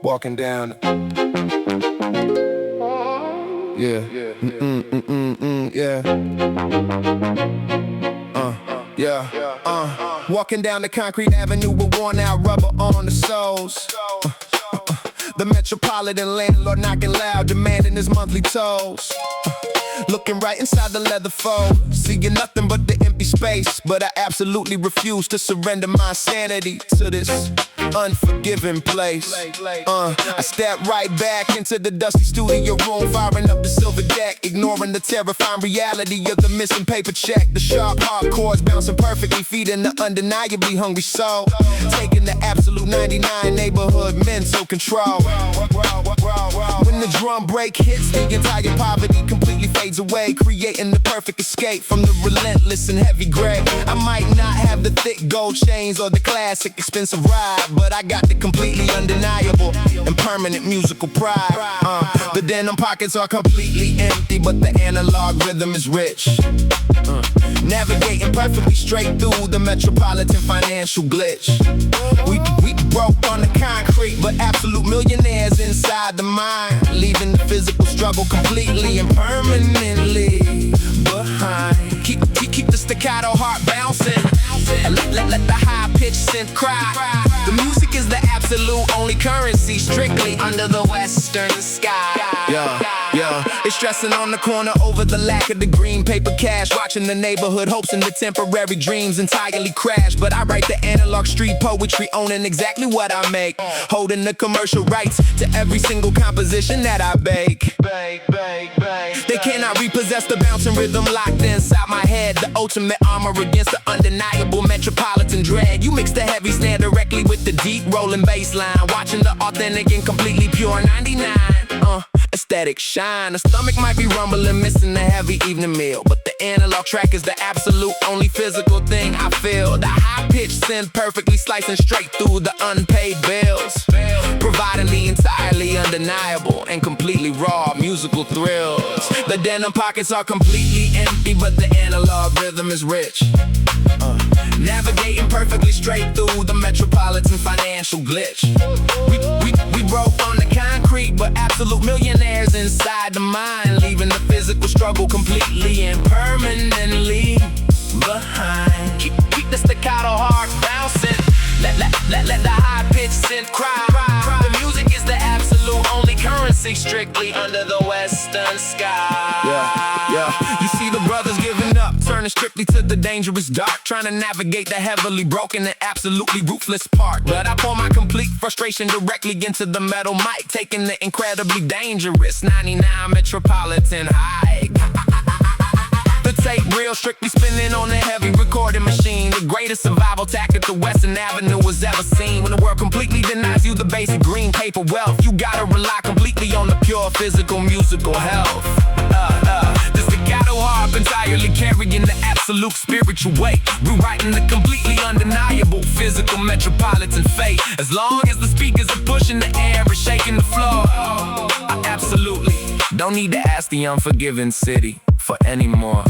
Walking down. Yeah. Walking down the concrete avenue with worn out rubber on the soles. The metropolitan landlord knocking loud, demanding his monthly tolls. Looking right inside the leather fold, seeing nothing but the empty space. But I absolutely refuse to surrender my sanity to this unforgiving place. I step right back into the dusty studio room, firing up the silver deck, ignoring the terrifying reality of the missing paper check. The sharp hard chords bouncing perfectly, feeding the undeniably hungry soul, taking the absolute 99 neighborhood mental control. When the drum break hits, the entire poverty completely fades away, creating the perfect escape from the relentless and heavy gray. I might not have the thick gold chains or the classic expensive ride, but I got the completely undeniable and permanent musical pride. The denim pockets are completely empty, but the analog rhythm is rich. Navigating perfectly straight through the metropolitan financial glitch. We broke on the concrete, but absolute millionaires inside the mind, leaving the physical struggle completely and permanently behind. Keep the staccato heart bouncing. Let the high-pitched synth cry. The music is the absolute only currency, strictly under the western sky. It's stressing on the corner over the lack of the green paper cash, watching the neighborhood hopes and the temporary dreams entirely crash. But I write the analog street poetry, owning exactly what I make, holding the commercial rights to every single composition that I bake. They cannot repossess the bouncing rhythm locked inside my head, the ultimate armor against the undeniable metropolitan dread. You mix the heavy snare directly with the deep rolling bass line, watching the authentic and completely pure 99 aesthetic shine. The stomach might be rumbling, missing the heavy evening meal, but the analog track is the absolute only physical thing I feel. The high-pitched synth perfectly slicing straight through the unpaid bills, providing the entirely undeniable and completely raw musical thrills. The denim pockets are completely empty, but the analog rhythm is rich. Navigating perfectly straight through the metropolitan financial glitch. We broke on the concrete, but absolute millionaires inside the mind, leaving the physical struggle completely and permanently behind. Keep the staccato heart bouncing. Let the high-pitched synth cry. The music is the absolute only currency, strictly under the western sky. You see the brothers giving up, turning strictly to the dangerous dark, trying to navigate the heavily broken and absolutely ruthless part. But I pour my complete frustration directly into the metal mic, taking the incredibly dangerous 99 metropolitan high. The tape reel strictly spinning on the heavy recording machine, the greatest survival tactic the Western Avenue has ever seen. When the world completely denies you the basic green paper wealth, you gotta rely completely on the pure physical musical health. The staccato harp entirely carrying the absolute spiritual weight, rewriting the completely undeniable physical metropolitan fate. As long as the speakers are pushing the air and shaking the floor, I absolutely don't need to ask the unforgiving city for any more.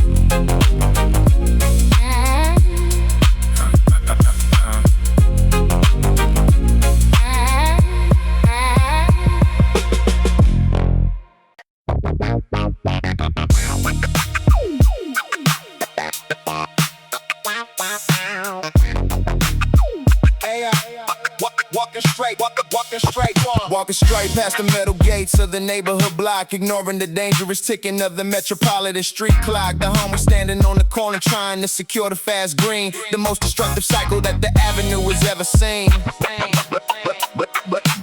Walking straight past the metal gates of the neighborhood block, ignoring the dangerous ticking of the metropolitan street clock. The homeless standing on the corner trying to secure the fast green, the most destructive cycle that the avenue has ever seen.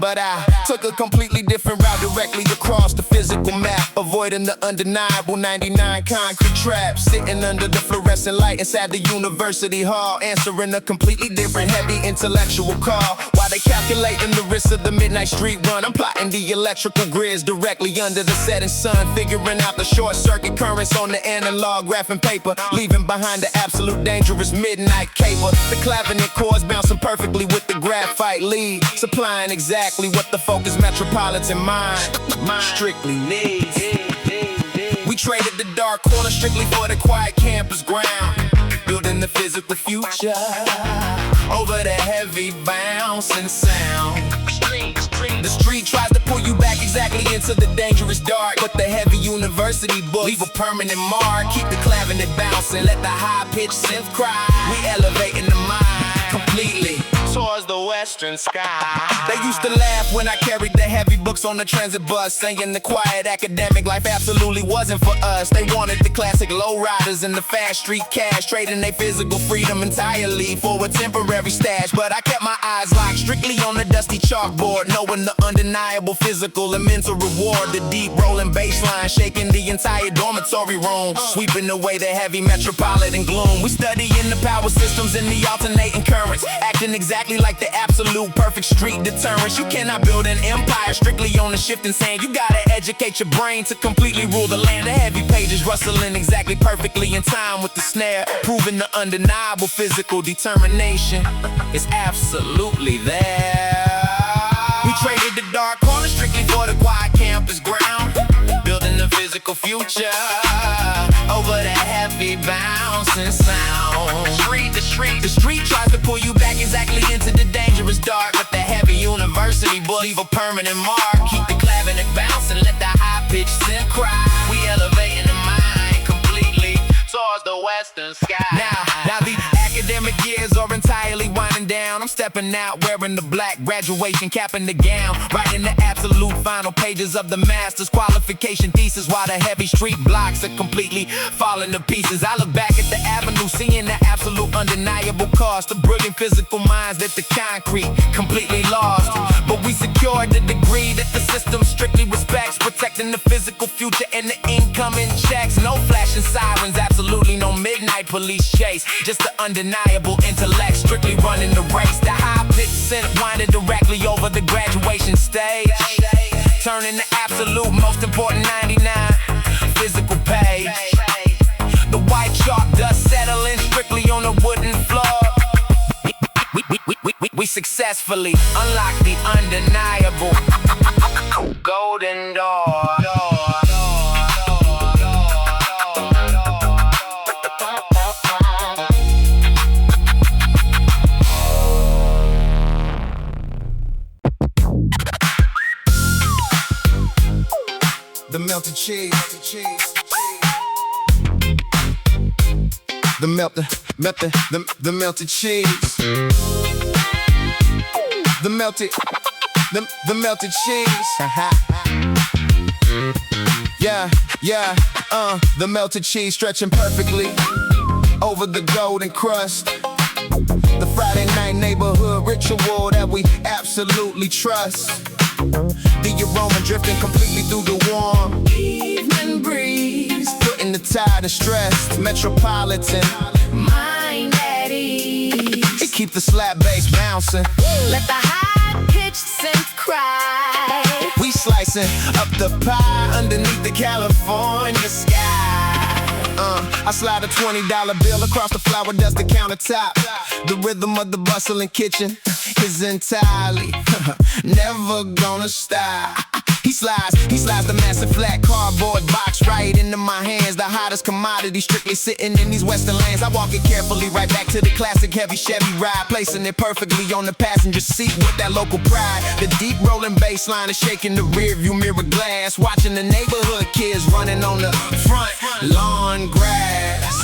But I took a completely different route directly across the physical map, avoiding the undeniable 99 concrete trap, sitting under the fluorescent light inside the university hall, answering a completely different heavy intellectual call. While they calculating the risk of the midnight street run, I'm plotting the electrical grids directly under the setting sun, figuring out the short circuit currents on the analog graphing paper, leaving behind the absolute dangerous midnight caper. The clavinet chords bouncing perfectly with the graphite lead, supplying exactly what the focused metropolitan mind strictly needs. We traded the dark corner strictly for the quiet campus ground. building the physical future over the heavy bouncing sound. The street tries to pull you back exactly into the dangerous dark, but the heavy university book leave a permanent mark. Keep the clavinet bouncing, let the high-pitched synth cry. We elevating the mind completely towards the western sky. They used to laugh when I carried the heavy books on the transit bus, saying the quiet academic life absolutely wasn't for us. They wanted the classic lowriders and the fast street cash, trading their physical freedom entirely for a temporary stash. But I kept my eyes locked strictly on the dusty chalkboard, knowing the undeniable physical and mental reward. The deep rolling bass line shaking the entire dormitory room, sweeping away the heavy metropolitan gloom. We studying the power systems and the alternating currents, acting exactly like the absolute perfect street deterrence. You cannot build an empire strictly on the shifting sand. You gotta educate your brain to completely rule the land. The heavy pages rustling exactly perfectly in time with the snare, proving the undeniable physical determination is absolutely there. We traded the dark corner strictly for the quiet campus ground, building the physical future over the heavy bouncing sound. The street tries to pull you back exactly into the dangerous dark, but the heavy university book leave a permanent mark. Keep the clavinet bouncing, let the high-pitched synth cry. We elevating the mind completely towards the western sky. Now the academic years are entirely winding down. I'm stepping out wearing the black graduation cap and the gown, writing the absolute final pages of the master's qualification thesis, while the heavy street blocks are completely falling to pieces. I look back at the avenue, seeing the absolute undeniable cost of brilliant physical minds that the concrete completely lost. But we secured the degree that the system strictly respects, protecting the physical future and the incoming checks. No flashing sirens, absolutely no midnight police chase, just the undeniable intellect strictly running the race. The high-pitched synth winding directly over the graduation stage, turning the absolute most important 99 physical page. The white chalk dust settling strictly on the wooden floor. We successfully unlocked the undeniable golden door. The melted cheese. The melted cheese. The melted cheese. The melted cheese stretching perfectly over the golden crust. The Friday night neighborhood ritual that we absolutely trust. The aroma drifting completely through the warm evening breeze, putting the tide of stress. Metropolitan mind at ease. It keep the slap bass bouncing. Let the high-pitched synth cry. We slicing up the pie underneath the California sky. I slide a $20 bill across the flour dusted countertop. The rhythm of the bustling kitchen is entirely never gonna stop. He slides the massive flat cardboard box right into my hands. The hottest commodity strictly sitting in these western lands. I walk it carefully right back to the classic heavy Chevy ride, placing it perfectly on the passenger seat with that local pride. The deep rolling bass line is shaking the rear view mirror glass, watching the neighborhood kids running on the front lawn grass.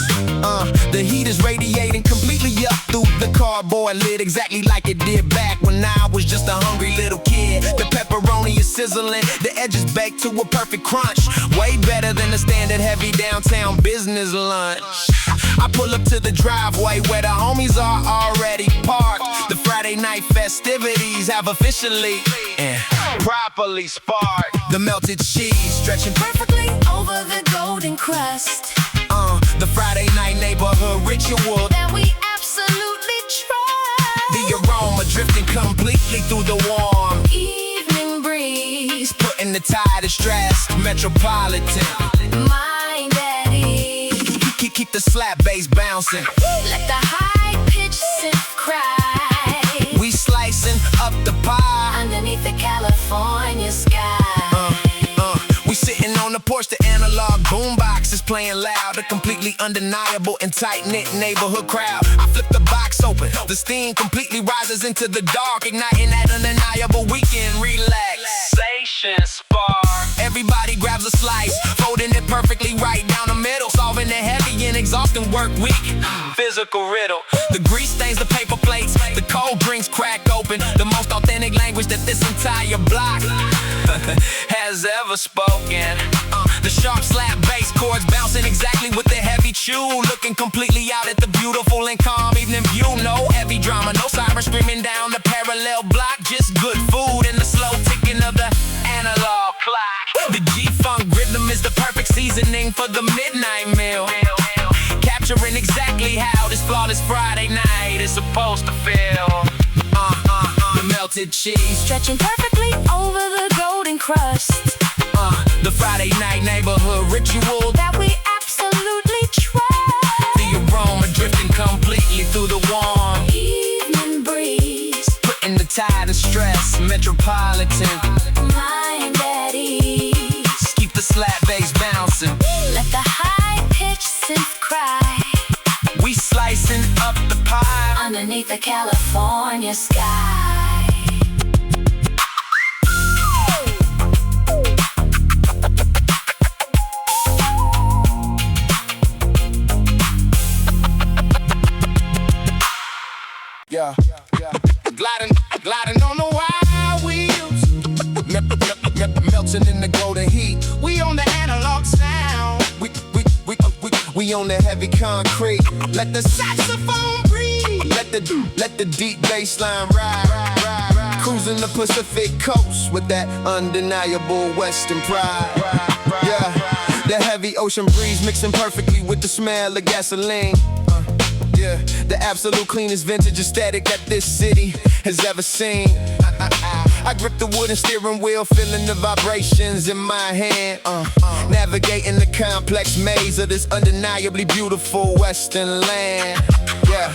The heat is radiating completely up through the cardboard lid, exactly like it did back when I was just a hungry little kid. The pepperoni is sizzling, the edges baked to a perfect crunch, way better than the standard heavy downtown business lunch. I pull up to the driveway where the homies are already parked. The Friday night festivities have officially and properly sparked. The melted cheese stretching perfectly over the golden crust. The Friday night neighborhood ritual that we absolutely trust. The aroma drifting completely through the warm evening breeze, putting the tide of stress. Metropolitan mind at ease. Keep the slap bass bouncing. Let the high-pitched synth cry. We slicing up the pie underneath the California sky. We sitting on the porch, the analog boombox is playing loud. A completely undeniable and tight-knit neighborhood crowd. I flip the box open, the steam completely rises into the dark, igniting that undeniable weekend relaxation spark. Everybody grabs a slice, folding it perfectly right down the middle, solving the heavy and exhausting work week physical riddle. The grease stains the paper plates, the cold drinks crack open, the most authentic language that this entire block has ever spoken. The sharp slap bass chords bouncing exactly with the heavy chew, looking completely out at the beautiful and calm evening view. No heavy drama, no siren screaming down the parallel block, just good food and the slow ticking of the analog clock. The G-funk rhythm is the perfect seasoning for the midnight meal, capturing exactly how this flawless Friday night is supposed to feel. The melted cheese Stretching perfectly over the golden crust. The Friday night neighborhood ritual That we absolutely trust. the aroma drifting completely through the warm Evening breeze, putting the tide and stress. Metropolitan mind at ease. keep the slap bass bouncing. Let the high-pitched synth cry We slicing up the pie. underneath the California sky. Yeah. Gliding on the wild wheels, melting in the golden heat. We on the analog sound. We on the heavy concrete. Let the saxophone breathe. Let the deep bass line ride. Cruising the Pacific coast with that undeniable Western pride. Yeah, the heavy ocean breeze mixing perfectly with the smell of gasoline. Yeah, the absolute cleanest vintage aesthetic that this city has ever seen. I grip the wooden steering wheel, feeling the vibrations in my hand. Navigating the complex maze of this undeniably beautiful western land. Yeah,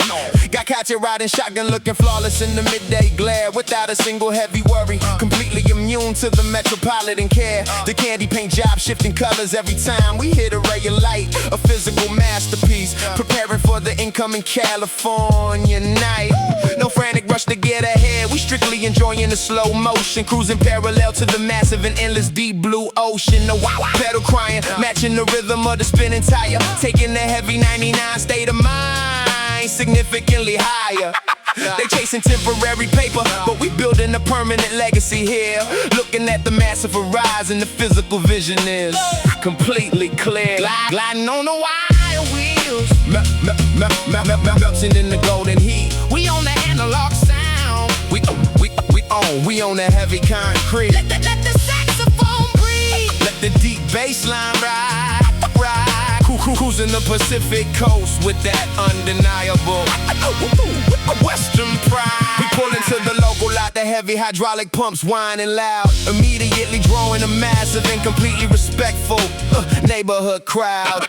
got Katya riding shotgun, looking flawless in the midday glare, without a single heavy worry. Completely immune to the metropolitan care. The candy paint job shifting colors every time we hit a ray of light. A physical masterpiece, preparing for the incoming California night. No frantic rush to get ahead, we strictly enjoying the slow motion, cruising parallel to the massive and endless deep blue ocean. The pedal crying, matching the rhythm of the spinning tire, taking the heavy 99 state of mind significantly higher. They chasing temporary paper, but we building a permanent legacy here. Looking at the massive horizon, the physical vision is completely clear. Gliding on the wild wheels, melting in the golden heat. We on the analog sound. We on the heavy concrete. Let the saxophone breathe. Let the deep bass line ride. Cruising the Pacific coast with that undeniable Western pride. We pull into the local lot, the heavy hydraulic pumps whining loud, immediately drawing a massive and completely respectful neighborhood crowd.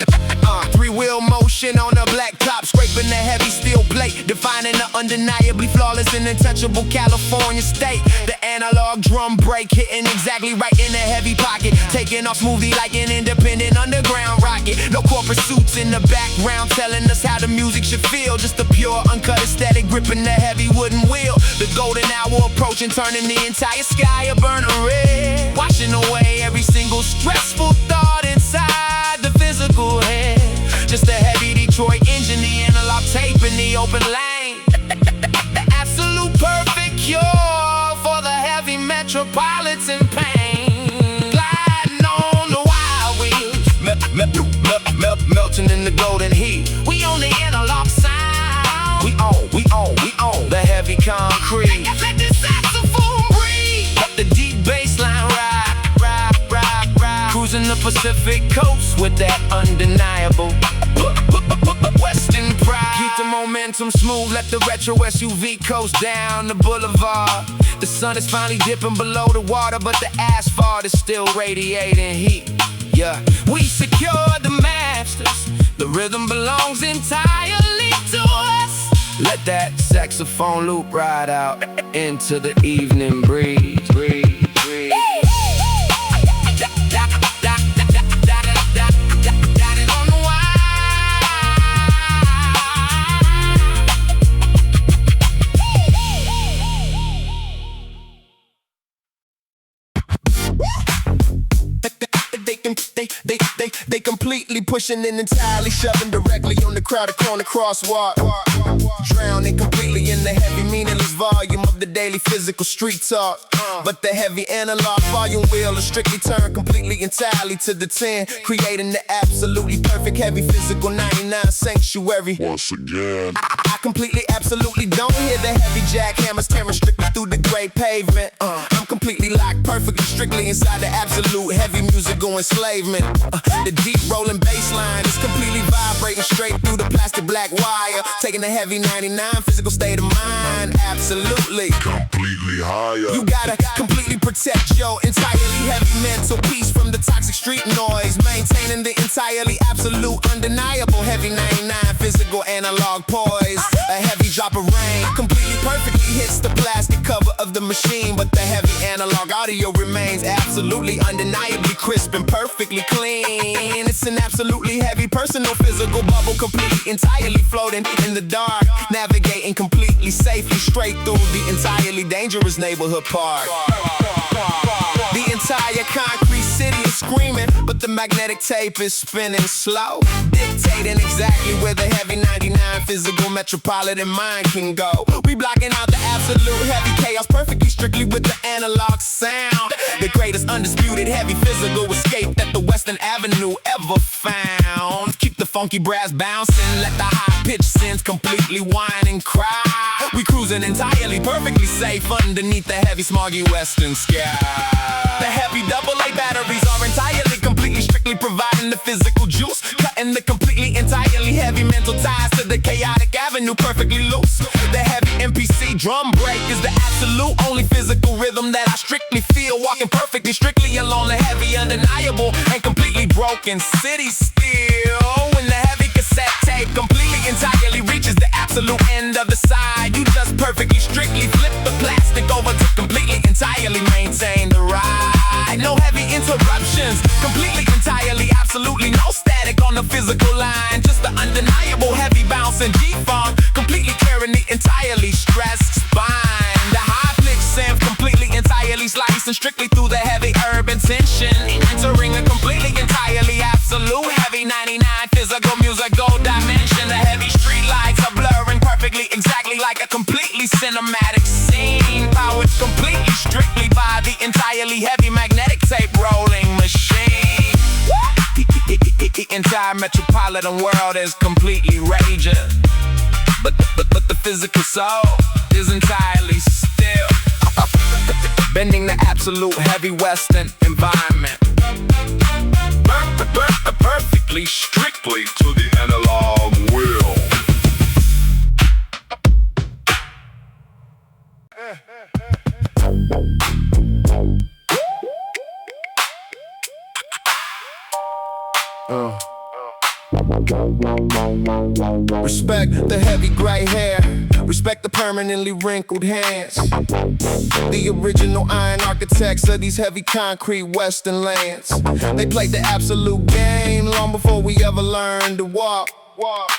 Three-wheel motion on the black top, scraping the heavy steel plate, defining the undeniably flawless and untouchable California state. The analog drum break hitting exactly right in the heavy pocket, taking off smoothly like an independent underground rocket. No corporate suits in the background telling us how the music should feel, just a pure uncut aesthetic gripping the heavy wooden wheel. The golden hour approaching, turning the entire sky a burning red, washing away every single stressful thought inside the physical head. Just a heavy Detroit engine, the analog tape in the open lane. The absolute perfect cure for the heavy metropolitan pain. Gliding on the wild wheels, melting in the golden heat. We on the analog sound. We on the heavy concrete. Let the saxophone breathe. Let the deep bass line ride. Cruising the Pacific coast with that undeniable Western pride. Keep the momentum smooth, let the retro SUV coast down the boulevard. The sun is finally dipping below the water, but the asphalt is still radiating heat. Yeah, we secure the masters. The rhythm belongs entirely to us. Let that saxophone loop ride out into the evening breeze. They completely pushing and entirely shoving directly on the crowded corner crosswalk. Drowning completely in the heavy meaningless volume of the daily physical street talk. But the heavy analog volume wheel is strictly turned completely entirely to the 10, creating the absolutely perfect heavy physical 99 sanctuary. Once again, I completely absolutely don't hear the heavy jackhammers tearing strictly through the gray pavement. I'm completely locked perfectly strictly inside the absolute heavy musical enslavement. The deep rolling bass line is completely vibrating straight through the plastic black wire, taking the heavy 99 physical state of mind. Absolutely completely higher. you gotta completely protect your entirely heavy mental peace from the toxic street noise, maintaining the entirely absolute undeniable heavy 99 physical analog poise. A heavy drop of rain completely perfectly hits the plastic cover of the machine, but the heavy analog audio remains absolutely undeniably crisp and perfectly clean. It's an absolutely heavy personal physical bubble, completely entirely floating in the dark, navigating completely safely straight through the entirely dangerous neighborhood park. The entire concrete city is screaming, but the magnetic tape is spinning slow, dictating exactly where the heavy 99 physical metropolitan mind can go. We blocking out the absolute heavy chaos perfectly strictly with the analog sound. The greatest undisputed heavy physical escape that the Western Avenue ever found. Keep the funky brass bouncing, let the high-pitched synths completely whine and cry. We cruising entirely perfectly safe underneath the heavy smoggy western sky. The heavy AA batteries are entirely completely strictly providing the physical juice, cutting the completely entirely heavy mental ties to the chaotic avenue perfectly loose. The heavy MPC drum break is the absolute only physical rhythm that I strictly feel, walking perfectly strictly along the heavy undeniable and completely broken city still. When the heavy cassette tape completely entirely reaches the absolute end of the side, you just perfectly strictly flip the plastic over to completely entirely maintain the ride. No heavy interruptions, completely entirely absolutely no static on the physical line, just the undeniable heavy bounce and G-funk completely clearing the entirely stressed spine. The high-pitched synth completely entirely slicing strictly through the heavy urban tension, entering a completely entirely absolute heavy 99 physical musical dimension. The heavy street lights are blurring perfectly exactly like a completely cinematic scene, powered completely strictly by the entirely heavy magnetic tape rolling machine. The entire metropolitan world is completely raging, but the physical soul is entirely still, bending the absolute heavy western environment perfectly strictly to the analog wheel. Respect the heavy gray hair, respect the permanently wrinkled hands, the original iron architects of these heavy concrete western lands. They played the absolute game long before we ever learned to walk.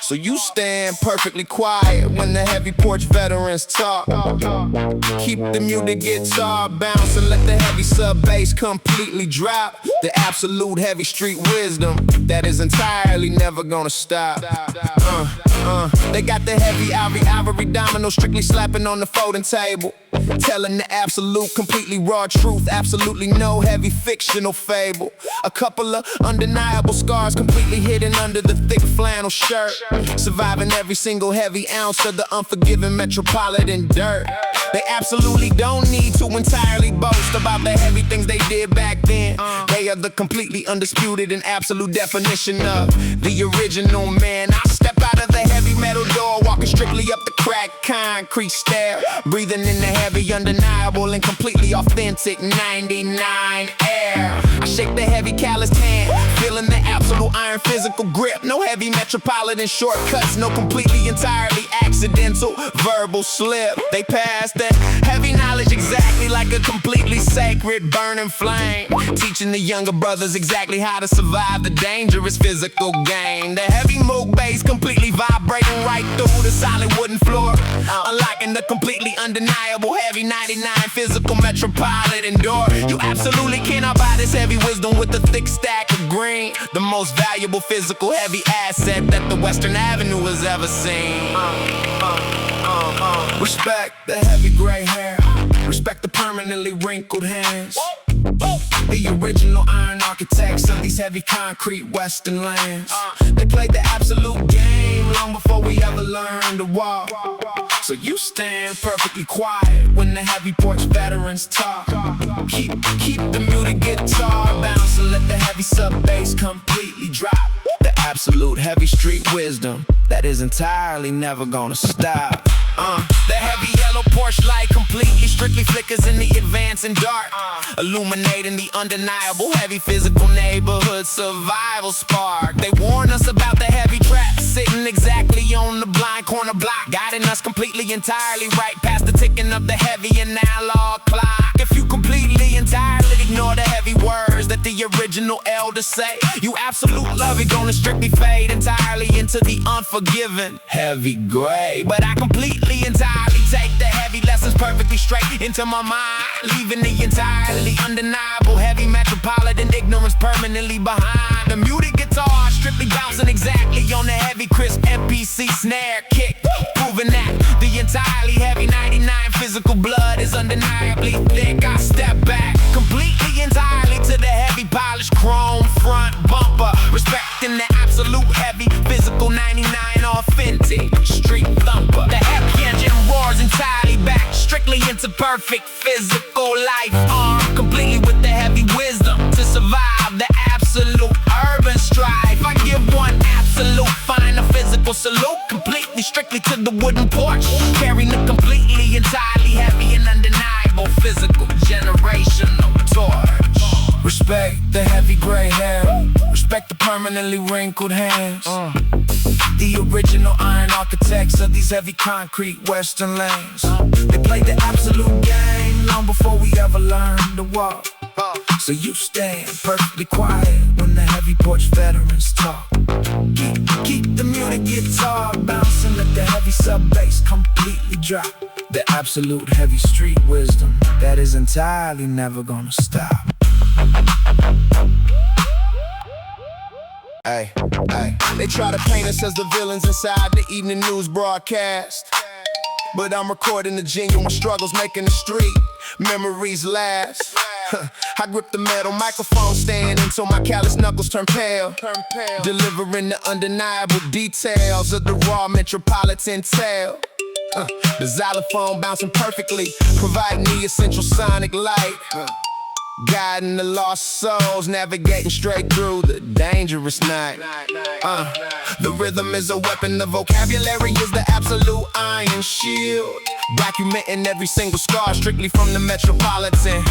So you stand perfectly quiet when the heavy porch veterans talk. Keep the muted guitar bouncing, let the heavy sub bass completely drop. The absolute heavy street wisdom that is entirely never gonna stop. They got the heavy ivory domino strictly slapping on the folding table, telling the absolute completely raw truth, absolutely no heavy fictional fable. A couple of undeniable scars completely hidden under the thick flannel shirt, surviving every single heavy ounce of the unforgiving metropolitan dirt. They absolutely don't need to entirely boast about the heavy things they did back then. They are the completely undisputed and absolute definition of the original man. I step out of the heavy metal door, walking strictly up the cracked concrete stair, breathing in the heavy, undeniable, and completely authentic 99 air. I shake the heavy calloused hand, feeling the absolute iron physical grip. No heavy metropolitan shortcuts, no completely entirely access accidental verbal slip. They pass that heavy knowledge exactly like a completely sacred burning flame, teaching the younger brothers exactly how to survive the dangerous physical game. The heavy moog bass completely vibrating right through the solid wooden floor, unlocking the completely undeniable heavy 99 physical metropolitan door. You absolutely cannot buy this heavy wisdom with the thick stack of green, the most valuable physical heavy asset that the Western Avenue has ever seen. Respect the heavy gray hair, respect the permanently wrinkled hands, the original iron architects of these heavy concrete western lands. They played the absolute game long before we ever learned to walk. So you stand perfectly quiet when the heavy porch veterans talk. Keep the muted guitar bouncing, let the heavy sub bass completely drop. The absolute heavy street wisdom that is entirely never gonna stop. The heavy yellow Porsche light completely strictly flickers in the advancing dark, illuminating the undeniable heavy physical neighborhood survival spark. They warn us about the heavy trap sitting exactly on the blind corner block, guiding us completely entirely right past the ticking of the heavy analog clock. If you completely entirely ignore the heavy words that the original elders say, you absolute love it gonna strictly fade entirely into the unforgiving heavy gray. But I completely entirely take the heavy lessons perfectly straight into my mind, leaving the entirely undeniable heavy metropolitan ignorance permanently behind. The muted guitar strictly bouncing exactly on the heavy crisp MPC snare kick, proving that the entirely heavy 99 physical blood is undeniably thick. I step back completely entirely to the heavy polished chrome front bumper, respecting the absolute heavy physical 99 authentic street thumper. The heavy engine roars entirely back strictly into perfect physical life, armed completely with the heavy wisdom to survive the absolute urban strife. I give one absolute final physical salute completely strictly to the wooden porch, carrying the completely entirely heavy and undeniable physical generational torch. Respect the heavy gray hair, respect the permanently wrinkled hands, the original iron architects of these heavy concrete western lanes. They played the absolute game long before we ever learned to walk. So you stand perfectly quiet when the heavy porch veterans talk. Keep the muted guitar bouncing, let the heavy sub bass completely drop. The absolute heavy street wisdom that is entirely never gonna stop. Hey, they try to paint us as the villains inside the evening news broadcast, but I'm recording the genuine struggles making the street memories last. I grip the metal microphone stand until my callous knuckles turn pale, delivering the undeniable details of the raw metropolitan tale. The xylophone bouncing perfectly, providing the essential sonic light, guiding the lost souls, navigating straight through the dangerous night. The rhythm is a weapon, the vocabulary is the absolute iron shield, documenting every single scar strictly from the metropolitan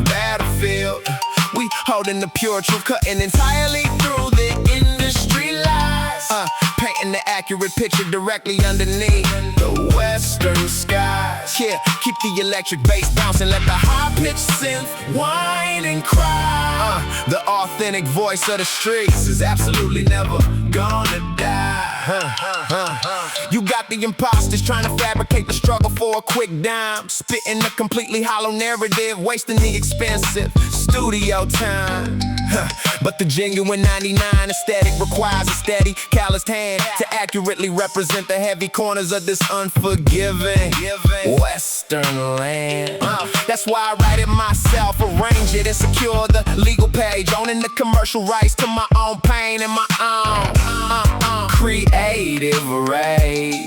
battlefield. We holding the pure truth, cutting entirely through the industry lies, painting the accurate picture directly underneath the western skies. Yeah, keep the electric bass bouncing, let the high-pitched synth whine and cry. The authentic voice of the streets is absolutely never gonna die. You got the imposters trying to fabricate the struggle for a quick dime, spitting a completely hollow narrative, wasting the expensive studio time. But the genuine 99 aesthetic requires a steady, calloused hand to accurately represent the heavy corners of this unforgiving western land. That's why I write it myself, arrange it and secure the legal page, owning the commercial rights to my own pain and my own creative rage.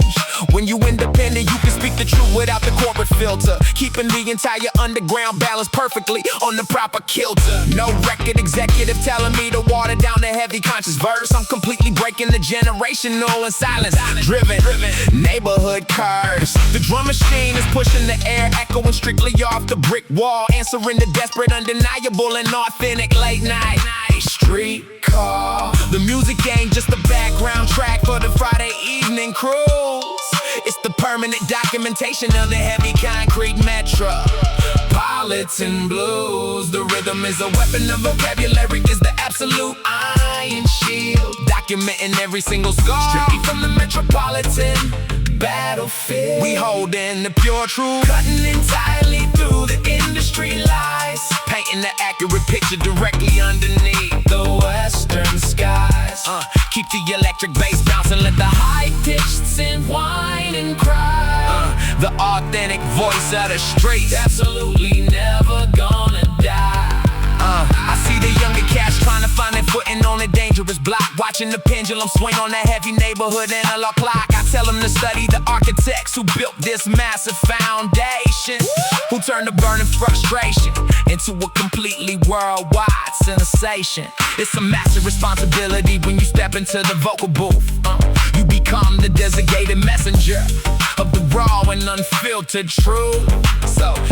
When you independent, you can speak the truth without the corporate filter, keeping the entire underground balance perfectly on the proper kilter. No record executive telling me to water down the heavy conscious verse. I'm completely breaking the generational and silence driven neighborhood curse. The drum machine is pushing the air, echoing strictly off the brick wall, answering the desperate, undeniable, and authentic late night street call. The music ain't just a background track for the Friday evening cruise. It's the permanent documentation of the heavy concrete metropolitan blues. The rhythm is a weapon, the vocabulary is the absolute iron shield, documenting every single scar strictly from the metropolitan battlefield. We hold in the pure truth, cutting entirely through the industry lies, painting the accurate picture directly underneath the western skies. Keep the electric bass bouncing, let the high-pitched synth whine and cry. The authentic voice of the streets, absolutely never gonna die. I see the younger cats trying to find their footing on a dangerous block, watching the pendulum swing on that heavy neighborhood analog clock. I tell them to study the architects who built this massive foundation, who turned a burning frustration into a completely worldwide sensation. It's a massive responsibility when you step into the vocal booth. You become the designated messenger of the raw and unfiltered truth.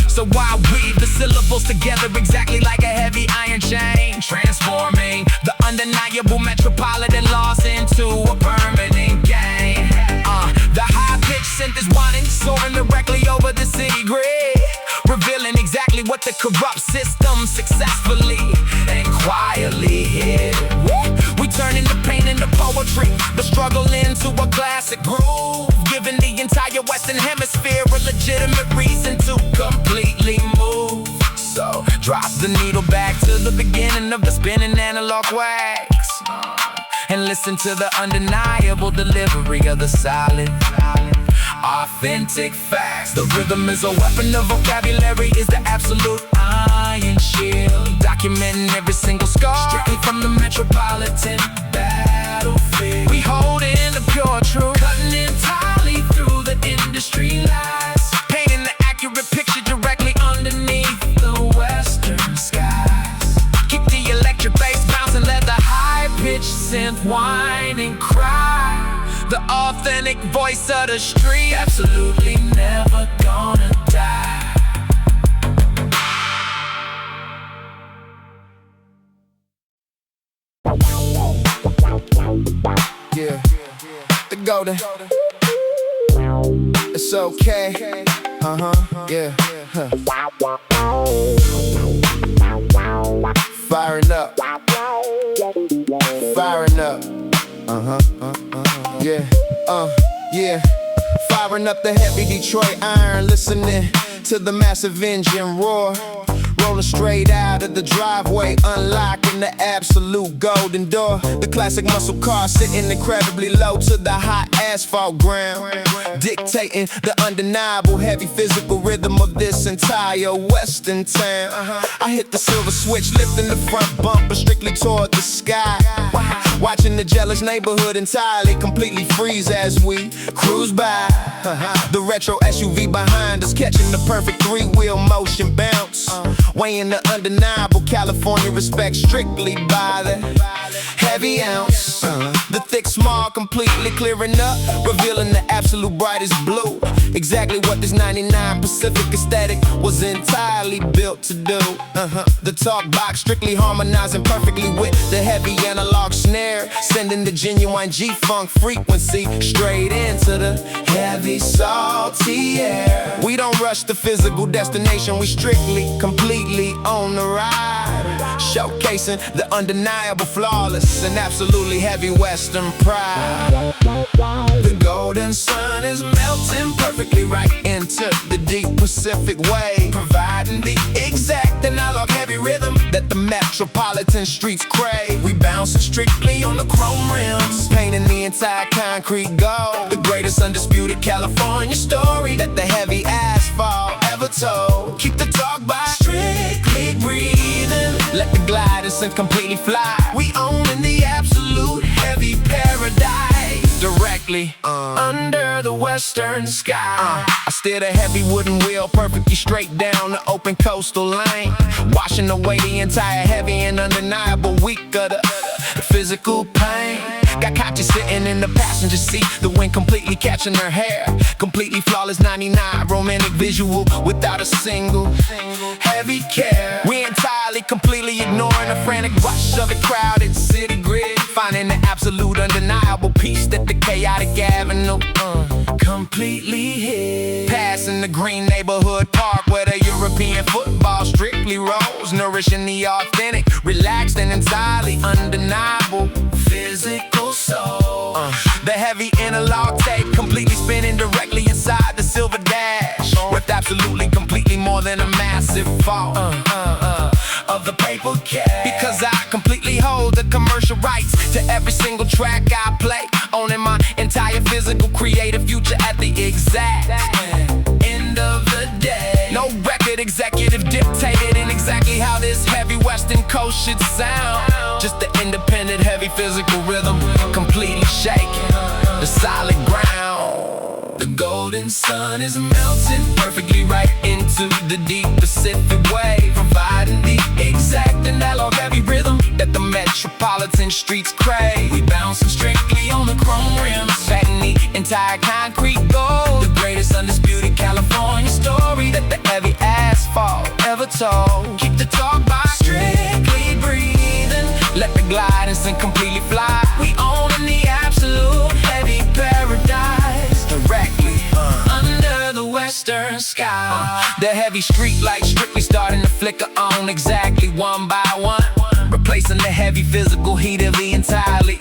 So why weave the syllables together exactly like a heavy iron chain, transforming the undeniable metropolitan loss into a permanent gain. The high-pitched synth is whining, soaring directly over the city grid, revealing exactly what the corrupt system successfully and quietly hid. We turning the pain into poetry, the struggle into a classic groove, giving the entire Western Hemisphere a legitimate reason to completely move. So drop the needle back to the beginning of the spinning analog wax, and listen to the undeniable delivery of the solid, authentic facts. The rhythm is a weapon, the vocabulary is the absolute iron shield, documenting every single scar strictly from the metropolitan battlefield. We hold in the pure truth, cutting entirely through the industry lies, painting the accurate picture directly underneath the western skies. Keep the electric bass bouncing, let the high-pitched synth whine and cry. The authentic voice of the street, absolutely never gonna die. Yeah, the golden. It's okay. Yeah. Firing up. Firing up. Yeah. Yeah. Firing up the heavy Detroit iron, listening to the massive engine roar, rolling straight out of the driveway, unlocking the absolute golden door. The classic muscle car sitting incredibly low to the hot asphalt ground, dictating the undeniable heavy physical rhythm of this entire western town. I hit the silver switch, lifting the front bumper strictly toward the sky, watching the jealous neighborhood entirely completely freeze as we cruise by. The retro SUV behind us catching the perfect three-wheel motion bounce, weighing the undeniable California respect strictly by the heavy ounce. The thick smog completely clearing up, revealing the absolute brightest blue, exactly what this 99 Pacific aesthetic was entirely built to do. The talk box strictly harmonizing perfectly with the heavy analog snare, sending the genuine G-funk frequency straight into the heavy salty air. We don't rush the physical destination, we strictly, completely on the ride, showcasing the undeniable, flawless, and absolutely heavy western pride. The golden sun is melting perfectly right into the deep Pacific wave, providing the exact analog heavy rhythm that the metropolitan streets crave. We bouncing strictly on the chrome rims, painting the entire concrete gold, the greatest undisputed California story that the heavy asphalt ever told. Keep the talk by strictly breathing, let the gliders and completely fly. We own in the absolute heavy paradise, directly under the western sky. I steer the heavy wooden wheel perfectly straight down the open coastal lane, washing away the entire heavy and undeniable week of the physical pain. Got Kachi sitting in the passenger seat, the wind completely catching her hair, completely flawless 99 romantic visual without a single heavy care. We entirely completely ignoring the frantic rush of the crowded city grid, finding the absolute undeniable peace that the chaotic avenue completely hid. Passing the green neighborhood park where the European football strictly rolls, nourishing the authentic, relaxed and entirely undeniable physical soul. The heavy interlock tape completely spinning directly inside the silver dash, with absolutely completely more than a massive fault of the paper cash. Because I completely hold the commercial rights to every single track I play, owning my entire physical creative future at the exact end of the day. No record executive dictating exactly how this heavy western coast should sound. Just the independent heavy physical rhythm completely shaking the solid ground. The golden sun is melting perfectly right into the deep Pacific wave, providing the exact analog heavy rhythm that the metropolitan streets crave. We bouncing strictly on the chrome rims, patting the entire concrete gold. The greatest undisputed California story that the heavy asphalt ever told. Keep the talk box strictly breathing, let the glide and completely fly. We own in the absolute heavy paradise, directly under the western sky. The heavy street lights strictly starting to flicker on exactly one by one, replacing the heavy physical heat of the entirely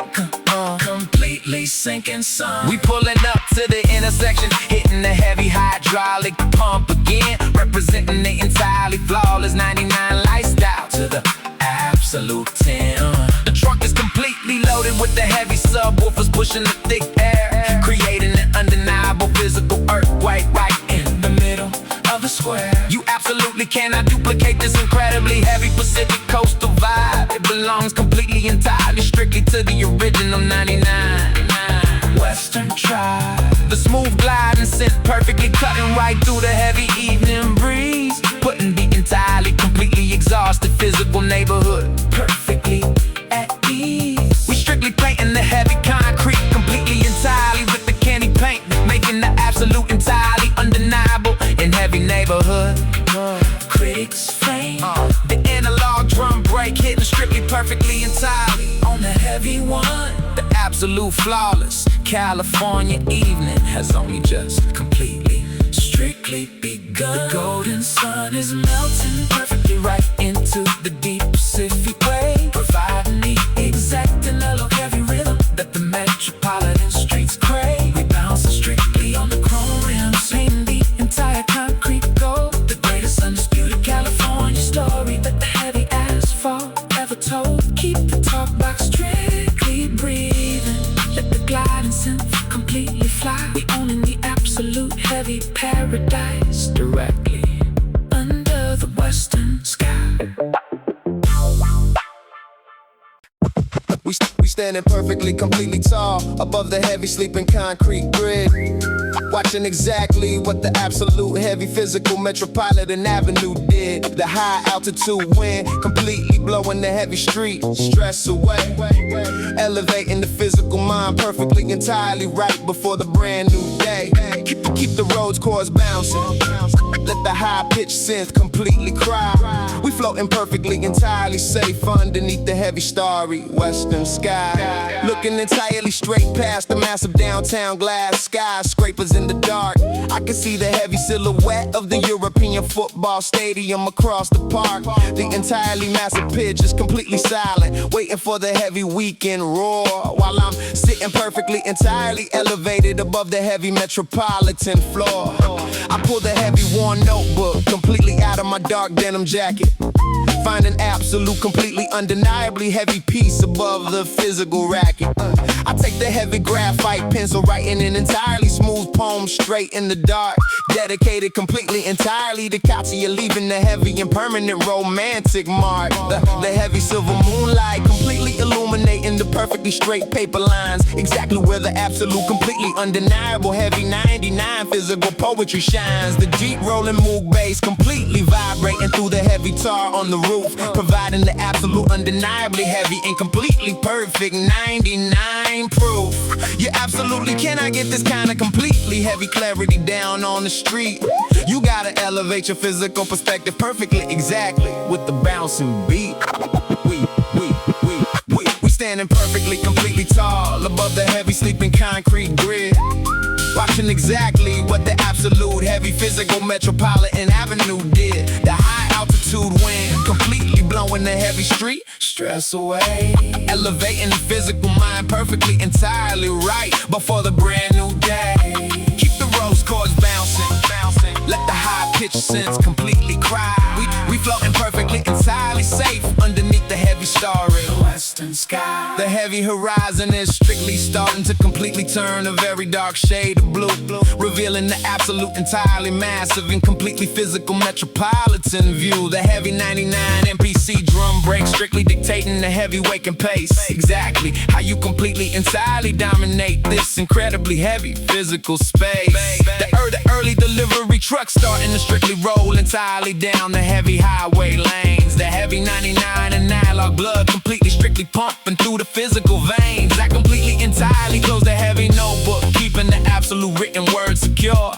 completely sinking sun. We pulling up to the intersection, hitting the heavy hydraulic pump again, representing the entirely flawless 99 lifestyle to the absolute 10. The trunk is completely loaded with the heavy subwoofers pushing the thick air, creating an undeniable physical earthquake right in the middle of the square. You absolutely cannot duplicate this incredibly heavy Pacific coastal vibe. It belongs completely, entirely, strictly to the original 99 Western tribe. The smooth glide and synth perfectly cutting right through the heavy evening breeze, putting the entirely, completely exhausted physical neighborhood perfectly at ease. We strictly painting the heavy concrete completely, entirely with the candy paint, making the absolute entirely undeniable in heavy neighborhood. Critics flame, the analog drum break hitting strictly perfectly entirely on the heavy one. The absolute flawless California evening has only just completely, strictly begun. The golden sun is melting perfectly right into the deep Pacific wave, providing the exact analog heavy rhythm that the metropolitan streets crave. We bouncing strictly on the chrome rims, painting the entire concrete gold. The greatest undisputed California story that the heavy asphalt ever told. Keep the talk box strictly breathing, let the glide and synth completely fly. We owning the absolute heavy paradise, directly under the western sky. We standing perfectly, completely tall above the heavy sleeping concrete grid, watching exactly what the absolute heavy physical Metropolitan Avenue did. The high altitude wind completely blowing the heavy street stress away, elevating the physical mind perfectly, entirely right before the brand new day. Keep the roads course bouncing, let the high-pitched synth completely cry. We floating perfectly, entirely safe underneath the heavy starry western sky, looking entirely straight past the massive downtown glass skyscrapers in the dark. I can see the heavy silhouette of the European football stadium across the park. The entirely massive pitch is completely silent, waiting for the heavy weekend roar, while I'm sitting perfectly, entirely elevated above the heavy metropolitan floor. I pull the heavy worn notebook completely out of my dark denim jacket, find an absolute, completely, undeniably heavy piece above the physical racket. I take the heavy graphite pencil, writing an entirely smooth poem straight in the dark, dedicated completely, entirely to Katia, leaving the heavy and permanent romantic mark. The heavy silver moonlight completely illuminating the perfectly straight paper lines, exactly where the absolute, completely undeniable heavy 99 physical poetry shines. The deep rolling moog bass completely vibrating through the heavy tar on the roof, providing the absolute, undeniably heavy and completely perfect 99 proof. You absolutely cannot get this kind of completely heavy clarity down on the street. You gotta elevate your physical perspective perfectly, exactly with the bouncing beat. We standing perfectly, completely tall above the heavy sleeping concrete grid, watching exactly what the absolute heavy physical Metropolitan Avenue did. The high altitude wind completely blowing the heavy street stress away, elevating the physical mind perfectly, entirely right before the brand new day. Keep the rose chords bouncing, let the high pitch synths completely cry. We floating perfectly, entirely safe underneath the heavy starry western sky. The heavy horizon is strictly starting to completely turn a very dark shade of blue, revealing the absolute, entirely massive and completely physical metropolitan view. The heavy 99 MPC drum break strictly dictating the heavy waking pace. Exactly how you completely, entirely dominate this incredibly heavy physical space. The early delivery trucks starting to strictly roll entirely down the heavy highway lanes. The heavy 99 and analog blood completely strictly pumping through the physical veins. That completely, entirely close the heavy notebook, keeping the absolute written word secure,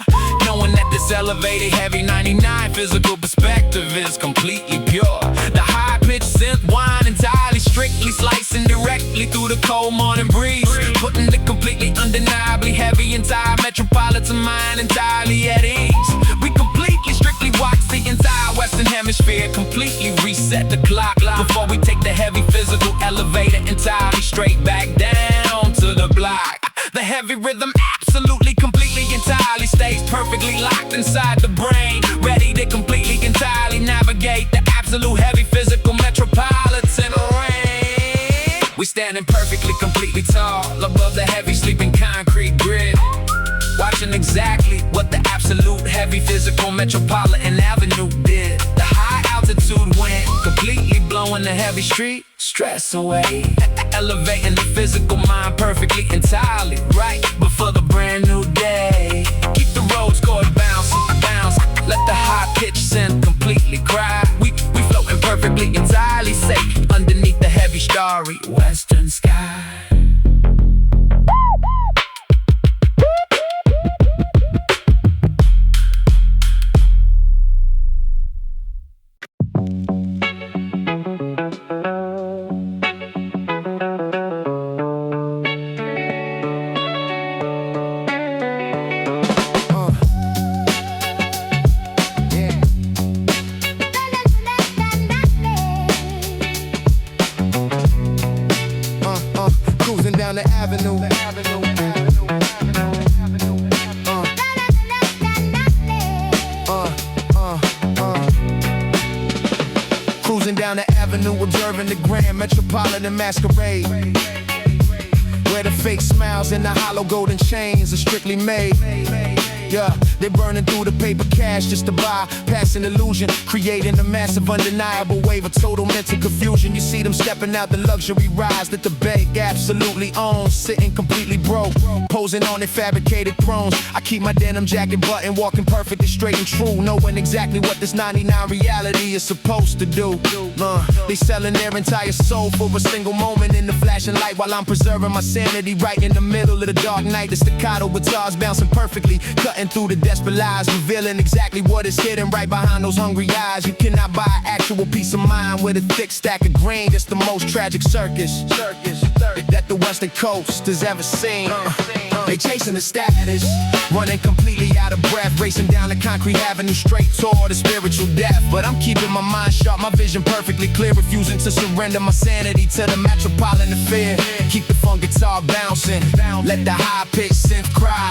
knowing that this elevated heavy 99 physical perspective is completely pure. The high-pitched synth whine entirely strictly slicing directly through the cold morning breeze, putting the completely undeniably heavy entire metropolitan mind entirely at ease. We completely strictly watch the entire western hemisphere completely reset the clock before we take the heavy physical elevator entirely straight back down to the block. The heavy rhythm absolutely, completely, entirely stays perfectly locked inside the brain, ready to completely, entirely navigate the absolute heavy physical metropolitan rain. We standing perfectly, completely tall above the heavy sleeping concrete grid, watching exactly what the absolute heavy physical Metropolitan Avenue did. The high altitude wind completely blowing the heavy street stress away, elevating the physical mind perfectly, entirely right before the brand new day. Keep the roads chord bouncing, let the high pitch synth completely cry. We floating perfectly, entirely safe underneath the heavy starry western sky. Down the avenue, cruising down the avenue, observing the grand metropolitan masquerade, where the fake smiles and the hollow golden chains are strictly made. Yeah, they burning through the paper cash just to buy, passing illusion, creating a massive undeniable wave of total mental confusion. You see them stepping out the luxury rides that the bank absolutely owns, sitting completely broke, posing on their fabricated thrones. I keep my denim jacket button, walking perfectly straight and true, knowing exactly what this 99 reality is supposed to do. They selling their entire soul for a single moment in the flashing light, while I'm preserving my sanity right in the middle of the dark night. The staccato guitars bouncing perfectly, cutting through the desperate lies, revealing exactly what is hidden right behind those hungry eyes. You cannot buy actual peace of mind with a thick stack of grain. It's the most tragic circus that the western coast has ever seen. They chasing the status, running completely out of breath, racing down the concrete avenue straight toward the spiritual death. But I'm keeping my mind sharp, my vision perfectly clear, refusing to surrender my sanity to the metropolitan affair. Keep the funk guitar bouncing, let the high pitch synth cry.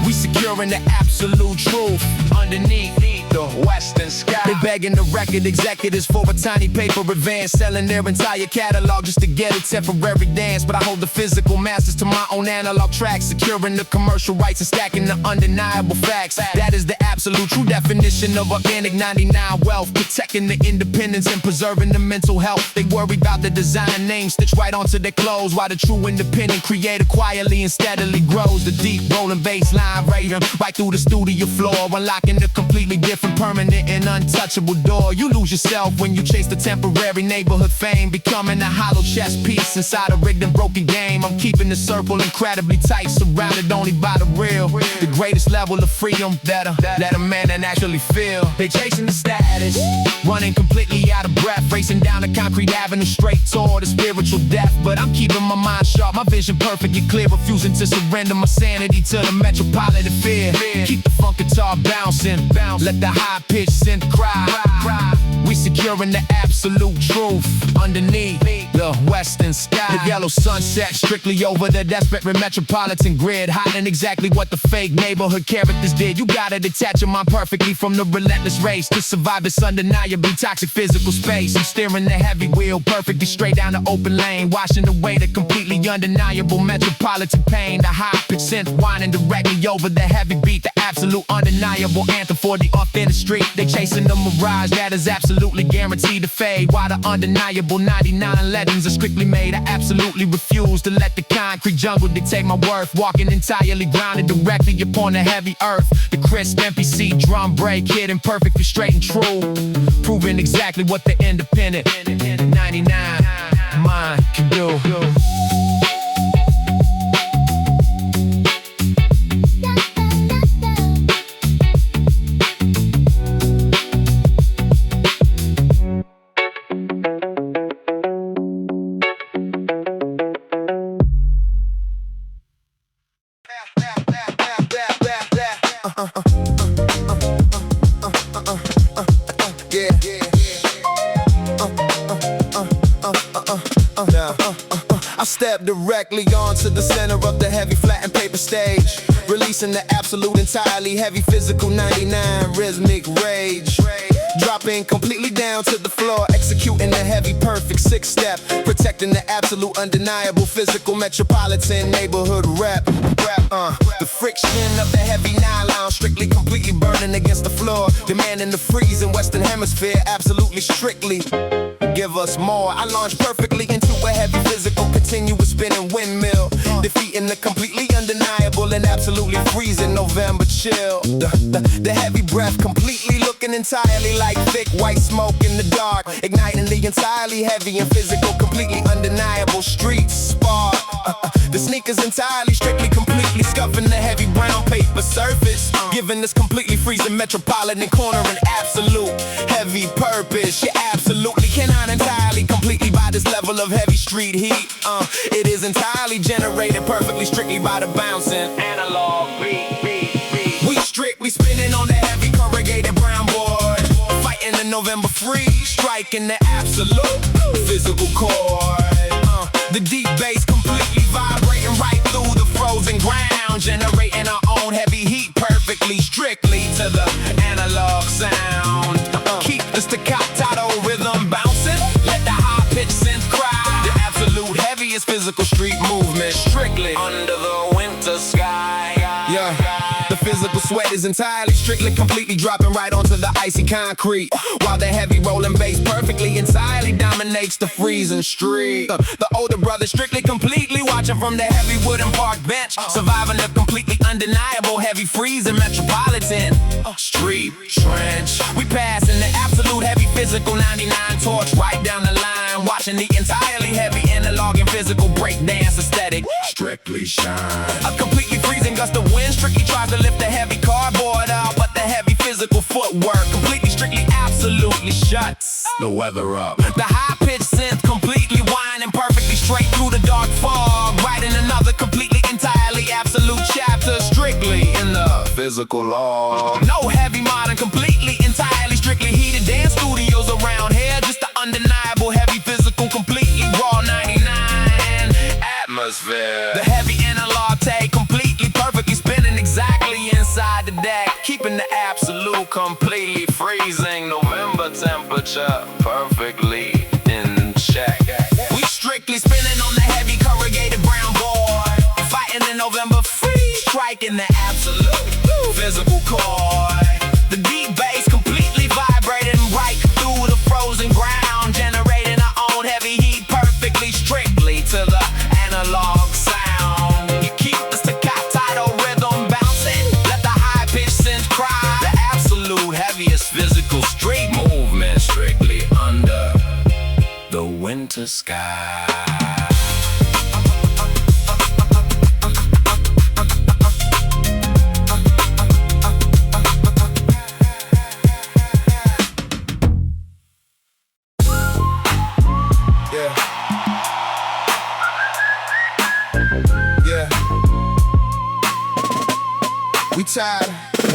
We securing the absolute truth underneath the western sky. They begging the record executives for a tiny paper advance, selling their entire catalog just to get a temporary dance. But I hold the physical masters to my own analog tracks, securing the commercial rights and stacking the undeniable facts. That is the absolute true definition of organic 99 wealth, protecting the independence and preserving the mental health. They worry about the design name stitched right onto their clothes, while the true independent creator quietly and steadily grows. The deep rolling bass line raving right through the studio floor, unlocking a completely different and permanent and untouchable door. You lose yourself when you chase the temporary neighborhood fame, becoming a hollow chess piece inside a rigged and broken game. I'm keeping the circle incredibly tight, surrounded only by the real. The greatest level of freedom that a man can actually feel. They chasing the status, running completely out of breath, racing down the concrete avenue straight toward the spiritual death. But I'm keeping my mind sharp, my vision perfectly clear, refusing to surrender my sanity to the metropolitan fear. Keep the funk guitar bouncing, let the high-pitched synth cry. We securing the absolute truth underneath the western sky. The yellow sunset strictly over the desperate metropolitan grid, hiding exactly what the fake neighborhood characters did. You gotta detach your mind perfectly from the relentless race to survive this undeniably toxic physical space. I'm steering the heavy wheel perfectly straight down the open lane, washing away the completely undeniable metropolitan pain. The high-pitched synth whining directly over the heavy beat, the absolute undeniable anthem for the authentic street. They chasing the mirage that is absolutely guaranteed to fade, while the undeniable 99 legends are strictly made. I absolutely refuse to let the concrete jungle dictate my worth, walking entirely grounded directly upon the heavy earth. The crisp MPC drum break hitting perfectly straight and true, proving exactly what the independent 99 mind can do. I step directly onto the center of the heavy flat and paper stage, releasing the absolute entirely heavy physical 99 rhythmic rage. Dropping completely down to the floor, executing the heavy perfect 6-step, protecting the absolute undeniable physical metropolitan neighborhood rep. The friction of the heavy nylon strictly completely burning against the floor, demanding the freeze in western hemisphere absolutely strictly. Give us more. I launch perfectly into a heavy physical continuous spinning windmill, defeating the completely undeniable and absolutely freezing November chill. The heavy breath completely looking entirely like thick white smoke in the dark, igniting the entirely heavy and physical completely undeniable street spark. The sneakers entirely strictly completely scuffing the heavy brown paper surface, giving this completely freezing metropolitan corner an absolute heavy purpose. You absolutely cannot entirely completely by this level of heavy street heat. It is entirely generated perfectly strictly by the bouncing analog beat. We strictly spinning on the heavy corrugated brown board, fighting the November freeze, striking the absolute physical chord. The deep bass completely vibrating right through the frozen ground, generating our own heavy heat perfectly strictly to the analog sound. Keep the staccato rhythm bouncing, let the high-pitched synth cry. The absolute heaviest physical street movement strictly under the winter sky. The physical sweat is entirely strictly completely dropping right onto the icy concrete, while the heavy rolling bass perfectly entirely dominates the freezing street. The older brother strictly completely watching from the heavy wooden park bench, surviving the completely undeniable heavy freezing metropolitan street trench. We passing the absolute heavy physical 99 torch right down the line, watching the entirely heavy analog and physical breakdance aesthetic strictly shine. A completely freezing gust of wind strictly tries to lift the heavy cardboard out, but the heavy physical footwork completely strictly absolutely shuts the weather up. The high-pitched synth completely whining perfectly straight through the dark fog, writing another completely entirely absolute chapter strictly in the physical log. No heavy modern, completely entirely strictly heated dance studios around here, just the undeniable heavy physical completely raw 99 atmosphere. The heavy analog take completely perfectly spinning exactly inside the deck, keeping the absolute completely freezing November temperature perfectly in check. We strictly spinning on the heavy corrugated brown board, fighting the November freeze, striking the absolute physical chord. The deep bass completely vibrating right through the frozen ground, generating our own heavy heat perfectly strictly to the analog sound. You keep the staccato rhythm bouncing, let the high-pitched synth cry. The absolute heaviest to sky.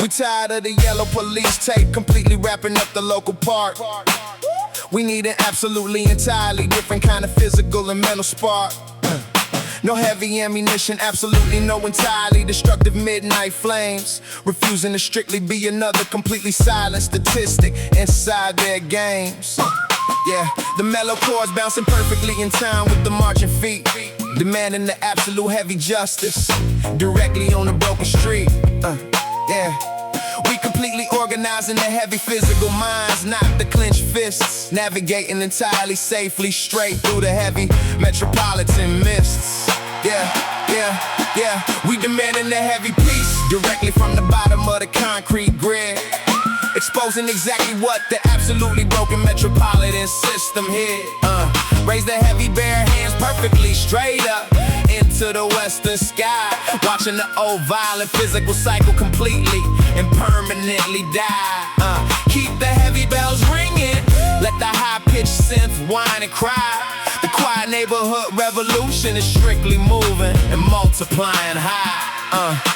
We tired of the yellow police tape completely wrapping up the local park. We need an absolutely entirely different kind of physical and mental spark. No heavy ammunition, absolutely no entirely destructive midnight flames, refusing to strictly be another completely silent statistic inside their games. Yeah, the mellow chords bouncing perfectly in time with the marching feet, demanding the absolute heavy justice directly on the broken street. Yeah, we completely organizing the heavy physical minds, not the clenched fists, navigating entirely safely straight through the heavy metropolitan mists. Yeah, we demanding the heavy peace directly from the bottom of the concrete grid, exposing exactly what the absolutely broken metropolitan system hid. Raise the heavy bare hands perfectly straight up into the western sky, watching the old violent physical cycle completely and permanently die. Keep the heavy bells ringing, let the high-pitched synth whine and cry. The quiet neighborhood revolution is strictly moving and multiplying high.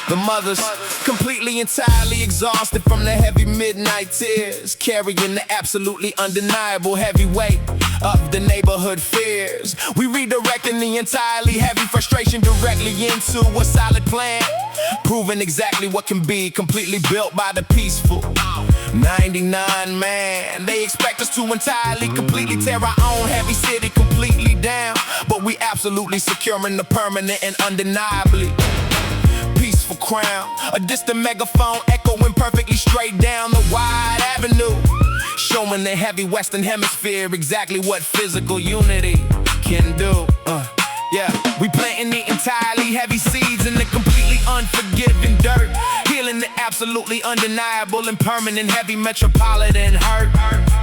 The mothers completely entirely exhausted from the heavy midnight tears, carrying the absolutely undeniable heavy weight of the neighborhood fears. We redirecting the entirely heavy frustration directly into a solid plan, proving exactly what can be completely built by the peaceful 99 man. They expect us to entirely completely tear our own heavy city completely down, but we absolutely securing the permanent and undeniably peaceful crown. A distant megaphone echoing perfectly straight down the wide avenue, showing the heavy western hemisphere exactly what physical unity can do. Yeah, we planting the entirely heavy seeds in the completely unforgiving dirt, healing the absolutely undeniable and permanent heavy metropolitan hurt.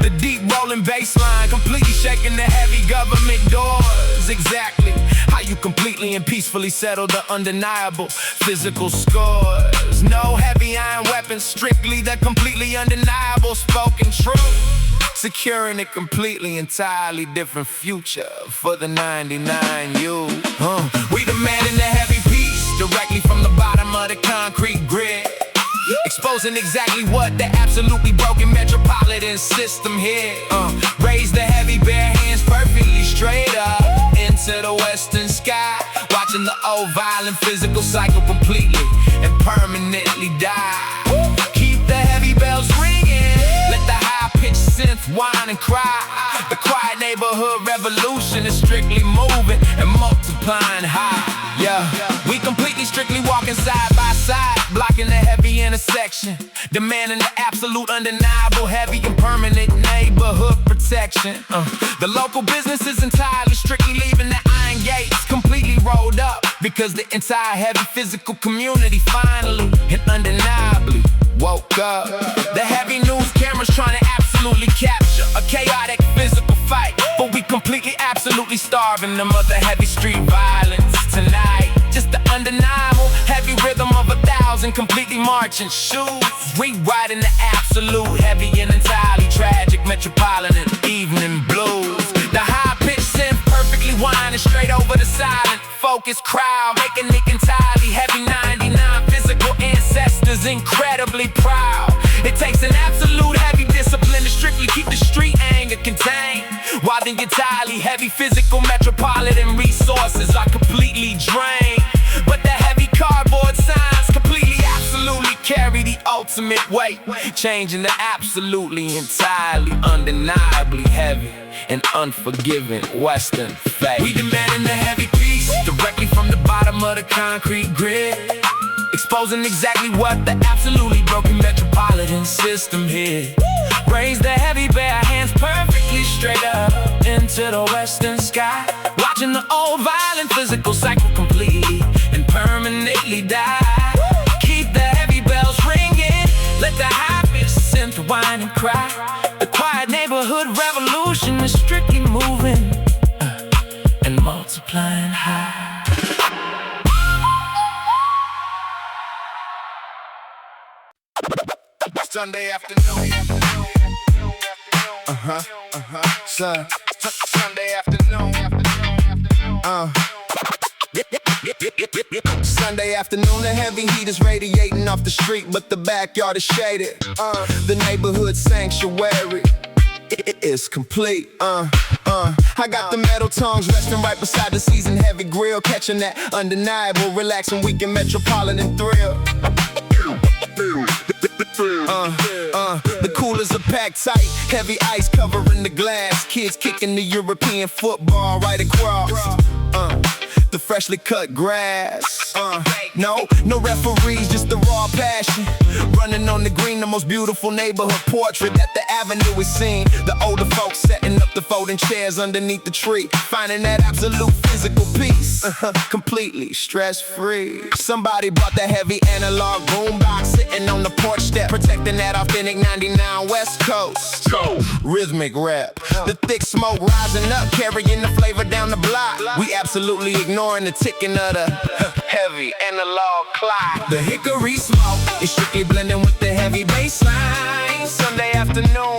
The deep rolling bass line completely shaking the heavy government doors, exactly how you completely and peacefully settle the undeniable physical scores. No heavy iron weapons, strictly the completely undeniable spoken truth, securing a completely entirely different future for the 99 youth. We demanding the heavy peace directly from the bottom of the concrete grid, exposing exactly what the absolutely broken metropolitan system hid. Raise the heavy bare hands perfectly straight up into the western sky, watching the old violent physical cycle completely and permanently die. Keep the heavy bells ringing, let the high-pitched synth whine and cry. The quiet neighborhood revolution is strictly moving and multiplying high. Yeah, we completely strictly walking side by side, blocking the heavy intersection, demanding the absolute undeniable heavy and permanent neighborhood protection. The local businesses entirely strictly leaving the iron gates completely rolled up, because the entire heavy physical community finally and undeniably woke up. The heavy news cameras trying to absolutely capture a chaotic physical fight, but we completely absolutely starving them of the heavy street violence tonight. Just the undeniable heavy rhythm of 1,000 completely marching shoes, rewriting the absolute heavy and entirely tragic metropolitan evening blues. The high-pitched synth perfectly whining straight over the silent focused crowd, making it entirely heavy 99 physical ancestors incredibly proud. It takes an absolute heavy discipline to strictly keep the street anger contained, while the entirely heavy physical metropolitan resources are completely drained. But the heavy cardboard signs completely absolutely carry the ultimate weight, changing the absolutely entirely undeniably heavy and unforgiving western fate. We demanding the heavy peace directly from the bottom of the concrete grid, exposing exactly what the absolutely broken metropolitan system hid. Raise the heavy bare hands perfectly straight up into the western sky, watching the old violent physical cycle completely and permanently die. Keep the heavy bells ringing, let the high-pitched synth whine and cry. The quiet neighborhood revolution is strictly moving Sunday afternoon. Sunday afternoon. Sunday afternoon, the heavy heat is radiating off the street, but the backyard is shaded. The neighborhood sanctuary, it is complete. I got the metal tongues resting right beside the seasoned heavy grill, catching that undeniable, relaxing weekend metropolitan thrill. The coolers are packed tight, heavy ice covering the glass. Kids kicking the European football right across. The freshly cut grass. No referees, just the raw passion. Running on the green, the most beautiful neighborhood portrait that the avenue is seen. The older folks setting up the folding chairs underneath the tree, finding that absolute physical peace, completely stress-free. Somebody brought that heavy analog boombox, sitting on the porch step, protecting that authentic 99 West Coast. Rhythmic rap, the thick smoke rising up, carrying the flavor down the block. We absolutely ignoring the ticking of the heavy analog clock. The hickory smoke is strictly blending with the heavy bass line. Sunday afternoon,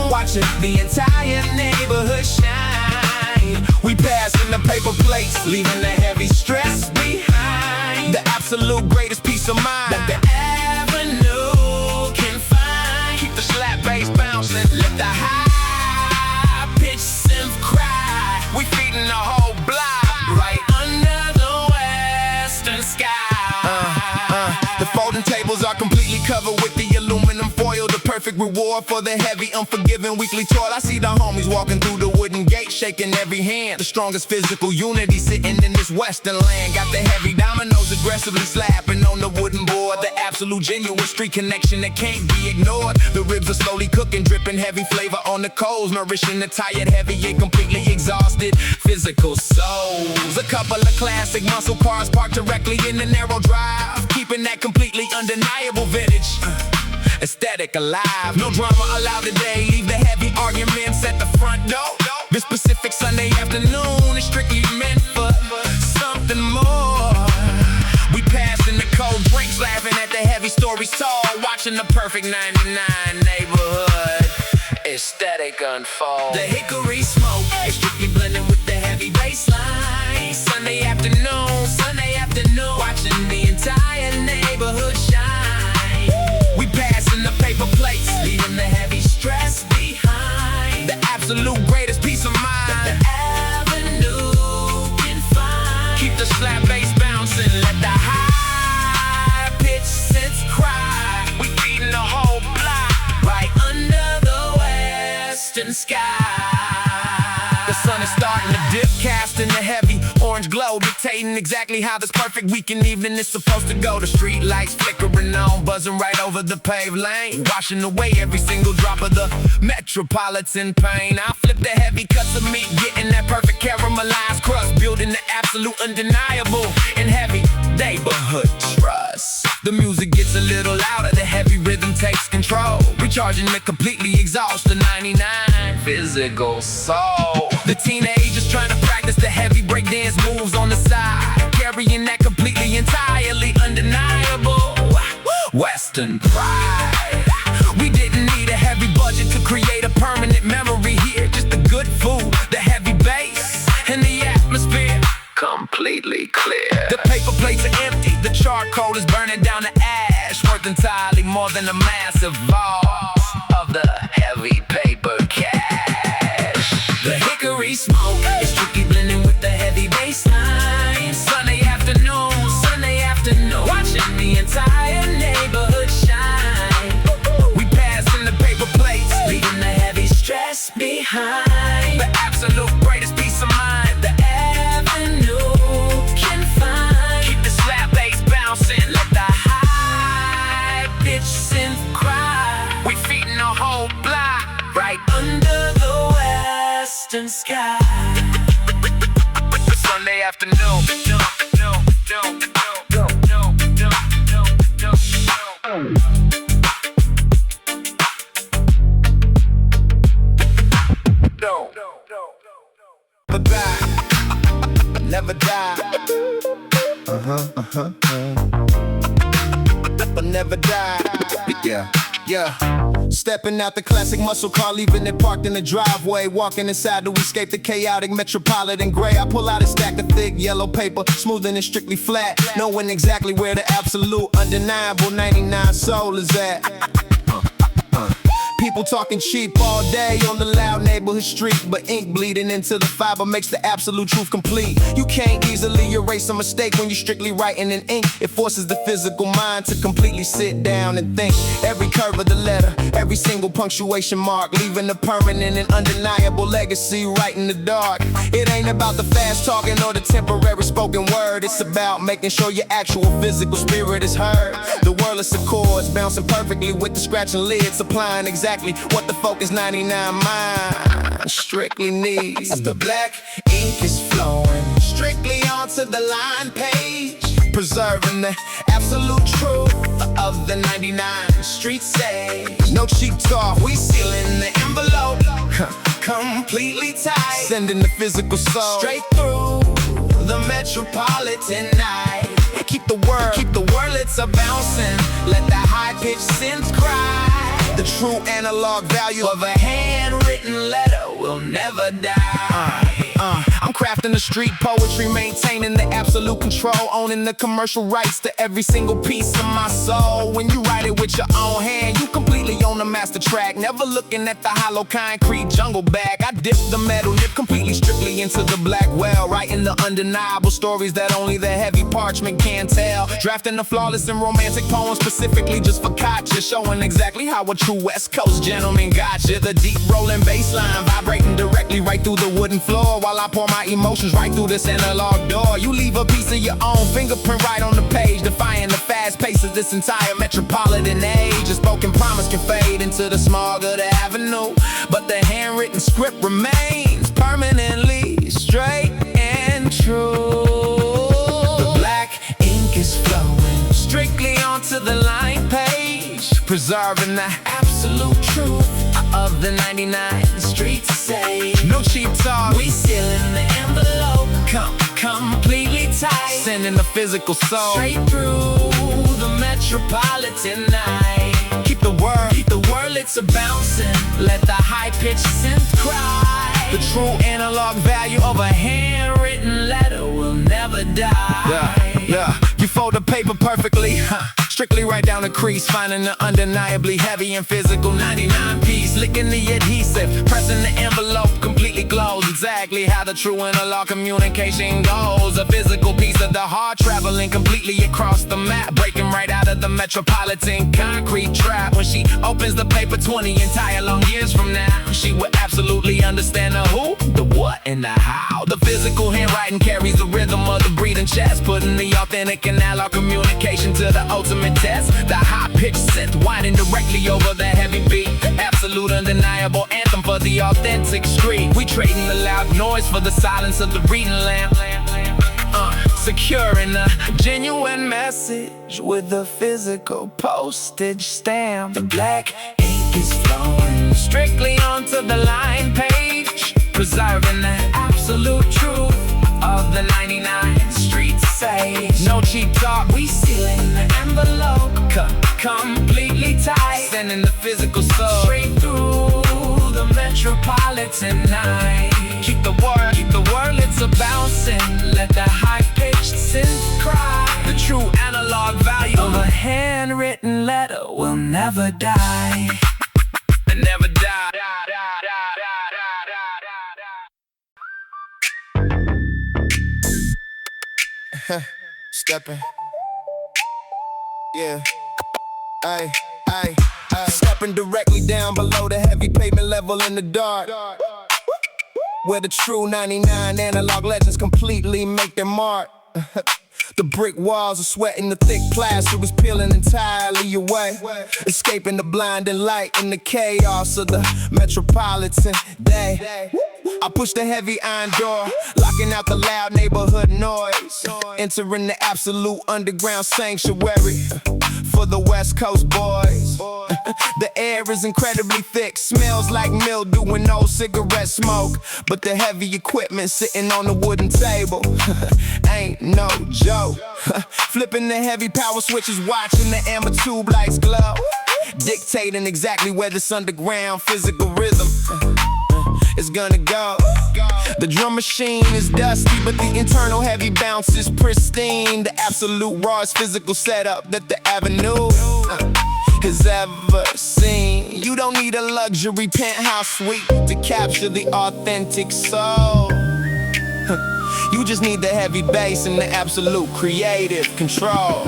watching the entire neighborhood shine. We passing the paper plates, leaving the heavy stress behind. The absolute greatest peace of mind that the avenue can find. Keep the slap bass bouncing, let the high pitch synth cry. We feeding the whole block right under the western sky. The folding tables are completely covered with the aluminum foil, the perfect reward for the heavy, unforgiving weekly toil. I see the homies walking through the wooden gate, shaking every hand. The strongest physical unity sitting in this western land. Got the heavy dominoes aggressively slapping on the wooden board. The absolute genuine street connection that can't be ignored. The ribs are slowly cooking, dripping heavy flavor on the coals, nourishing the tired, heavy, yet completely exhausted physical souls. A couple of classic muscle cars parked directly in the narrow drive, keeping that completely undeniable vintage aesthetic alive. No drama allowed today, leave the heavy arguments at the front door. This specific Sunday afternoon is strictly meant for something more. We passing the cold drinks, laughing at the heavy stories told, watching the perfect 99 neighborhood aesthetic unfold. The hickory smoke is strictly blending with the heavy bass line. Sunday afternoon, watching the entire neighborhood shine. We passing the paper plates, leaving the heavy stress behind. The absolute greatest peace of mind that the avenue can find. Keep the slap bass bouncing, let the high pitch synth cry. We feeding the whole block right under the western sky. The sun is starting to dip, casting the heavy orange glow, dictating exactly how this perfect weekend evening is supposed to go. The street lights flickering on, buzzing right over the paved lane, washing away every single drop of the metropolitan pain. I flip the heavy cuts of meat, getting that perfect caramelized crust, building the absolute undeniable and heavy neighborhood trust. The music gets a little louder, the heavy rhythm takes control, recharging the completely exhausted 99 physical soul. The teenagers trying to practice the heavy breakdance moves on the side, carrying that completely, entirely undeniable western pride. We didn't need a heavy budget to create a permanent memory here. Just the good food, the heavy bass, and the atmosphere completely clear. The paper plates are empty, the charcoal is burning down to ash, worth entirely more than a massive vault of the heavy paper cash. The hickory smoke is strictly blending with the heavy bass line. Sunday afternoon, watching the entire neighborhood shine. We passing the paper plates, leaving the heavy stress behind. The absolute greatest peace of mind the avenue can find. Keep the slap bass bouncing, let the high pitch synth cry. We feeding the whole block right under the western sky. Sunday afternoon. Never die. never die. Yeah. Stepping out the classic muscle car, leaving it parked in the driveway. Walking inside to escape the chaotic metropolitan gray. I pull out a stack of thick yellow paper, smooth and strictly flat, knowing exactly where the absolute, undeniable 99 soul is at. People talking cheap all day on the loud neighborhood street, but ink bleeding into the fiber makes the absolute truth complete. You can't easily erase a mistake when you're strictly writing in ink. It forces the physical mind to completely sit down and think. Every curve of the letter, every single punctuation mark, leaving a permanent and undeniable legacy right in the dark. It ain't about the fast talking or the temporary spoken word. It's about making sure your actual physical spirit is heard. The wordless accords bouncing perfectly with the scratching lids, supplying exactly what the Focus 99 mind strictly needs. The black ink is flowing strictly onto the line page, preserving the absolute truth of the 99 streets say. No cheap talk, we sealing the envelope completely tight, sending the physical soul straight through the metropolitan night. Keep the wordlets a bouncing, let the high-pitched synth cry. The true analog value of a handwritten letter will never die. I'm crafting the street poetry, maintaining the absolute control, owning the commercial rights to every single piece of my soul. When you write it with your own hand, you completely own the master track, never looking at the hollow concrete jungle bag. I dip the metal nip completely strictly into the black well, writing the undeniable stories that only the heavy parchment can tell. Drafting the flawless and romantic poems specifically just for gotcha, showing exactly how a true West Coast gentleman gotcha. The deep rolling bass line vibrating directly right through the wooden floor, while I pour my emotions right through this analog door. You leave a piece of your own fingerprint right on the page, defying the fast pace of this entire metropolitan age. A spoken promise can fade into the smog of the avenue, but the handwritten script remains permanently straight and true. The black ink is flowing strictly onto the line page, preserving the absolute truth of the 99 streets say. No cheap talk, we sealing the envelope completely tight, sending the physical soul straight through the metropolitan night. Keep the wordlets a bouncing, let the high-pitched synth cry. The true analog value of a handwritten letter will never die. Yeah. You fold the paper perfectly, strictly right down the crease, finding the undeniably heavy and physical 99 piece, licking the adhesive, pressing the envelope completely glows, exactly how the true analog communication goes. A physical piece of the heart traveling completely across the map, breaking right out of the metropolitan concrete trap. When she opens the paper 20 entire long years from now, she will absolutely understand the who, the what, and the how. The physical handwriting carries the rhythm of the breathing chest, putting the authentic analog communication to the ultimate test. The high-pitched synth winding directly over the heavy beat, absolute undeniable anthem for the authentic street. We trading the loud noise for the silence of the reading lamp, securing a genuine message with a physical postage stamp. The black ink is flowing strictly onto the line page, preserving the absolute truth of the 99 streets say. No cheap talk, we sealing the envelope completely tight, sending the physical soul straight through the metropolitan night. Keep the wordlets a bouncing, let the high-pitched synth cry. The true analog value of a handwritten letter will never die. Never die. Stepping, yeah, ay. Stepping directly down below the heavy pavement level in the dark, where the true 99 analog legends completely make their mark. The brick walls are sweating, the thick plaster is peeling entirely away, escaping the blinding light in the chaos of the metropolitan day. I push the heavy iron door, locking out the loud neighborhood noise, entering the absolute underground sanctuary. for the West Coast boys. The air is incredibly thick, smells like mildew and old cigarette smoke. But the heavy equipment sitting on the wooden table ain't no joke. Flipping the heavy power switches, watching the amber tube lights glow, dictating exactly where this underground physical rhythm is gonna go. The drum machine is dusty, but the internal heavy bounce is pristine. The absolute rawest physical setup that the avenue has ever seen. You don't need a luxury penthouse suite to capture the authentic soul. You just need the heavy bass and the absolute creative control.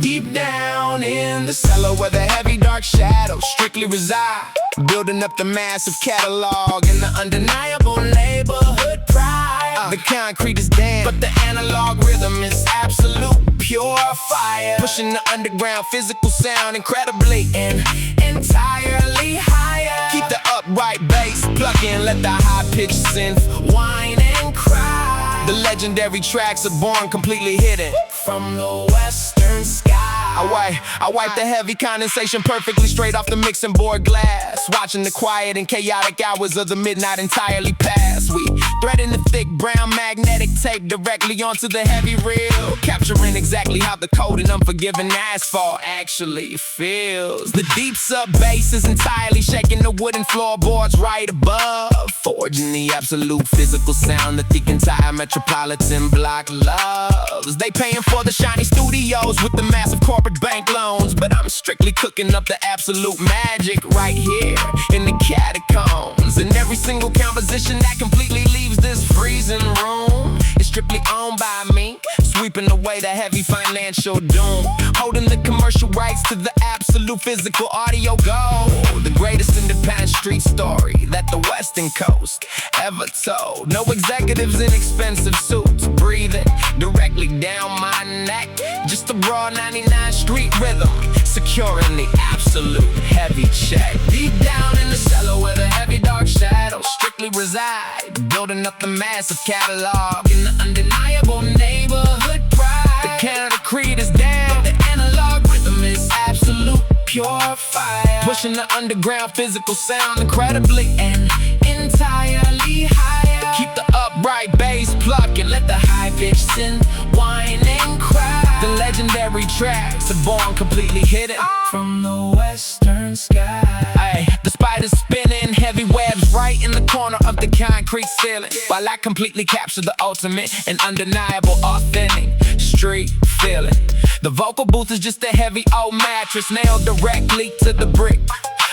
Deep down in the cellar where the heavy dark shadows strictly reside, building up the massive catalog and the undeniable neighborhood pride. The concrete is damp, but the analog rhythm is absolute pure fire, pushing the underground physical sound incredibly and entirely higher. Keep the upright bass plucking, let the high-pitched synth whine and cry. The legendary tracks are born completely hidden from the western sky. I wipe the heavy condensation perfectly straight off the mixing board glass, watching the quiet and chaotic hours of the midnight entirely pass. We threading the thick brown magnetic tape directly onto the heavy reel, capturing exactly how the cold and unforgiving asphalt actually feels. The deep sub bass is entirely shaking the wooden floorboards right above, forging the absolute physical sound that the entire metropolitan block loves. They paying for the shiny studios with the massive corporate bank loans, but I'm strictly cooking up the absolute magic right here in the catacombs. And every single composition that completely leaves this freezing room is strictly owned by me, sweeping away the heavy financial doom, holding the commercial rights to the absolute physical audio gold. The greatest independent street story that the Western Coast ever told. No executives in expensive suits breathing directly down my neck, just a raw 99 street rhythm, securing the absolute heavy check. Deep down in the cellar where the heavy dark shadows strictly reside, building up the massive catalog and the undeniable neighborhood pride. The concrete is down, the analog rhythm is absolute pure fire, pushing the underground physical sound incredibly and entirely higher. Keep the upright bass plucking, let the high-pitched synth whine and cry. The legendary tracks are born completely hidden from the western sky. The spiders spinning heavy webs right in the corner of the concrete ceiling, while I completely capture the ultimate and undeniable authentic street feeling. The vocal booth is just a heavy old mattress nailed directly to the brick,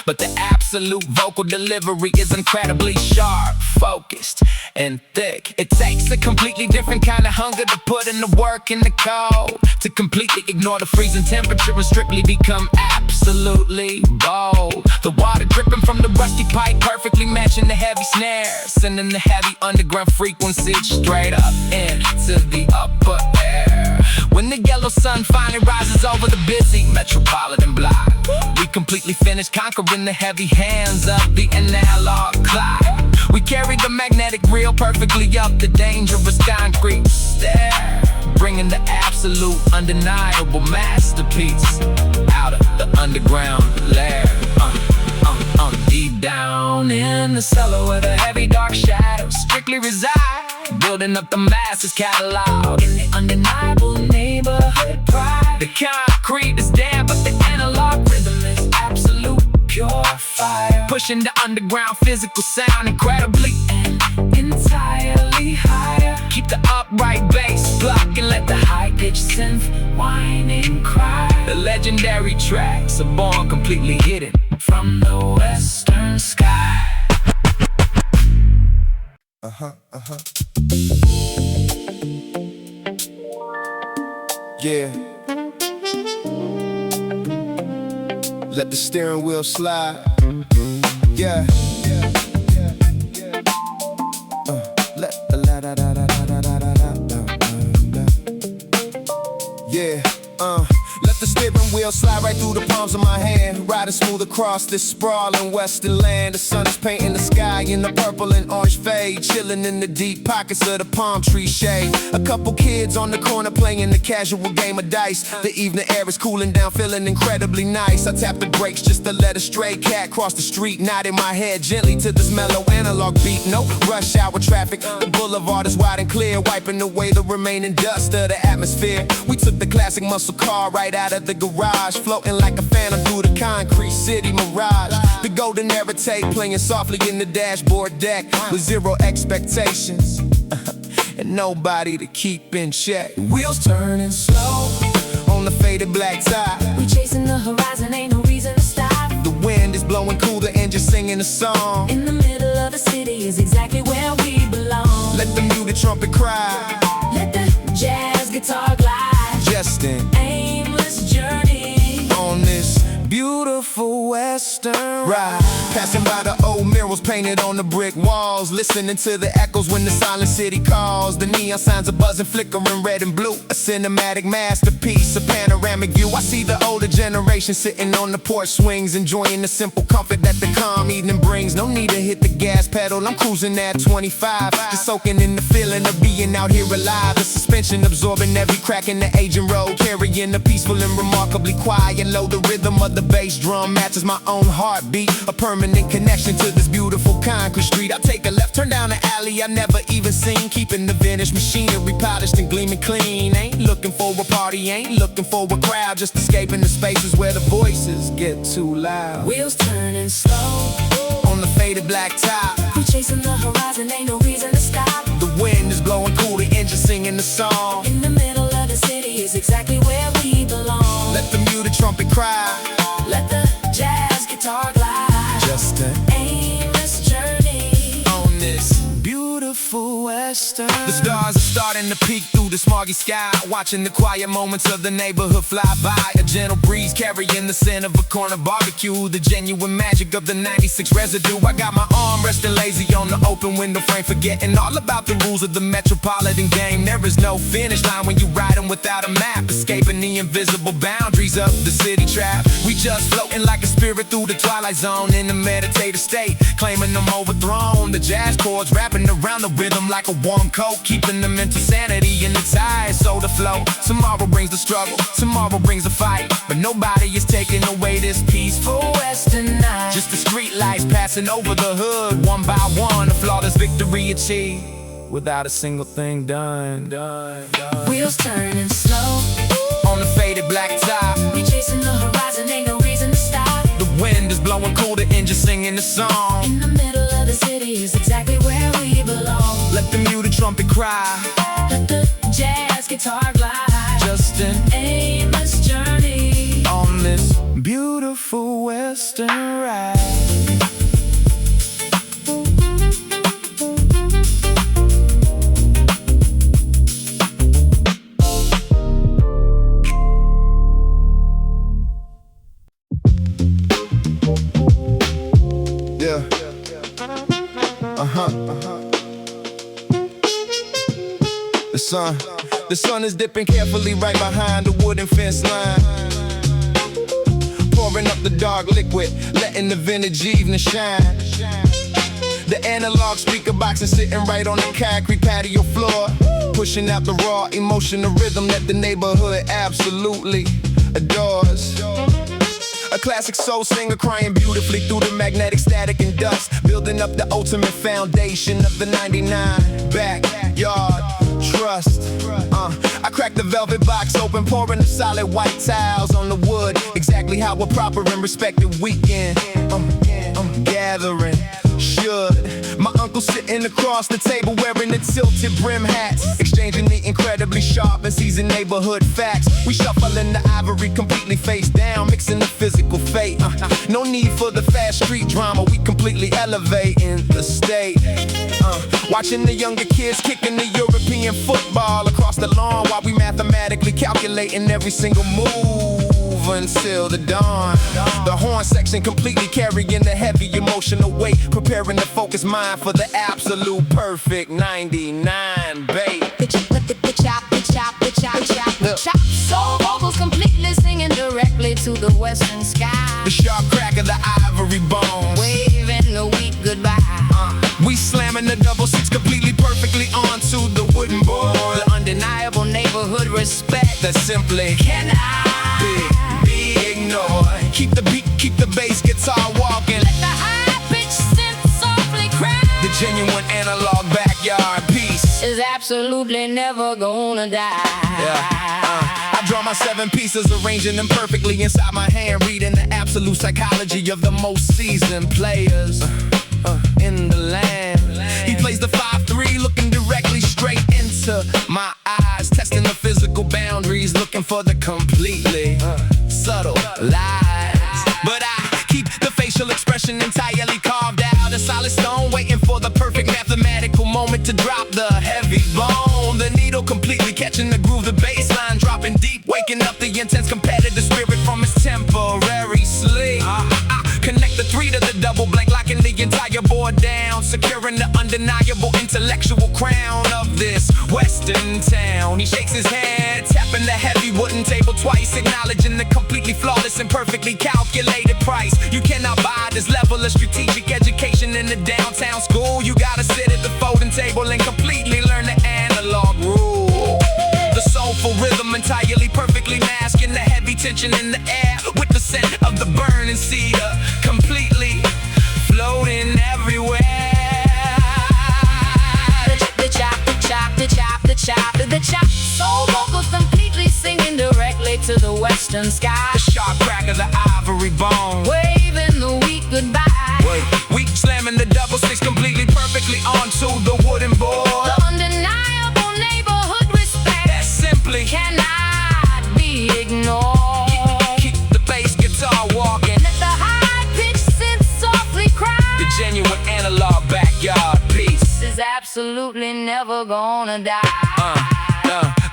but the absolute vocal delivery is incredibly sharp, focused, and thick. It takes a completely different kind of hunger to put in the work in the cold, to completely ignore the freezing temperature and strictly become absolutely bold. The water dripping from the rusty pipe perfectly matching the heavy snare, sending the heavy underground frequency straight up into the upper air. When the yellow sun finally rises over the busy metropolitan block, we completely finish conquering the heavy hands of the analog clock. We carry the magnetic reel perfectly up the dangerous concrete stair, bringing the absolute undeniable masterpiece out of the underground lair. Deep down in the cellar where the heavy dark shadows strictly reside, building up the massive catalog in the undeniable neighborhood pride. The concrete is damp, but the analog rhythm is absolute pure fire, pushing the underground physical sound incredibly and entirely higher. Keep the upright bass pluck and let the high-pitched synth whine and cry. The legendary tracks are born completely hidden from the western sky. Yeah. Let the steering wheel slide. Yeah. Let the la da da da da da da da da da. Yeah. Let the steering wheel wheels slide right through the palms of my hand, riding smooth across this sprawling western land. The sun is painting the sky in the purple and orange fade, chilling in the deep pockets of the palm tree shade. A couple kids on the corner playing the casual game of dice. The evening air is cooling down, feeling incredibly nice. I tap the brakes just to let a stray cat cross the street, nodding my head gently to this mellow analog beat. No rush hour traffic, the boulevard is wide and clear, wiping away the remaining dust of the atmosphere. We took the classic muscle car right out of the garage, floating like a phantom through the concrete city mirage. The golden era tape playing softly in the dashboard deck, with zero expectations and nobody to keep in check. Wheels turning slow on the faded black top. We chasing the horizon, ain't no reason to stop. The wind is blowing cool, the engine singing a song. In the middle of the city is exactly where we belong. Let the muted trumpet cry, Let the jazz guitar glide. just an Aimless journey on this beautiful western ride. Passing by the old murals painted on the brick walls, listening to the echoes when the silent city calls. The neon signs are buzzing, flickering red and blue, a cinematic masterpiece, a panoramic view. I see the older generation sitting on the porch swings, enjoying the simple comfort that the calm evening brings. No need to hit the gas pedal, I'm cruising at 25, just soaking in the feeling of being out here alive. The suspension absorbing every crack in the aging road, carrying a peaceful and remarkably quiet low. The rhythm of the bass drum matches my own heartbeat, a permanent connection to this beautiful concrete street. I take a left, turn down the alley I never even seen, keeping the vintage machinery polished and gleaming clean. Ain't looking for a party, ain't looking for a crowd, just escaping the spaces where the voices get too loud. Wheels turning slow On the faded black top, we chasing the horizon, ain't no reason to stop. the wind is blowing cool, the engine singing the song. In the middle of the city is exactly where we belong. Let the muted trumpet cry, Let the jazz guitar glide. just an Aimless journey on this beautiful western. The stars are starting to peek through the smoggy sky, watching the quiet moments of the neighborhood fly by. A gentle breeze carrying the scent of a corner barbecue, the genuine magic of the 96 residue. I got my arm resting lazy on the open window frame, forgetting all about the rules of the metropolitan game. There is no finish line when you riding without a map, escaping the invisible boundaries of the city trap. We just floating like a spirit through the twilight zone, in a meditative state, claiming them overthrown. The jazz chords wrapping around the rhythm like a warm coat, keeping the mental sanity in the tide, so the flow. Tomorrow brings the struggle, tomorrow brings the fight, but nobody is taking away this peaceful western night. Just the street lights passing over the hood, one by one, a flawless victory achieved, without a single thing done. Wheels turning slow On the faded black top, we chasing the horizon, ain't no reason to stop. the wind is blowing cool, the engine singing the song. In the middle of the city is exactly where we belong. Let the muted trumpet cry, Let the jazz guitar glide. just an Aimless journey on this beautiful western ride. Yeah. The sun is dipping carefully right behind the wooden fence line, pouring up the dark liquid, letting the vintage evening shine. The analog speaker box is sitting right on the concrete patio floor, pushing out the raw emotional rhythm that the neighborhood absolutely adores. A classic soul singer crying beautifully through the magnetic static and dust, building up the ultimate foundation of the 99 backyard trust. I crack the velvet box open, pouring the solid white tiles on the wood, exactly how a proper and respected weekend gathering should. My uncle sitting across the table wearing the tilted brim hats, exchanging the incredibly sharp and seasoned neighborhood facts. We shuffling the ivory completely face down, mixing the physical fate. No need for the fast street drama, we completely elevating the state. Watching the younger kids kicking the European football across the lawn, while we mathematically calculating every single move until the dawn. The horn section completely carrying the heavy emotional weight, preparing the focused mind for the absolute perfect 99 bait. Chop. Soul vocals completely singing directly to the western sky. The sharp crack of the ivory bones, Waving the week goodbye. we slamming the double six completely perfectly onto the wooden board. The undeniable neighborhood respect That simply cannot be ignored. Keep the beat, keep the bass guitar walking. let the high-pitched synth softly cry. The genuine analog backyard piece. Is absolutely never gonna die. I draw my 7 pieces, arranging them perfectly inside my hand, reading the absolute psychology of the most seasoned players in the land. He plays the 5-3, looking directly straight into my eyes, testing the physical boundaries, looking for the completely subtle lies. But I keep the facial expression entirely carved out, a solid stone, waiting for the perfect mathematical moment to drop the heavy bone. The needle completely catching the groove, the bass line dropping deep, waking up the intense competitive spirit from its temporary sleep. Connect the 3 to the double blank, locking the entire board down, securing the undeniable intellectual crown of this western town. He shakes his head, tapping the heavy wooden table twice, acknowledging the completely flawless and perfectly calculated price. You cannot buy this level of strategic education in the downtown school. You gotta sit at the folding table and completely learn the analog rule. The soulful rhythm entirely perfectly masking the heavy tension in the air, with the scent of the burning cedar completely floating everywhere. The chop, the chop, the chop, the chop, the chop. Soul vocals completely singing directly to the western sky. The sharp crack of the ivory bone, Waving the week goodbye. we slamming the double six completely perfectly onto the wooden board. The undeniable neighborhood respect That simply cannot be ignored. keep the bass guitar walking. Let the high-pitched synth softly cry. The genuine analog backyard piece. Is absolutely never gonna die.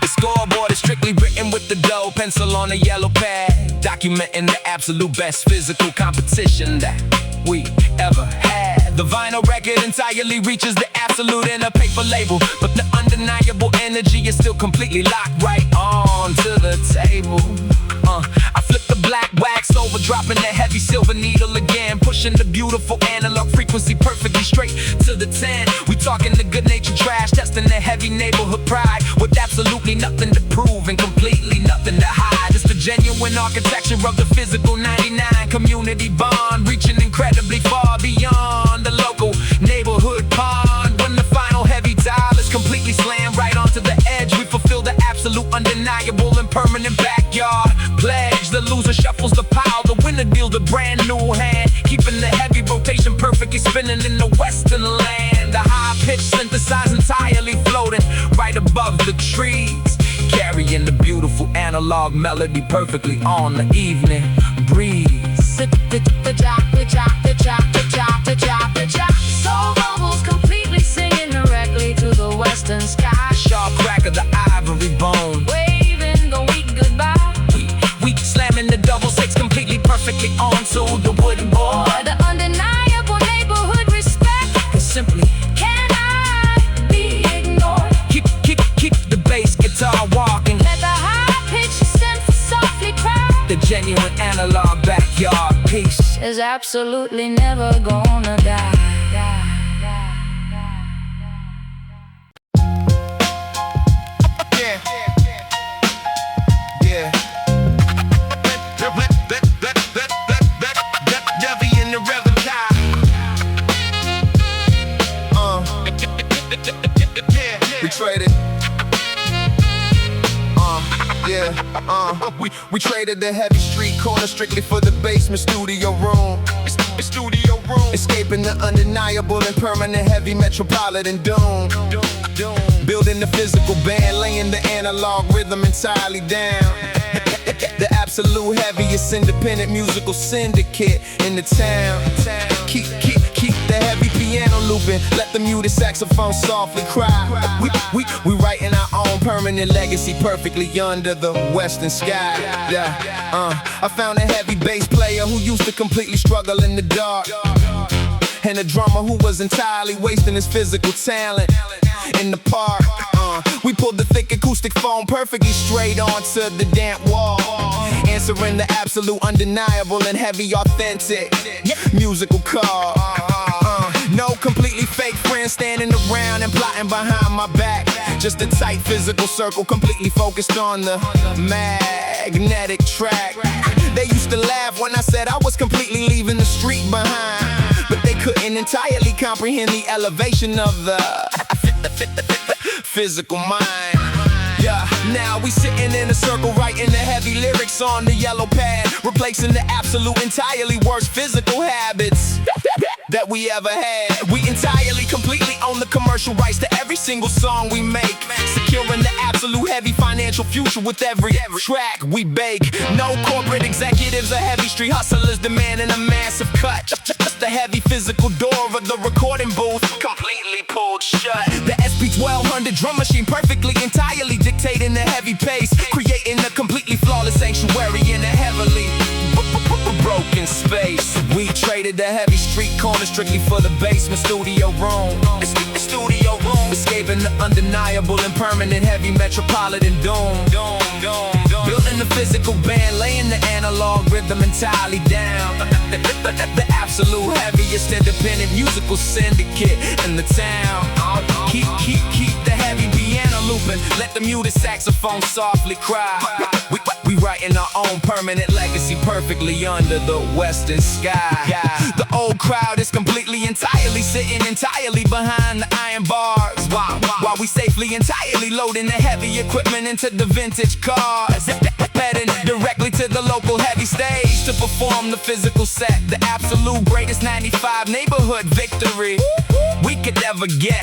The scoreboard is strictly written with the dough pencil on a yellow pad, documenting the absolute best physical competition that we ever had. The vinyl record entirely reaches the absolute in a paper label, but the undeniable energy is still completely locked right onto the table. I flip the black wax over, dropping the heavy silver needle again, pushing the beautiful analog frequency perfectly straight to the 10. We talking the good-natured trash, testing the heavy neighborhood pride, with absolutely nothing to prove and completely nothing to hide. It's the genuine architecture of the physical 99 community bond, reaching incredibly far beyond the local neighborhood pond. When the final heavy dial is completely slammed right onto the edge, we fulfill the absolute, undeniable, and permanent backyard pledge. The loser shuffles the pile, the winner deals a brand new hand, keeping the heavy rotation perfectly spinning in the western land. The high-pitched synthesized entirely floating right above the trees, carrying the beautiful analog melody perfectly on the evening breeze. The chop, the chop, the chop, the chop, the chop, the chop. Soul vocals completely singing directly to the western sky. Sharp crack of the ivory bone, Waving the week goodbye. we slamming the double six completely perfectly onto the wooden board. The undeniable neighborhood respect Simply cannot be ignored. keep the bass guitar walking. Let the high-pitched synth softly cry. The genuine analog backyard piece. Is absolutely never gonna die. Yeah. Devi in the repertoire. We traded. We traded the heavy street corner strictly for the basement studio room. Escaping the undeniable and permanent heavy metropolitan doom. Building the physical band, laying the analog rhythm entirely down. The absolute heaviest independent musical syndicate in the town. Keep the heavy piano looping, let the muted saxophone softly cry. We writing our own permanent legacy perfectly under the western sky. I found a heavy bass player who used to completely struggle in the dark, and a drummer who was entirely wasting his physical talent in the park. We pulled the thick acoustic foam perfectly straight onto the damp wall, answering the absolute, undeniable, and heavy, authentic musical call. No completely fake friends standing around and plotting behind my back. Just a tight physical circle, completely focused on the magnetic track. They used to laugh when I said I was completely leaving the street behind, but they couldn't entirely comprehend the elevation of the physical mind. Yeah, now we sitting in a circle writing the heavy lyrics on the yellow pad, replacing the absolute entirely worst physical habits that we ever had. We entirely, completely own the commercial rights to every single song we make, securing the absolute heavy financial future with every track we bake. No corporate executives or heavy street hustlers demanding a massive cut. Just the heavy physical door of the recording booth completely pulled shut. The SP1200 drum machine perfectly, entirely dictating the heavy pace, creating a completely flawless sanctuary in a heavily broken space. We traded the heavy street corner strictly for the basement studio room. Escaping the undeniable and permanent heavy metropolitan doom. Building the physical band, laying the analog rhythm entirely down. The absolute heaviest independent musical syndicate in the town. Keep the heavy piano looping, let the muted saxophone softly cry. We writing our own permanent legacy perfectly under the western sky. The old crowd is completely, entirely sitting entirely behind the iron bars, while we safely, entirely loading the heavy equipment into the vintage cars, heading directly to the local heavy stage to perform the physical set, the absolute greatest 95 neighborhood victory we could ever get.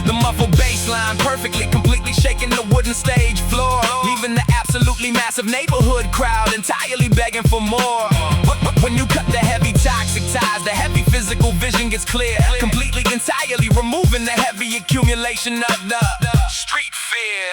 The muffled bass line perfectly, completely shaking the wooden stage floor, leaving the absolutely massive neighborhood crowd entirely begging for more. But when you cut the heavy toxic ties, the heavy physical vision gets clear, completely, entirely removing the heavy accumulation of the street fear.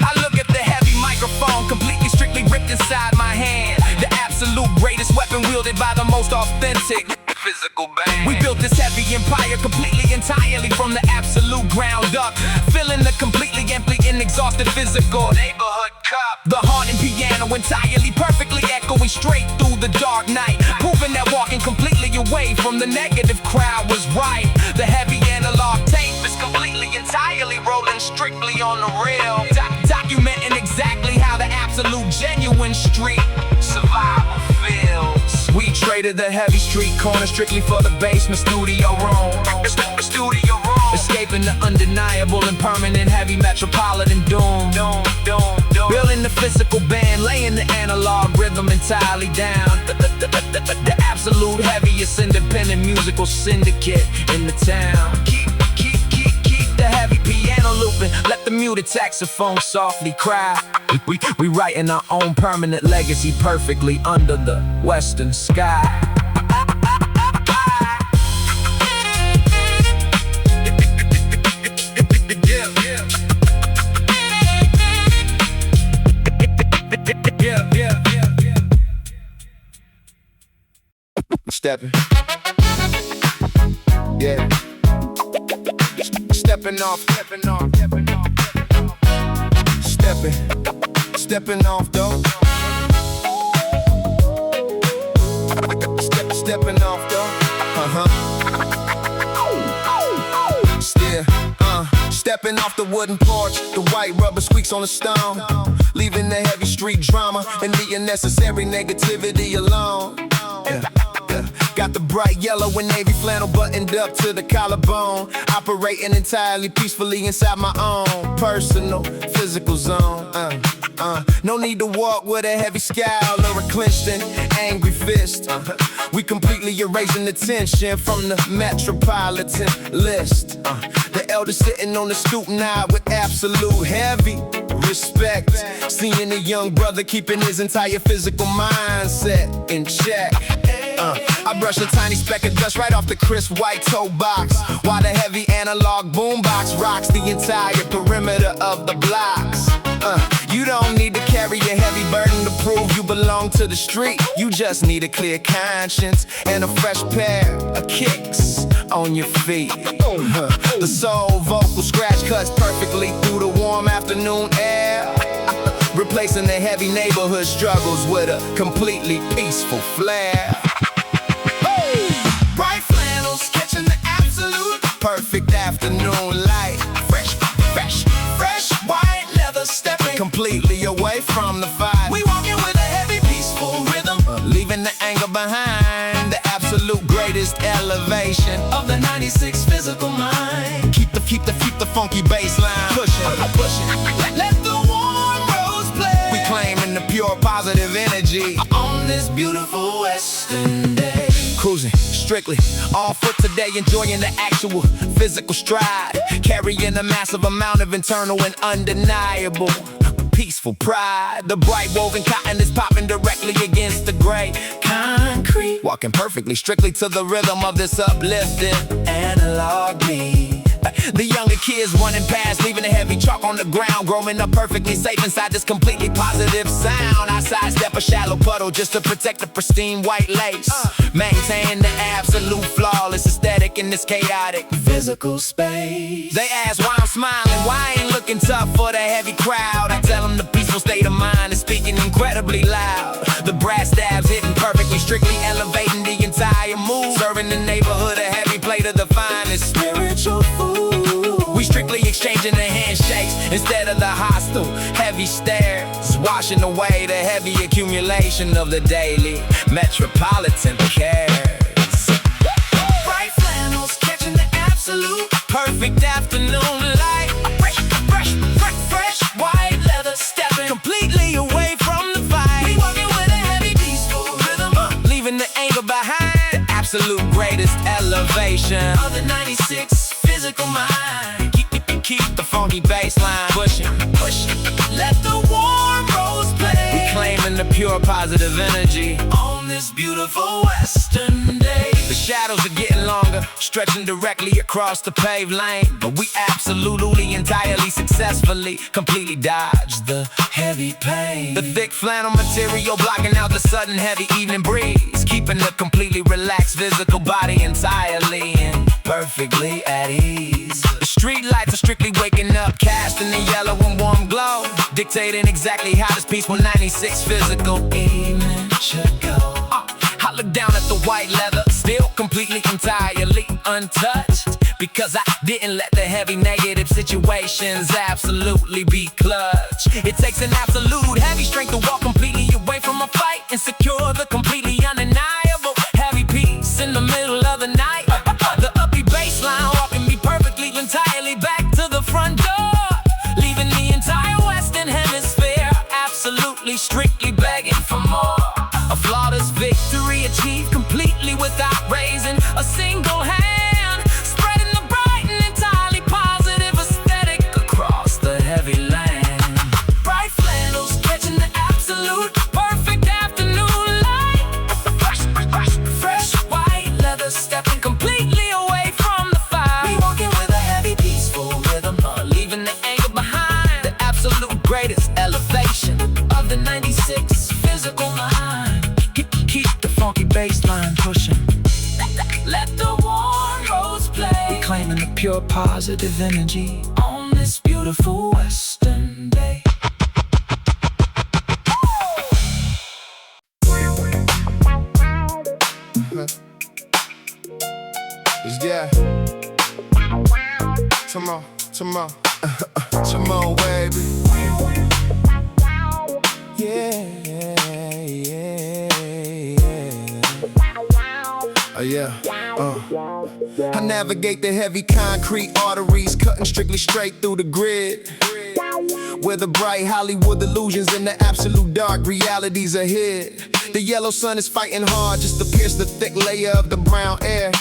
I look at the heavy microphone, completely, strictly ripped inside my hand, the absolute greatest weapon wielded by the most authentic physical band. We built this heavy empire completely, entirely from the absolute ground up, filling the completely empty and exhausted physical neighborhood cup. The haunting piano entirely, perfectly echoing straight through the dark night, proving that walking completely away from the negative crowd was right. The heavy analog tape is completely, entirely rolling strictly on the real, documenting exactly how the absolute genuine street survival feels. We traded the heavy street corner strictly for the basement studio room. Escaping the undeniable and permanent heavy metropolitan doom. Building the physical band, laying the analog rhythm entirely down. The absolute heaviest independent musical syndicate in the town. Keep the heavy piano looping, let the muted saxophone softly cry. We writing our own permanent legacy perfectly under the western sky. Stepping, yeah. Stepping off, stepping off though. Stepping off though. Still, stepping off the wooden porch, the white rubber squeaks on the stone, leaving the heavy street drama and the unnecessary negativity alone. Got the bright yellow and navy flannel buttoned up to the collarbone, operating entirely peacefully inside my own personal physical zone. No need to walk with a heavy scowl or a clenched and angry fist. We completely erasing the tension from the metropolitan list. The elder sitting on the stoop now with absolute heavy respect, seeing the young brother keeping his entire physical mindset in check. I brush a tiny speck of dust right off the crisp white toe box, while the heavy analog boombox rocks the entire perimeter of the blocks. You don't need to carry a heavy burden to prove you belong to the street. You just need a clear conscience and a fresh pair of kicks on your feet. The soul vocal scratch cuts perfectly through the warm afternoon air, replacing the heavy neighborhood struggles with a completely peaceful flair. Bright flannels catching the absolute perfect afternoon light. Fresh white leather stepping completely away from the fight. We walking with a heavy peaceful rhythm, leaving the anger behind. The absolute greatest elevation of the 96 physical mind. Keep the funky bass line pushing. Let the warm rose play. We claiming the pure positive energy on this beautiful Western day. Cruising strictly on foot today, enjoying the actual physical stride, carrying a massive amount of internal and undeniable peaceful pride. The bright woven cotton is popping directly against the gray concrete, walking perfectly strictly to the rhythm of this uplifting analog beat. The younger kids running past, leaving a heavy chalk on the ground, growing up perfectly safe inside this completely positive sound. I sidestep a shallow puddle just to protect the pristine white lace, maintain the absolute flawless aesthetic in this chaotic physical space. They ask why I'm smiling, why I ain't looking tough for the heavy crowd. I tell them the peaceful state of mind is speaking incredibly loud. The brass stabs hitting perfectly, strictly elevating the entire mood, serving the neighborhood a heavy plate of the finest spiritual food. We strictly exchanging the handshakes instead of the hostile, heavy stares, washing away the heavy accumulation of the daily metropolitan cares. Bright flannels catching the absolute perfect afternoon light. Fresh white leather stepping completely away from the fight. We walking with a heavy peaceful rhythm, leaving the anger behind. The absolute greatest elevation of the 96 physical mind. Keep the funky bass line pushing. Let the warm rose play. We claiming the pure positive energy on this beautiful Western day. The shadows are getting longer, stretching directly across the paved lane, but we absolutely, entirely, successfully, completely dodged the heavy pain. The thick flannel material blocking out the sudden heavy evening breeze, keeping the completely relaxed physical body entirely and perfectly at ease. The street lights are strictly waking up, casting a yellow and warm glow, dictating exactly how this peaceful 96 physical evening should go. I look down at the white leather, still completely, entirely untouched, because I didn't let the heavy negative situations absolutely be clutch. It takes an absolute heavy strength to walk completely away from a fight and secure the completely undeniable heavy peace in the middle of the night. The upbeat bass line walking me perfectly, entirely back to the front door, leaving the entire Western Hemisphere absolutely, strictly begging for more. A flawless victory achieved completely without raising a single hand, spreading the bright and entirely positive aesthetic across the heavy land. Bright flannels catching the absolute perfect afternoon light. Fresh white leather stepping completely away from the fire. We walking with a heavy peaceful rhythm, leaving the anger behind. The absolute greatest elevation of the 96 physical mind. Keep the funky bass line pushing. Let the warm rose play. We claiming the pure positive energy on this beautiful Western day. Yeah. Come on, baby. Yeah. I navigate the heavy concrete arteries, cutting strictly straight through the grid, where the bright Hollywood illusions and the absolute dark realities are hid. The yellow sun is fighting hard just to pierce the thick layer of the brown air.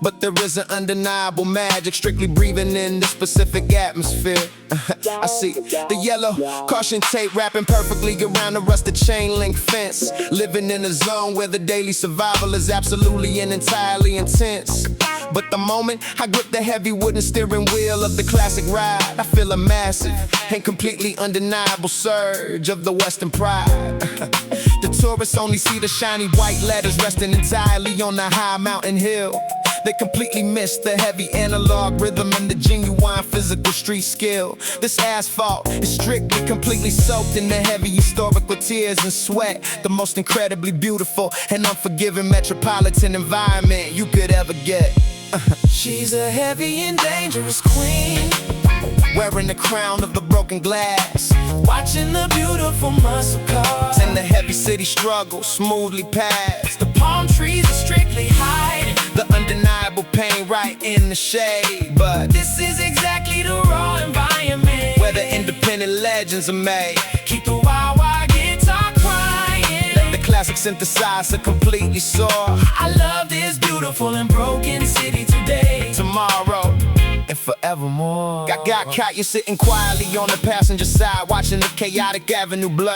But there is an undeniable magic strictly breathing in this specific atmosphere. I see the yellow caution tape wrapping perfectly around the rusted chain link fence, living in a zone where the daily survival is absolutely and entirely intense. But the moment I grip the heavy wooden steering wheel of the classic ride, I feel a massive and completely undeniable surge of the Western pride. The tourists only see the shiny white letters resting entirely on the high mountain hill. They completely miss the heavy analog rhythm and the genuine physical street skill. This asphalt is strictly, completely soaked in the heavy historical tears and sweat. The most incredibly beautiful and unforgiving metropolitan environment you could ever get. She's a heavy and dangerous queen, wearing the crown of the broken glass, watching the beautiful muscle cars and the heavy city struggle smoothly past. The palm trees are strictly hiding the undeniable pain right in the shade. But this is exactly the raw environment where the independent legends are made. Keep the wild guitar crying, let the classic synthesizer completely soar. I love this beautiful and broken city today, tomorrow, and forevermore. Got caught you sitting quietly on the passenger side, watching the chaotic avenue blur,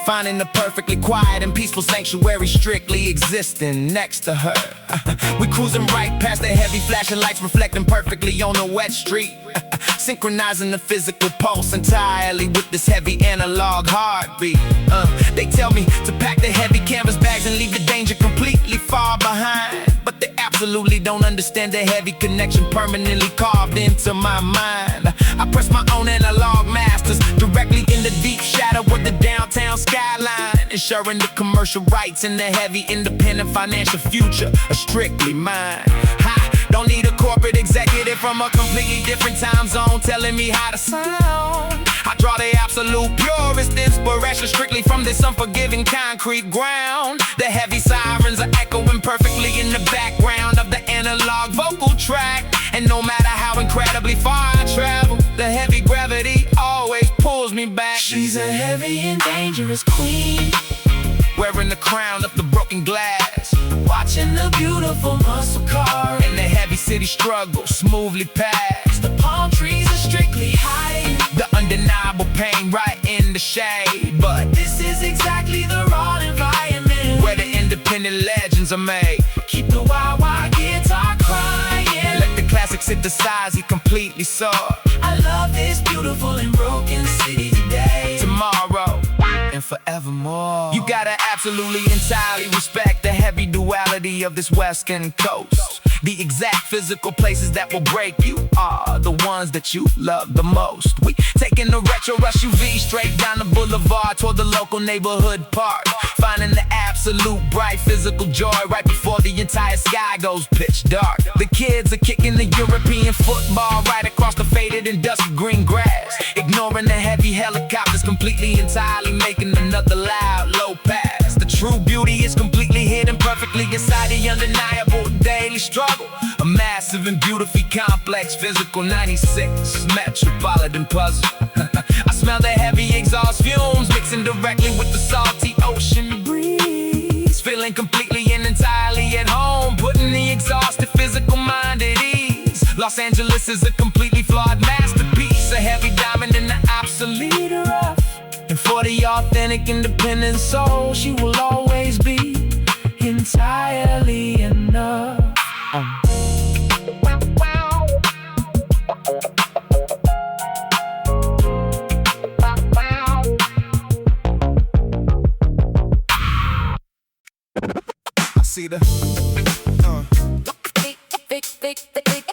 finding the perfectly quiet and peaceful sanctuary strictly existing next to her. We cruising right past the heavy flashing lights, reflecting perfectly on the wet street, synchronizing the physical pulse entirely with this heavy analog heartbeat. They tell me to pack the heavy canvas bags and leave the danger completely far behind, but they absolutely don't understand the heavy connection permanently carved into my mind. I press my own analog masters directly in the deep shadow of the downtown skyline, ensuring the commercial rights and the heavy independent financial future are strictly mine. Don't need a corporate executive from a completely different time zone telling me how to sound. I draw the absolute purest inspiration strictly from this unforgiving concrete ground. The heavy sirens are echoing perfectly in the background of the analog vocal track. And no matter how incredibly far I travel, the heavy gravity always pulls me back. She's a heavy and dangerous queen, wearing the crown of the broken glass, watching the beautiful muscle car and the heavy city struggle smoothly past. The palm trees are strictly hiding the undeniable pain right in the shade. But this is exactly the raw environment where the independent legends are made. Keep the wild guitar crying, let the classic synthesize it completely soar. I love this beautiful and broken city today, tomorrow, and forevermore. You gotta absolutely entirely respect the heavy duality of this western coast. The exact physical places that will break you are the ones that you love the most. We taking the retro SUV straight down the boulevard toward the local neighborhood park, finding the absolute bright physical joy right before the entire sky goes pitch dark. The kids are kicking the European football right across the faded and dusty green grass, ignoring the heavy helicopters completely entirely making another loud low pass. The true beauty is completely hidden perfectly inside the undeniable daily struggle, a massive and beautifully complex physical 96 metropolitan puzzle. I smell the heavy exhaust fumes mixing directly with the salty ocean breeze, feeling completely and entirely at home, putting the exhausted physical mind at ease. Los Angeles is a completely flawed masterpiece, a heavy diamond in the obsolete rough. And for the authentic independent soul, she will always be entirely enough. I see the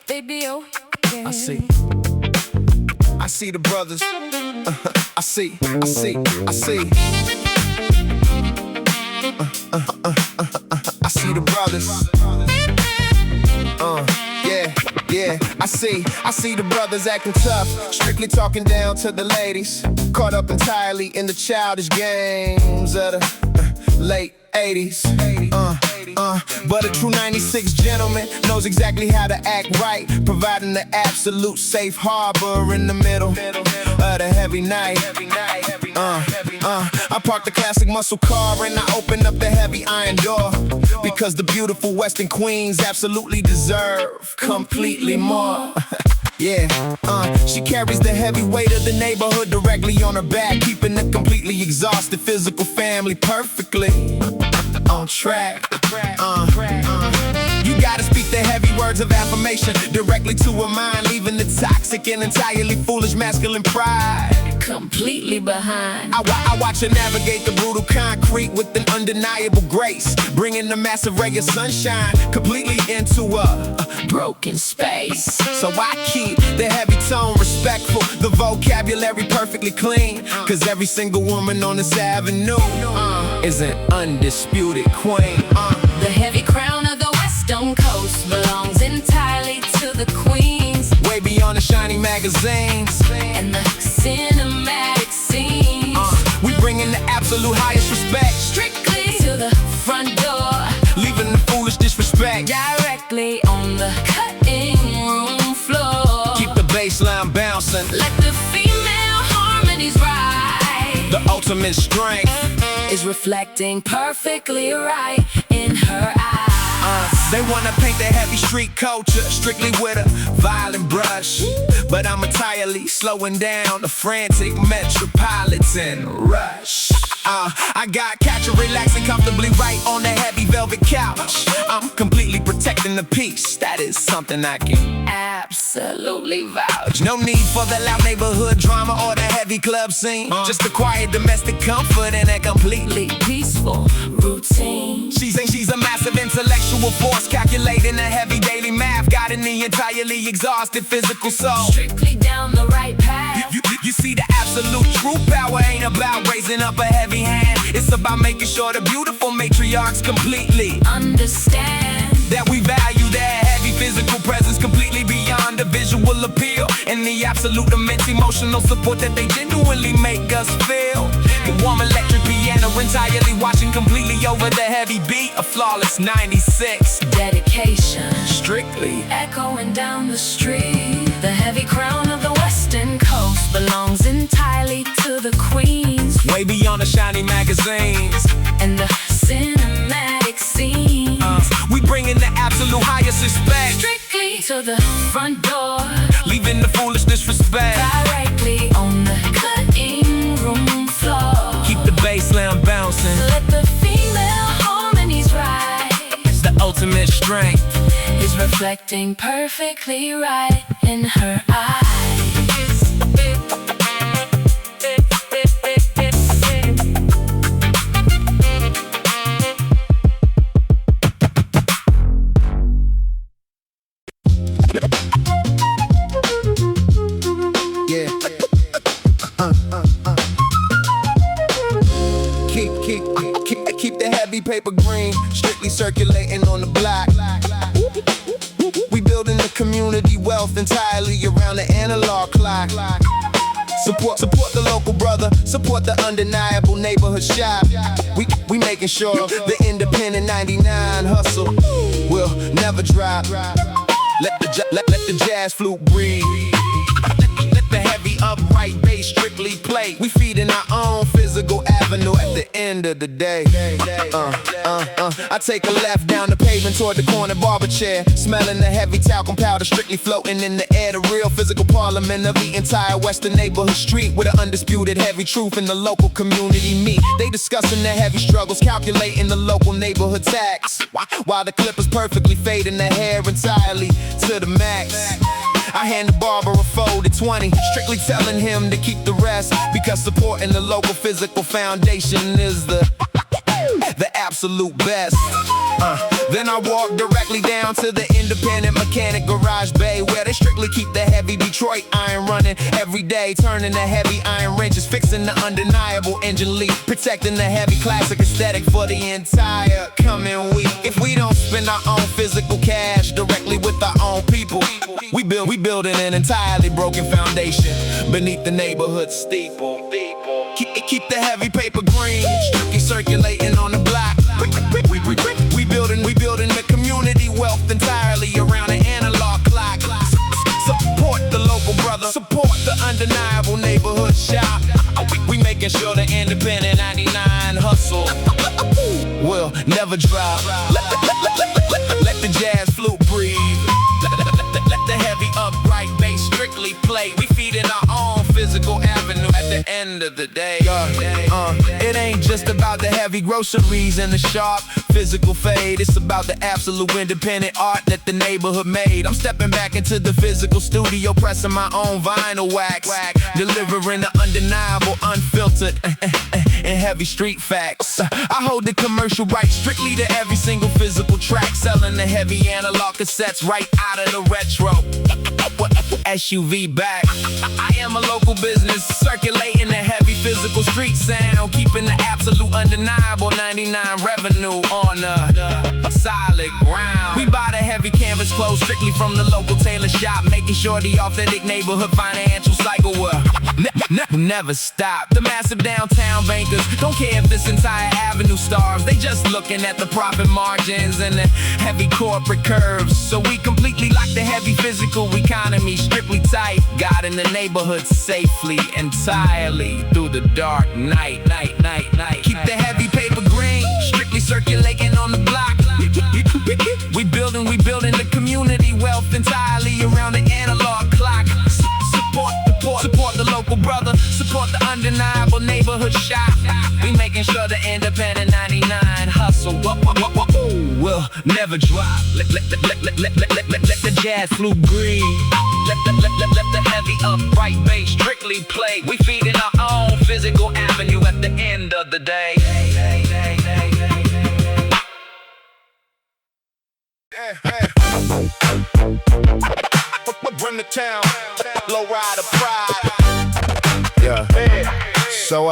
baby, oh, yeah. I see the brothers. I see. I see the brothers. Yeah, I see the brothers acting tough, strictly talking down to the ladies, caught up entirely in the childish games of the late 80s. But a true 96 gentleman knows exactly how to act right, providing the absolute safe harbor in the middle of the heavy night. I park the classic muscle car and I open up the heavy iron door, because the beautiful western queens absolutely deserve completely more. Yeah, she carries the heavy weight of the neighborhood directly on her back, keeping the completely exhausted physical family perfectly on track. You gotta speak the heavy words of affirmation directly to her mind, leaving the toxic and entirely foolish masculine pride completely behind. I watch her navigate the brutal concrete with an undeniable grace, bringing the massive ray of sunshine completely into a broken space. So I keep the heavy tone respectful, the vocabulary perfectly clean, cause every single woman on this avenue is an undisputed queen. The heavy crown of the Western Coast belongs entirely to the queens, way beyond the shiny magazines and the cinematic scenes. We bring in the absolute highest respect, strictly to the front door, leaving the foolish disrespect directly on the cutting room floor. Keep the baseline bouncing, let the female harmonies ride. The ultimate strength is reflecting perfectly right in her eyes. They wanna paint the heavy street culture strictly with a violent brush, but I'm entirely slowing down the frantic metropolitan rush. I got catch her relaxing comfortably right on the heavy velvet couch. I'm completely protecting the peace. That is something I can absolutely vouch. No need for the loud neighborhood drama or the heavy club scene. Just a quiet domestic comfort and a completely peaceful routine. She's a massive intellectual force, calculating the heavy daily math, guiding the entirely exhausted physical soul strictly down the right path. You see, the absolute true power ain't about raising up a heavy hand. It's about making sure the beautiful matriarchs completely understand that we value their heavy physical presence completely beyond the visual appeal, and the absolute immense emotional support that they genuinely make us feel. The warm electric piano entirely watching completely over the heavy beat, a flawless 96. Dedication strictly echoing down the street. The heavy crown of the Western Coast belongs entirely to the queens, way beyond the shiny magazines and the cinematic scenes. We bring in the absolute highest respect, strictly to the front door, leaving the foolish disrespect directly on the cutting room floor. Keep the baseline bouncing, let the female harmonies rise. The ultimate strength is reflecting perfectly right in her eyes. Keep the heavy paper green, strictly circulating on the block. We building the community wealth entirely around the analog clock. Support the local brother, support the undeniable neighborhood shop. We making sure the independent 99 hustle will never drop. Let the jazz flute breathe. Let the heavy upright bass strictly play. We feeding our own physical avenue at the end of the day. I take a left down the pavement toward the corner barber chair, smelling the heavy talcum powder strictly floating in the air. The real physical parliament of the entire western neighborhood street, with an undisputed heavy truth in the local community meet. They discussing the heavy struggles, calculating the local neighborhood tax, while the clippers perfectly fading the hair entirely to the max. I hand the barber a folded 20, strictly telling him to keep the rest, because supporting the local physical foundation is the absolute best. Then I walk directly down to the independent mechanic garage bay, where they strictly keep the heavy Detroit iron running every day, turning the heavy iron wrenches, fixing the undeniable engine leak, protecting the heavy classic aesthetic for the entire coming week. If we don't spend our own physical cash directly with our own people, we building an entirely broken foundation beneath the neighborhood steeple. Keep the heavy paper green, strictly circulating on the block. We building the community wealth entirely around the analog clock. Support the local brother, support the undeniable neighborhood shop. We making sure the independent 99 hustle will never drop. Let the jazz flute breathe. Let the heavy upright bass strictly play. We feeding our own physical avenue at the end of the day. It ain't just about the heavy groceries and the sharp physical fade. It's about the absolute independent art that the neighborhood made. I'm stepping back into the physical studio, pressing my own vinyl wax, delivering the undeniable, unfiltered, and heavy street facts. I hold the commercial right strictly to every single physical track, selling the heavy analog cassettes right out of the retro SUV back. I am a local business, circulating the heavy physical street sound, keeping the absolute undeniable 99 revenue on a solid ground. We buy the heavy canvas clothes strictly from the local tailor shop, making sure the authentic neighborhood financial cycle will never stop. The massive downtown bankers don't care if this entire avenue starves. They just looking at the profit margins and the heavy corporate curves. So we completely lock the heavy physical economy strictly tight, guiding the neighborhood safely, entirely through the dark night. Keep the heavy paper green, strictly circulating on the block. We building the community wealth entirely around the analog clock. Support the local brother, support the undeniable neighborhood shop. We making sure the independent 99 hustle will never drop. Let the jazz flute breathe. Let the heavy upright bass strictly play. We feeding our own physical avenue at the end of the day. Run the town, low rider pride. Yeah. So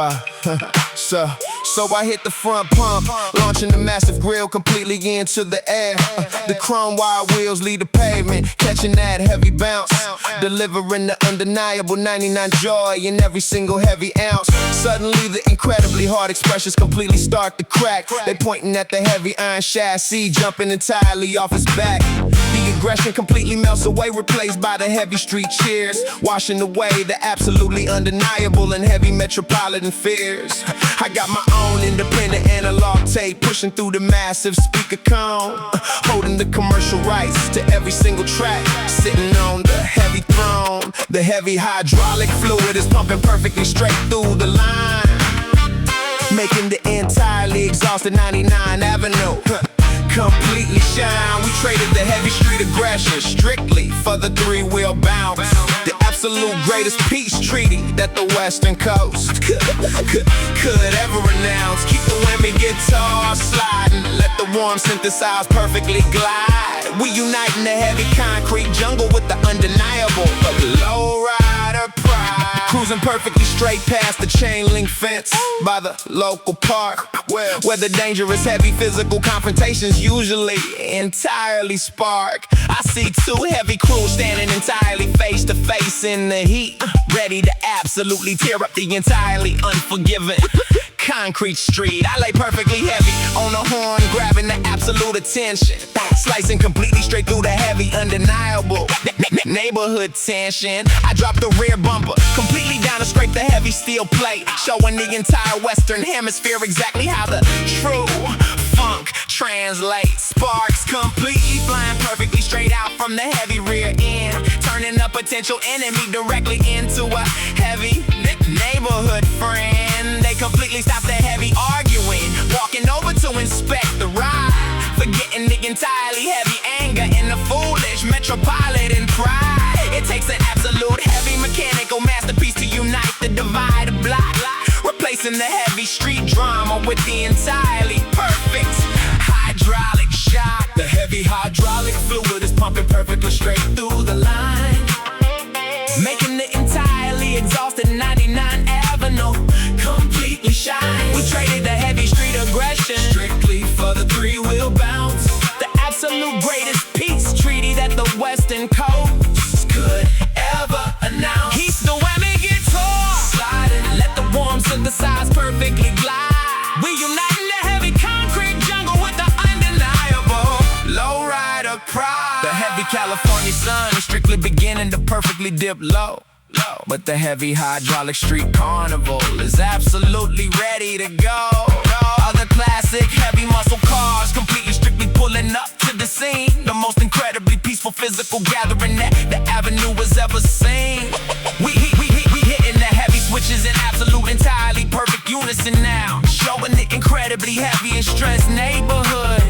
I hit the front pump, launching the massive grill completely into the air. The chrome wire wheels lead the pavement, catching that heavy bounce, delivering the undeniable 99 joy in every single heavy ounce. Suddenly the incredibly hard expressions completely start to crack. They pointing at the heavy iron chassis, jumping entirely off its back. The aggression completely melts away, replaced by the heavy street cheers, washing away the absolutely undeniable and heavy metropolitan fears. I got my own independent analog tape, pushing through the massive speaker cone, holding the commercial rights to every single track, sitting on the heavy throne. The heavy hydraulic fluid is pumping perfectly straight through the line, making the entirely exhausted 99 Avenue completely shine. We traded the heavy street aggression strictly for the three-wheel bounce, the absolute greatest peace treaty that the Western Coast could ever announce. Keep the whammy guitar sliding, let the warm synthesize perfectly glide. We unite in the heavy concrete jungle with the undeniable low rider pride, cruising perfectly straight past the chain link fence by the local park, where the dangerous heavy physical confrontations usually entirely spark. I see two heavy crews standing entirely face to face in the heat, ready to absolutely tear up the entirely unforgiving concrete street. I lay perfectly heavy on the horn, grabbing the absolute attention, slicing completely straight through the heavy undeniable neighborhood tension. I drop the rear bumper completely down to scrape the heavy steel plate, showing the entire Western Hemisphere exactly how the true funk translates. Sparks completely flying perfectly straight out from the heavy rear end, turning a potential enemy directly into a heavy neighborhood friend. They completely stop the heavy arguing, walking over to inspect the ride, forgetting the entirely heavy anger in the foolish metropolitan pride. It takes an absolute heavy mechanical masterpiece to unite the divided block, replacing the heavy street drama with the entirely perfect hydraulic shock. The heavy hydraulic fluid is pumping perfectly straight through the line, making the entirely exhausted 99 Avenue completely shine. We traded the heavy street aggression strictly for the three-wheel bounce, the absolute greatest peace treaty that the Western Coast could ever announce. He's the whammy guitar sliding, let the warm synthesize perfectly glide. We unite in the heavy concrete jungle with the undeniable low rider pride. The heavy California sun is strictly beginning to perfectly dip low, but the heavy hydraulic street carnival is absolutely ready to go. Other classic heavy muscle cars completely strictly pulling up to the scene, the most incredibly peaceful physical gathering that the avenue has ever seen. We hitting the heavy switches in absolute entirely perfect unison now, showing heavy and stressed neighborhood.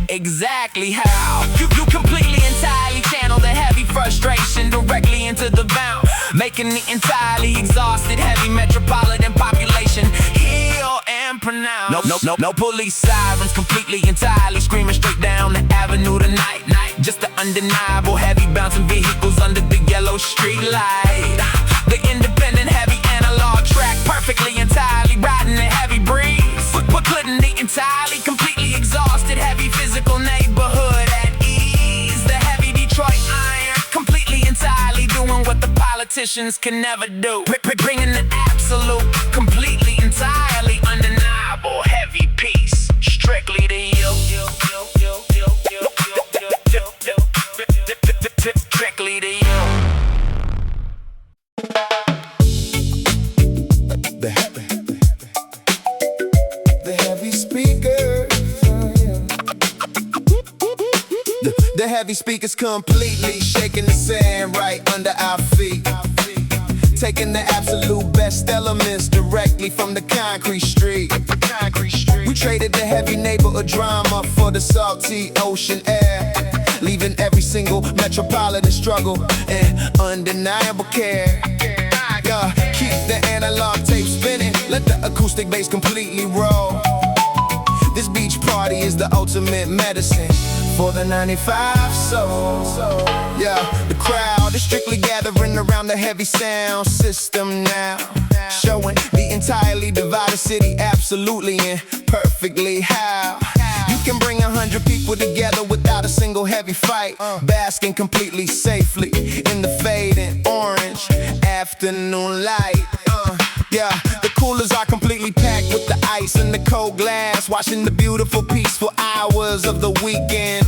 Exactly how you completely entirely channel the heavy frustration directly into the bound, making the entirely exhausted heavy metropolitan population heal and pronounce. No police sirens, completely entirely screaming straight down the avenue tonight. Just the undeniable heavy bouncing vehicles under the yellow street light. The independent heavy analog track, perfectly entirely riding the heavy breeze, but putting the entirely completely exhausted heavy physical neighborhood at ease. The heavy Detroit iron, completely entirely doing what the politicians can never do, bringing the absolute, completely entirely undeniable heavy peace strictly to you. Strictly to you. The heavy speakers. The heavy speakers completely shaking the sand right under our feet, taking the absolute best elements directly from the concrete street. We traded the heavy neighborhood drama for the salty ocean air, leaving every single metropolitan struggle in undeniable care. Keep the analog tape spinning, let the acoustic bass completely roll. This beach party is the ultimate medicine for the 95 soul. Yeah, the crowd is strictly gathering around the heavy sound system now, showing the entirely divided city absolutely and perfectly how you can bring 100 people together without a single heavy fight, basking completely safely in the fading orange afternoon light. Yeah, the coolers are completely packed with the ice and the cold glass, watching the beautiful peaceful hours of the weekend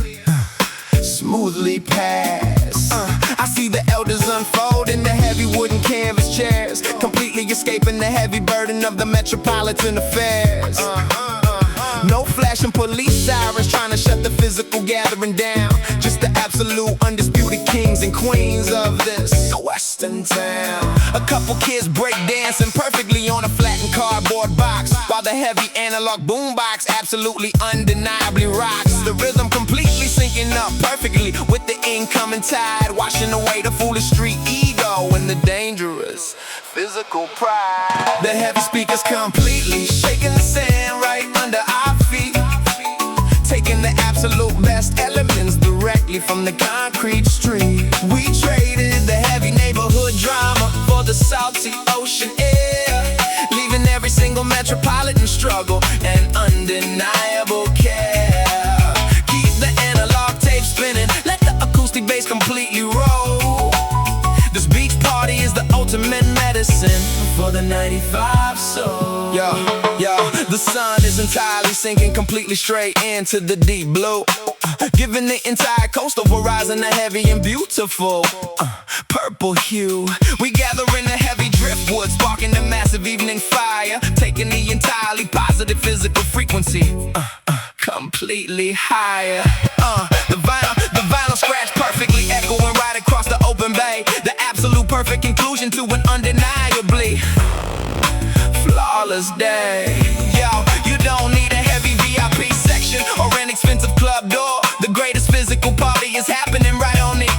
smoothly pass. I see the elders unfold in the heavy wooden canvas chairs, completely escaping the heavy burden of the metropolitan affairs. No flashing police sirens trying to shut the physical gathering down, just the absolute undisputed kings and queens of this western town. A couple kids break dancing perfectly on a flattened cardboard box, while the heavy analog boombox absolutely undeniably rocks. The rhythm completely syncing up perfectly with the incoming tide, washing away the foolish street ego and the dangerous physical pride. The heavy speakers completely shaking the sand right under our feet, taking the absolute best elements directly from the concrete street. We traded the heavy neighborhood drama for the salty ocean air, leaving every single metropolitan struggle and undeniable care. Keep the analog tape spinning, let the acoustic bass completely roll. This beach party is the ultimate medicine for the 95 soul. Yo, the sun is entirely sinking completely straight into the deep blue, giving the entire coastal horizon a heavy and beautiful purple hue. We gather in the heavy driftwood, sparking the massive evening fire, taking the entirely positive physical frequency completely higher. The vinyl scratch perfectly echoing right across the open bay, the absolute perfect conclusion to an undeniably flawless day. Yo, you don't need a heavy VIP section or an expensive club door. The greatest physical party is happening right on the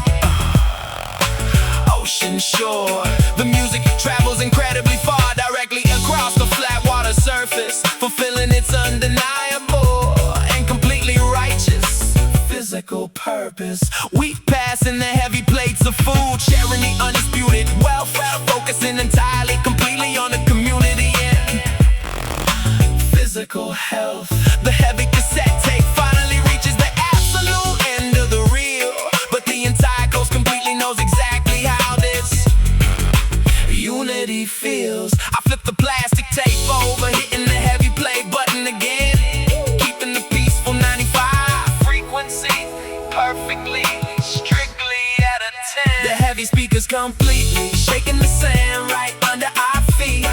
ocean shore. The music travels incredibly far, directly across the flat water surface, fulfilling its undeniable and completely righteous physical purpose. We passing the heavy plates of food, sharing the undisputed wealth, focusing entirely, completely on the community and physical health. The heavy cassette tape finally reaches the absolute end of the reel, but the entire coast completely knows exactly how this unity feels. I flip the plastic tape over, hitting the heavy play button again, keeping the peaceful 95 frequency perfectly, strictly at a 10. The heavy speakers completely shaking the sand right under our feet,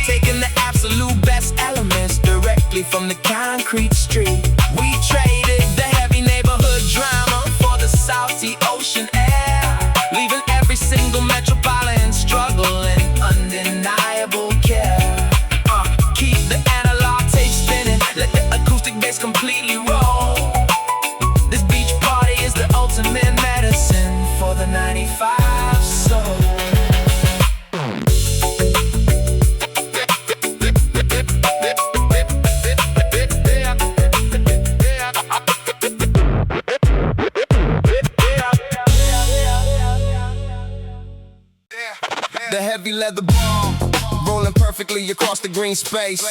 taking the absolute best elements directly from the concrete street. We traded the heavy neighborhood drama for the salty ocean air, leaving every single metropolitan struggle and undeniable care. Keep the analog tape spinning, heavy leather ball, rolling perfectly across the green space.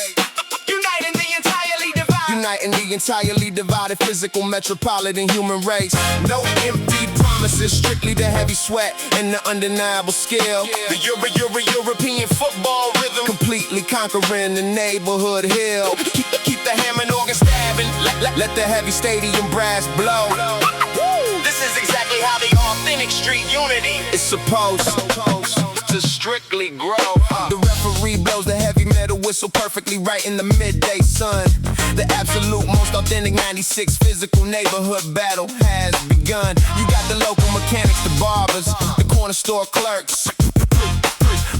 Uniting the entirely divided. Uniting the entirely divided physical metropolitan human race. No empty promises, strictly the heavy sweat and the undeniable skill. The European football rhythm, Completely conquering the neighborhood hill. keep the hammer and organ stabbing. Let the heavy stadium brass blow. This is exactly how the authentic street unity It's supposed to strictly grow. The referee blows the heavy metal whistle perfectly right in the midday sun. The absolute most authentic 96 physical neighborhood battle has begun. You got the local mechanics, the barbers, the corner store clerks,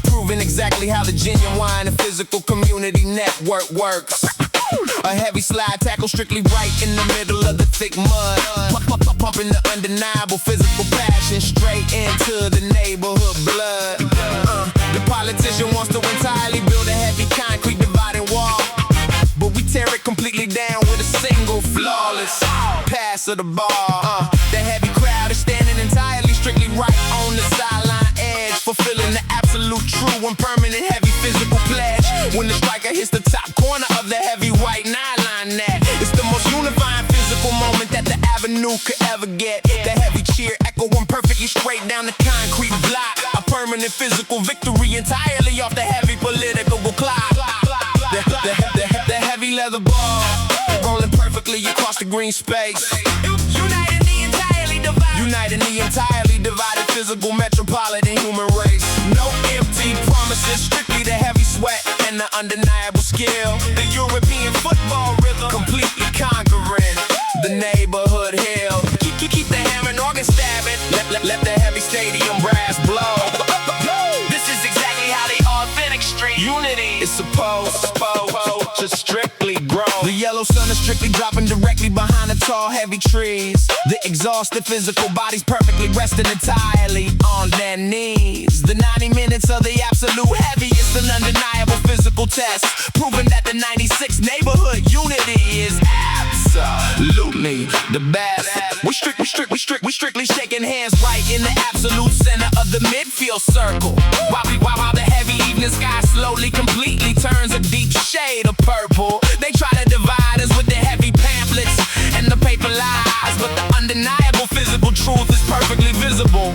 proving exactly how the genuine and physical community network works. A heavy slide tackle strictly right in the middle of the thick mud, pumping the undeniable physical passion straight into the neighborhood blood. The politician wants to entirely build a heavy concrete dividing wall, but we tear it completely down with a single flawless pass of the ball. The heavy crowd is standing entirely strictly right on the sideline edge, fulfilling the absolute true and permanent heavy physical pledge. When the striker hits the top corner of the heavy white nylon net, it's the most unifying physical moment that the avenue could ever get. The heavy cheer echoing perfectly straight down the concrete block, a permanent physical victory entirely off the heavy political clock. The heavy leather ball, rolling perfectly across the green space. Uniting the entirely divided. Uniting the entirely divided physical metropolitan human race. No empty promises, strictly the heavy sweat and the undeniable skill. The European football rhythm, Completely conquering the neighborhood hill. keep the hammer and organ stabbing. Let the heavy stadium brass blow. This is exactly how the authentic street unity It's supposed to strictly grow. The yellow sun is strictly dropping directly behind the tall, heavy trees. The exhausted physical bodies perfectly resting entirely on their knees. The 90 minutes of the absolute heaviest and undeniable physical test, proving that the 96 neighborhood unity is absolutely the best. We strictly shaking hands right in the absolute center of the midfield circle. While the heavy evening sky slowly, completely turns a deep shade of purple. They try to divide us with the heavy pamphlets and the paper lies, but the undeniable physical truth is perfectly visible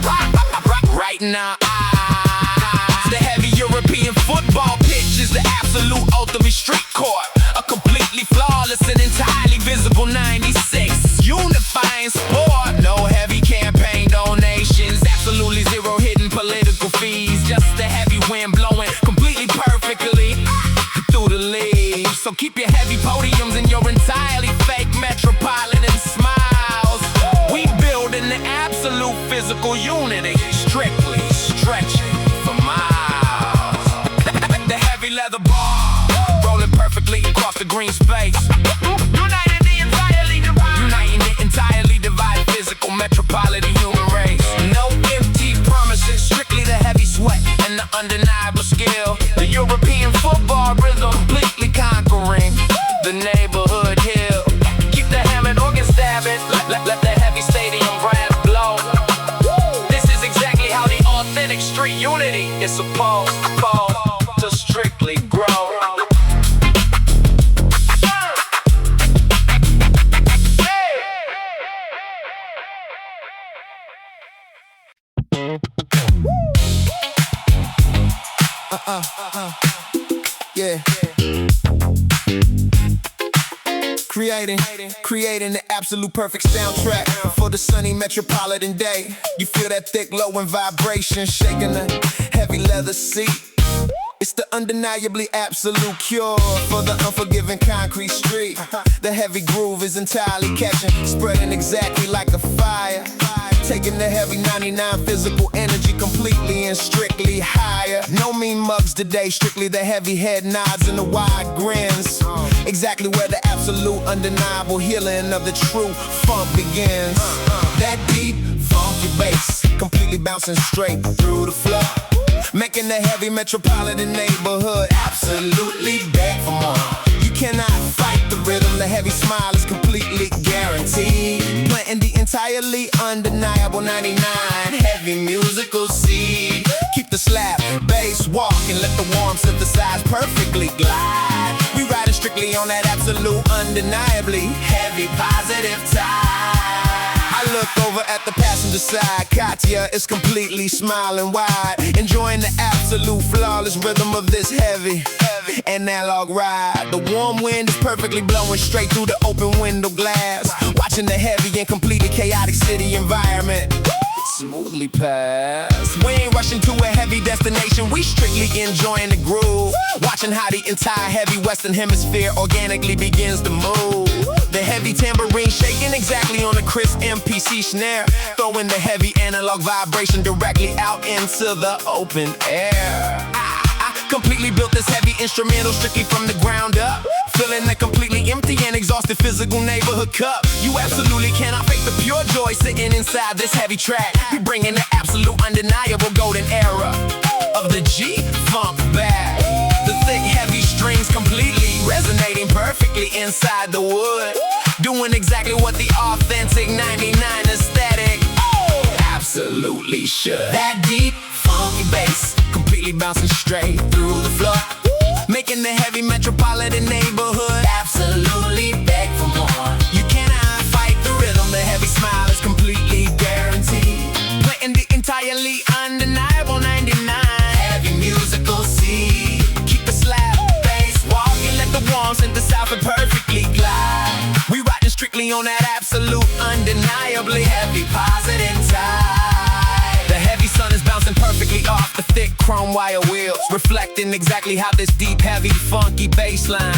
right in our eyes. The heavy European football pitch is the absolute ultimate street court, a completely flawless and entirely visible 96 unifying sport. No heavy campaign donations, absolutely zero hidden political fees, just the heavy wind blowing completely perfectly through the leaves. So keep your heavy podiums and your entirely fake metropolitan smiles. We building the absolute physical unity, strictly stretching for miles. The heavy leather ball, rolling perfectly across the green space. Uniting the entirely divided. Uniting the entirely divided physical metropolitan human race. No empty promises, strictly the heavy sweat and the undeniable skill. The European football rhythm, Completely conquering the neighborhood hill. keep the hammer and organ stabbing. Let the heavy stadium brass blow. This is exactly how the authentic street unity It's supposed to strictly grow. Yeah. Creating the absolute perfect soundtrack for the sunny metropolitan day. You feel that thick low and vibration shaking the heavy leather seat. It's the undeniably absolute cure for the unforgiving concrete street. The heavy groove is entirely catching, spreading exactly like a fire. Taking the heavy 99 physical energy completely and strictly higher. No mean mugs today, strictly the heavy head nods and the wide grins. Exactly where the absolute undeniable healing of the true funk begins. That deep, funky bass, completely bouncing straight through the floor, making the heavy metropolitan neighborhood absolutely beg for more. You cannot fight the rhythm, the heavy smile is completely guaranteed. Planting the entirely undeniable 99 heavy musical seed. Keep the the slap, bass walk, and let the warm synthesize perfectly glide. We riding strictly on that absolute, undeniably heavy positive tide. I look over at the passenger side. Katya is completely smiling wide, enjoying the absolute flawless rhythm of this heavy analog ride. The warm wind is perfectly blowing straight through the open window glass, watching the heavy and completely chaotic city environment smoothly pass. We ain't rushing to a heavy destination, we strictly enjoying the groove, watching how the entire heavy western hemisphere organically begins to move. The heavy tambourine shaking exactly on the crisp MPC snare, throwing the heavy analog vibration directly out into the open air. I completely built this heavy instrumental strictly from the ground up, filling a completely empty and exhausted physical neighborhood cup. You absolutely cannot fake the pure joy sitting inside this heavy track. We bringing the absolute undeniable golden era of the G-Funk back. The thick heavy strings completely resonating perfectly inside the wood, doing exactly what the authentic 99 aesthetic absolutely should. That deep funky bass completely bouncing straight through the floor, making the heavy metropolitan neighborhood absolutely beg for more. You cannot fight the rhythm, the heavy smile is completely guaranteed, playing the entirely undeniable 99 heavy musical seed. Keep the slap bass walking, let the warm synthesize and perfectly glide. We riding strictly on that absolute undeniably heavy positive tide. The heavy sun is bouncing perfectly off the thick chrome wire wheels, reflecting exactly how this deep, heavy, funky bass line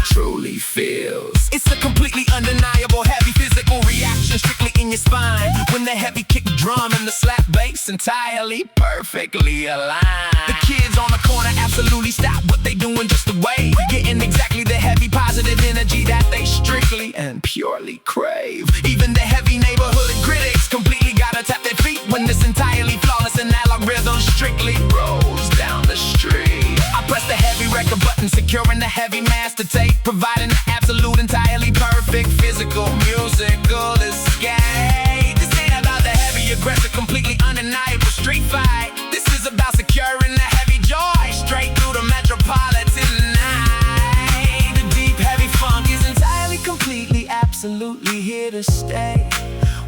truly feels. It's a completely undeniable heavy physical reaction strictly in your spine, when the heavy kick drum and the slap bass entirely perfectly aligned. The kids on the corner absolutely stop what they doing just away, getting exactly the heavy positive energy that they strictly and purely crave. Even the heavy neighborhood critics completely gotta tap their feet when this entirely flawless analog rhythm strictly rolls down the street. I press the heavy record button, securing the heavy master tape, providing the absolute entirely perfect physical musical escape. This ain't about the heavy aggressive, completely undeniable street fight. This is about securing the heavy joy straight through the metropolitan night. The deep heavy funk is entirely, completely, absolutely here to stay,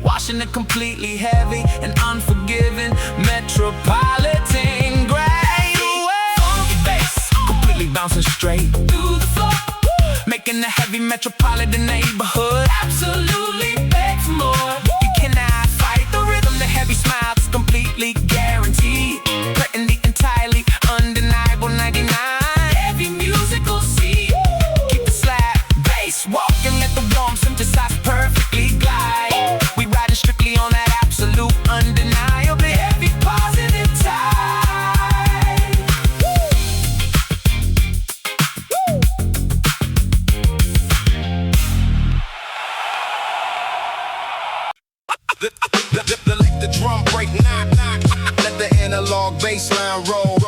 washing the completely heavy and unforgiving metropolitan grade away. Funky bass completely bouncing straight through the floor, making the heavy metropolitan neighborhood absolutely beg for more. You cannot fight the rhythm, the heavy smile is completely guaranteed, putting the entirely undeniable 99 heavy musical seed. Keep the slap bass walking, let the warm synthesize perfectly glide. We riding strictly on that absolute undeniably heavy positive tide. Let the drum break, knock, knock. Let the analog bass line roll.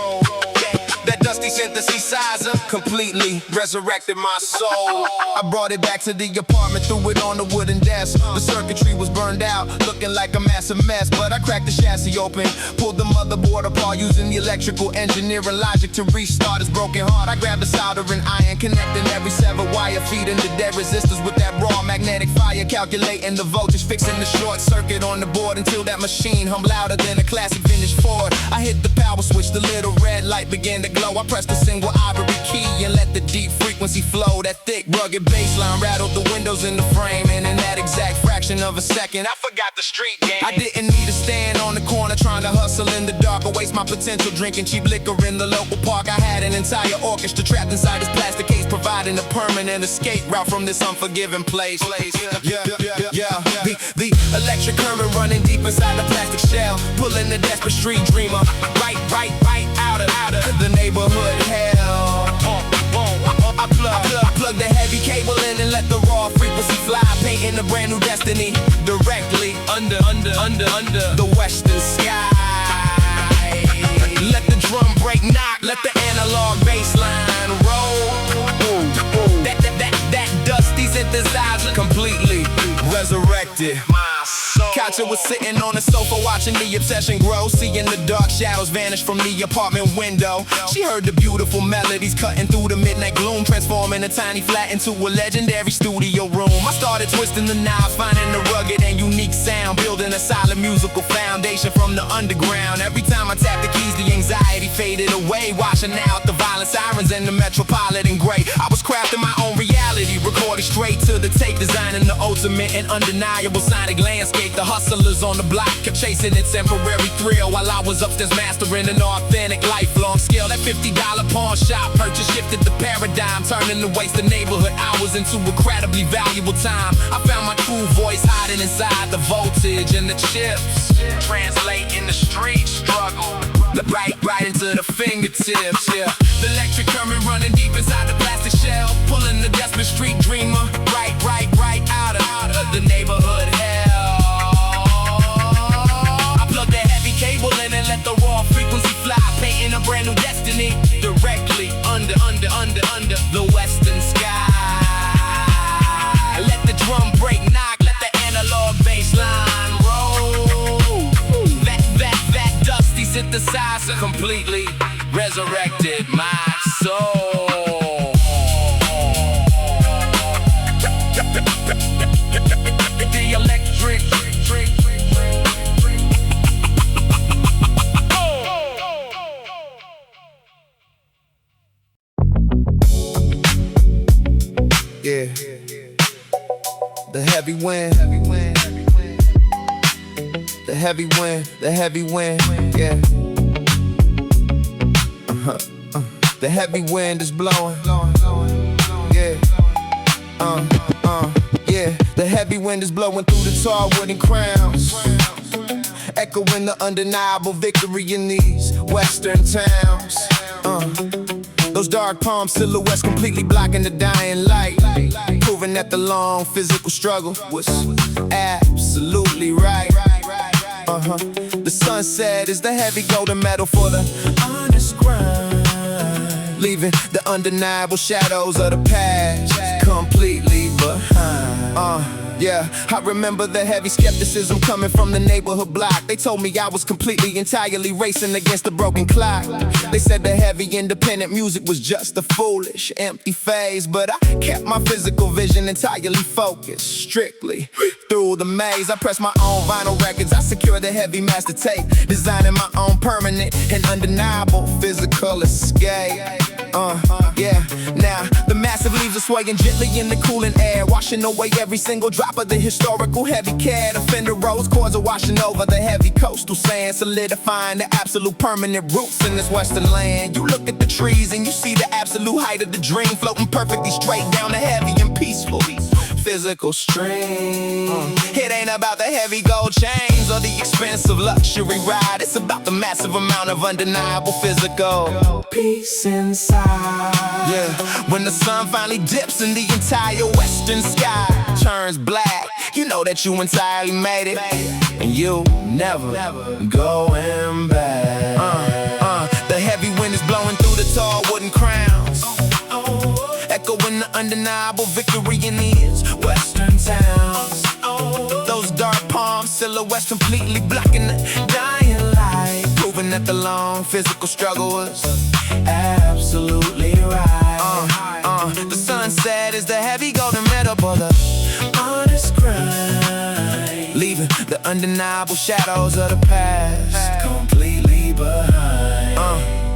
That dusty synthesizer completely resurrected my soul. I brought it back to the apartment, threw it on the wooden desk. The circuitry was burned out, looking like a massive mess, but I cracked the chassis open, pulled the motherboard apart, using the electrical engineering logic to restart its broken heart. I grabbed the soldering iron, connecting every severed wire, feeding the dead resistors with that raw magnetic fire, calculating the voltage, fixing the short circuit on the board until that machine hummed louder than a classic vintage Ford. I hit the power switch, the little red light began to glow. I pressed the single ivory key and let the deep frequency flow. That thick, rugged bass line rattled the windows in the frame, and in that exact fraction of a second, I forgot the street game. I didn't need to stand on the corner trying to hustle in the dark or waste my potential drinking cheap liquor in the local park. I had an entire orchestra trapped inside this plastic case, providing a permanent escape route from this unforgiving place. The electric current running deep inside the plastic shell, pulling the desperate street dreamer right out of the neighborhood hell. I plug the heavy cable in and let the raw frequency fly, painting a brand new destiny directly under the western sky. Let the drum break, knock, let the analog bass line roll. That dusty synthesizer completely resurrected my soul. couch, I was sitting on the sofa watching the obsession grow, seeing the dark shadows vanish from the apartment window. She heard the beautiful melodies cutting through the midnight gloom, transforming a tiny flat into a legendary studio room. I started twisting the knobs, finding the rugged and unique sound, building a solid musical foundation from the underground. Every time I tapped the keys, the anxiety faded away, washing out the violent sirens and the metropolitan gray. I was crafting my own reality, recording straight to the tape, designing the ultimate and undeniable sonic landscape. The hustlers on the block kept chasing a temporary thrill, while I was upstairs mastering an authentic lifelong skill. That $50 pawn shop purchase shifted the paradigm, turning the wasted neighborhood hours into incredibly valuable time. I found my true voice hiding inside the voltage, and the chips translating the street struggle right into the fingertips. Yeah, the electric current running deep inside the plastic shell, pulling the desperate street dreamer right out of the neighborhood hell. I plugged that heavy cable in and let the raw frequency fly, painting a brand new destiny directly under the western sky. I let the drum break knock, let the analog bass line roll. That dusty synthesizer completely resurrected my soul. The electric yeah, the heavy wind, the heavy wind, yeah. The heavy wind is blowing, yeah. Yeah, the heavy wind is blowing through the tall wooden crowns, echoing the undeniable victory in these western towns. Those dark palm silhouettes completely blocking the dying light, proving that the long physical struggle was absolutely right. The sunset is the heavy golden medal for the honest grind, leaving the undeniable shadows of the past completely behind. Yeah, I remember the heavy skepticism coming from the neighborhood block. They told me I was entirely racing against the broken clock. They said the heavy independent music was just a foolish, empty phase, but I kept my physical vision entirely focused, strictly through the maze. I pressed my own vinyl records, I secured the heavy master tape, designing my own permanent and undeniable physical escape. Yeah, now the massive leaves are swaying gently in the cooling air, washing away every single drop of the historical heavy care. The fender rose chords are washing over the heavy coastal sand, solidifying the absolute permanent roots in this western land. You look at the trees and you see the absolute height of the dream, floating perfectly straight down the heavy and peaceful physical stream. It ain't about the heavy gold chains or the expensive luxury ride. It's about the massive amount of undeniable physical peace inside. Yeah, when the sun finally dips and the entire western sky turns black, you know that you entirely made it, and you never going back. The heavy wind is blowing through the tall wooden crowns, echoing the undeniable victory in these western towns. Those dark palm silhouettes completely blocking the dying light, proving that the long physical struggle was absolutely right. The sunset is the heavy golden medal for the honest grind, leaving the undeniable shadows of the past completely behind.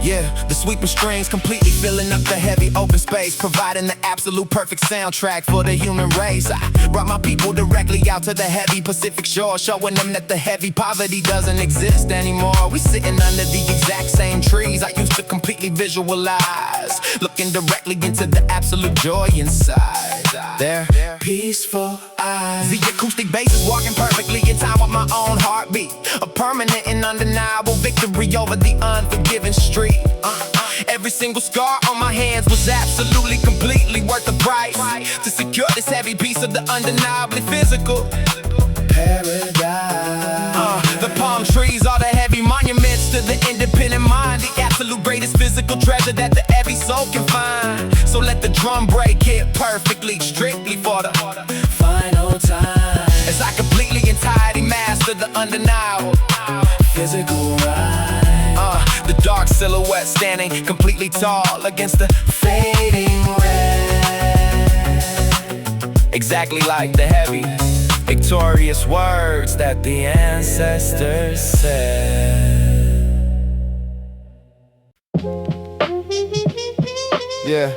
Yeah, the sweeping strings completely filling up the heavy open space, providing the absolute perfect soundtrack for the human race. I brought my people directly out to the heavy Pacific shore, showing them that the heavy poverty doesn't exist anymore. We sitting under the exact same trees I used to completely visualize, looking directly into the absolute joy inside their peaceful eyes. The acoustic bass is walking perfectly in time with my own heartbeat, a permanent and undeniable victory over the unforgiving street. Every single scar on my hands was absolutely, completely worth the price to secure this heavy piece of the undeniably physical paradise. The palm trees are the heavy monuments to the independent mind, the absolute greatest physical treasure that the every soul can find. So let the drum break hit perfectly, strictly for the final time, as I completely entirely master undeniable physical ride. The dark silhouette standing completely tall against the fading red, exactly like the heavy, victorious words that the ancestors said. Yeah.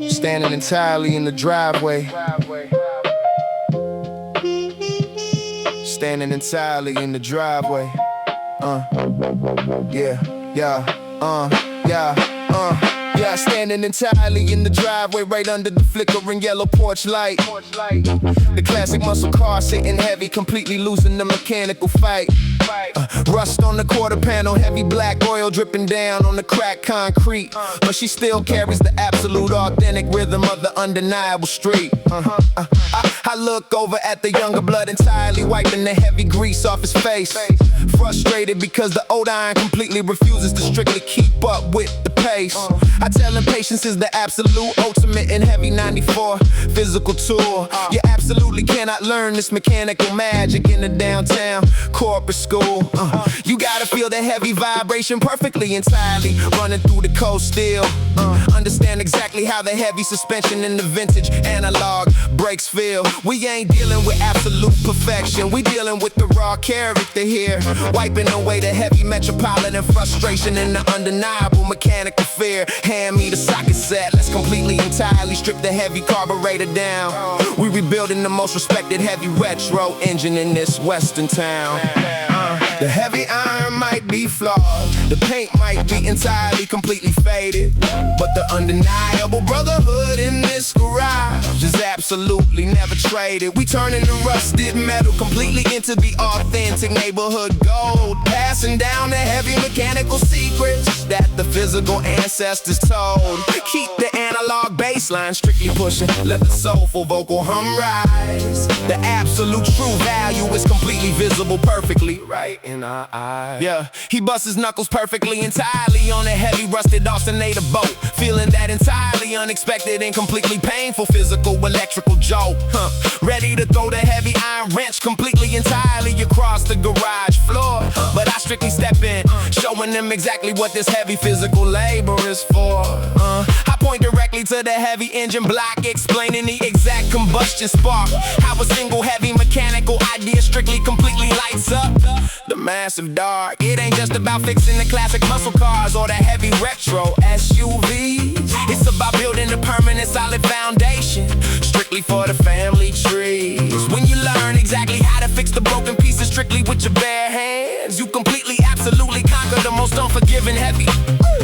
Standing entirely in the driveway. Standing entirely in the driveway. Yeah, standing entirely in the driveway, right under the flickering yellow porch light. The classic muscle car sitting heavy, completely losing the mechanical fight. Rust on the quarter panel, heavy black oil dripping down on the cracked concrete. But she still carries the absolute authentic rhythm of the undeniable street. I look over at the younger blood entirely wiping the heavy grease off his face. Frustrated because the old iron completely refuses to strictly keep up with the pace. I tell him patience is the absolute ultimate in heavy 94 physical tool. You absolutely cannot learn this mechanical magic in the downtown corporate school. You gotta feel the heavy vibration perfectly entirely running through the coast steel. Understand exactly how the heavy suspension in the vintage analog brakes feel. We ain't dealing with absolute perfection, we dealing with the raw character here, wiping away the heavy metropolitan frustration and the undeniable mechanical fear. Hand me the socket set, let's completely entirely strip the heavy carburetor down. We rebuilding the most respected heavy retro engine in this western town. The heavy iron might be flawed, the paint might be entirely completely faded, but the undeniable brotherhood in this garage is absolutely never traded. We turning the rusted metal completely into the authentic neighborhood gold, passing down the heavy mechanical secrets that the physical ancestors told. Keep the analog bass line strictly pushing, let the soulful vocal hum rise. The absolute true value is completely visible perfectly right in our eyes. Yeah, he busts his knuckles perfectly entirely on a heavy rusted alternator boat, feeling that entirely unexpected and completely painful physical electrical jolt. Ready to throw the heavy iron wrench completely entirely across the garage floor, but I strictly step in, showing them exactly what this heavy physical labor is for. I point directly to the heavy engine block, explaining the exact combustion spark, how a single heavy mechanical idea strictly completely lights up the massive dark. It ain't just about fixing the classic muscle cars or the heavy retro SUVs. It's about building a permanent solid foundation strictly for the family trees. When you learn exactly how to fix the broken pieces strictly with your bare hands, you completely, absolutely conquer the most unforgiving heavy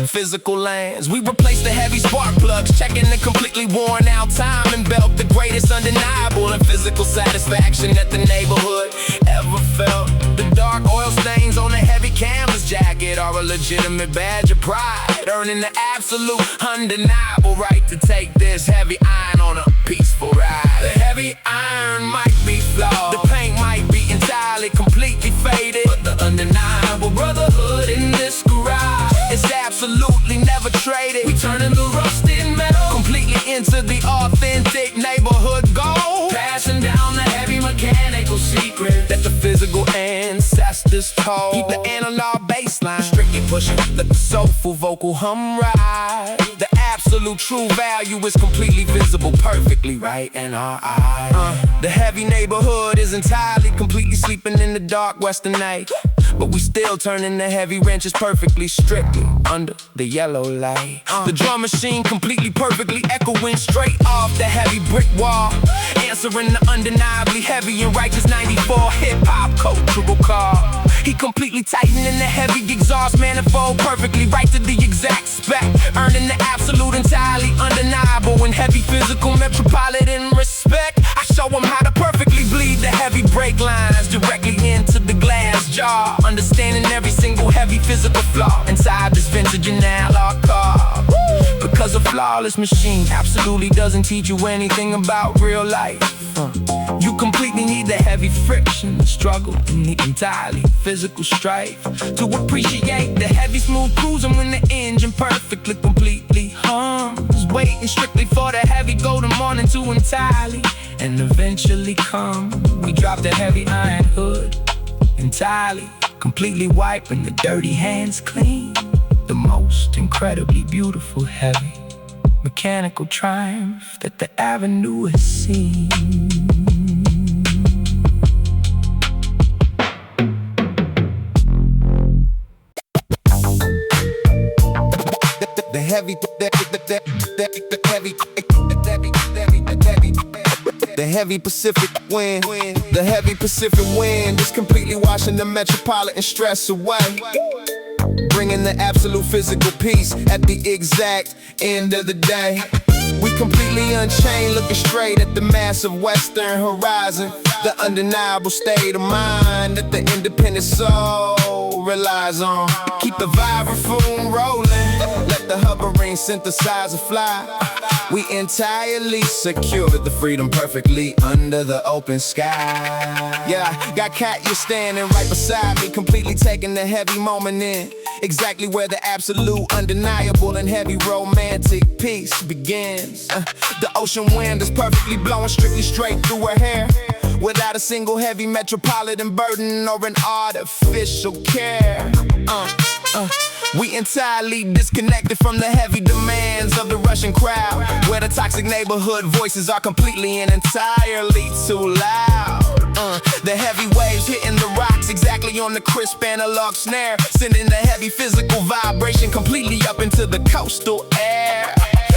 physical lands. We replace the heavy spark plugs, checking the completely worn out timing belt, the greatest undeniable and physical satisfaction that the neighborhood ever felt. The dark oil stains on the heavy canvas jacket are a legitimate badge of pride, earning the absolute undeniable right to take this heavy iron on a peaceful ride. The heavy iron might be flawed, the paint might be entirely completely faded, but the undeniable brotherhood in this garage is absolutely never traded. We turning the rusted metal completely into the authentic neighborhood gold, passing down the heavy mechanical secret that the physical ancestors told. Keep the analog bass line strictly pushing, let the soulful vocal hum rise. The absolute true value is completely visible perfectly right in our eyes. The heavy neighborhood is entirely completely sleeping in the dark western night, but we still turning the heavy wrenches perfectly strictly under the yellow light. The drum machine completely perfectly echoing straight off the heavy brick wall, answering the undeniably heavy and righteous 94 hip-hop cultural call. He completely tightening the heavy exhaust manifold perfectly right to the exact spec, earning the absolute entirely undeniable and heavy physical metropolitan respect. I show him how to perfectly bleed the heavy brake lines directly into the glass jar, understanding every single heavy physical flaw inside this vintage and analog car. Because a flawless machine absolutely doesn't teach you anything about real life. You completely completely need the heavy friction, the struggle, and the entirely physical strife to appreciate the heavy smooth cruising when the engine perfectly, completely hums, waiting strictly for the heavy golden morning to entirely and eventually come. We drop the heavy iron hood entirely, completely wiping the dirty hands clean. The most incredibly beautiful heavy mechanical triumph that the avenue has seen. The heavy, the heavy Pacific wind, the heavy Pacific wind is completely washing the metropolitan stress away, bringing the absolute physical peace at the exact end of the day. We completely unchained, looking straight at the massive western horizon, the undeniable state of mind that the independent soul relies on. Keep the vibraphone rolling, let the hovering synthesizer fly. We entirely secured the freedom perfectly under the open sky. Yeah, got Cat, you're standing right beside me, completely taking the heavy moment in, exactly where the absolute, undeniable, and heavy romantic peace begins. The ocean wind is perfectly blowing strictly straight through her hair, without a single heavy metropolitan burden or an artificial care. We entirely disconnected from the heavy demands of the Russian crowd, where the toxic neighborhood voices are completely and entirely too loud. The heavy waves hitting the rocks exactly on the crisp analog snare, sending the heavy physical vibration completely up into the coastal air.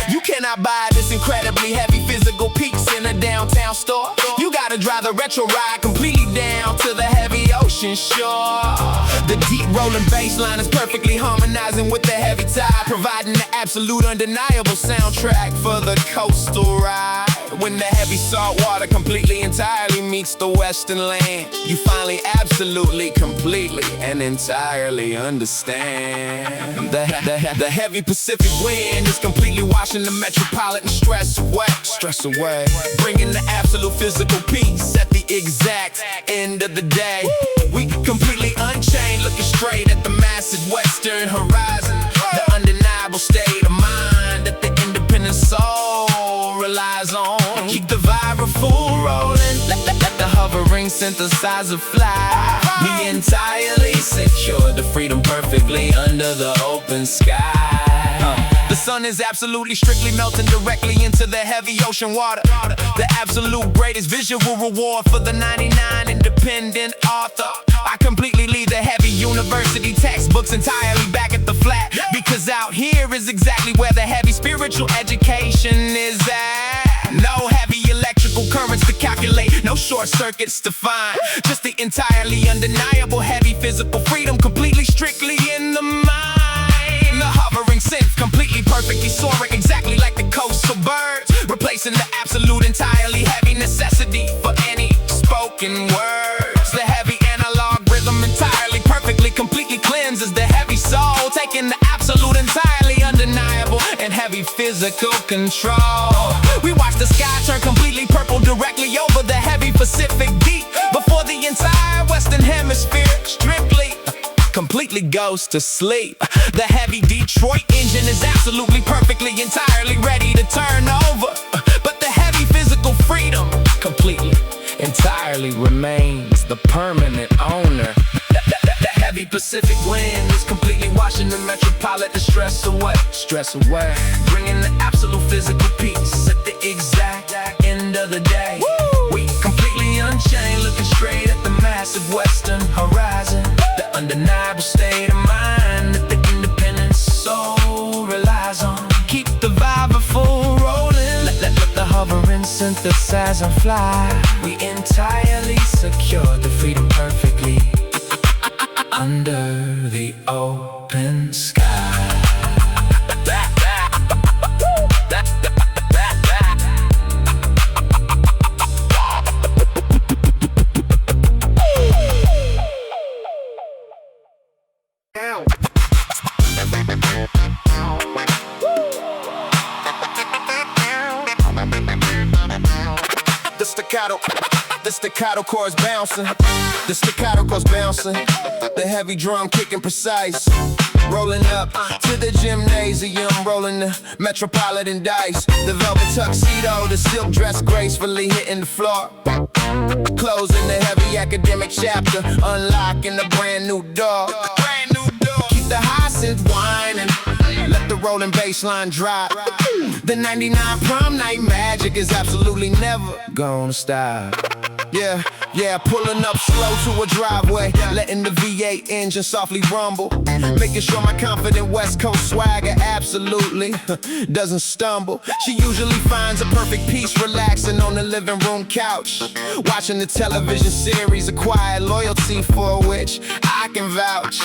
You cannot buy this incredibly heavy physical peaks in a downtown store. You gotta drive the retro ride completely down to the heavy ocean shore. The deep rolling bass line is perfectly harmonizing with the heavy tide, providing the absolute undeniable soundtrack for the coastal ride. When the heavy salt water completely entirely meets the western land, you finally absolutely, completely, and entirely understand. The heavy Pacific wind is completely washing the metropolitan stress away, bringing the absolute physical peace at the exact end of the day. We completely unchained, looking straight at the massive western horizon, the undeniable state of mind that the independent soul relies on. Keep the vibraphone rolling, let the hovering synthesizer fly. We entirely secured the freedom perfectly under the open sky. The sun is absolutely strictly melting directly into the heavy ocean water, the absolute greatest visual reward for the 99 independent author. I completely leave the heavy university textbooks entirely back at the flat, because out here is exactly where the heavy spiritual education is at. No heavy electrical currents to calculate, no short circuits to find, just the entirely undeniable heavy physical freedom completely strictly in the mind. The hovering synth completely perfectly soaring exactly like the coastal birds, replacing the absolute entirely heavy necessity for any spoken words. The heavy analog rhythm entirely perfectly completely cleanses the heavy soul, taking the absolute entirely undeniable and heavy physical control. We watch the sky turn completely purple directly over the heavy Pacific deep, before the entire western hemisphere strictly completely goes to sleep. The heavy Detroit engine is absolutely perfectly entirely ready to turn over, but the heavy physical freedom completely entirely remains the permanent owner. The heavy Pacific wind is completely washing the metropolitan stress away, bringing the absolute physical peace at the exact end of the day. We completely unchained, looking straight at the massive western horizon, the undeniable state of mind that the independent soul relies on. Keep the vibraphone rolling, let the hovering synthesizer fly. We entirely secured the freedom perfectly under the open sky. The staccato chords bouncing. The staccato chords bouncing. The heavy drum kicking precise. Rolling up to the gymnasium, rolling the Metropolitan dice. The velvet tuxedo, the silk dress gracefully hitting the floor. Closing the heavy academic chapter, unlocking the brand new door. Keep the high synth whining, let the rolling bass line drop. The 99 prom night magic is absolutely never gonna stop. Yeah, pulling up slow to a driveway, letting the V8 engine softly rumble, making sure my confident West Coast swagger absolutely doesn't stumble. She usually finds a perfect peace relaxing on the living room couch, watching the television series, acquired loyalty for which I can vouch.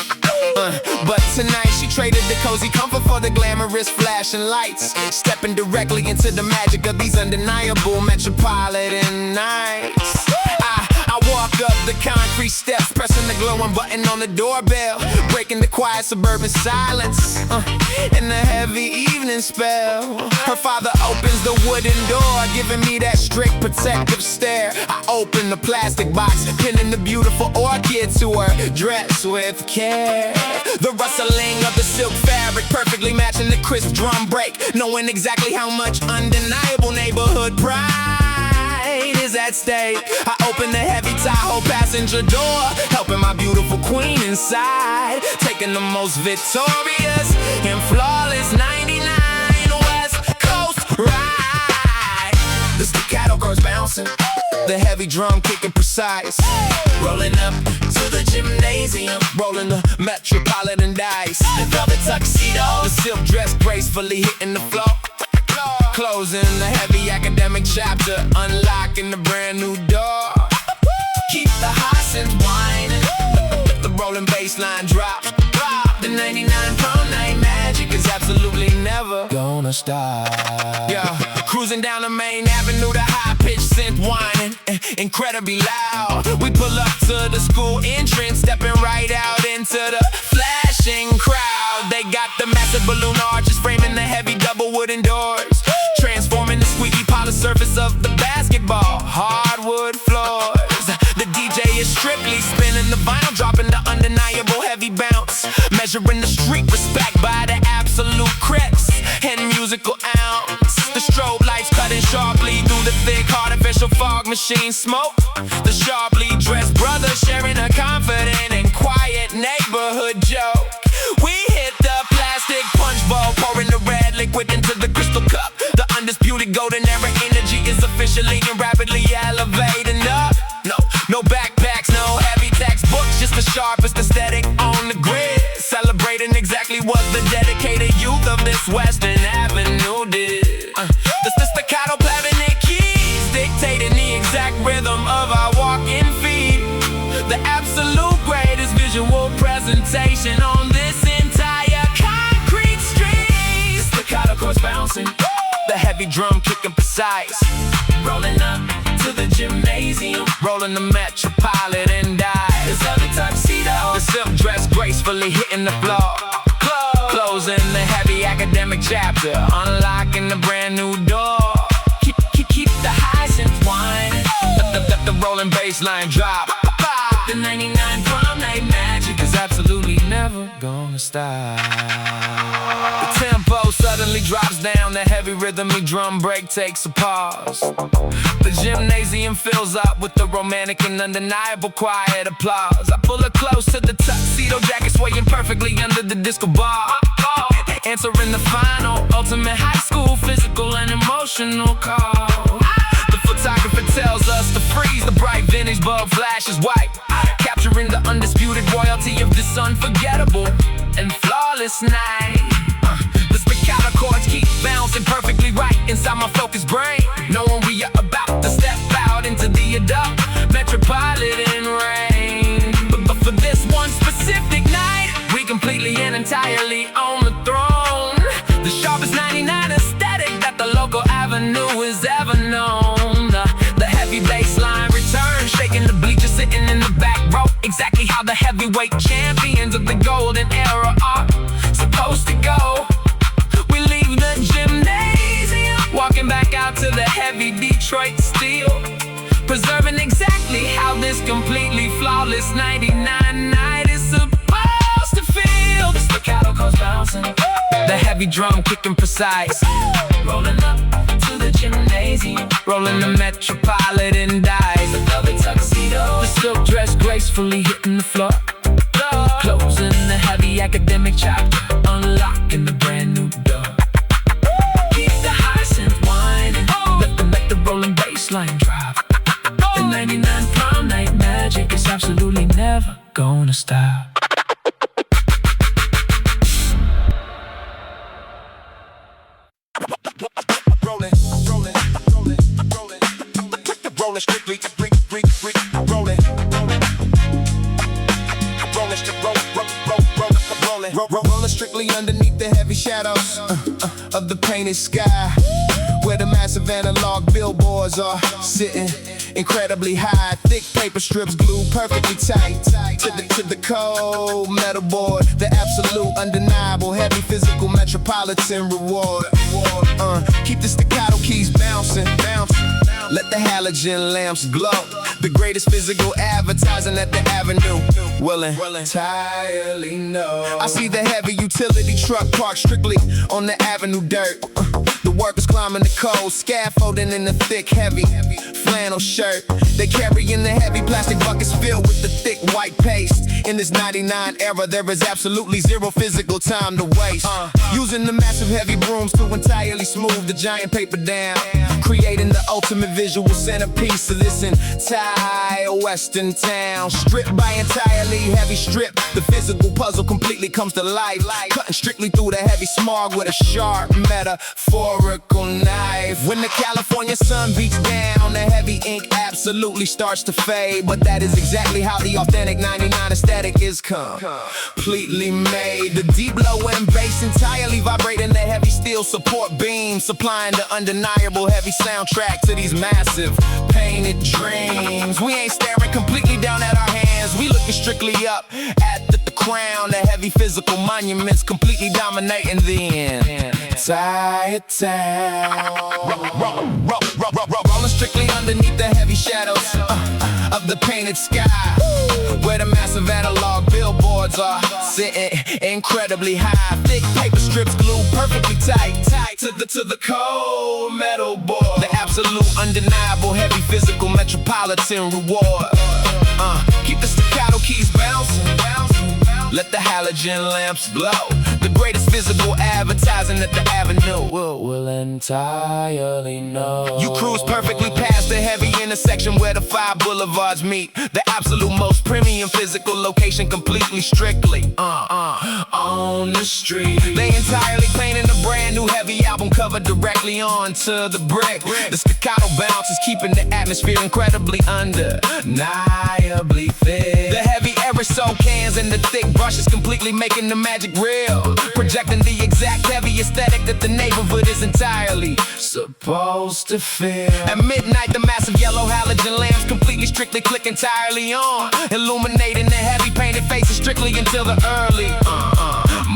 But tonight she traded the cozy comfort for the glamorous flashing lights, stepping directly into the magic of these undeniable metropolitan nights. I walk up the concrete steps, pressing the glowing button on the doorbell, breaking the quiet suburban silence in the heavy evening spell. Her father opens the wooden door, giving me that strict protective stare. I open the plastic box, pinning the beautiful orchid to her dress with care. The rustling of the silk fabric perfectly matching the crisp drum break, knowing exactly how much undeniable neighborhood pride is at stake. I open the heavy Tahoe passenger door, helping my beautiful queen inside, taking the most victorious and flawless 99 West Coast ride. The staccato chords bouncing, the heavy drum kicking precise. Rolling up to the gymnasium, rolling the Metropolitan dice. The velvet tuxedo, the silk dress gracefully hitting the floor. Closing the heavy academic chapter, unlocking the brand new door. Keep the high synth whining, the rolling bass line drop. The 99 prom night magic is absolutely never gonna stop. Yeah, cruising down the main avenue, the high-pitched synth whining, incredibly loud. We pull up to the school entrance, stepping right out into the flashing crowd. They got the massive balloon arches framing the heavy double wooden doors, transforming the squeaky polished surface of the basketball hardwood floors. The DJ is strictly spinning the vinyl, dropping the undeniable heavy bounce, measuring the street respect by the absolute crepes and musical ounce. The strobe lights cutting sharply through the thick artificial fog machine smoke. The sharply dressed brothers sharing a confident and quiet neighborhood joke. We hit the plastic punch bowl, pouring the red liquid into the crystal cup. The undisputed golden era energy is officially and rapidly elevating up. No backpacks, no heavy textbooks, just the sharpest aesthetic on the grid, celebrating exactly what the dedicated youth of this Western Avenue did. The staccato clavinet keys dictating the exact rhythm of our walking feet. The absolute greatest visual presentation on this entire concrete street. Staccato chords bouncing, the heavy drum kicking precise. Rolling up to the gymnasium, rolling the Metropolitan dice. The velvet tuxedo, the silk dress gracefully hitting the floor. Closing the heavy academic chapter, unlocking the brand new door. Keep the high synth whining, let the rolling bass line drop. The 99 prom night magic is absolutely never gonna stop. The tempo suddenly drops down, the heavy rhythmic drum break takes a pause. The gymnasium fills up with the romantic and undeniable quiet applause. I pull her close to the tuxedo jacket, swaying perfectly under the disco ball, answering the final, ultimate high school physical and emotional call. The photographer tells us to freeze, the bright vintage bulb flashes white, capturing the undisputed royalty of this unforgettable and flawless night. The staccato chords keep bouncing perfectly right inside my focused brain, knowing we are about to step out into the adult metropolitan rain. But for this one specific night, we completely and entirely own the throne. The sharpest 99 aesthetic that the local avenue has ever known. The heavy bass line returns, shaking the bleachers, sitting in the back row. Exactly how the heavyweight champions of the golden era are supposed to go. We leave the gymnasium, walking back out to the heavy Detroit steel. preserving exactly how this completely flawless 99 night is supposed to feel. The staccato goes bouncing, the heavy drum kicking precise, rolling up to the gymnasium, rolling the Metropolitan dice, the velvet tuxedo, the silk dress gracefully hitting the floor, closing the heavy academic chapter, unlocking the brand new door. Keep the hyacinth whining, let the rolling bassline drop. The 99 prom night magic is absolutely never gonna stop. Rolling strictly, rolling. Rolling strictly underneath the heavy shadows of the painted sky, where the massive analog billboards are sitting incredibly high. Thick paper strips glued perfectly tight to the cold metal board. The absolute, undeniable, heavy physical metropolitan reward. Keep the staccato keys bouncing. Let the halogen lamps glow. The greatest physical advertising at the avenue. Will entirely know. I see the heavy utility truck parked strictly on the avenue dirt. The workers climbing the cold, scaffolding in the thick, heavy flannel shirt. They carrying the heavy plastic buckets filled with the thick white paste. In this 99 era, there is absolutely zero physical time to waste. Using the massive heavy brooms to entirely smooth the giant paper down, creating the ultimate visual centerpiece of this entire western town. Stripped by entirely heavy strip, the physical puzzle completely comes to life, cutting strictly through the heavy smog with a sharp metaphorical knife. When the California sun beats down, the heavy ink absolutely starts to fade. But that is exactly how the authentic 99 aesthetic is completely made. The deep low end bass entirely vibrating the heavy steel support beams, supplying the undeniable heavy soundtrack to these massive painted dreams. We ain't staring completely down at our hands, we looking strictly up at the crown. The heavy physical monuments completely dominating the entire town. Rolling strictly underneath the heavy shadows of the painted sky, where the massive analog billboards are sitting incredibly high. Thick paper strips glued perfectly tight to the cold metal board. The absolute, undeniable, heavy physical metropolitan reward. Keep the staccato keys bouncing. Let the halogen lamps glow. The greatest physical advertising at the avenue. Will entirely know. You cruise perfectly past the heavy intersection where the 5 boulevards meet. The absolute most premium physical location, completely strictly on the street. They entirely painting a brand new heavy album cover directly onto the brick. The staccato bounce is keeping the atmosphere incredibly undeniably thick. The heavy aerosol cans and the thick brushes completely making the magic real, projecting the exact heavy aesthetic that the neighborhood is entirely supposed to feel. At midnight, the massive yellow halogen lamps completely strictly click entirely on, illuminating the heavy painted faces strictly until the early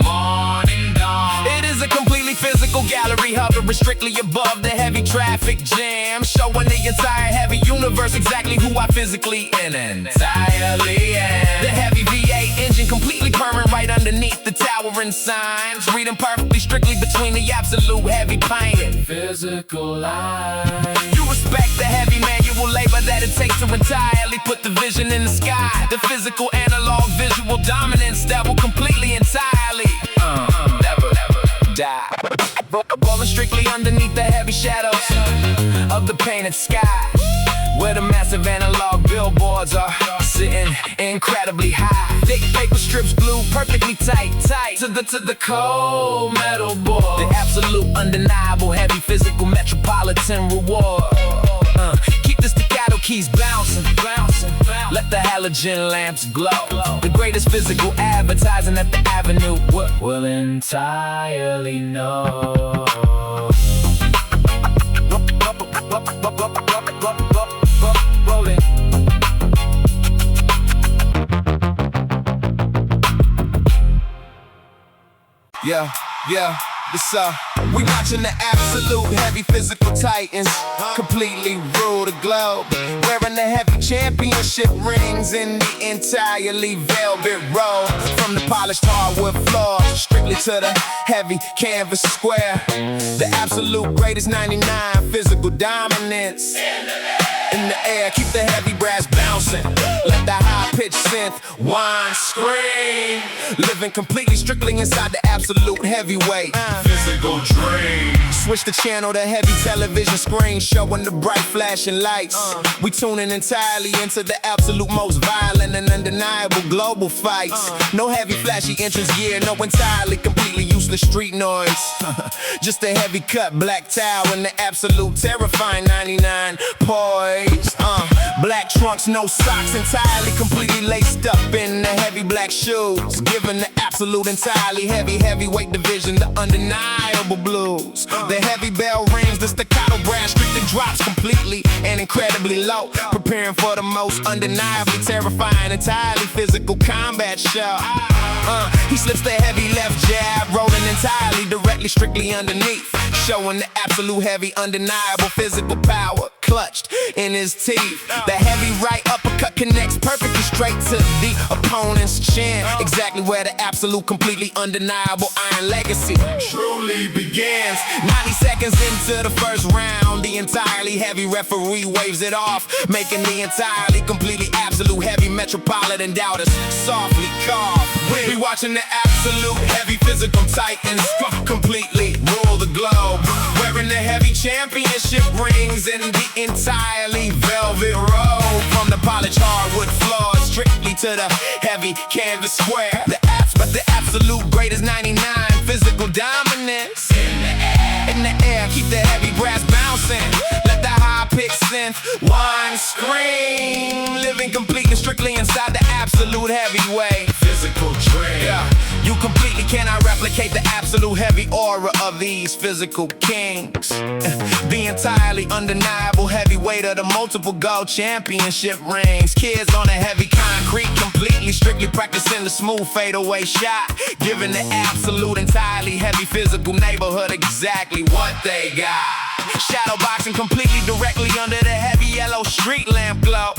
morning dawn. It is a completely physical gallery hovering strictly above the heavy traffic jam, showing the entire heavy universe exactly who I physically and entirely am. The heavy V8 engine completely purring right underneath the towering signs, reading perfectly strictly between the absolute heavy painted physical lines. You respect the heavy manual labor that it takes to entirely put the vision in the sky. The physical analog visual dominance that will completely entirely never die. Rolling strictly underneath the heavy shadows of the painted sky, where the massive analog billboards are sitting incredibly high. Thick paper strips glued perfectly tight to the cold metal board. The absolute, undeniable, heavy physical metropolitan reward. Keep the staccato keys bouncing. Let the halogen lamps glow. The greatest physical advertising at the avenue. Will entirely know. Rolling. Yeah, this We watching the absolute heavy physical titans completely rule the globe, wearing the heavy championship rings in the entirely velvet robe. From the polished hardwood floor strictly to the heavy canvas square, the absolute greatest 99 physical dominance. In the air, keep the heavy brass bouncing. Let the high-pitched synth whine, scream. Living completely, strictly inside the absolute heavyweight. Physical dream. Switch the channel to heavy television screen, showing the bright flashing lights. We tuning entirely into the absolute most violent and undeniable global fights. No heavy flashy entrance gear, no entirely completely useless street noise. Just a heavy cut black towel and the absolute terrifying 99 poise. Black trunks, no socks, entirely completely laced up in the heavy black shoes, giving the absolute entirely heavyweight division the undeniable blues. The heavy bell rings, the staccato brass strictly drops completely and incredibly low, preparing for the most undeniably terrifying, entirely physical combat show. He slips the heavy left jab, rolling entirely directly, strictly underneath, showing the absolute heavy, undeniable physical power clutched in his teeth. The heavy right uppercut connects perfectly straight to the opponent's chin, exactly where the absolute, completely undeniable iron legacy truly begins. 90 seconds into the first round, the entirely heavy referee waves it off, making the entirely, completely absolute heavy metropolitan doubters softly cough. We watching the absolute heavy physical titans completely rule the globe, wearing the heavy championship rings in the entirely velvet robe. From the polished hardwood floor strictly to the heavy canvas square, the absolute greatest 99 physical dominance. In the air, keep the heavy brass bouncing. Let the high-pitched synth whine, scream. Living completely, strictly inside the absolute heavyweight physical dream. You completely cannot replicate the absolute heavy aura of these physical kings. The entirely undeniable heavyweight of the multiple gold championship rings. Kids on the heavy concrete, completely, strictly practicing the smooth fadeaway shot, giving the absolute entirely heavy physical neighborhood exactly what they got. Shadow boxing completely directly under the heavy yellow street lamp glow,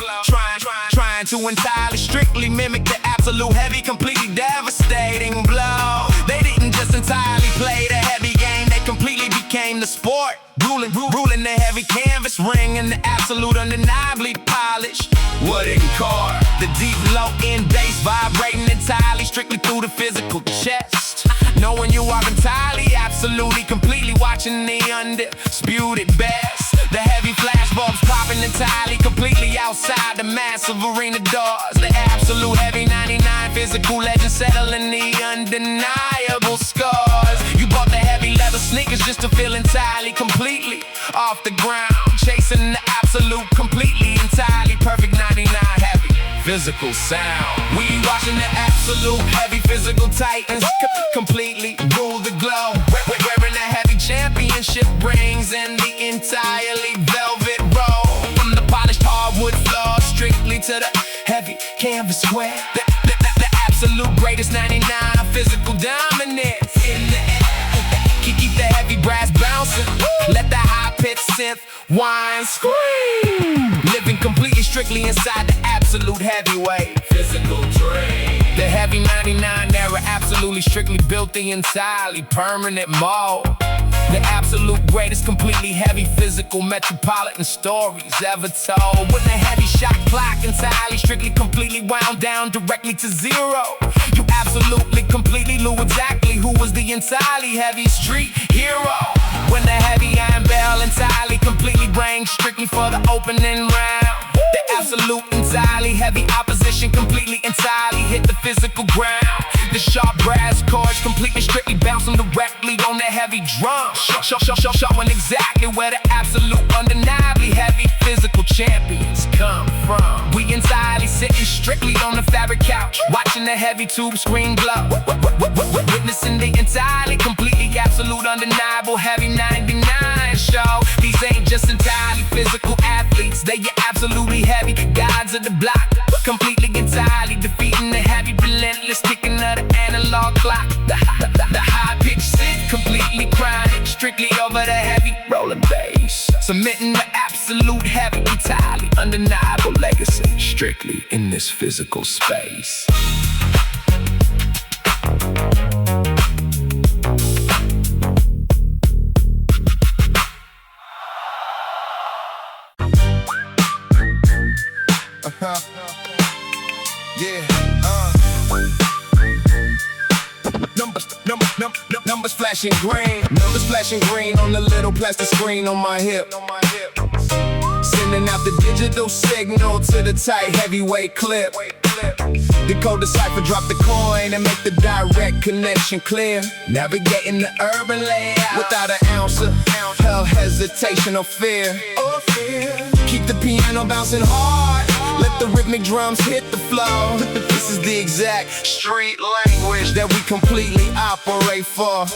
trying to entirely strictly mimic the absolute heavy, completely devastating blow. They didn't just entirely play the heavy game, they completely became the sport, ruling the heavy canvas ring and the absolute undeniably polished wooden core. The deep low end bass vibrating entirely strictly through the physical chest, knowing you are entirely, absolutely, completely watching the undisputed best. The heavy flash bulbs popping entirely, completely outside the massive arena doors. The absolute heavy 99 physical legend settling the undeniable scores. You bought the heavy leather sneakers just to feel entirely, completely off the ground, chasing the absolute, completely, entirely perfect 99 heavy physical sound. We watching the absolute heavy physical titans completely rule the globe, wearing the heavy championship rings and the entirely velvet robe. From the polished hardwood floor strictly to the heavy canvas square, the absolute greatest 99 physical dominance. In the air, keep the heavy brass bouncing. Let the high-pitched synth whine, scream. Living completely, strictly inside the absolute heavyweight physical dream. The heavy 99 era, absolutely, strictly built the entirely permanent mold. The absolute greatest, completely heavy physical metropolitan stories ever told. When the heavy shot clock entirely, strictly, completely wound down directly to zero, you absolutely, completely knew exactly who was the entirely heavy street hero. When the heavy iron bell entirely, completely rang strictly for the opening round, the absolute entirely heavy opposition completely entirely hit the physical ground. The sharp brass chords completely strictly bouncing directly on the heavy drum, showing exactly where the absolute undeniably heavy physical champions come from. We entirely sitting strictly on the fabric couch, watching the heavy tube screen glow, witnessing the entirely, completely, absolute, undeniable heavy 99 show. These ain't just entirely physical athletes, they your absolutely heavy gods of the block, completely, entirely defeating the heavy, relentless ticking of the analog clock. The high-pitched synth completely crying, strictly over the heavy rolling bass. Submitting the absolute heavy, entirely undeniable legacy, strictly in this physical space. Yeah, numbers flashing green. Numbers flashing green on the little plastic screen on my hip. Sending out the digital signal to the tight heavyweight clip. Decode the cipher, drop the coin and make the direct connection clear. Navigating the urban layout without an ounce of hesitation or fear. Keep the piano bouncing hard, let the rhythmic drums hit the floor. This is the exact street language that we completely operate for.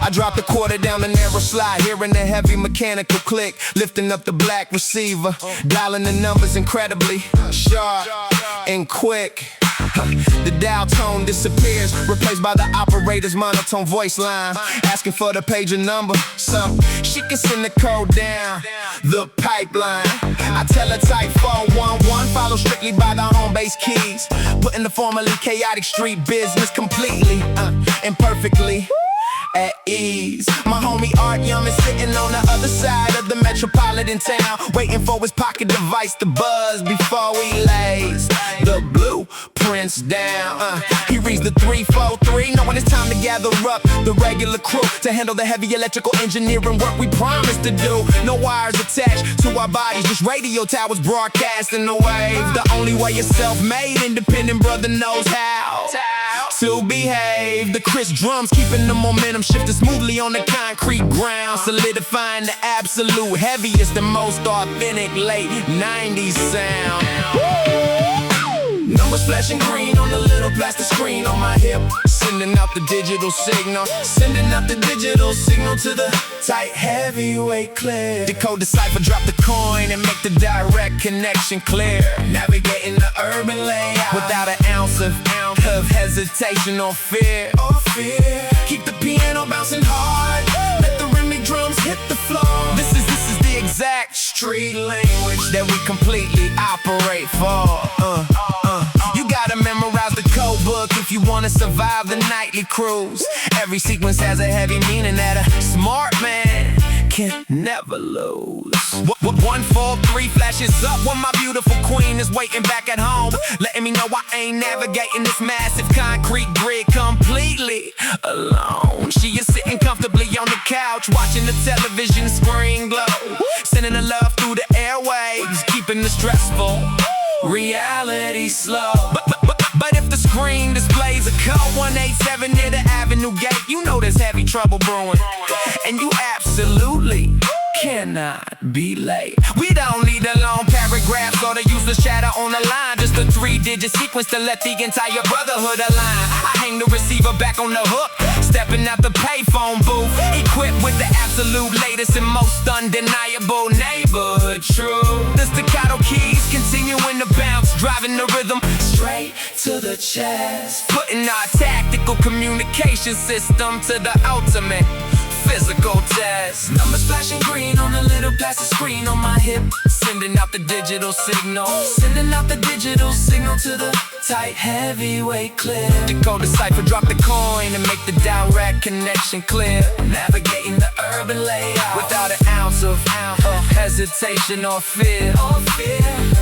I drop the quarter down the narrow slide, hearing the heavy mechanical click, lifting up the black receiver, dialing the numbers incredibly sharp and quick. The dial tone disappears, replaced by the operator's monotone voice line, asking for the pager number, so she can send the code down the pipeline. I tell her type 411, follow strictly by the home base keys, putting the formerly chaotic street business completely and perfectly at ease. My homie Art Young is sitting on the other side of the metropolitan town, waiting for his pocket device to buzz before he lays the blueprints down. He reads the 343, knowing it's time to gather up the regular crew to handle the heavy electrical engineering work we promised to do. No wires attached to our bodies, just radio towers broadcasting the wave. The only way a self-made independent brother knows how to behave. The crisp drums keeping the momentum shifting smoothly on the concrete ground, solidifying the absolute heaviest and most authentic late 90s sound. Numbers flashing green on the little plastic screen on my hip, sending out the digital signal, sending out the digital signal to the tight heavyweight clip. Decode the cipher, drop the coin and make the direct connection clear. Navigating the urban layout without an ounce of hesitation or fear. Keep the piano bouncing hard, let the rhythmic drums hit the floor. This is the exact street language that we completely operate for. You gotta memorize the code book if you wanna survive the nightly cruise. Every sequence has a heavy meaning that a smart man can never lose. 143 flashes up when my beautiful queen is waiting back at home, letting me know I ain't navigating this massive concrete grid completely alone. She is sitting comfortably on the couch, watching the television screen glow, sending her love through the airwaves, keeping the stressful reality slow. But if the screen displays a code 187 near the Avenue gate, you know there's heavy trouble brewing, and you absolutely cannot be late. We don't need a long paragraph or to use the shadow on the line, just a 3-digit sequence to let the entire brotherhood align. I hang the receiver back on the hook, stepping out the payphone booth, equipped with the absolute latest and most undeniable neighborhood truth. The staccato keys continuing to bounce, driving the rhythm straight to the chest, putting our tactical communication system to the ultimate physical test. Numbers flashing green on the little plastic screen on my hip, sending out the digital signal, sending out the digital signal to the tight heavyweight clip. Decode the cipher, drop the coin and make the direct connection clear. Navigating the urban layout without an ounce of hesitation or fear.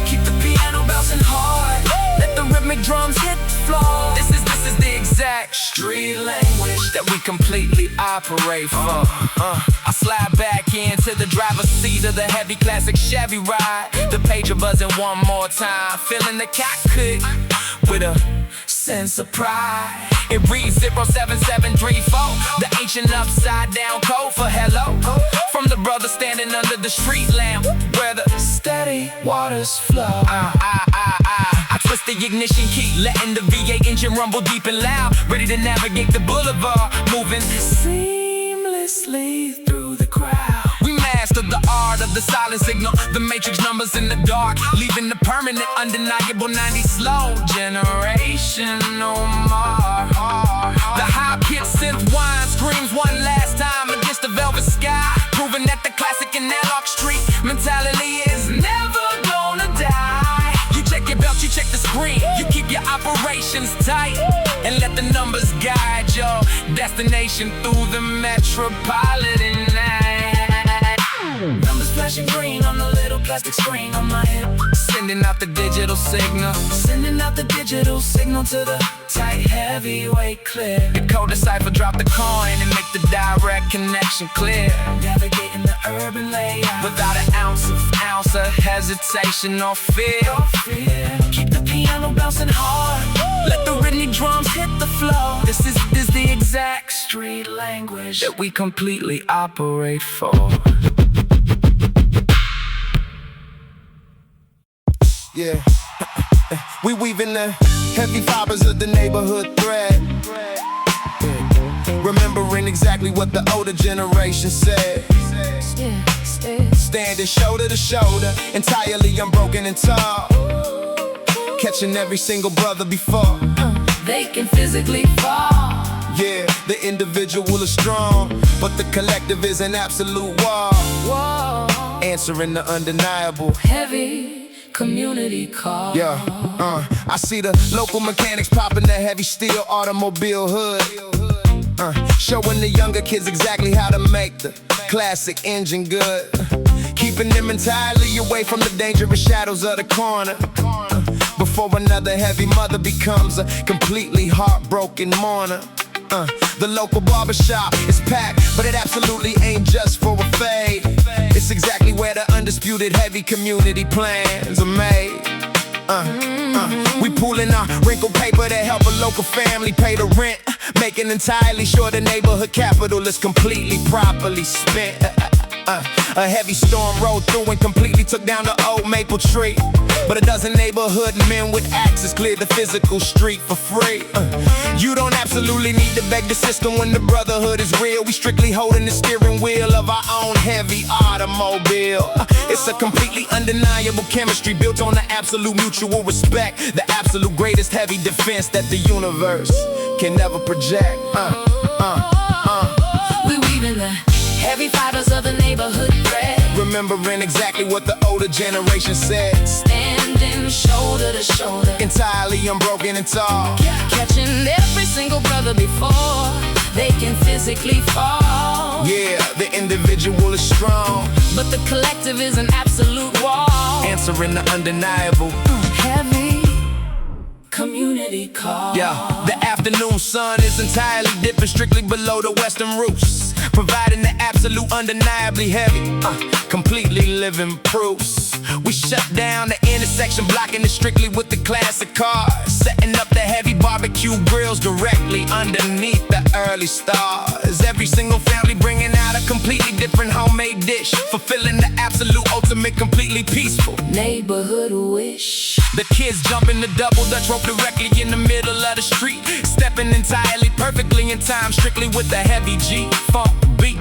Keep the piano bouncing hard, let the rhythmic drums hit the floor. This is the exact street language that we completely operate for. I slide back into the driver's seat of the heavy classic Chevy ride, the pager buzzing one more time, filling the cockpit with a sense of pride. It reads 07734, the ancient upside down code for hello, from the brother standing under the street lamp where the steady waters flow. I twist the ignition key, letting the V8 engine rumble deep and loud, ready to navigate the boulevard, moving seamlessly through the crowd. We mastered the art of the silent signal, the matrix numbers in the dark, leaving the permanent, undeniable 90s slow generation no more. The high-pitched synth whine screams one last time against against the velvet sky, proving that the classic and hemlock street mentality is never gonna die. You check your belt, you check the screen, you keep your operations tight, and let the numbers guide your destination through the metropolitan night. Numbers flashing green on the little plastic screen on my hip, sending out the digital signal, sending out the digital signal to the tight heavyweight clear. The code decipher, drop the coin and make the direct connection clear. Navigating the urban layout without an ounce of hesitation or fear. Keep the piano bouncing hard, let the rhythmic drums hit the floor. This is the exact street language that we completely operate for. Yeah, we weaving the heavy fibers of the neighborhood thread, remembering exactly what the older generation said. Standing shoulder to shoulder, entirely unbroken and tall, catching every single brother before They can physically fall. Yeah, the individual is strong, but the collective is an absolute wall. Whoa, Answering the undeniable. heavy community call. Yeah, I see the local mechanics popping the heavy steel automobile hood, showing the younger kids exactly how to make the classic engine good, keeping them entirely away from the dangerous shadows of the corner, before another heavy mother becomes a completely heartbroken mourner. The local barbershop is packed, but it absolutely ain't just for a fade. It's exactly where the undisputed heavy community plans are made. We pooling our wrinkled paper to help a local family pay the rent, making entirely sure the neighborhood capital is completely properly spent. A heavy storm rolled through and completely took down the old maple tree, but a dozen neighborhood men with axes cleared the physical street for free. You don't absolutely need to beg the system when the brotherhood is real. We strictly holding the steering wheel of our own heavy automobile. It's a completely undeniable chemistry built on the absolute mutual respect, the absolute greatest heavy defense that the universe can never project. We weaving the heavy fibers of the neighborhood thread, Remembering exactly what the older generation said. standing shoulder to shoulder, Entirely unbroken and tall. catching every single brother before they can physically fall. Yeah, the individual is strong, But the collective is an absolute wall. answering the undeniable. Heavy community call. Yeah, the afternoon sun is entirely dipping strictly below the western roofs, providing the absolute undeniably heavy, completely living proofs. We shut down the intersection, blocking it strictly with the classic cars, setting up the heavy barbecue grills directly underneath the early stars. Every single family bringing out a completely different homemade dish, fulfilling the absolute ultimate, completely peaceful Neighborhood wish. The kids jumping the double Dutch rope directly in the middle of the street, stepping entirely perfectly in time, strictly with the heavy G-funk beat.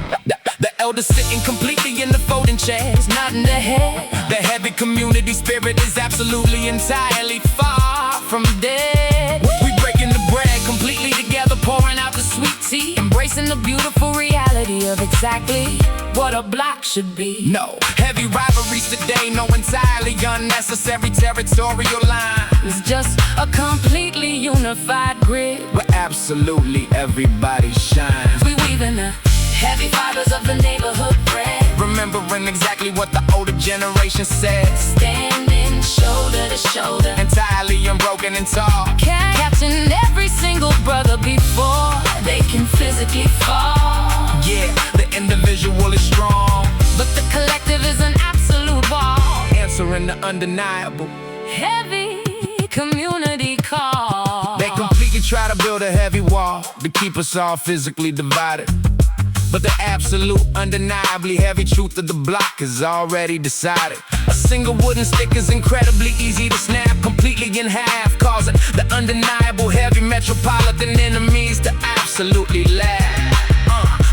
The elders sitting completely in the folding chairs, nodding their head. The heavy community spirit is absolutely entirely far from dead. We breaking the bread completely together, pouring out the sweet tea, Embracing the beautiful reality of exactly what a block should be. no heavy rivalries today, no entirely unnecessary territorial line. It's just a completely unified grid. Where absolutely everybody shines. We weaving the heavy fibers of the neighborhood thread, Remembering exactly what the older generation said. standing shoulder to shoulder, Entirely unbroken and tall. catching every single brother before they can physically fall. Yeah, the individual is strong, But the collective is an absolute wall. answering the undeniable. Heavy community call. They completely try to build a heavy wall to keep us all physically divided, but the absolute, undeniably heavy truth of the block is already decided. A single wooden stick is incredibly easy to snap completely in half, causing the undeniable heavy metropolitan enemies to absolutely laugh.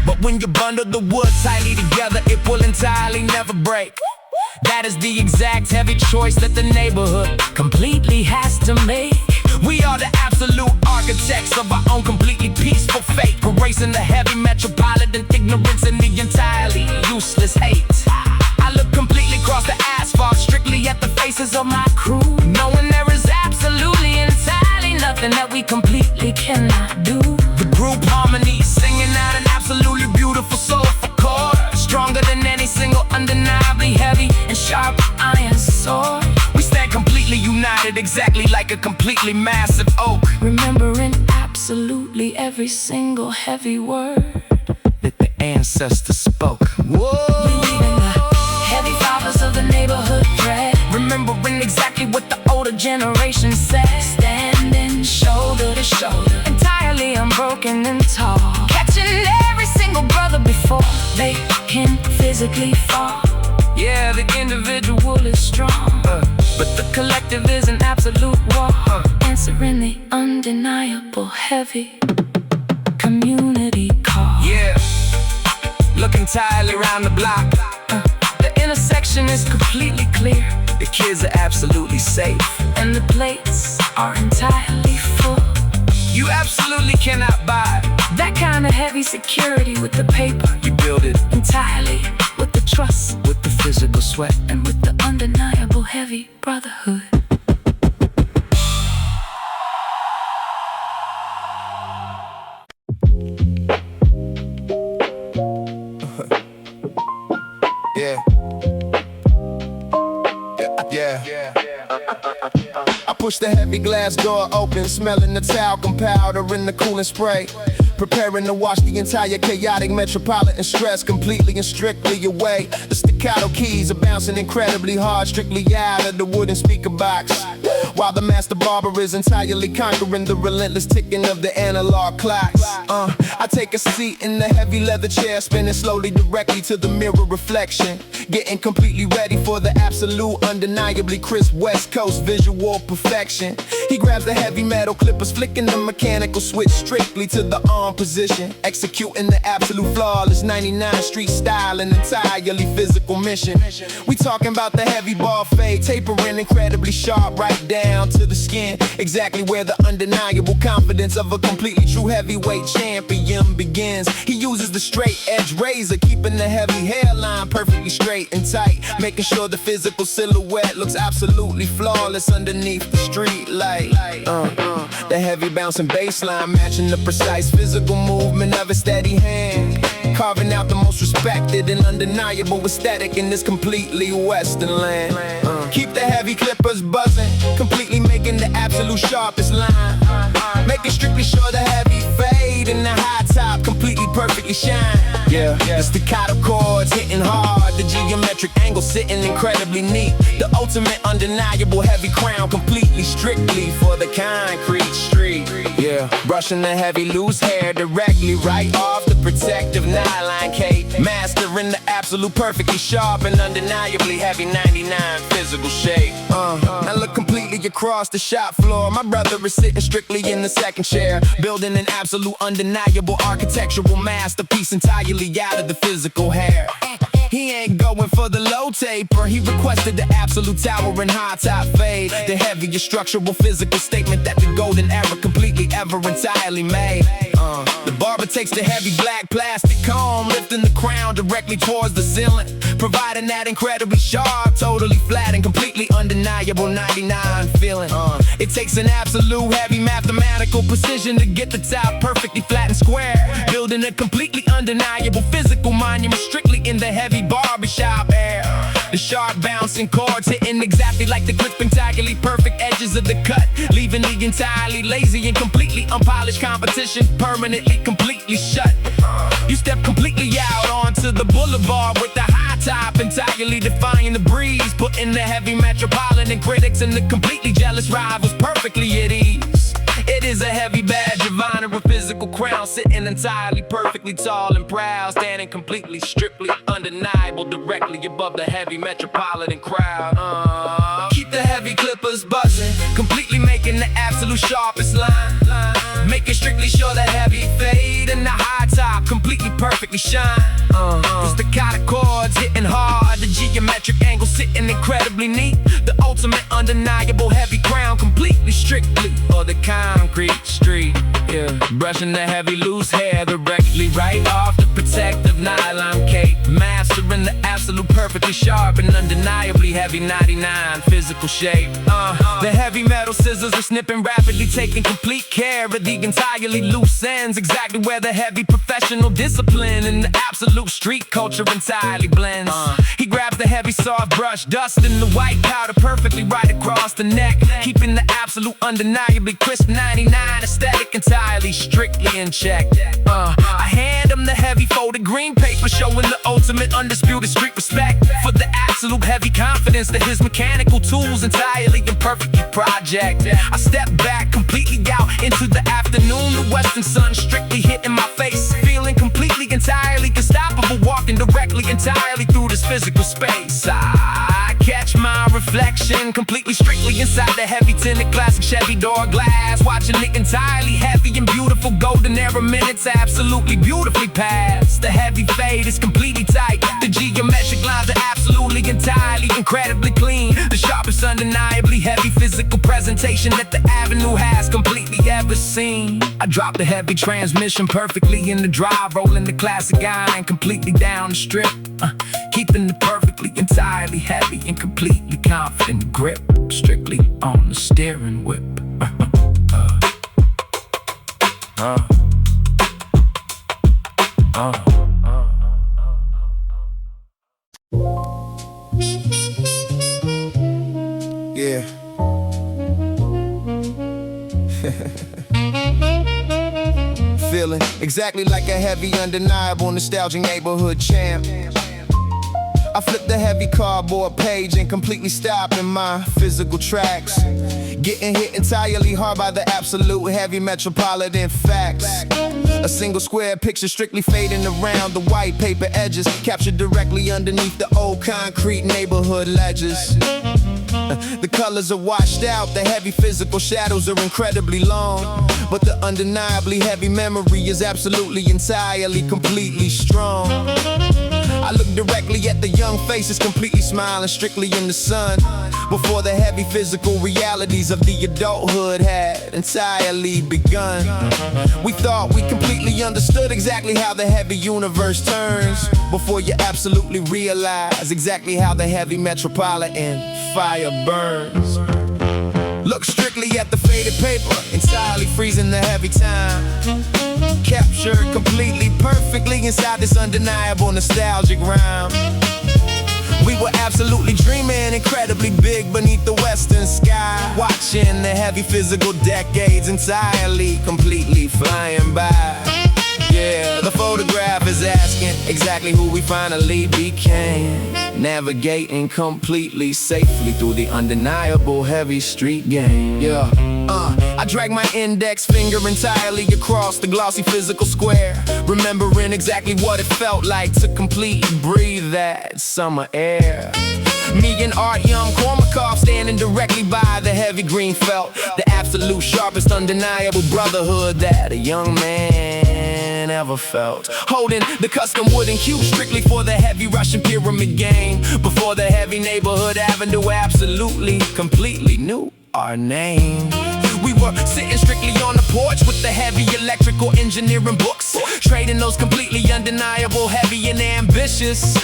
But when you bundle the wood tightly together, it will entirely never break. That is the exact heavy choice that the neighborhood Completely has to make. We are the absolute architects of our own completely peaceful fate, erasing the heavy metropolitan ignorance and the entirely useless hate. I look completely across the asphalt, strictly at the faces of my crew, knowing there is absolutely entirely nothing that we completely cannot do. The group harmony, singing out an absolutely beautiful soulful chord, stronger than any single undeniably heavy and sharp iron sword. We stand completely united, exactly like a completely massive oak, remembering absolutely every single heavy word that the ancestors spoke. Whoa. Believing the heavy fathers of the neighborhood dread, remembering exactly what the older generation said. Standing shoulder to shoulder, entirely unbroken and tall, catching every single brother before they can physically fall. Yeah, the individual is strong, but the collective is an absolute war, answering the undeniable heavy community call. Yeah, looking entirely around the block, the intersection is completely clear. The kids are absolutely safe, and the plates are entirely full. You absolutely cannot buy that kind of heavy security with the paper. You build it entirely with the trust, with the physical sweat, and with the undeniable heavy brotherhood. Yeah. I push the heavy glass door open, smelling the talcum powder and the cooling spray, preparing to wash the entire chaotic metropolitan stress completely and strictly away. The staccato keys are bouncing incredibly hard, strictly out of the wooden speaker box, while the master barber is entirely conquering the relentless ticking of the analog clocks. I take a seat in the heavy leather chair, spinning slowly directly to the mirror reflection, getting completely ready for the absolute, undeniably crisp West Coast visual perfection. He grabs the heavy metal clippers, flicking the mechanical switch strictly to the arm position, executing the absolute flawless 99 street style, an entirely physical mission. We talking about the heavy ball fade, tapering incredibly sharp right down to the skin, exactly where the undeniable confidence of a completely true heavyweight champion begins. He uses the straight edge razor, keeping the heavy hairline perfectly straight and tight, making sure the physical silhouette looks absolutely flawless underneath the street light. The heavy bouncing bass line matching the precise physical movement of a steady hand, carving out the most respected and undeniable aesthetic in this completely western land. Keep the heavy clippers buzzing, completely making the absolute sharpest line, making strictly sure the heavy fade and the high top completely perfectly shine. The staccato chords hitting hard, the geometric angle sitting incredibly neat, the ultimate undeniable heavy crown completely strictly for the concrete street. Brushing the heavy loose hair directly right off the protective nylon cape, mastering the absolute perfectly sharp and undeniably heavy 99 physical shape. I look completely across the shop floor, my brother is sitting strictly in the second chair, building an absolute undeniable architectural masterpiece entirely out of the physical hair. He ain't going for the low taper, he requested the absolute tower and high top fade, the heaviest structural physical statement that the golden era completely ever entirely made. The barber takes the heavy black plastic comb, lifting the crown directly towards the ceiling, providing that incredibly sharp, totally flat and completely undeniable 99 feeling. It takes an absolute heavy mathematical precision to get the top perfectly flat and square, building a completely undeniable physical monument strictly in the heavy barbershop air. The sharp bouncing chords hitting exactly like the crisp entirely perfect edges of the cut, leaving the entirely lazy and completely unpolished competition permanently completely shut. You step completely out onto the boulevard with the high top entirely defying the breeze, putting the heavy metropolitan critics and the completely jealous rivals perfectly at ease. It is a heavy badge of honor, a physical crown, sitting entirely perfectly tall and proud, standing completely, strictly undeniable, directly above the heavy metropolitan crowd. Keep the heavy clippers buzzing, completely making the absolute sharpest line, making strictly sure the heavy fade and the high top completely perfectly shine. The staccato chords hitting hard, the geometric angle sitting incredibly neat, the ultimate undeniable heavy crown completely strictly or the concrete street. Yeah, brushing the heavy loose hair directly right off the protective nylon cape. Mastering the absolute perfectly sharp and undeniably heavy 99 physical shape. The heavy metal scissors are snipping rapidly, taking complete care of the entirely loose ends. Exactly where the heavy professional discipline and the absolute street culture entirely blends. He grabs the heavy soft brush, dusting the white powder perfectly right across the neck, keeping the absolute undeniably crisp 99 aesthetic entirely strictly in check. I hand him the heavy folded green paper, showing the ultimate undisputed street respect for the absolute heavy confidence that his mechanical tools entirely and perfectly project. I step back completely out into the afternoon, the western sun strictly hitting my face, feeling completely entirely unstoppable, walking directly entirely through this physical space. I catch my reflection completely strictly inside the heavy tinted classic Chevy door glass, watching the entirely heavy and beautiful golden era minutes absolutely beautifully pass. The heavy fade is completely tight, the geometric lines are absolutely entirely incredibly clean. The sharpest undeniably heavy physical presentation that the avenue has completely ever seen. I drop the heavy transmission perfectly in the drive, rolling the classic iron completely down the strip, keeping the perfectly entirely heavy and completely confident grip strictly on the steering whip. Yeah. Feeling exactly like a heavy, undeniable, nostalgic neighborhood champ. I flip the heavy cardboard page and completely stop in my physical tracks, getting hit entirely hard by the absolute heavy metropolitan facts. A single square picture strictly fading around the white paper edges, captured directly underneath the old concrete neighborhood ledges. The colors are washed out, the heavy physical shadows are incredibly long, but the undeniably heavy memory is absolutely entirely completely strong. I look directly at the young faces completely smiling strictly in the sun, before the heavy physical realities of the adulthood had entirely begun. We thought we completely understood exactly how the heavy universe turns, before you absolutely realize exactly how the heavy metropolitan fire burns. Look strictly at the faded paper, entirely freezing the heavy time, captured completely perfectly inside this undeniable nostalgic rhyme. We were absolutely dreaming incredibly big beneath the western sky, watching the heavy physical decades entirely completely flying by. Yeah, the photograph is asking exactly who we finally became, navigating completely safely through the undeniable heavy street game. Yeah, I drag my index finger entirely across the glossy physical square, remembering exactly what it felt like to completely breathe that summer air. Me and Art Young Kormakov standing directly by the heavy green felt, the absolute sharpest undeniable brotherhood that a young man ever felt, holding the custom wooden cube strictly for the heavy Russian pyramid game, before the heavy neighborhood avenue absolutely completely knew our name. We were sitting strictly on the porch with the heavy electrical engineering books, trading those completely undeniable heavy and ambitious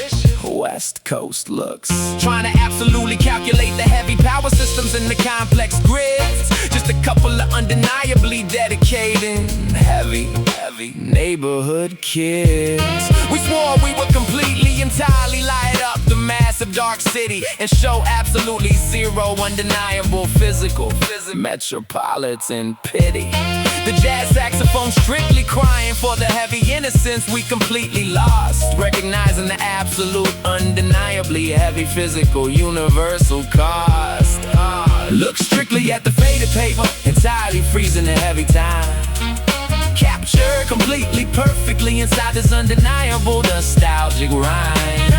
West Coast looks, trying to absolutely calculate the heavy power systems and the complex grids. Just a couple of undeniably dedicated heavy neighborhood kids. We swore we would completely entirely light up the massive dark city and show absolutely zero undeniable physical metropolitan pity. The jazz saxophone strictly crying for the heavy innocence we completely lost, recognizing the absolute undeniably heavy physical universal cost. Look strictly at the faded paper, entirely freezing the heavy time, captured completely perfectly inside this undeniable nostalgic rhyme.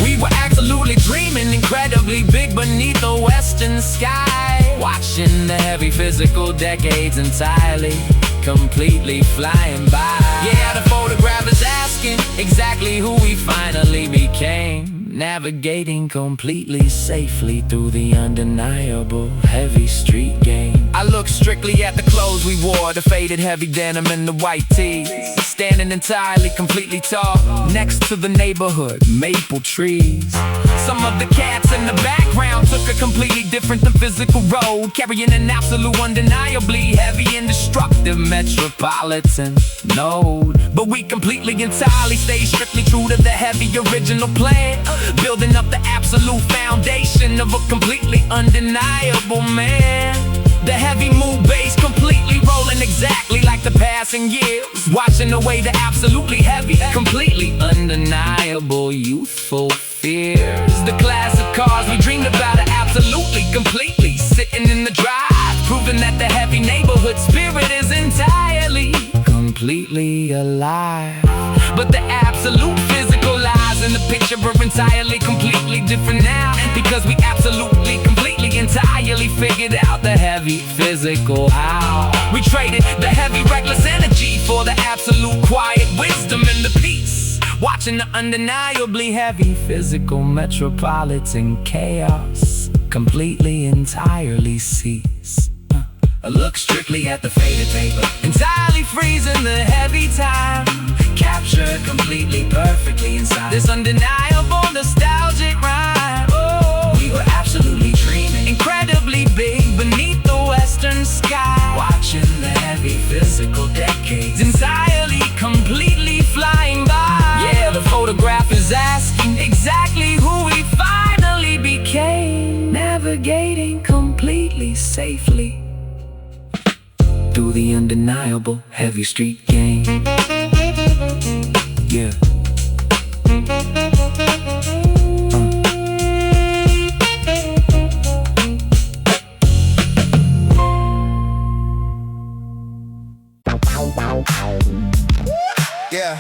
We were absolutely dreaming incredibly big beneath the western sky, watching the heavy physical decades entirely completely flying by. Yeah, the photograph is asking exactly who we finally became, navigating completely safely through the undeniable heavy street game. I look strictly at the clothes we wore, the faded heavy denim and the white tees. Standing entirely, completely tall, next to the neighborhood maple trees. Some of the cats in the background took a completely different than physical road, carrying an absolute undeniably heavy and destructive metropolitan node. But we completely entirely stay strictly true to the heavy original plan, building up the absolute foundation of a completely undeniable man. The heavy mood bass completely rolling exactly like the passing years, watching away the absolutely heavy, completely undeniable youthful fears. The classic cars we dreamed about are absolutely, completely sitting in the drive, proving that the heavy neighborhood spirit is entirely, completely alive. But the absolute physical lies in the picture are entirely, completely different now, because we absolutely, completely, entirely figured out the heavy physical how. We traded the heavy reckless energy for the absolute quiet wisdom and the peace, watching the undeniably heavy physical metropolitan chaos completely, entirely cease. Look strictly at the faded paper, entirely freezing the heavy time, captured completely, perfectly inside this undeniable nostalgic rhyme. Oh, we were absolutely dreaming, incredibly big beneath the western sky, watching the heavy physical decades entirely, completely flying by. Yeah, the photograph is asking exactly who we finally became, navigating completely safely through the undeniable heavy street game. Yeah. Yeah.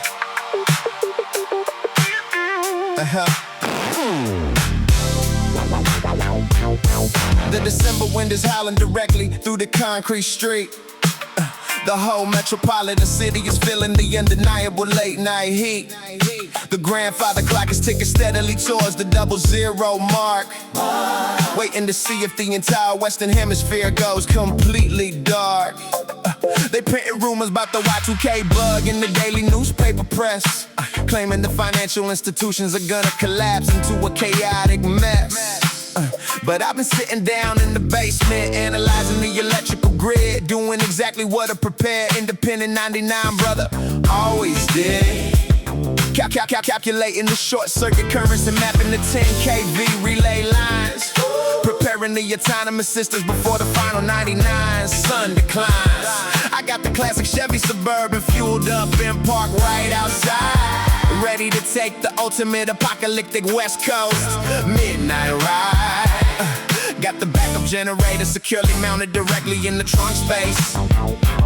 The December wind is howling directly through the concrete street. The whole metropolitan city is feeling the undeniable late night heat. The grandfather clock is ticking steadily towards the 00 mark, waiting to see if the entire Western Hemisphere goes completely dark. They printing rumors about the Y2K bug in the daily newspaper press, claiming the financial institutions are gonna collapse into a chaotic mess. But I've been sitting down in the basement, analyzing the electrical grid, doing exactly what a prepared, independent 99 brother always did. Calculating the short circuit currents and mapping the 10 kV relay lines, preparing the autonomous systems before the final 99 sun declines. I got the classic Chevy Suburban fueled up and parked right outside, ready to take the ultimate apocalyptic West Coast midnight ride. Got the backup generator securely mounted directly in the trunk space,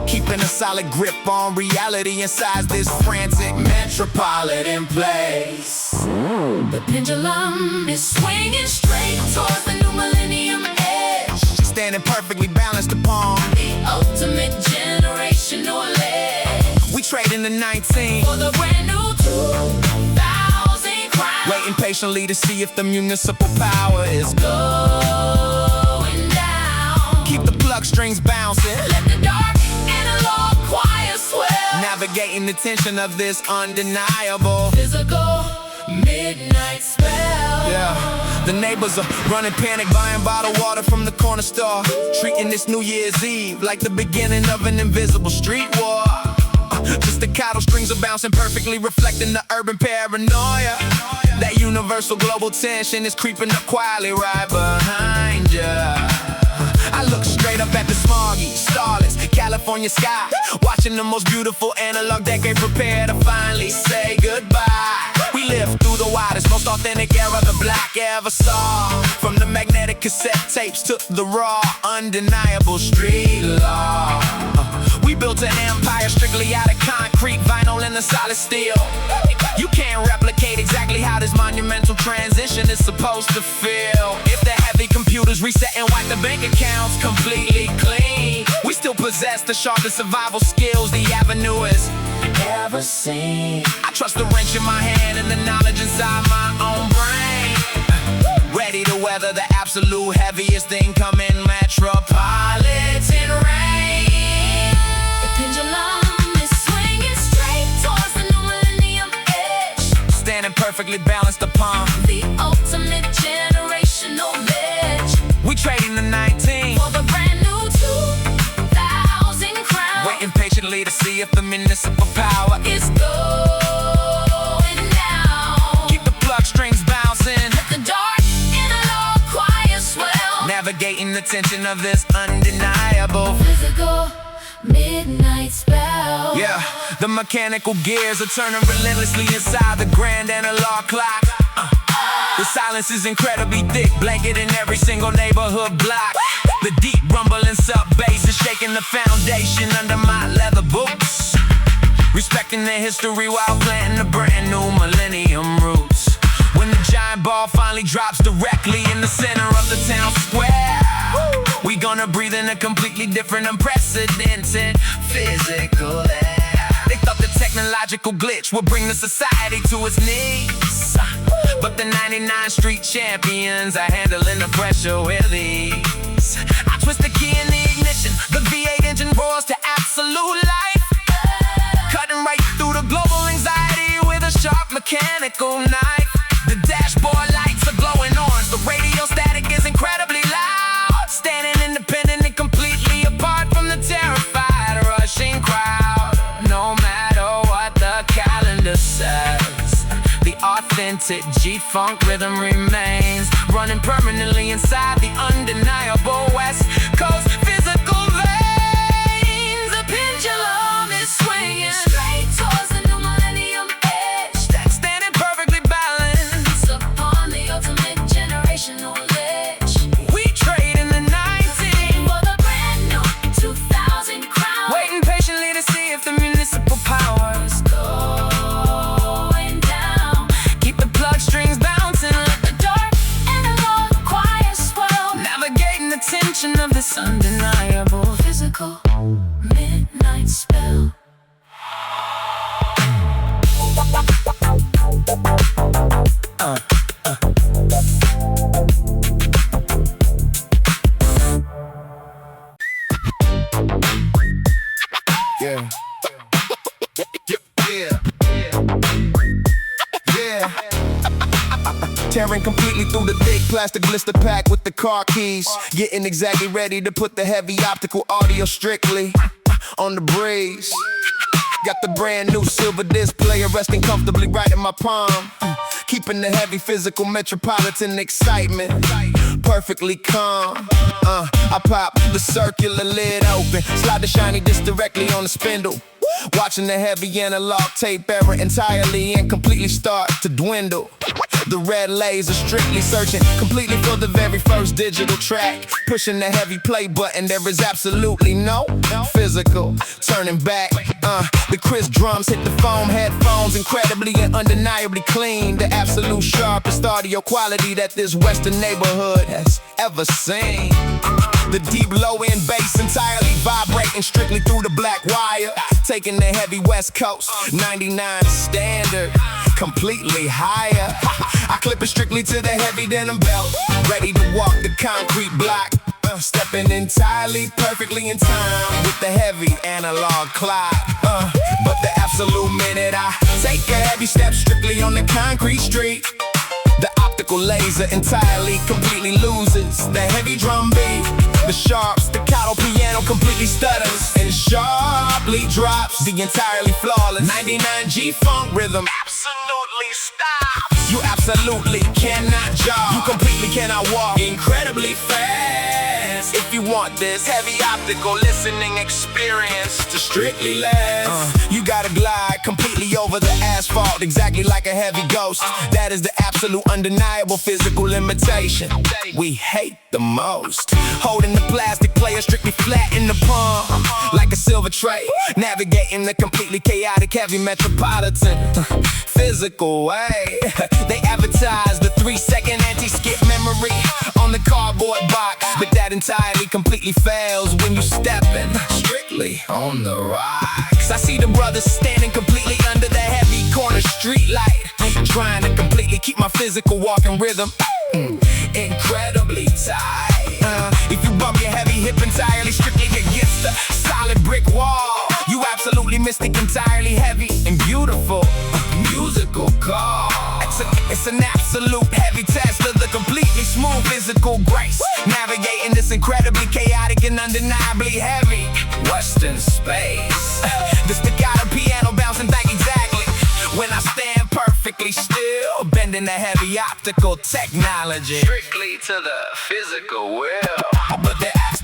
keeping a solid grip on reality inside this frantic metropolitan place. The pendulum is swinging straight towards the new millennium edge, standing perfectly balanced upon the ultimate generational edge. We trade in the 19 for the brand new 2000 crown, waiting patiently to see if the municipal power is going down. Keep the plug strings bouncing, let the dark analog choir swell, navigating the tension of this undeniable physical midnight spell. Yeah, the neighbors are running panic, buying bottled water from the corner store, treating this New Year's Eve like the beginning of an invisible street war. The staccato strings are bouncing, perfectly reflecting the urban paranoia. That universal global tension is creeping up quietly right behind ya. I look straight up at the smoggy, starless California sky, watching the most beautiful analog decade prepare to finally say goodbye. We live through the widest, most authentic era the black ever saw, from the magnetic cassette tapes to the raw, undeniable street law. We built an empire strictly out of concrete, vinyl, and the solid steel. You can't replicate exactly how this monumental transition is supposed to feel. If the heavy computers reset and wipe the bank accounts completely clean, we still possess the sharpest survival skills the avenue has ever seen. I trust the wrench in my hand and the knowledge inside my own brain, ready to weather the absolute heaviest incoming metropolitan rain. municipal power. It's going down. Keep the plug strings bouncing. Let the dark analog choir swell. Navigating the tension of this undeniable Physical midnight spell. Yeah, the mechanical gears are turning relentlessly inside the grand analog clock. The silence is incredibly thick, blanketing every single neighborhood block. The deep rumbling sub-bass is shaking the foundation under my leather boots. Respecting the history while planting the brand new millennium roots. When the giant ball finally drops directly in the center of the town square, we gonna breathe in a completely different, unprecedented physical air. They thought the technological glitch would bring the society to its knees, but the 99 Street champions are handling the pressure with ease. I twist the key in the ignition, the V8 engine roars to absolute life, cutting right through the global anxiety with a sharp mechanical knife. The dashboard lights are glowing orange, the radio static is incredibly loud, standing independent and completely apart from the terrified rushing crowd. No matter what the calendar says, the authentic G-Funk rhythm remains, running permanently inside the undeniable West Coast physical veins. The pendulum is swinging straight towards the new millennium edge, standing perfectly balanced Upon the ultimate generational ledge, we trade in the 19, for the brand new 2000 crown. waiting patiently to see if the municipal powers Going down. keep the plug strings bouncing, Let the dark analog choir swell. navigating the tension of this undeniable Physical midnight spell. Yeah. Yeah. Tearing completely through the thick plastic blister pack with the car keys. Getting exactly ready to put the heavy optical audio strictly on the breeze. Got the brand new silver disc player resting comfortably right in my palm. Keeping the heavy physical metropolitan excitement perfectly calm. I pop the circular lid open, slide the shiny disc directly on the spindle. Watching the heavy analog tape error entirely and completely start to dwindle. The red laser strictly searching completely for the very first digital track. Pushing the heavy play button, there is absolutely no physical turning back. The crisp drums hit the foam headphones, incredibly and undeniably clean. The absolute sharpest audio quality that this western neighborhood has ever seen. The deep low-end bass entirely vibrating strictly through the black wire. Taking the heavy West Coast 99 standard completely higher. I clip it strictly to the heavy denim belt, ready to walk the concrete block. Stepping entirely perfectly in time with the heavy analog clock. But the absolute minute I take a heavy step strictly on the concrete street, the optical laser entirely completely loses the heavy drum beat. The sharp staccato piano completely stutters and sharply drops the entirely flawless 99 G-Funk rhythm absolutely stops. You absolutely cannot jog, you completely cannot walk incredibly fast. If you want this heavy optical listening experience to strictly last, you gotta glide completely over the asphalt, exactly like a heavy ghost. That is the absolute undeniable physical limitation we hate the most. Holding the plastic player strictly flat in the palm, like a silver tray, navigating the completely chaotic heavy metropolitan physical way. They advertise the 3-second anti-skip memory on the cardboard box, but that entirely completely fails when you stepping strictly on the rocks. I see the brothers standing completely under the heavy corner street light, trying to completely keep my physical walking rhythm incredibly tight. If you bump your heavy hip entirely strictly against the solid brick wall, you absolutely mystic entirely heavy and beautiful musical call. It's an absolute heavy test of the completely smooth physical grace, navigating this incredibly chaotic and undeniably heavy western space. The staccato bringing the heavy optical technology strictly to the physical will.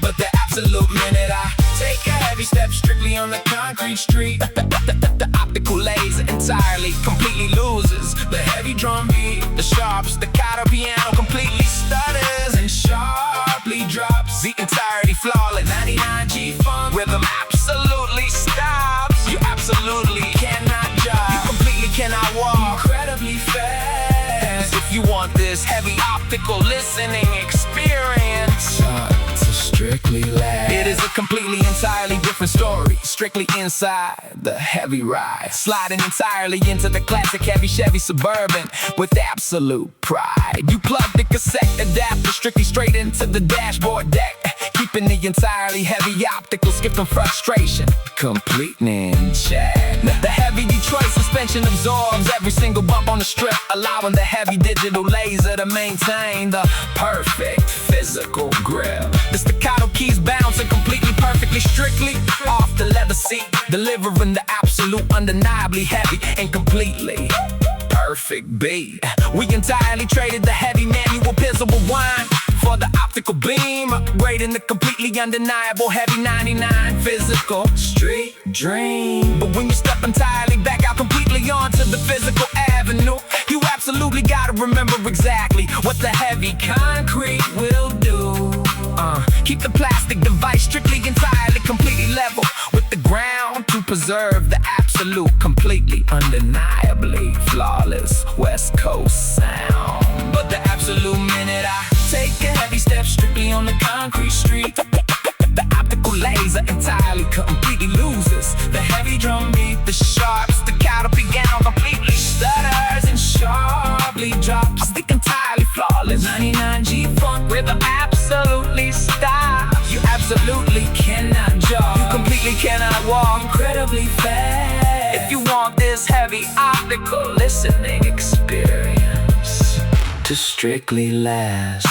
But the absolute minute I take a heavy step strictly on the concrete street, the optical laser entirely, completely loses the heavy drum beat. The sharp staccato piano completely stutters and sharply drops. The entirety flawless, 99G funk rhythm absolutely stops. You absolutely cannot jog, you completely cannot walk. Incredibly fast. If you want this heavy optical listening experience, to strictly last. It is a completely entirely different story, strictly inside the heavy ride, sliding entirely into the classic heavy Chevy Suburban with absolute pride. You plug the cassette adapter strictly straight into the dashboard deck, keeping the entirely heavy optical skipping frustration, complete in check. The heavy Detroit suspension absorbs every single bump on the strip, allowing the heavy digital laser to maintain the perfect physical grip. The staccato keys bouncing completely, perfectly, strictly off the leather seat, delivering the absolute, undeniably heavy and completely perfect beat. We entirely traded the heavy manual pistol wine for the optical beam, upgrading the completely undeniable heavy 99 physical street dream. But when you step entirely back out completely onto the physical avenue, you absolutely gotta remember exactly what the heavy concrete will do. Keep the plastic device strictly, entirely, completely level with the ground to preserve the absolute, completely, undeniably flawless West Coast sound. But the absolute minute I take a heavy step strictly on the concrete street, the optical laser entirely, completely loses the heavy drum beat. The sharp staccato piano completely stutters and sharply drops. The entirely flawless 99G funk rhythm absolutely stops. You absolutely cannot jog, you completely cannot walk. Incredibly fast. If you want this heavy optical listening experience to strictly last.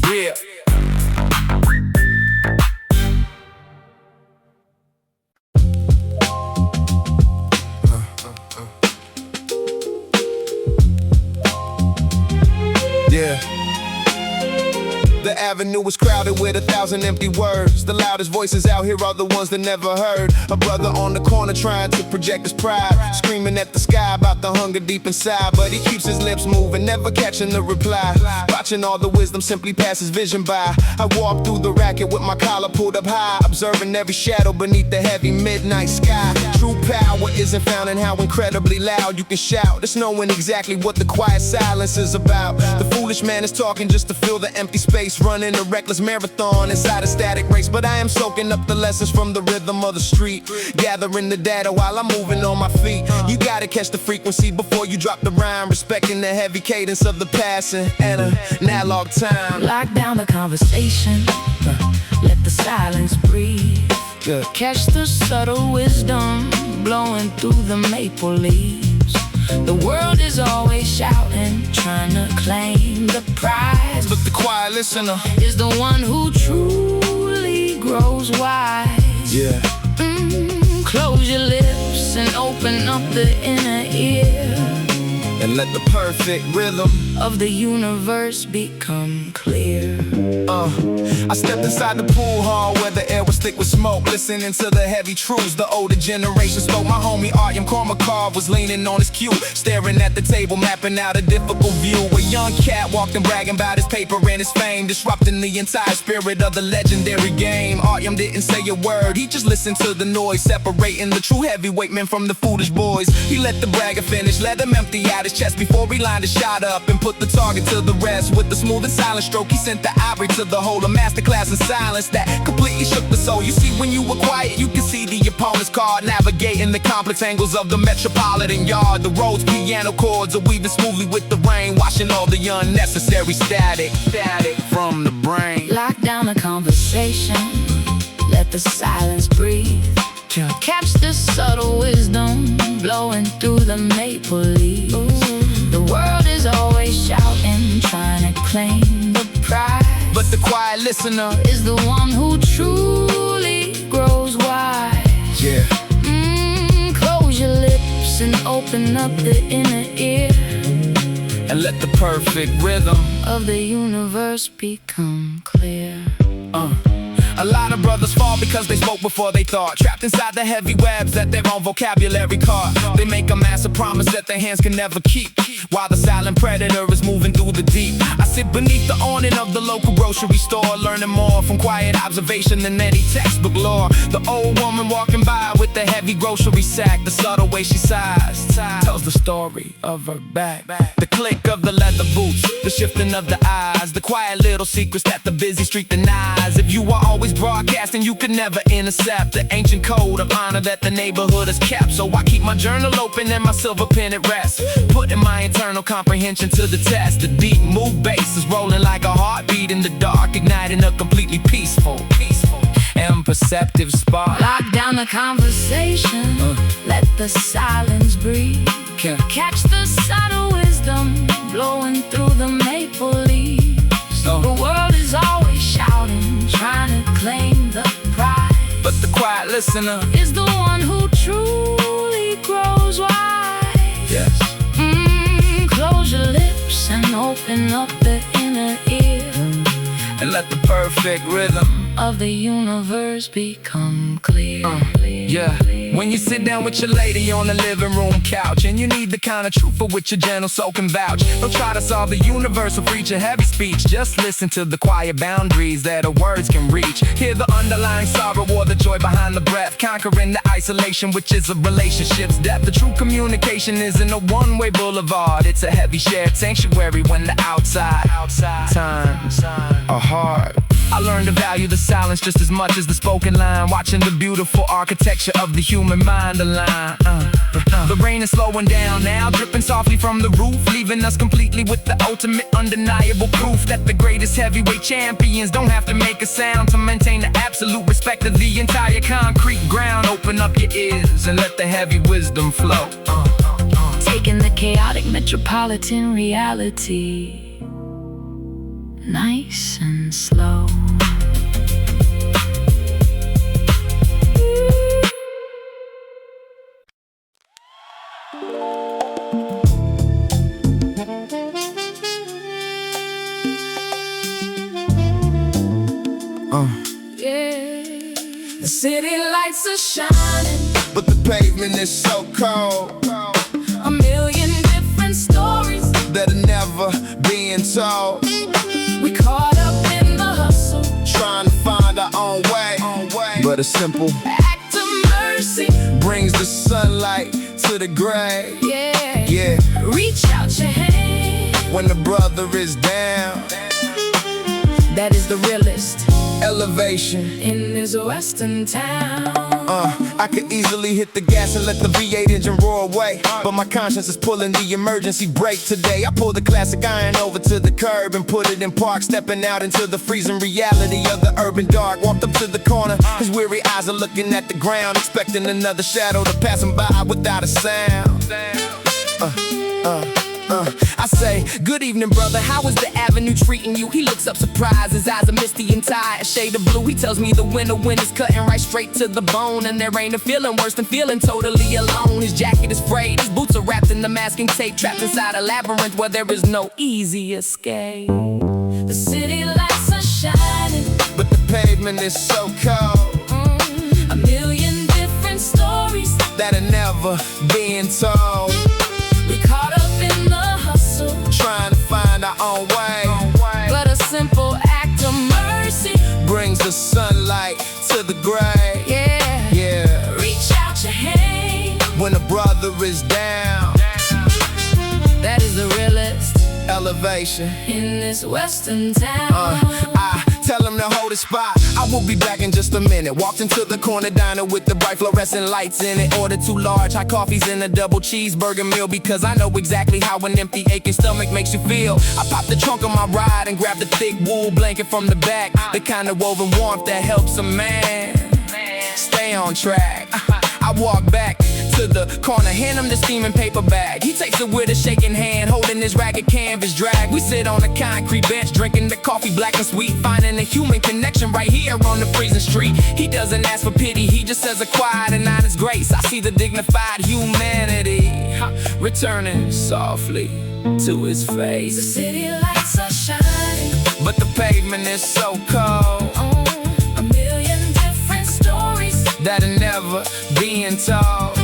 Yeah. Yeah. The avenue was crowded with 1,000 empty words. The loudest voices out here are the ones that never heard. A brother on the corner trying to project his pride, screaming at the sky about the hunger deep inside. But he keeps his lips moving, never catching the reply. Watching all the wisdom simply pass his vision by. I walk through the racket with my collar pulled up high, observing every shadow beneath the heavy midnight sky. True power isn't found in how incredibly loud you can shout. It's knowing exactly what the quiet silence is about. The foolish man is talking just to fill the empty space, running a reckless marathon inside a static race. But I am soaking up the lessons from the rhythm of the street, gathering the data while I'm moving on my feet. You gotta catch the frequency before you drop the rhyme, respecting the heavy cadence of the passing and an analog time. Lock down the conversation, let the silence breathe. Good. Catch the subtle wisdom blowing through the maple leaves. The world is always shouting, trying to claim the prize. But the quiet listener is the one who truly grows wise. Yeah. Close your lips and open up the inner ear, and let the perfect rhythm of the universe become clear. I stepped inside the pool hall where the air was thick with smoke, listening to the heavy truths the older generation spoke. My homie Artyom Kormakov was leaning on his cue, staring at the table, mapping out a difficult view. A young cat walked and bragging about his paper and his fame, disrupting the entire spirit of the legendary game. Artyom didn't say a word, he just listened to the noise, separating the true heavyweight men from the foolish boys. He let the bragger finish, let him empty out his chest before he lined his shot up and put the target to the rest. With the smooth and silent stroke, he sent the ivory to the hole, a masterclass in silence that completely shook the soul. You see, when you were quiet, you can see the opponent's card, navigating the complex angles of the metropolitan yard. The roads, piano chords are weaving smoothly with the rain, washing all the unnecessary static from the brain. Lock down the conversation, let the silence breathe. Catch the subtle wisdom blowing through the maple leaves. The world is always shouting, trying to claim the prize. But the quiet listener is the one who truly grows wise. Yeah. Close your open up the inner ear and let the perfect rhythm of the universe become clear. A lot of brothers fall because they spoke before they thought, trapped inside the heavy webs that their own vocabulary caught. They make a massive promise that their hands can never keep, while the silent predator is moving through the deep. I sit beneath the awning of the local grocery store, learning more from quiet observation than any textbook lore. The old woman walking by with the heavy grocery sack, the subtle way she sighs tells the story of her back. The click of the leather boots, the shifting of the eyes, the quiet little secrets that the busy street denies. If you are always broadcasting, you could never intercept the ancient code of honor that the neighborhood has kept. So I keep my journal open and my silver pen at rest, putting my internal comprehension to the test. The deep mood bass is rolling like a heartbeat in the dark, igniting a completely peaceful and perceptive spark. Lock down the conversation, let the silence breathe. Catch the subtle wisdom blowing through the maple leaves. The world is always shouting, trying to claim the prize, but the quiet listener is the one who truly grows wise. Yes. Close your lips and open up the inner ear, and let the perfect rhythm of the universe become clear. Yeah, when you sit down with your lady on the living room couch, and you need the kind of truth for which your gentle soul can vouch. Don't try to solve the universe or preach a heavy speech. Just listen to the quiet boundaries that our words can reach. Hear the underlying sorrow or the joy behind the breath, conquering the isolation which is a relationship's depth. The true communication isn't a one-way boulevard, it's a heavy shared sanctuary when the outside times are hard. I learned to value the silence just as much as the spoken line, watching the beautiful architecture of the human mind align. The rain is slowing down now, dripping softly from the roof, leaving us completely with the ultimate undeniable proof that the greatest heavyweight champions don't have to make a sound to maintain the absolute respect of the entire concrete ground. Open up your ears and let the heavy wisdom flow. Taking the chaotic metropolitan reality nice and slow. The city lights are shining, but the pavement is so cold. a million different stories that are never being told. we caught up in the hustle, Trying to find our own way, but a simple act of mercy. brings the sunlight to the grave. Yeah, Reach out your hand, when the brother is down, that is the realest elevation. in this western town. I could easily hit the gas and let the V8 engine roar away, but my conscience is pulling the emergency brake today. I pulled the classic iron over to the curb and put it in park, stepping out into the freezing reality of the urban dark. Walked up to the corner, his weary eyes are looking at the ground, expecting another shadow to pass him by without a sound. I say, good evening, brother, how is the avenue treating you? He looks up surprised, his eyes are misty and tired, a shade of blue. He tells me the winter wind is cutting right straight to the bone, and there ain't a feeling worse than feeling totally alone. His jacket is frayed, his boots are wrapped in the masking tape, trapped inside a labyrinth where there is no easy escape. The city lights are shining, But the pavement is so cold, a million different stories that are never being told. we caught up in the hustle, Trying to find our own way, but a simple act of mercy. brings the sunlight to the grave. Yeah, Reach out your hand, when a brother is down, that is the realest elevation. in this western town. I tell him to hold his spot, I will be back in just a minute. Walked into the corner diner with the bright fluorescent lights in it. Ordered 2 large hot coffees and a double cheeseburger meal, because I know exactly how an empty aching stomach makes you feel. I popped the trunk of my ride and grabbed a thick wool blanket from the back, the kind of woven warmth that helps a man stay on track. I walk back to the corner, hand him the steaming paper bag. He takes it with a shaking hand, holding his ragged canvas drag. We sit on a concrete bench, drinking the coffee black and sweet, finding a human connection right here on the freezing street. He doesn't ask for pity, he just says a quiet and honest grace. I see the dignified humanity returning softly to his The face. city lights are shining But the pavement is so cold on a million different stories. that are never being told.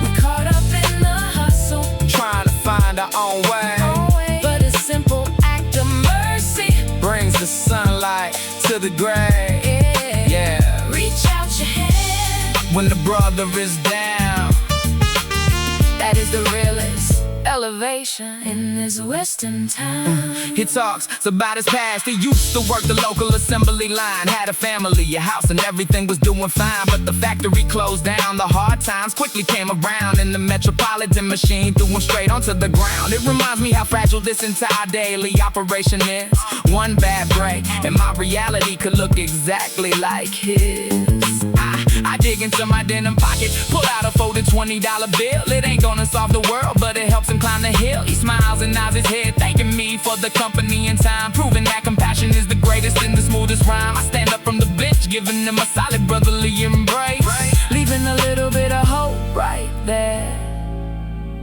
We're caught up in the hustle, Trying to find our own way but a simple act of mercy. brings the sunlight to the gray. Yeah. Reach out your hand. When the brother is down, That is the realest elevation in this western town. he talks about his past. He used to work the local assembly line, had a family, a house, and everything was doing fine. But the factory closed down. The hard times quickly came around, and the metropolitan machine threw him straight onto the ground. It reminds me how fragile this entire daily operation is. One bad break, and my reality could look exactly like his. I dig into my denim pocket, pull out a folded $20 bill. It ain't gonna solve the world, but it helps him climb the hill. He smiles and nods his head, thanking me for the company and time, proving that compassion is the greatest and the smoothest rhyme. I stand up from the bench, giving him a solid brotherly embrace, leaving a little bit of hope right there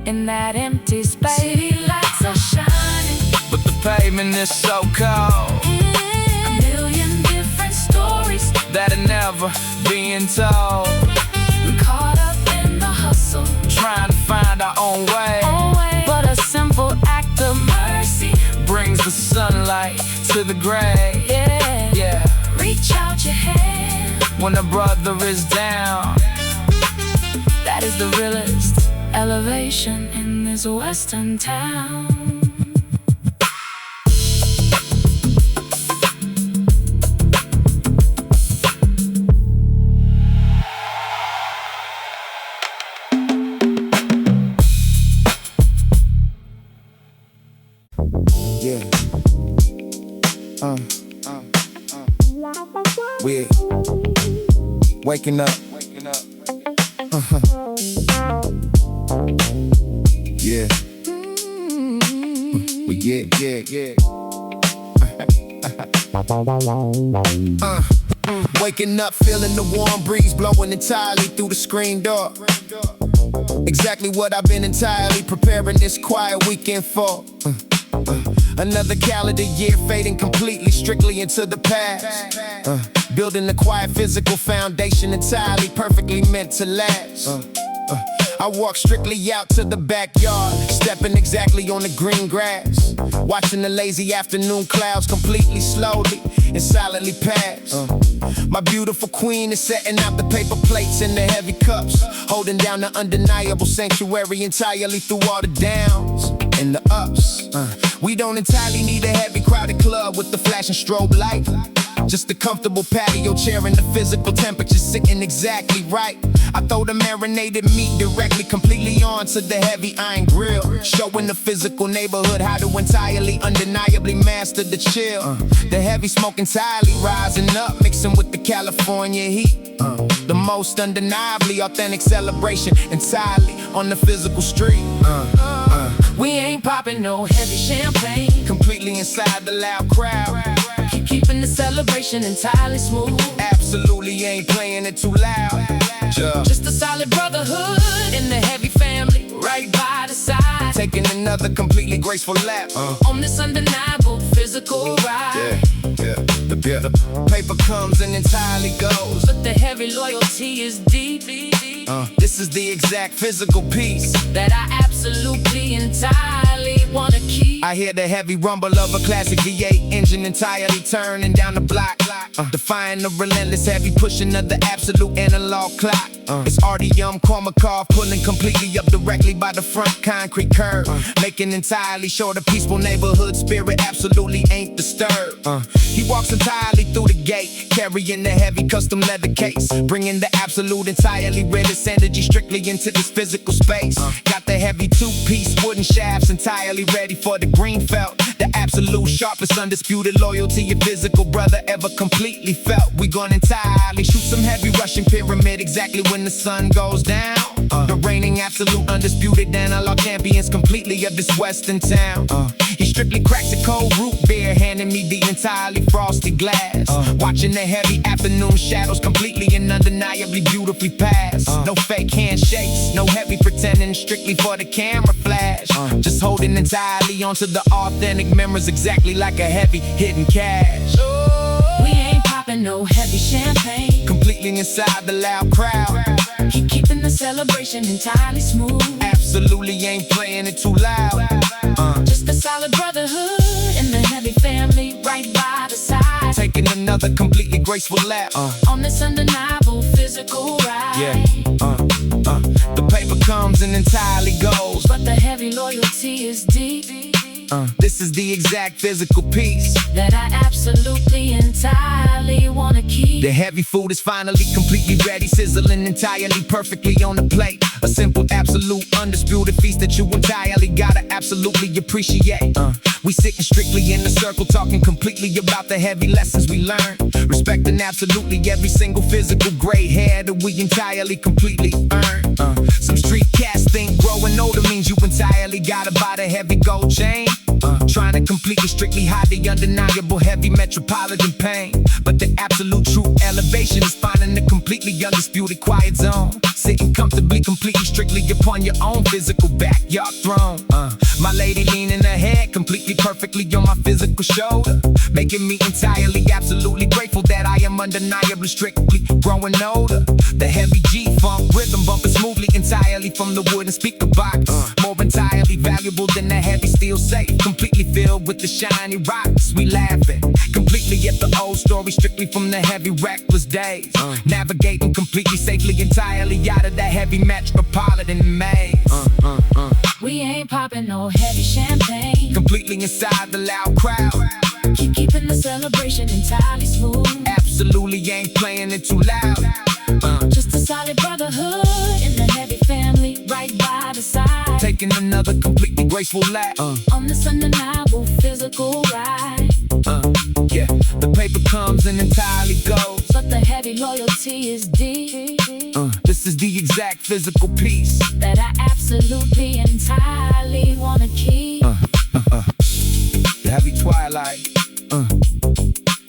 in that empty space. City lights are shining, But the pavement is so cold a million different stories. that are never being told. We're caught up in the hustle, Trying to find our own way but a simple act of mercy. brings the sunlight to the gray. Yeah. Reach out your hand. When the brother is down, That is the realest elevation in this western town. Yeah. We're waking up. Yeah. We yeah. Waking up, feeling the warm breeze blowing entirely through the screen door. Exactly what I've been entirely preparing this quiet weekend for. Another calendar year fading completely, strictly into the past. Building a quiet physical foundation entirely perfectly meant to last. I walk strictly out to the backyard, stepping exactly on the green grass, watching the lazy afternoon clouds completely slowly and silently pass. My beautiful queen is setting out the paper plates and the heavy cups, holding down the undeniable sanctuary entirely through all the downs and the ups. We don't entirely need a heavy crowded club with the flashing strobe light. Just a comfortable patio chair and the physical temperature sitting exactly right. I throw the marinated meat directly, completely onto the heavy iron grill, showing the physical neighborhood how to entirely, undeniably master the chill. The heavy smoke entirely rising up, mixing with the California heat. The most undeniably authentic celebration entirely on the physical street. We ain't popping no heavy champagne, Completely inside the loud crowd. keeping the celebration entirely smooth. Absolutely ain't playing it too loud. Just a solid brotherhood in the heavy family, right by the side, Taking another completely graceful lap. on this undeniable physical ride. The paper comes and entirely goes. But the heavy loyalty is deep, This is the exact physical piece. that I absolutely entirely wanna keep. I hear the heavy rumble of a classic V8 engine entirely turning down the block, defying the relentless heavy pushing of the absolute analog clock. It's RDM Kormakov pulling completely up directly by the front concrete curb, making entirely sure the peaceful neighborhood spirit absolutely ain't disturbed. He walks entirely through the gate, carrying the heavy custom leather case, bringing the absolute entirely realest energy strictly into this physical space. Got the heavy two-piece wooden shafts entirely ready for the green felt. The absolute sharpest undisputed loyalty your physical brother ever completely felt. We gonna entirely shoot some heavy Russian pyramid exactly when the sun goes down. The reigning absolute undisputed analog champions completely of this western town. He strictly cracks a cold root beer, handing me the entirely frosted glass. Watching the heavy afternoon shadows completely and undeniably beautifully pass. No fake handshakes, no heavy pretending, strictly for the camera flash. Just holding entirely onto the authentic memories, exactly like a heavy hidden cash. We ain't popping no heavy champagne, Completely inside the loud crowd. keeping the celebration entirely smooth. Absolutely ain't playing it too loud. Just a solid brotherhood and the heavy family right by the side. Taking another completely graceful lap. On this undeniable physical ride. The paper comes and entirely goes. But the heavy loyalty is deep. This is the exact physical piece that I absolutely entirely wanna keep. The heavy food is finally completely ready, sizzling entirely perfectly on the plate. A simple, absolute, undisputed feast that you entirely gotta absolutely appreciate. We sitting strictly in a circle, talking completely about the heavy lessons we learned, respecting absolutely every single physical gray hair that we entirely completely earned. Some street cats think growing older means you entirely gotta buy the heavy gold chain. Trying to completely strictly hide the undeniable heavy metropolitan pain. But the absolute true elevation is finding the completely undisputed quiet zone, sitting comfortably, completely strictly upon your own physical backyard throne. My lady leaning her head completely perfectly on my physical shoulder, making me entirely absolutely grateful that I am undeniably strictly growing older. The heavy G-funk rhythm bumping smoothly entirely from the wooden speaker box. More entirely valuable than the heavy steel safe, completely filled with the shiny rocks. We laughing completely at the old story, strictly from the heavy reckless days. Navigating completely safely entirely out of that heavy metropolitan maze. We ain't popping no heavy champagne, Completely inside the loud crowd. keeping the celebration entirely smooth. Absolutely ain't playing it too loud. Just a solid brotherhood and the heavy family right by the side. Taking another completely graceful lap. On this undeniable physical ride. Yeah, the paper comes and entirely goes. But the heavy loyalty is deep. This is the exact physical piece that I absolutely entirely wanna keep. the heavy twilight.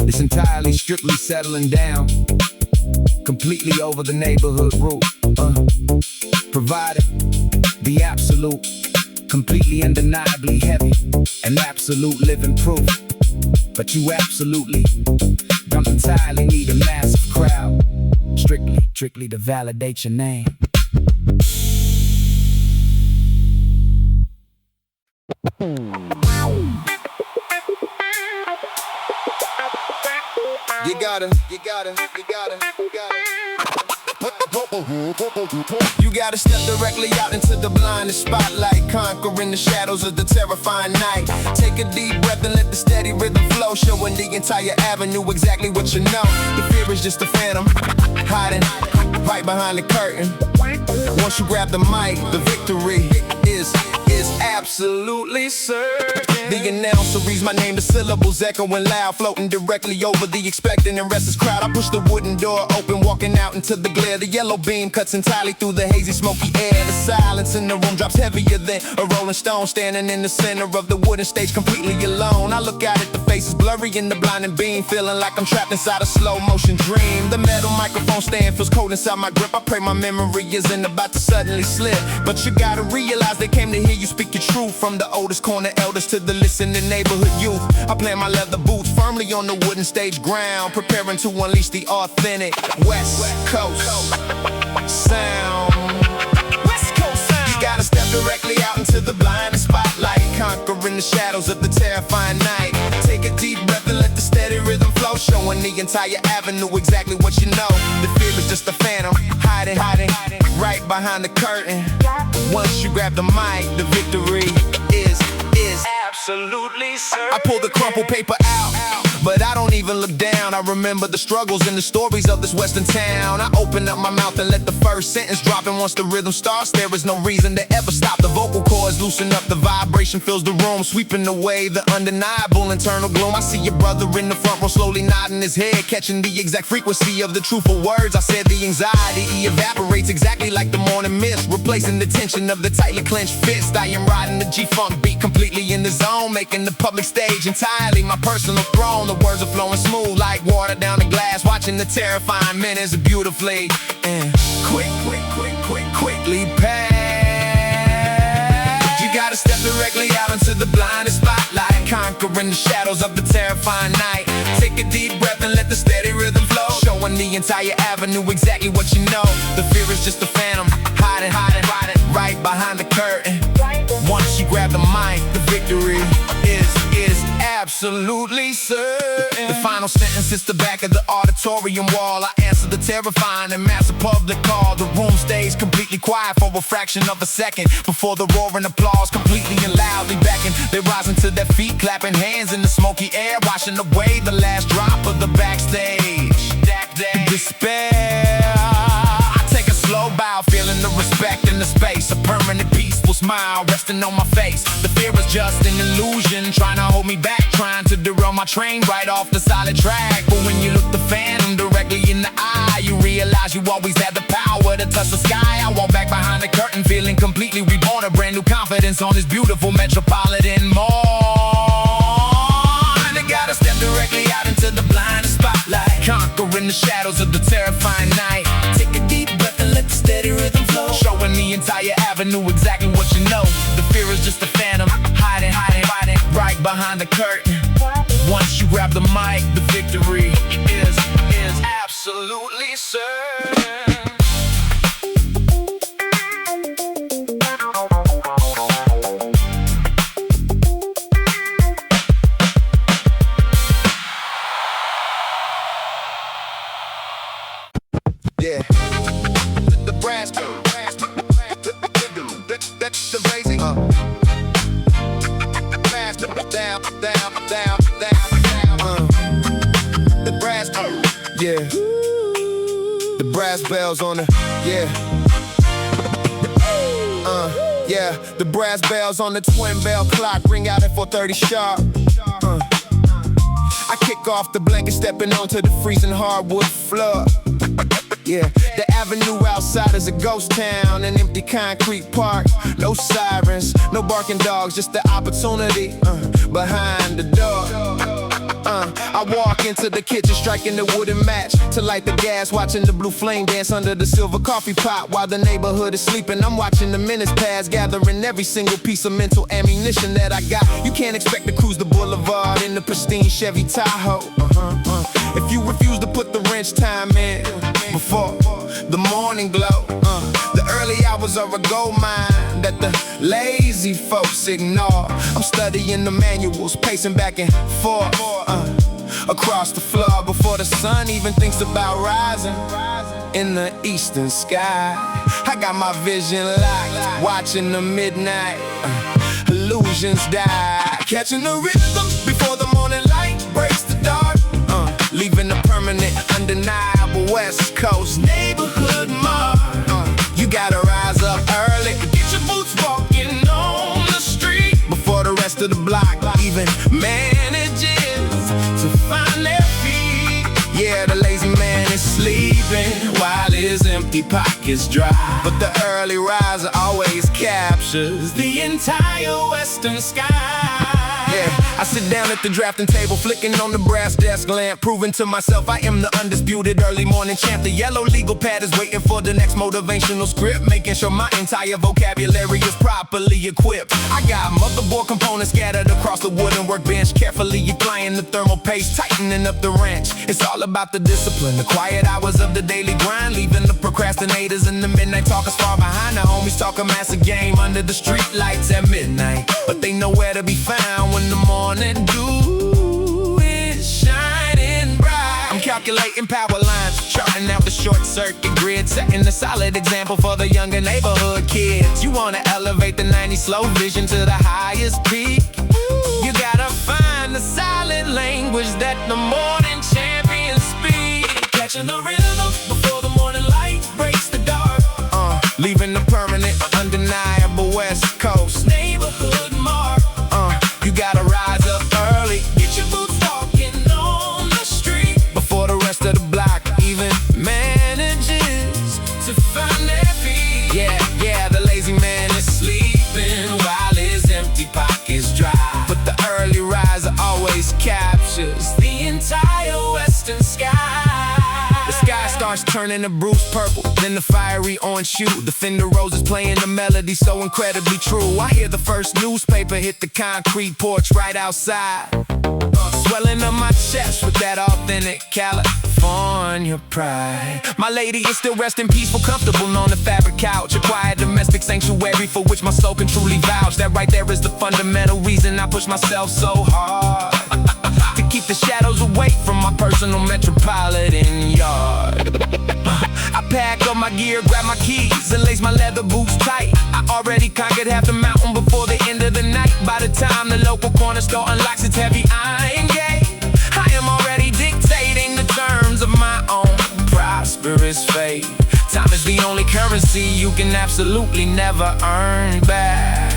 It's entirely strictly settling down, completely over the neighborhood roof. Provided the absolute, completely undeniably heavy, and absolute living proof. But you absolutely don't entirely need a massive crowd, strictly to validate your name. You gotta step directly out into the blinded spotlight, conquering the shadows of the terrifying night. Take a deep breath and let the steady rhythm flow, showing the entire avenue exactly what you know. The fear is just a phantom, hiding right behind the curtain. Once you grab the mic, the victory is absolutely certain. The announcer reads my name, the syllables echoing loud, floating directly over the expectant and restless crowd. I push the wooden door open, walking out into the glare. The yellow beam cuts entirely through the hazy, smoky air. The silence in the room drops heavier than a rolling stone, standing in the center of the wooden stage, completely alone. I look out at the faces blurry in the blinding beam, feeling like I'm trapped inside a slow motion dream. The metal microphone stand feels cold inside my grip. I pray my memory isn't about to suddenly slip, but you gotta realize they came to hear you speak your truth. From the oldest corner elders to the listening neighborhood youth, I plant my leather boots firmly on the wooden stage ground, preparing to unleash the authentic West Coast sound. West Coast sound. You gotta step directly out into the blinding spotlight, conquering the shadows of the terrifying night. Take a deep breath and let the steady rhythm flow, showing the entire avenue exactly what you know. The fear is just a phantom, hiding right behind the curtain. Once you grab the mic, the victory is absolutely certain. I pull the crumpled paper out, but I don't even look down. I remember the struggles and the stories of this western town. I open up my mouth and let the first sentence drop, and once the rhythm starts, there is no reason to ever stop. The vocal cords loosen up, the vibration fills the room, sweeping away the undeniable internal gloom. I see your brother in the front row slowly nodding his head, catching the exact frequency of the truthful words I said. The anxiety evaporates exactly like the morning mist, replacing the tension of the tightly clenched fist. I am riding the G-funk beat completely in the zone, making the public stage entirely my personal throne. the words are flowing smooth like water down the glass. Watching the terrifying minutes beautifully and quickly pass. You gotta step directly out into the blinded spotlight, conquering the shadows of the terrifying night. Take a deep breath and let the steady rhythm flow, showing the entire avenue exactly what you know. The fear is just a phantom, hiding right behind the curtain. Once you grab the mic, the victory is absolutely certain. The final sentence is the back of the auditorium wall. I answer the terrifying and massive public call. The room stays completely quiet for a fraction of a second before the roaring applause completely and loudly backing. They rising to their feet, clapping hands in the smoky air, washing away the last drop of the backstage despair. I take a slow bow, feeling the respect in the space. A permanent peaceful smile resting on my face. The fear is just an illusion, trying to hold me back, trying to derail my train right off the solid track. But when you look the phantom directly in the eye, you realize you always had the power to touch the sky. I walk back behind the curtain, feeling completely reborn, a brand new confidence on this beautiful metropolitan mall. And I gotta step directly out into the blind spotlight, conquering the shadows of the terrifying night. Take a deep breath and let the steady rhythm flow, showing the entire avenue exactly what you know. The fear is just a phantom, hiding right behind the curtain. Once you grab the mic, the victory is absolutely certain. Yeah, the brass, the raising, down, the brass, yeah, the brass bells on the, yeah, the brass bells on the twin bell clock ring out at 4:30 sharp. I kick off the blanket, stepping onto the freezing hardwood floor. Yeah, the avenue outside is a ghost town, an empty concrete park. No sirens, no barking dogs, just the opportunity behind the door. I walk into the kitchen, striking the wooden match to light the gas, watching the blue flame dance under the silver coffee pot. While the neighborhood is sleeping, I'm watching the minutes pass, gathering every single piece of mental ammunition that I got. You can't expect to cruise the boulevard in the pristine Chevy Tahoe if you refuse to put the wrench time in before the morning glow. The early hours are a gold mine that the lazy folks ignore. I'm studying the manuals, pacing back and forth across the floor before the sun even thinks about rising in the eastern sky. I got my vision locked, watching the midnight illusions die, catching the rhythm before the morning light breaks the dark, leaving a permanent, undeniable West Coast neighborhood mark. You gotta rise up early, get your boots walking on the street before the rest of the block even manages to find their feet. Yeah, the lazy man is sleeping while his empty pockets dry, but the early riser always captures the entire western sky. Yeah, I sit down at the drafting table, flicking on the brass desk lamp, proving to myself I am the undisputed early morning champ. The yellow legal pad is waiting for the next motivational script, making sure my entire vocabulary is properly equipped. I got motherboard components scattered across the wooden workbench, carefully applying the thermal paste, tightening up the wrench. It's all about the discipline, the quiet hours of the daily grind, leaving the procrastinators and the midnight talkers far behind. The homies talk a massive game under the street lights at midnight, but they know where to be found when the morning dew is shining bright. I'm calculating power lines, charting out the short circuit grid, setting a solid example for the younger neighborhood kids. You wanna elevate the 90 slow vision to the highest peak, you gotta find the silent language that the morning champions speak, catching the rhythm before the morning light breaks the dark, leaving the permanent, undeniable West Coast neighborhood mark. You gotta rise up early, get your boots walking on the street before the rest of the block even manages to find their feet. Yeah, the lazy man is sleeping while his empty pockets dry, but the early riser always captures the western sky. The sky starts turning to Bruce purple, then the fiery orange hue. The Fender Roses playing the melody so incredibly true. I hear the first newspaper hit the concrete porch right outside, swelling up my chest with that authentic California pride. My lady is still resting peaceful, comfortable on the fabric couch, a quiet domestic sanctuary for which my soul can truly vouch. That right there is the fundamental reason I push myself so hard to keep the shadows away from my personal metropolitan yard. I pack up my gear, grab my keys, and lace my leather boots tight. I already conquered half the mountain before the end of the night. By the time the local corner store unlocks its heavy iron gate, I am already dictating the terms of my own prosperous fate. Time is the only currency you can absolutely never earn back.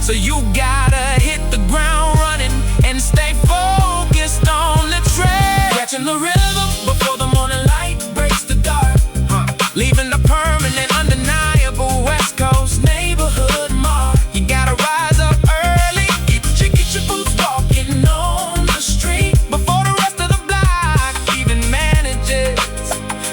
So you gotta hit the ground running and stay focused on the track, catching the rhythm before the morning light breaks the dark, leaving the permanent, undeniable West Coast neighborhood mark. You gotta rise up early, get your boots walking on the street before the rest of the block even manages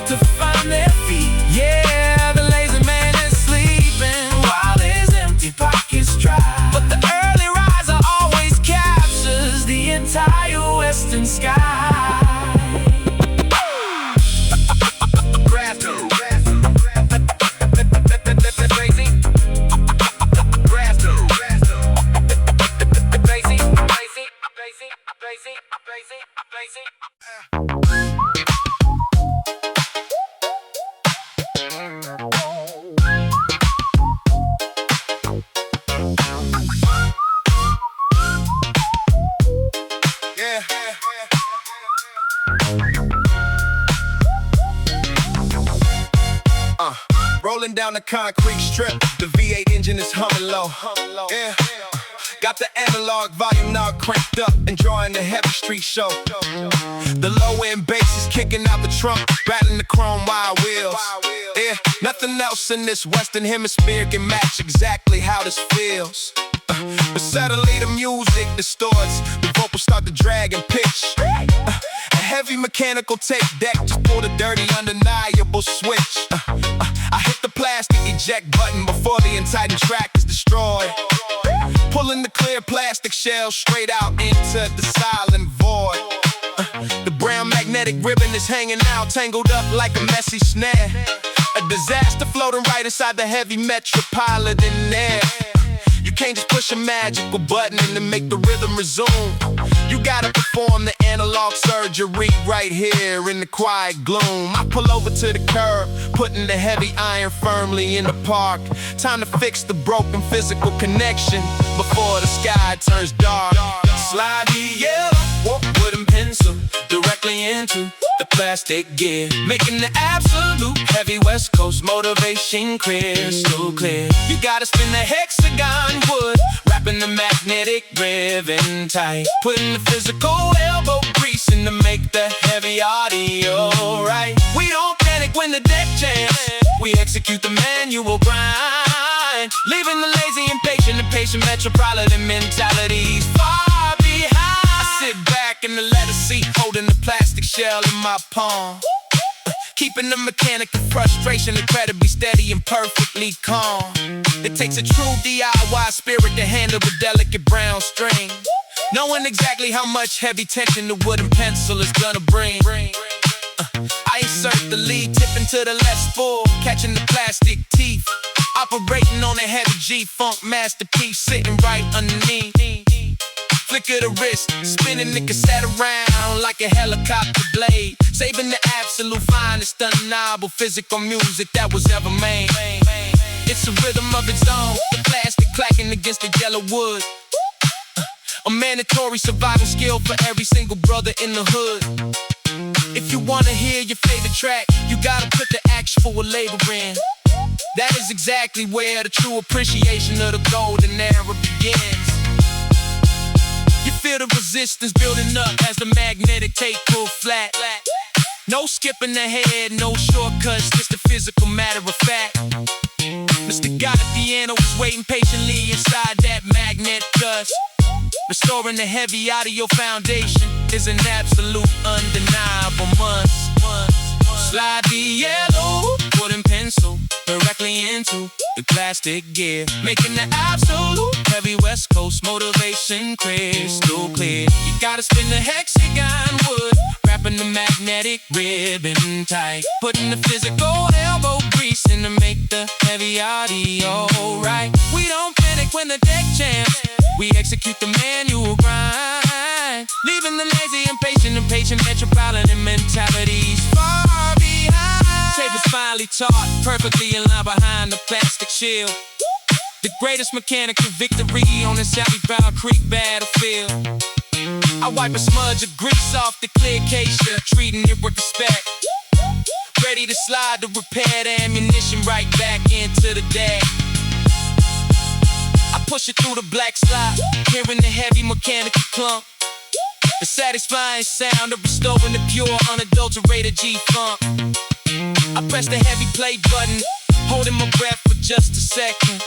to find their feet. Yeah, the lazy man is sleeping while his empty pockets dry, but the early riser always captures the entire western sky. Rolling down the concrete strip, the V8 engine is humming low. Yeah. Got the analog volume now cranked up, enjoying the heavy street show. The low end bass is kicking out the trunk, battling the chrome wire wheels. Yeah, nothing else in this western hemisphere can match exactly how this feels. But suddenly the music distorts, the vocals start to drag and pitch. A heavy mechanical tape deck just pulled a dirty, undeniable switch. I hit the plastic eject button before the entire track is destroyed, pulling the clear plastic shell straight out into the silent void. The brown magnetic ribbon is hanging out, tangled up like a messy snare. A disaster floating right inside the heavy metropolitan air. You can't just push a magical button and make the rhythm resume. You gotta perform the analog surgery right here in the quiet gloom. I pull over to the curb, putting the heavy iron firmly in the park. Time to fix the broken physical connection before the sky turns dark. Slide the yellow wooden pencil directly into the plastic gear, making the absolute heavy West Coast motivation crystal clear. You gotta spin the hexagon wood, wrapping the magnetic ribbon tight, putting the physical elbow grease in to make the heavy audio right. We don't panic when the deck jams, we execute the manual grind, leaving the lazy, impatient, metropolitan mentalities far behind. I sit back in the leather seat, holding the plastic shell in my palm, keeping the mechanical frustration incredibly steady and perfectly calm. It takes a true DIY spirit to handle the delicate brown string, knowing exactly how much heavy tension the wooden pencil is gonna bring. I insert the lead tip into the left spool, catching the plastic teeth, operating on a heavy G-funk masterpiece sitting right underneath. Flick of the wrist, spinning the cassette around like a helicopter blade, saving the absolute finest, undeniable physical music that was ever made. It's a rhythm of its own, the plastic clacking against the yellow wood. A mandatory survival skill for every single brother in the hood. If you wanna hear your favorite track, you gotta put the actual label in. That is exactly where the true appreciation of the golden era begins. You feel the resistance building up as the magnetic tape pull flat. No skipping ahead, no shortcuts, just a physical matter of fact. Mr. God at piano is waiting patiently inside that magnet dust. Restoring the heavy out of your foundation is an absolute undeniable must. Slide the yellow, put in pencil directly into the plastic gear, making the absolute heavy West Coast motivation crystal clear. You gotta spin the hexagon wood, wrapping the magnetic ribbon tight, putting the physical elbow grease in to make the heavy audio right. We don't panic when the deck jams, we execute the manual grind, leaving the lazy, impatient metropolitan mentalities far behind. Tape is finally taught, perfectly in line behind the plastic shield. The greatest mechanical victory on the Sally Bound Creek battlefield. I wipe a smudge of grease off the clear case, treating it with respect. Ready to slide the repaired ammunition right back into the deck. I push it through the black slot, hearing the heavy mechanical clunk. The satisfying sound of restoring the pure, unadulterated G-funk. I press the heavy play button, holding my breath for just a second,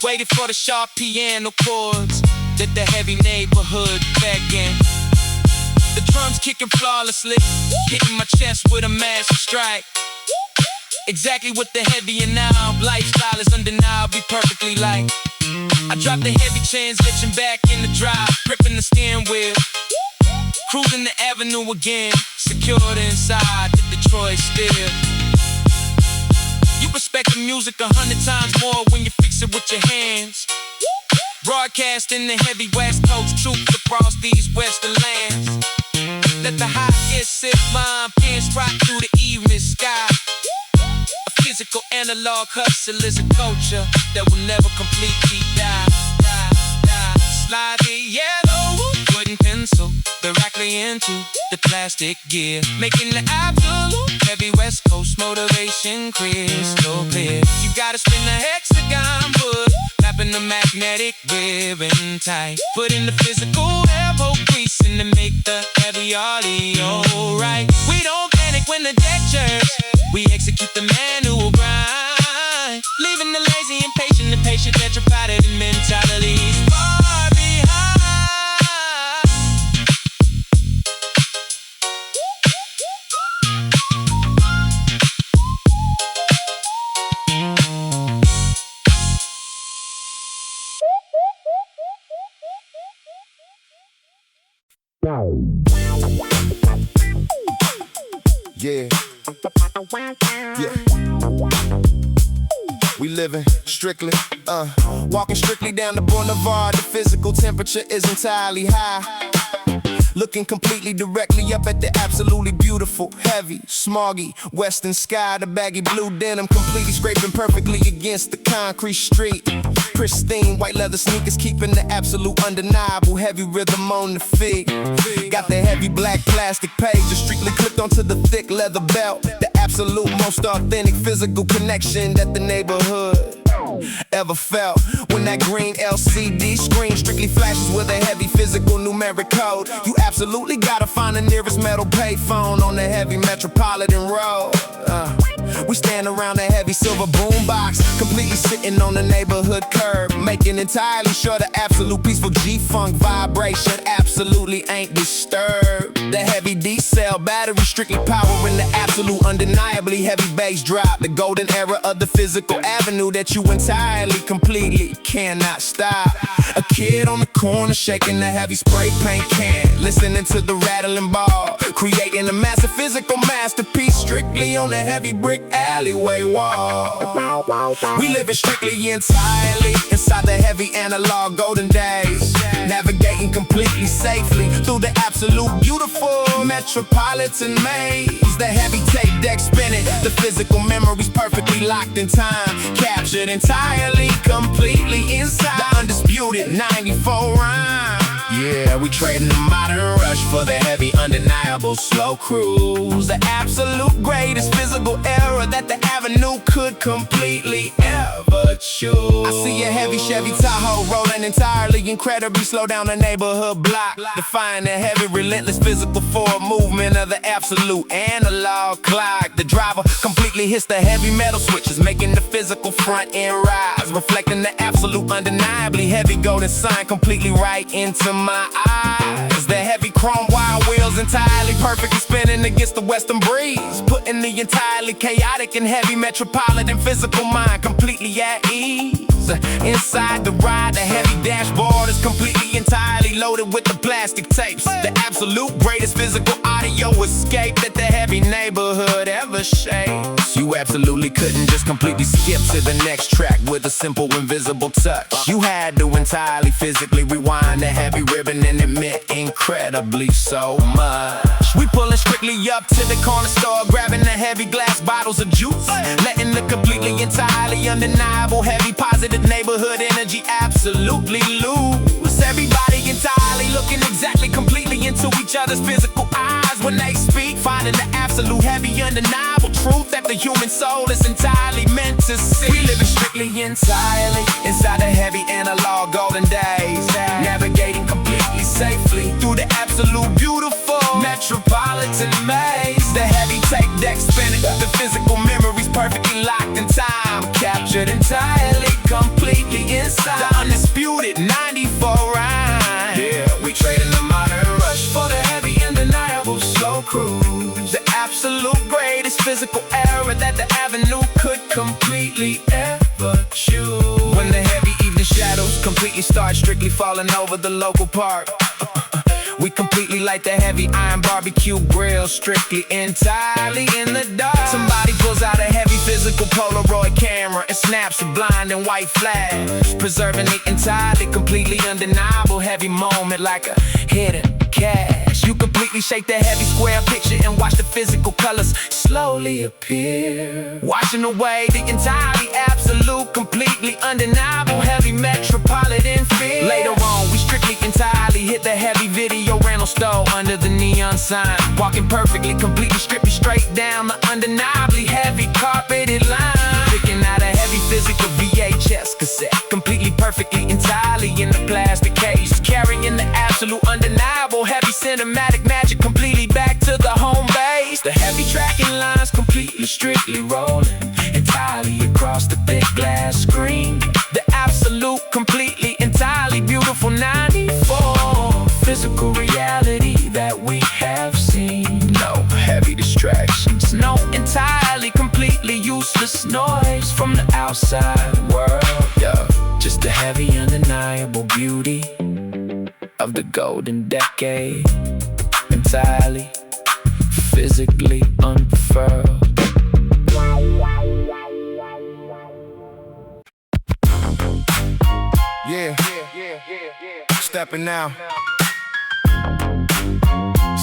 waiting for the sharp piano chords that the heavy neighborhood beckon. The drums kicking flawlessly, hitting my chest with a massive strike. Exactly what the heavy and now lifestyle is undeniably perfectly like. I drop the heavy transmission back in the drive, gripping the steering wheel, cruising the avenue again, secured inside the Detroit steel. You respect the music 100 times more when you fix it with your hands. Broadcasting the heavy West Coast troops across these western lands. Let the high-end sip mine pins rock through the evening sky. A physical analog hustle is a culture that will never completely die. Slide the yellow wooden pencil directly into the plastic gear, making the absolute heavy West Coast motivation crystal clear. You gotta spin the hexagon wood, wrapping the magnetic ribbon tight, putting the physical elbow grease in to make the heavy audio right. We don't panic when the deck jerks, we execute the manual grind, leaving the lazy, impatient metropolitan mentalities far behind. Yeah. We living strictly, walking strictly down the boulevard. The physical temperature is entirely high. Looking completely directly up at the absolutely beautiful, heavy, smoggy western sky. The baggy blue denim completely scraping perfectly against the concrete street. Pristine white leather sneakers keeping the absolute undeniable heavy rhythm on the feet. Got the heavy black plastic page just strictly clipped onto the thick leather belt. The absolute most authentic physical connection that the neighborhood ever felt. When that green LCD screen strictly flashes with a heavy physical numeric code, you absolutely gotta find the nearest metal payphone on the heavy metropolitan road. We stand around a heavy silver boombox, completely sitting on the neighborhood curb, making entirely sure the absolute peaceful G-funk vibration absolutely ain't disturbed. The heavy D-cell battery strictly powering the absolute undeniably heavy bass drop. The golden era of the physical avenue that you entirely, completely cannot stop. A kid on the corner shaking the heavy spray paint can, listening to the rattling ball, creating a massive physical masterpiece strictly on the heavy brick alleyway wall. We living strictly entirely inside the heavy analog golden days, navigating completely safely through the absolute beautiful metropolitan maze. The heavy tape deck spinning, the physical memories perfectly locked in time, captured entirely, completely inside the undisputed 94 rhyme. Yeah, we trading the modern rush for the heavy, undeniable slow cruise. The absolute greatest physical error that the Avenue could completely ever choose. I see a heavy Chevy Tahoe rolling entirely incredibly slow down the neighborhood block, defying the heavy, relentless physical forward movement of the absolute analog clock. The driver completely hits the heavy metal switches, making the physical front end rise, reflecting the absolute undeniably heavy golden sun completely right into my eyes. The heavy chrome wire wheels entirely perfectly spinning against the western breeze, putting the entirely chaotic and heavy metropolitan physical mind completely at ease. Inside the ride, the heavy dashboard is completely entirely loaded with the plastic tapes, the absolute greatest physical audio escape that the heavy neighborhood ever shapes. You absolutely couldn't just completely skip to the next track with a simple invisible touch. You had to entirely physically rewind the heavy ribbon, and it meant incredibly so much. We pulling strictly up to the corner store, grabbing the heavy glass bottles of juice, letting the completely entirely undeniable heavy positive neighborhood energy absolutely loose. Everybody entirely looking exactly completely into each other's physical eyes when they speak, finding the absolute heavy undeniable truth that the human soul is entirely meant to see. We living strictly entirely inside the heavy analog golden days, navigating completely safely through the absolute beautiful metropolitan maze. The heavy tape deck spinning, the physical memories perfectly locked in time, captured entirely, completely inside the undisputed 94 rhyme. Yeah, we trading the modern rush for the heavy, undeniable slow cruise. The absolute greatest physical error that the Avenue could completely ever choose. When the heavy evening shadows completely start strictly falling over the local park, we completely light the heavy iron barbecue grill, strictly entirely in the dark. Somebody pulls out a heavy physical Polaroid camera and snaps a blind and white flash, preserving the entirely completely undeniable heavy moment like a hidden cache. You completely shake the heavy square picture and watch the physical colors slowly appear, washing away the entirely absolute, completely undeniable heavy metropolitan feel. Later on, we strictly entirely hit the heavy video rental store under the neon sign, walking perfectly, completely stripping straight down the undeniably heavy carpeted line, picking out a heavy physical VHS cassette, completely perfectly entirely in the plastic case, carrying the absolute undeniable heavy cinematic magic completely back to the home base. The heavy tracking lines completely strictly rolling entirely across the thick glass screen. The absolute completely entirely beautiful 94 physical reality that we have seen. No heavy distractions, no entirely completely useless noise from the outside world. Yeah, just the heavy undeniable beauty of the golden decade, entirely physically unfurled. Yeah, stepping out.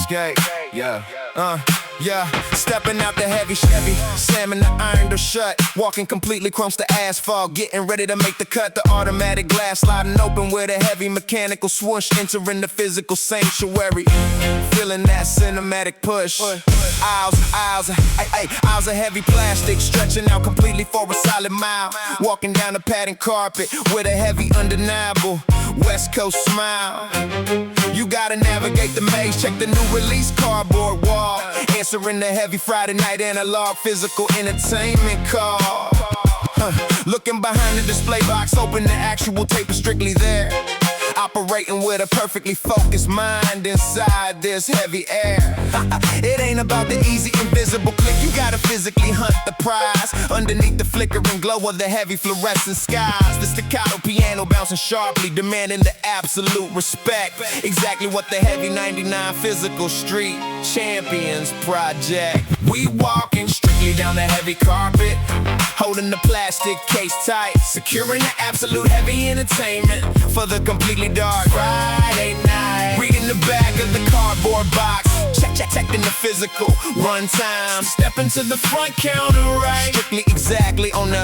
Skate, yeah. Yeah, stepping out the heavy Chevy, slamming the iron door shut, walking completely crumbs to asphalt, getting ready to make the cut. The automatic glass sliding open with a heavy mechanical swoosh, entering the physical sanctuary, feeling that cinematic push. Aisles of heavy plastic, stretching out completely for a solid mile, walking down the patterned carpet with a heavy undeniable West Coast smile. You gotta navigate the maze, check the new release cardboard wall, answering the heavy Friday night analog physical entertainment call. Looking behind the display box, hoping the actual tape is strictly there, operating with a perfectly focused mind inside this heavy air. It ain't about the easy invisible click, you gotta physically hunt the prize underneath the flickering glow of the heavy fluorescent skies. The staccato piano bouncing sharply, demanding the absolute respect, exactly what the heavy 99 physical street champions project. We walking strictly down the heavy carpet, holding the plastic case tight, securing the absolute heavy entertainment for the completely dark Friday night. Reading the back of the cardboard box, checking the physical physical run time. Step into the front counter, right? Strictly exactly on the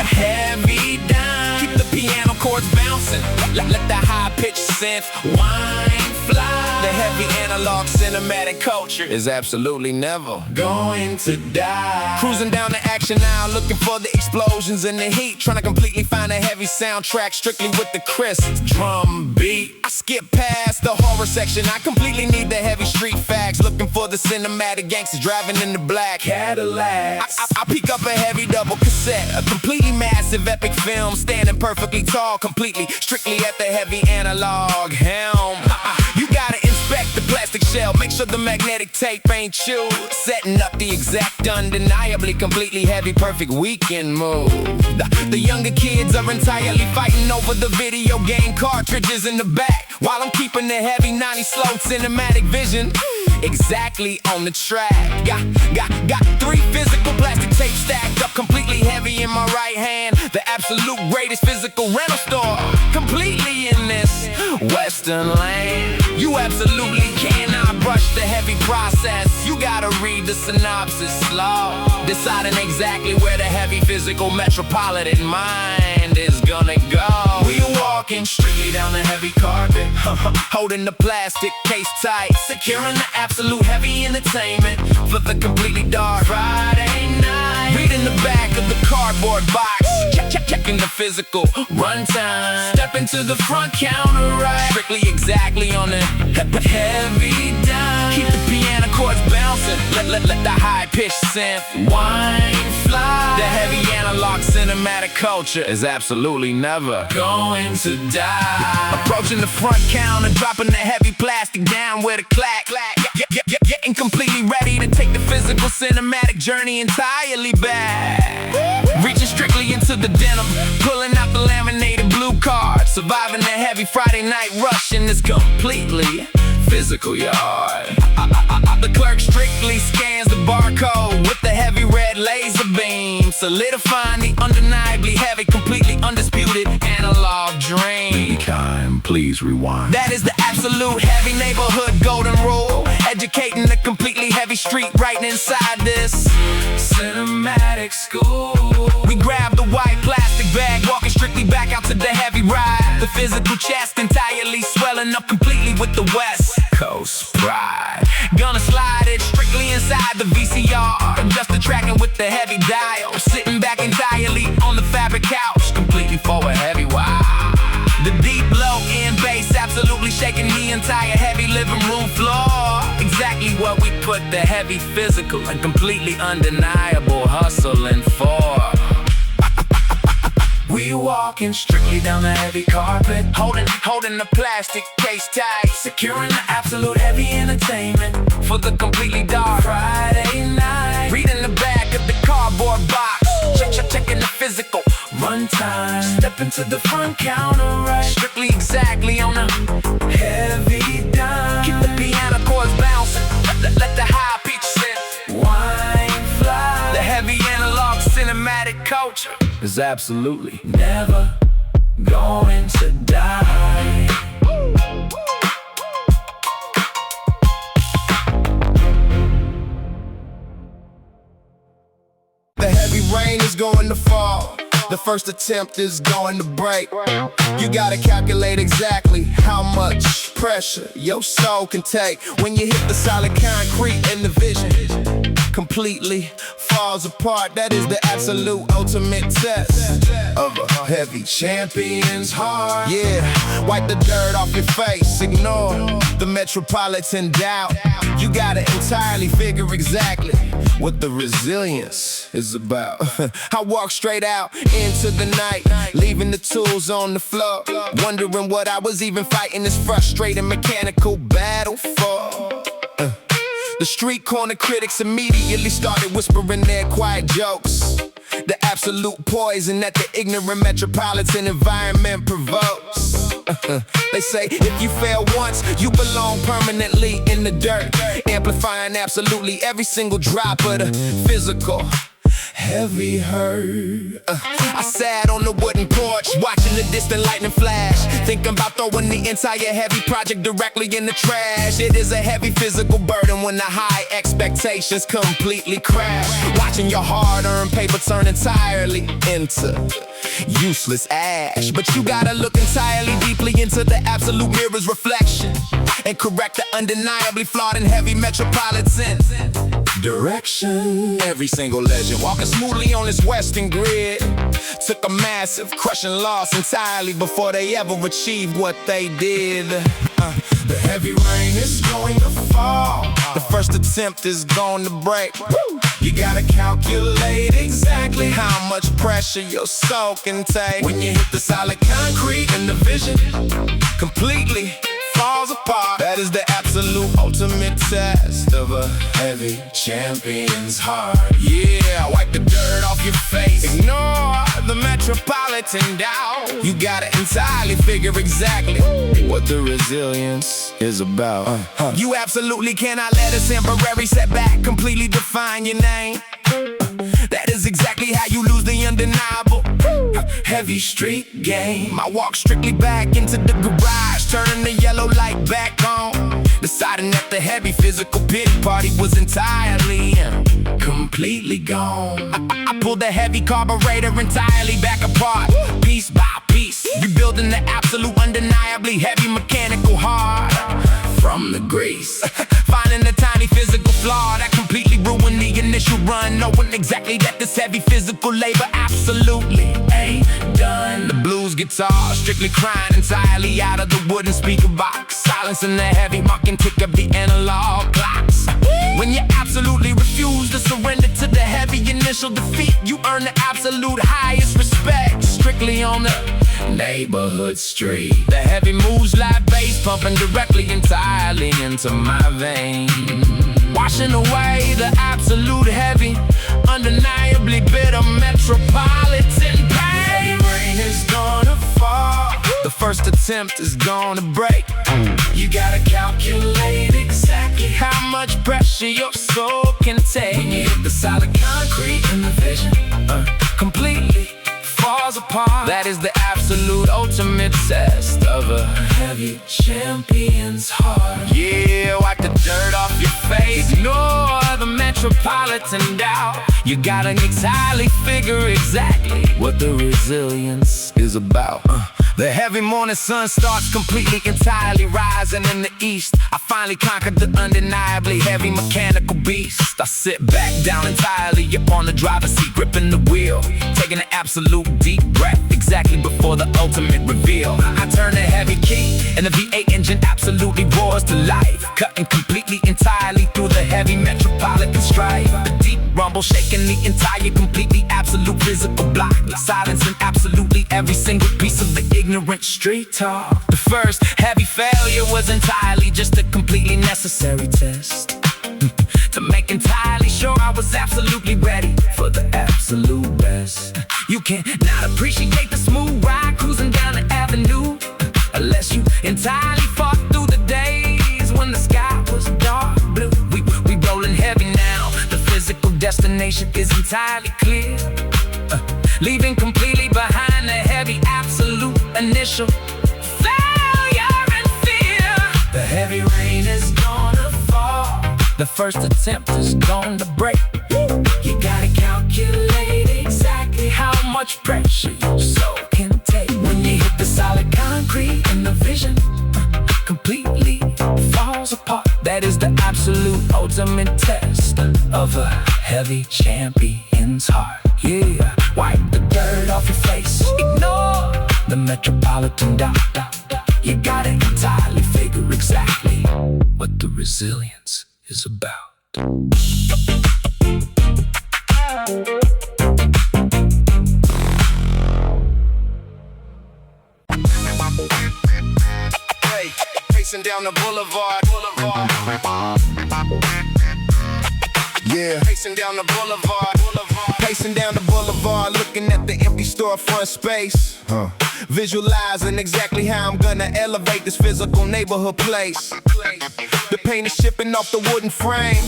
heavy dime. Keep the piano chords bouncing. Let the high-pitched synth whine fly. The heavy analog cinematic culture is absolutely never going to die. Cruising down the action aisle, looking for the explosions and the heat, trying to completely find a heavy soundtrack strictly with the crisp drum beat. I skip past the horror section, I completely need the heavy street facts, looking for the cinematic gangsters driving in the black Cadillacs. I pick up a heavy double cassette, a completely massive epic film, standing perfectly tall, completely strictly at the heavy analog helm. You gotta inspect the plastic shell, make sure the magnetic tape ain't chewed, setting up the exact, undeniably completely heavy, perfect weekend move. The younger kids are entirely fighting over the video game cartridges in the back, while I'm keeping the heavy 90 slow cinematic vision exactly on the track. Got 3 physical plastic tapes stacked up completely heavy in my right hand. The absolute greatest physical rental store, completely in this western land. You absolutely cannot brush the heavy process. You gotta read the synopsis slow, deciding exactly where the heavy physical metropolitan mind is gonna go. We walking strictly down the heavy carpet, holding the plastic case tight, securing the absolute heavy entertainment for the completely dark Friday night. Reading the back of the cardboard box, checking the physical runtime. Step into the front counter, right? Strictly exactly on the heavy dime. Keep the piano chords bouncing, let the high-pitched synth whine fly. The heavy analog cinematic culture is absolutely never going to die. Approaching the front counter, dropping the heavy plastic down with a clack. Getting completely ready to take the physical cinematic journey entirely back. Reaching strictly into the denim, pulling out the laminated blue card, surviving the heavy Friday night rush in this completely physical yard. The clerk strictly scans the barcode with the heavy red laser beam, solidifying the undeniably heavy, completely undisputed analog dream. Time, please rewind. That is the absolute heavy neighborhood golden rule, educating the completely heavy street right inside this cinematic school. We grab the white plastic bag, walking strictly back out to the heavy ride. The physical chest entirely swelling up completely with the West Coast pride. Gonna slide it strictly inside the VCR, just the tracking with the heavy dial, sitting back entirely on the fabric couch, completely forward heavy wow. The deep low end bass absolutely shaking the entire heavy living room floor. Exactly what we put the heavy physical and completely undeniable hustling for. We walking strictly down the heavy carpet, holding the plastic case tight, securing the absolute heavy entertainment for the completely dark Friday night. Reading the back of the cardboard box, checking the physical runtime. Step into the front counter, right? Strictly exactly on the heavy dime. Keep the piano chords bouncing, let the high pitch synth whine fly. The heavy analog cinematic culture is absolutely never going to die. The heavy rain is going to fall, the first attempt is going to break. You gotta calculate exactly how much pressure your soul can take when you hit the solid concrete and the vision completely falls apart. That is the absolute ultimate test of a heavy champion's heart. Yeah, wipe the dirt off your face, ignore the metropolitan doubt. You gotta entirely figure exactly what the resilience is about. I walk straight out into the night, leaving the tools on the floor, wondering what I was even fighting this frustrating mechanical battle for. The street corner critics immediately started whispering their quiet jokes, the absolute poison that the ignorant metropolitan environment provokes. They say if you fail once, you belong permanently in the dirt, amplifying absolutely every single drop of the physical heavy hurt. I sat on the wooden porch, watching the distant lightning flash, thinking about throwing the entire heavy project directly in the trash. It is a heavy physical burden when the high expectations completely crash. Watching your hard-earned paper turn entirely into useless ash. But you gotta look entirely deeply into the absolute mirror's reflection and correct the undeniably flawed and heavy metropolitan direction. Every single legend walking smoothly on this western grid took a massive crushing loss entirely before they ever achieved what they did. The heavy rain is going to fall. The first attempt is going to break. You gotta calculate exactly how much pressure your soul can take. When you hit the solid concrete and the vision completely falls apart. That is the absolute ultimate test of a heavy champion's heart. Yeah, wipe the dirt off your face, ignore the metropolitan doubt. You gotta entirely figure exactly what the resilience is about. You absolutely cannot let a temporary setback completely define your name. That is exactly how you lose the undeniable heavy street game. I walked strictly back into the garage, turning the yellow light back on, deciding that the heavy physical pity party was entirely completely gone. I pulled the heavy carburetor entirely back apart, piece by piece, rebuilding the absolute undeniably heavy mechanical heart from the grease. Finding the tiny physical flaw that completely ruined the initial run, knowing exactly that this heavy physical labor absolutely ain't done. The blues guitar strictly crying entirely out of the wooden speaker box, silencing the heavy mocking tick of the analog clocks. When you absolutely refuse to surrender to the heavy initial defeat, you earn the absolute highest respect, strictly on the neighborhood street. The heavy moves like bass pumping directly entirely into my veins, washing away the absolute heavy, undeniably bitter metropolitan pain. The rain is gonna fall. The first attempt is gonna break. You gotta calculate exactly how much pressure your soul can take. When you hit the solid concrete and the vision completely falls apart. That is the absolute ultimate test of a heavy champion's heart. Yeah, wipe the dirt off your face, ignore the metropolitan doubt. You gotta entirely figure exactly what the resilience is about. The heavy morning sun starts completely entirely rising in the east. I finally conquered the undeniably heavy mechanical beast. I sit back down entirely up on the driver's seat, gripping the wheel, taking an absolute deep breath exactly before the ultimate reveal. I turn the heavy key and the V8 engine absolutely roars to life, cutting completely entirely through the heavy metropolitan strife. The deep rumble shaking the entire completely absolute physical block, silencing absolutely every single piece of the ignorant street talk. The first heavy failure was entirely just a completely necessary test to make entirely sure I was absolutely ready for the absolute best. You cannot appreciate the smooth ride cruising down the avenue unless you entirely fought through the days when the sky was dark blue. We rolling heavy now. The physical destination is entirely clear, leaving completely behind the heavy absolute initial failure and fear. The heavy rain is gonna fall. The first attempt is gonna break. You gotta calculate exactly how much pressure your soul can take. When you hit the solid concrete and the vision completely falls apart. That is the absolute ultimate test of a heavy champion's heart. Yeah, wipe the dirt off your face, ignore the metropolitan doubt. You gotta entirely figure exactly what the resilience is about. Hey, pacing down the boulevard. Yeah, pacing down the boulevard. Pacing down the boulevard, looking at the empty storefront space. Visualizing exactly how I'm gonna elevate this physical neighborhood place. The paint is shipping off the wooden frame.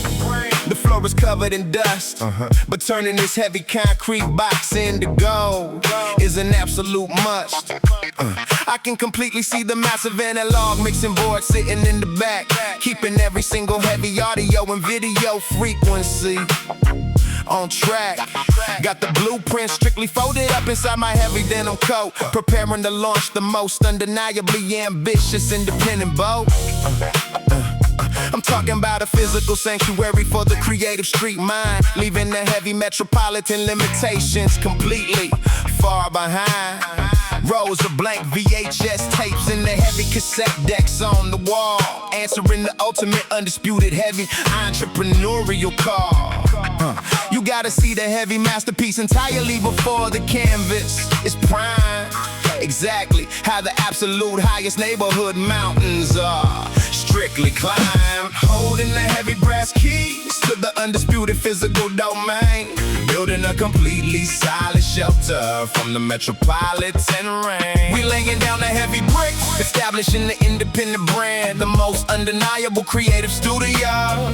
The floor is covered in dust, but turning this heavy concrete box into gold is an absolute must. I can completely see the massive analog mixing board sitting in the back, keeping every single heavy audio and video frequency on track. Got the blueprint strictly folded up inside my heavy denim coat, preparing to launch the most undeniably ambitious independent boat. I'm talking about a physical sanctuary for the creative street mind, leaving the heavy metropolitan limitations completely far behind. Rows of blank VHS tapes and the heavy cassette decks on the wall, answering the ultimate undisputed heavy entrepreneurial call. You gotta see the heavy masterpiece entirely before the canvas is prime. Exactly how the absolute highest neighborhood mountains are strictly climbed, holding the heavy brass keys to the undisputed physical domain, building a completely solid shelter from the metropolitan rain. We laying down the heavy bricks, establishing the independent brand, the most undeniable creative studio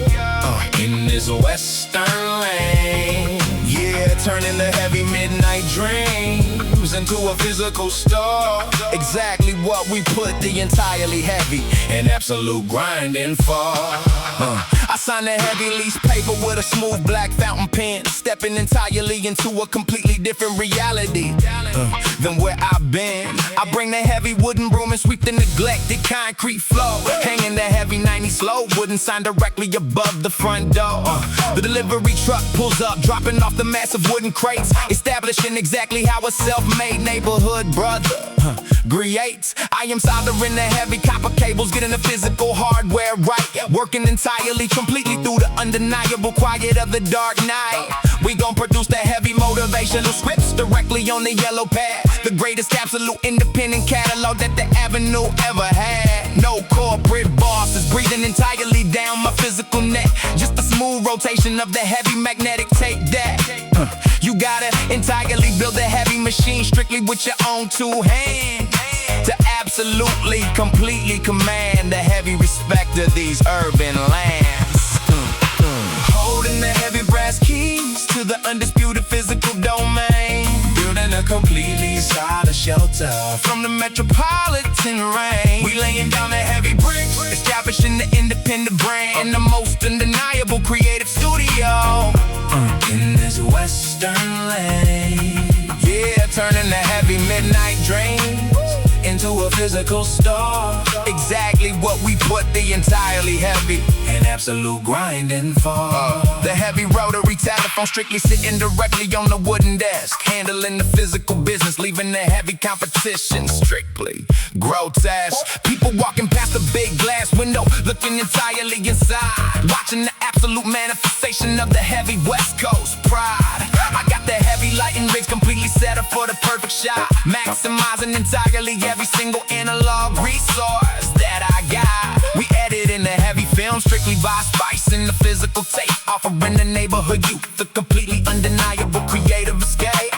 in this western lane. Yeah, turning the heavy midnight dreams into a physical store. Exactly what we put the entirely heavy and absolute grinding for. I signed a heavy lease paper with a smooth black fountain pen, stepping entirely into a completely different reality than where I've been. I bring the heavy wooden broom and sweep the neglected concrete floor, hanging the heavy 90 slow wooden sign directly above the front door. The delivery truck pulls up, dropping off the massive wooden crates, establishing exactly how a self-made neighborhood brother creates. I am soldering the heavy copper cables, getting the physical hardware right, working entirely, completely through the undeniable quiet of the dark night. We gon' produce the heavy motivational scripts directly on the yellow pad, the greatest absolute independent catalog that the avenue ever had. No corporate bosses breathing entirely down my physical neck, just a smooth rotation of the heavy magnetic tape deck. You gotta entirely build a heavy machine strictly with your own two hands to absolutely, completely command the heavy respect of these urban lands. Holding the heavy brass keys to the undisputed physical domain, building a completely solid shelter from the metropolitan rain. We laying down the heavy bricks, establishing the independent brand and the most undeniable creative studio in this western lane. Yeah, turning the heavy midnight dreams into a physical store. Exactly what we put the entirely heavy and absolute grinding for. The heavy rotary telephone strictly sitting directly on the wooden desk, handling the physical business, leaving the heavy competition strictly grotesque. People walking past the big glass window, looking entirely inside, watching the absolute manifestation of the heavy West Coast pride. I got the heavy lighting rigs completely set up for the perfect shot, maximizing entirely every single analog resource that I got. We edit in the heavy film strictly by spicing the physical tape, offering the neighborhood youth a completely undeniable creative escape.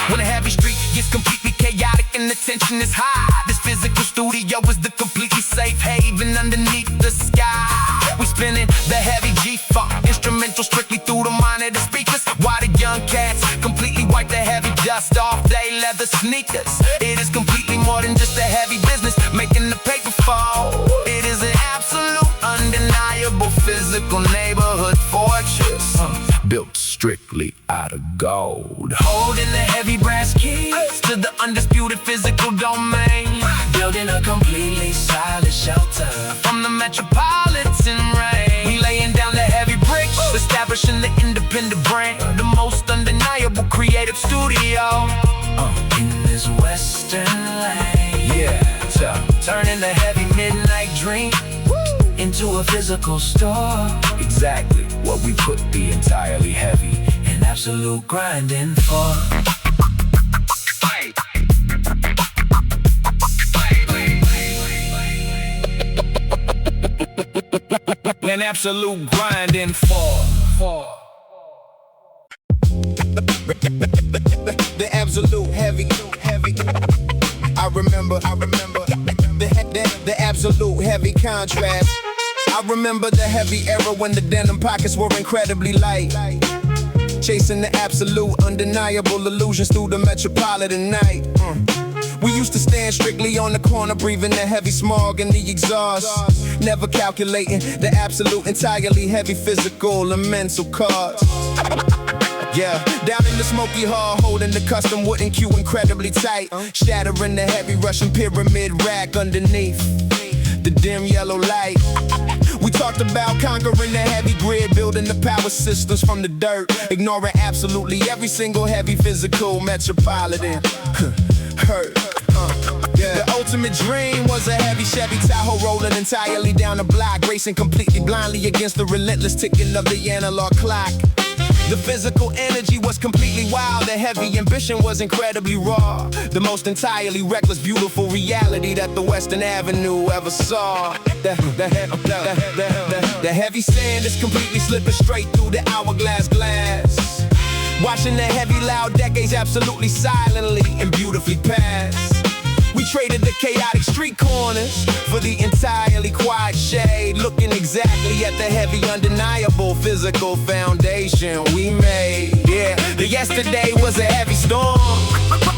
When the heavy street gets completely chaotic and the tension is high, this physical studio is the completely safe haven underneath the sky. We spinning the heavy G-funk instrumental strictly through the monitor speakers, while the young cats completely wipe the heavy dust off they leather sneakers. It is completely more than just a heavy business, making the paper fall. It is an absolute undeniable physical neighborhood fortress, built strictly out of gold. Holding the heavy brass keys to the undisputed physical domain, building a completely solid shelter from the metropolitan rain. We laying down the heavy bricks, establishing the independent brand, the most undeniable creative studio in this western lane. Yeah, turning the heavy midnight dream into a physical store. Exactly what we put the entirely heavy and absolute grinding for. An absolute grinding for. The absolute heavy. I remember the absolute heavy contrast. I remember the heavy era when the denim pockets were incredibly light. Chasing the absolute, undeniable illusions through the metropolitan night. We used to stand strictly on the corner, breathing the heavy smog and the exhaust. Never calculating the absolute, entirely heavy physical and mental cost. Yeah, down in the smoky hall, holding the custom wooden cue incredibly tight. Shattering the heavy Russian pyramid rack underneath the dim yellow light. We talked about conquering the heavy grid, building the power systems from the dirt, ignoring absolutely every single heavy physical metropolitan hurt. The ultimate dream was a heavy Chevy Tahoe rolling entirely down the block, racing completely blindly against the relentless ticking of the analog clock. The physical energy was completely wild, the heavy ambition was incredibly raw. The most entirely reckless, beautiful reality that the Western Avenue ever saw. The heavy sand is completely slipping straight through the hourglass glass. Watching the heavy, loud decades absolutely silently and beautifully pass. We traded the chaotic street corners for the entirely quiet shade, looking exactly at the heavy, undeniable physical foundation we made. Yeah, the yesterday was a heavy storm,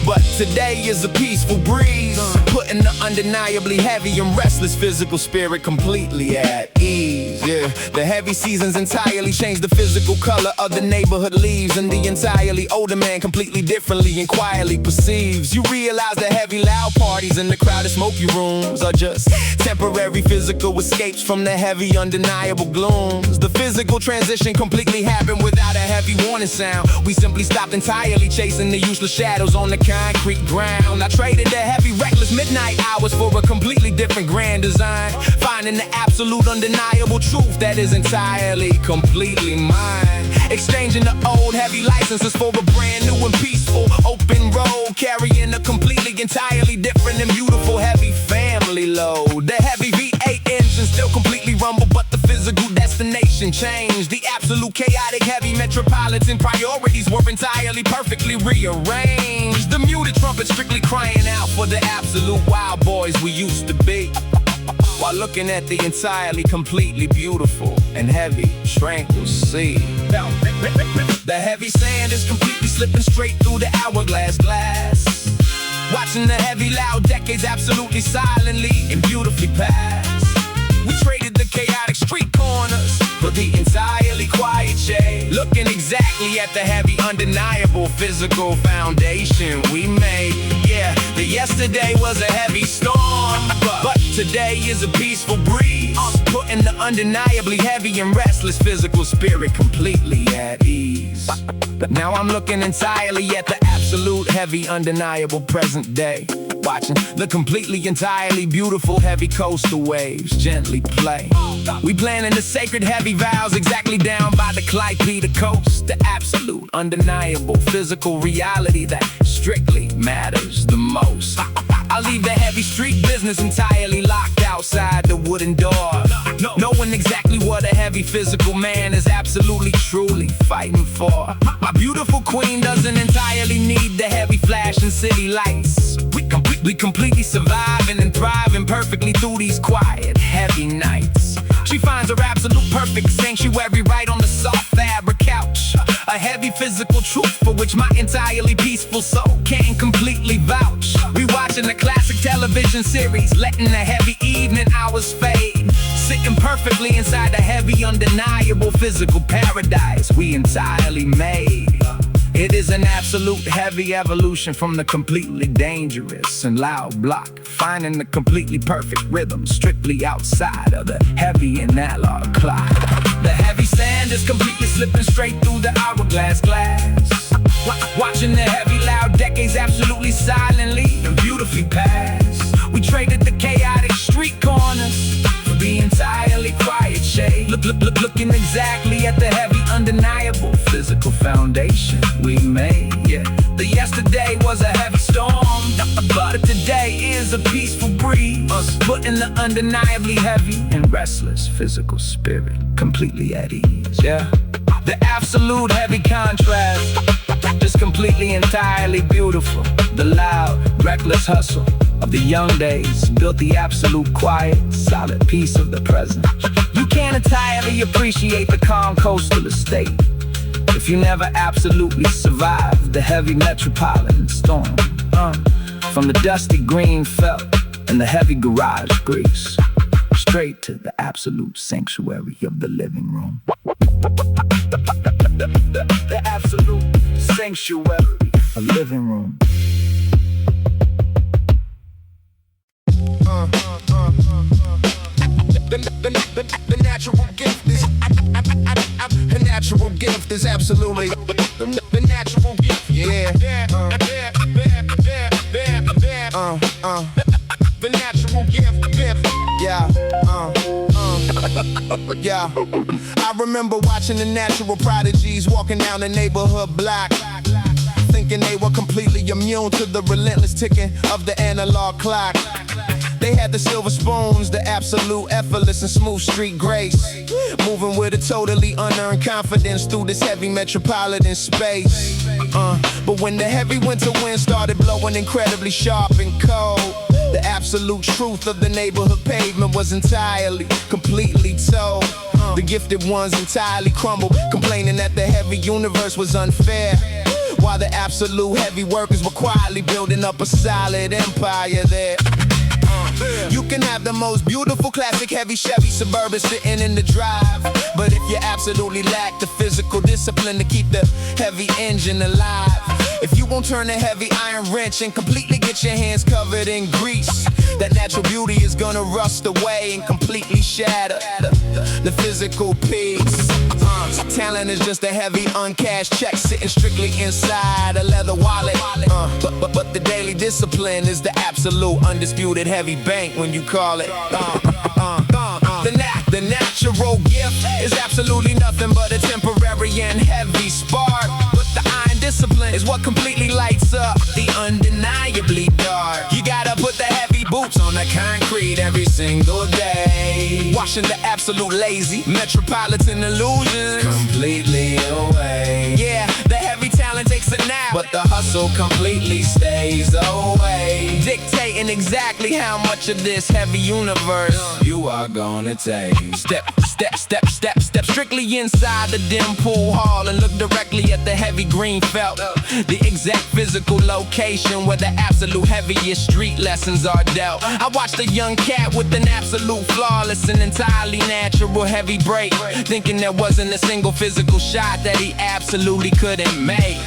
but today is a peaceful breeze, putting the undeniably heavy and restless physical spirit completely at ease. Yeah, the heavy seasons entirely changed the physical color of the neighborhood leaves, and the entirely older man completely differently and quietly perceives. You realize the heavy, loud parties in the crowded smoky rooms are just temporary physical escapes from the heavy, undeniable glooms. The physical transition completely happened without a heavy warning sound. We simply stopped entirely chasing the useless shadows on the concrete ground. I traded the heavy, reckless midnight hours for a completely different grand design, finding the absolute, undeniable truth that is entirely, completely mine. Exchanging the old heavy licenses for a brand new and peaceful open road, carrying a completely, entirely different and beautiful heavy family load. The heavy V8 engine still completely rumble, but the physical destination changed. The absolute chaotic heavy metropolitan priorities were entirely perfectly rearranged. The muted trumpet strictly crying out for the absolute wild boys we used to be, while looking at the entirely, completely beautiful and heavy, tranquil sea. The heavy sand is completely slipping straight through the hourglass glass, watching the heavy, loud decades absolutely silently and beautifully pass. We traded the chaotic street corners for the entirely quiet shade, looking exactly at the heavy, undeniable physical foundation we made. Yeah, the yesterday was a heavy storm, but today is a peaceful breeze, putting the undeniably heavy and restless physical spirit completely at ease. Now I'm looking entirely at the absolute, heavy, undeniable present day, watching the completely, entirely beautiful heavy coastal waves gently play. We planning the sacred heavy vows exactly down by the Clyde coast, the absolute, undeniable physical reality that strictly matters the most. I leave the heavy street business entirely locked outside the wooden door, knowing exactly what a heavy physical man is absolutely, truly fighting for. My beautiful queen doesn't entirely need the heavy flashing city lights. We completely surviving and thriving perfectly through these quiet, heavy nights. She finds her absolute perfect sanctuary right on the soft fabric couch, a heavy physical truth for which my entirely peaceful soul can completely vouch. We watching a classic television series, letting the heavy evening hours fade, sitting perfectly inside the heavy, undeniable physical paradise we entirely made. It is an absolute heavy evolution from the completely dangerous and loud block, finding the completely perfect rhythm strictly outside of the heavy analog clock. The heavy sand is completely slipping straight through the hourglass glass, watching the heavy, loud decades absolutely silently and beautifully pass. We traded the chaotic street corners for the entirely quiet shade, looking exactly at the heavy, undeniable physical foundation we made. Yeah, the yesterday was a heavy storm, but today is a peaceful breeze, putting the undeniably heavy and restless physical spirit completely at ease. Yeah, the absolute heavy contrast, just completely, entirely beautiful. The loud, reckless hustle of the young days built the absolute quiet, solid peace of the present. You can't entirely appreciate the calm coastal estate if you never absolutely survived the heavy metropolitan storm. From the dusty green felt and the heavy garage grease, straight to the absolute sanctuary of the living room. The absolute sanctuary of living room. The natural gift is a natural gift is absolutely the natural gift. Yeah. The natural gift. Yeah. Yeah. I remember watching the natural prodigies walking down the neighborhood block, thinking they were completely immune to the relentless ticking of the analog clock. They had the silver spoons, the absolute effortless and smooth street grace, moving with a totally unearned confidence through this heavy metropolitan space. But when the heavy winter wind started blowing incredibly sharp and cold, the absolute truth of the neighborhood pavement was entirely, completely told. The gifted ones entirely crumbled, complaining that the heavy universe was unfair, while the absolute heavy workers were quietly building up a solid empire there. You can have the most beautiful classic heavy Chevy Suburban sitting in the drive, but if you absolutely lack the physical discipline to keep the heavy engine alive, if you won't turn a heavy iron wrench and completely get your hands covered in grease, that natural beauty is gonna rust away and completely shatter the physical piece. Talent is just a heavy uncashed check sitting strictly inside a leather wallet. But the daily discipline is the absolute undisputed heavy bank when you call it. The natural gift is absolutely nothing but a temporary and heavy spark. But the iron discipline is what completely lights up the undeniably dark. You gotta put the heavy boots on the concrete every single day, washing the absolute lazy metropolitan illusions completely away. Yeah, the heavy talent takes a nap, but the hustle completely stays away, dictating exactly how much of this heavy universe you are gonna take. Step strictly inside the dim pool hall and look directly at the heavy green felt, the exact physical location where the absolute heaviest street lessons are dealt. I watched a young cat with an absolute flawless and entirely natural heavy break, thinking there wasn't a single physical shot that he absolutely couldn't make.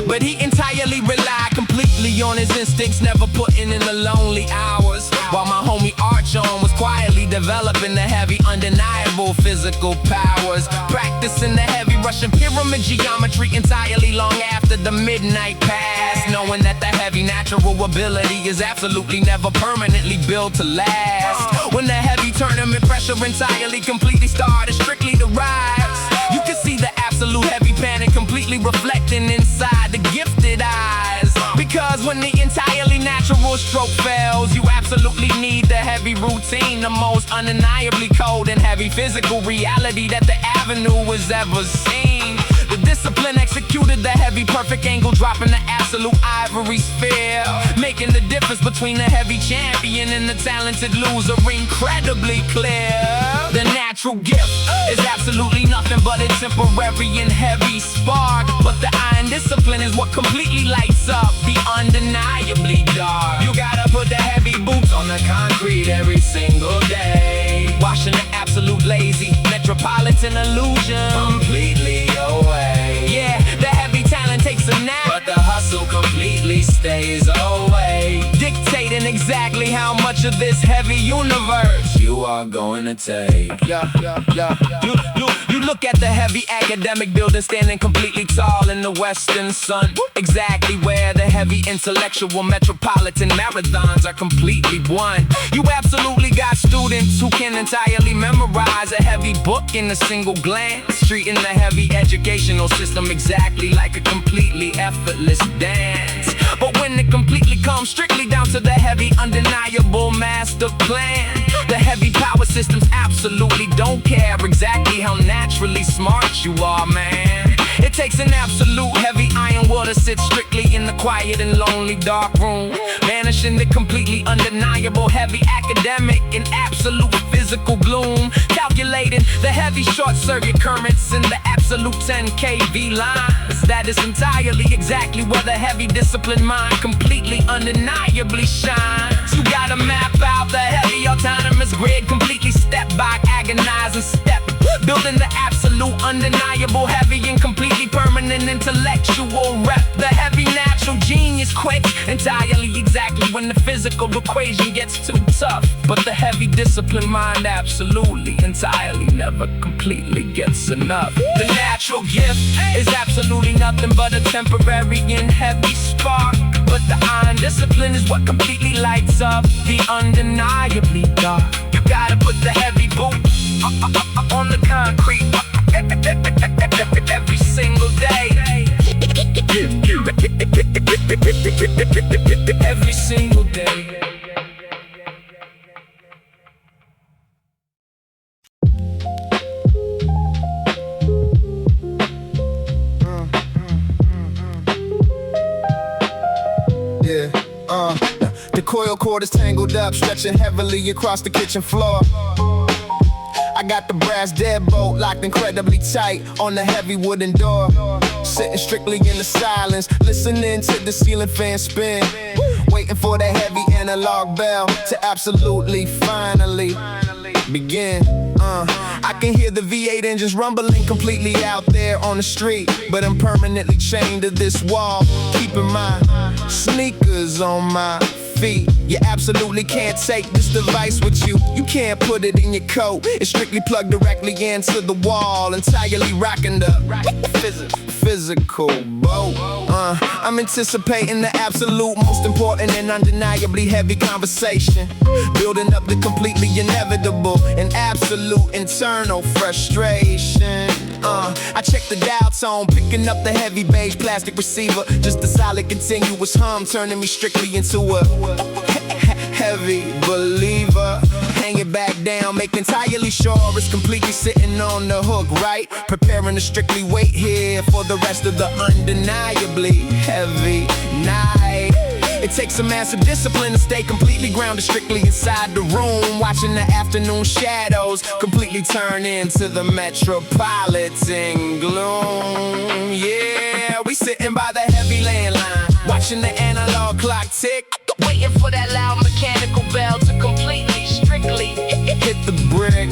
But he entirely relied completely on his instincts, never putting in the lonely hours, while my homie Archon was quietly developing the heavy undeniable physical powers, practicing the heavy Russian pyramid geometry entirely long after the midnight pass, knowing that the heavy natural ability is absolutely never permanently built to last. When the heavy tournament pressure entirely completely started strictly to rise, you can see the absolute heavy panic completely reflecting inside the gifted eyes. Because when the entirely natural stroke fails, you absolutely need the heavy routine, the most undeniably cold and heavy physical reality that the avenue has ever seen. The discipline executed the heavy perfect angle, dropping the absolute ivory sphere, making the difference between the heavy champion and the talented loser incredibly clear. The natural gift is absolutely nothing but a temporary and heavy spark, but the iron discipline is what completely lights up the undeniably dark. You gotta put the heavy boots on the concrete every single day, washing the absolute lazy metropolitan illusion completely away. Yeah, the heavy talent takes a nap, but the hustle completely stays away, dictating exactly how much of this heavy universe you are going to take. You look at the heavy academic building standing completely tall in the western sun, exactly where the heavy intellectual metropolitan marathons are completely won. You absolutely got students who can entirely memorize a heavy book in a single glance, treating the heavy educational system exactly like a completely effortless dance. But when it completely comes strictly down to the heavy undeniable master plan, the heavy power systems absolutely don't care exactly how naturally smart you are, man. It takes an absolute heavy iron will to sit strictly in the quiet and lonely dark room, banishing the completely undeniable heavy academic and absolute physical gloom, calculating the heavy short circuit currents in the absolute 10 kV lines. That is entirely exactly where the heavy disciplined mind completely undeniably shines. You gotta map out the heavy autonomous grid completely step by agonizing step, building the absolute undeniable heavy and completely permanent intellectual rep. The heavy natural genius quick, entirely exactly when the physical equation gets too tough. But the heavy disciplined mind absolutely, entirely never completely gets enough. The natural gift is absolutely nothing but a temporary and heavy spark, but the iron discipline is what completely lights up the undeniably dark. You gotta put the heavy boot on the concrete every single day. Every single day. The coil cord is tangled up, stretching heavily across the kitchen floor. I got the brass deadbolt locked incredibly tight on the heavy wooden door. Sitting strictly in the silence, listening to the ceiling fan spin, waiting for the heavy analog bell to absolutely finally begin. I can hear the V8 engines rumbling completely out there on the street, but I'm permanently chained to this wall, keeping my sneakers on my feet. You absolutely can't take this device with you. You can't put it in your coat. It's strictly plugged directly into the wall, entirely rocking the physical boat. I'm anticipating the absolute most important and undeniably heavy conversation, building up the completely inevitable and absolute internal frustration. I check the dial tone, picking up the heavy beige plastic receiver, just a solid continuous hum, turning me strictly into a heavy believer. Hang it back down, make entirely sure it's completely sitting on the hook, right? Preparing to strictly wait here for the rest of the undeniably heavy night. It takes a massive discipline to stay completely grounded strictly inside the room, watching the afternoon shadows completely turn into the metropolitan gloom. Yeah, we sitting by the heavy landline, watching the analog clock tick, waiting for that loud mechanical bell to completely, strictly hit the brick.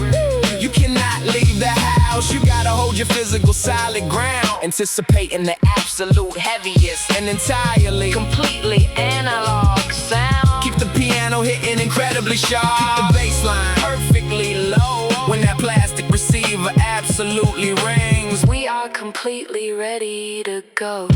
You cannot leave the house, you gotta hold your physical solid ground, anticipating the absolute heaviest and entirely, completely analog sound. Keep the piano hitting incredibly sharp, keep the bass line perfectly low. When that plastic receiver absolutely rings, We are completely ready to go.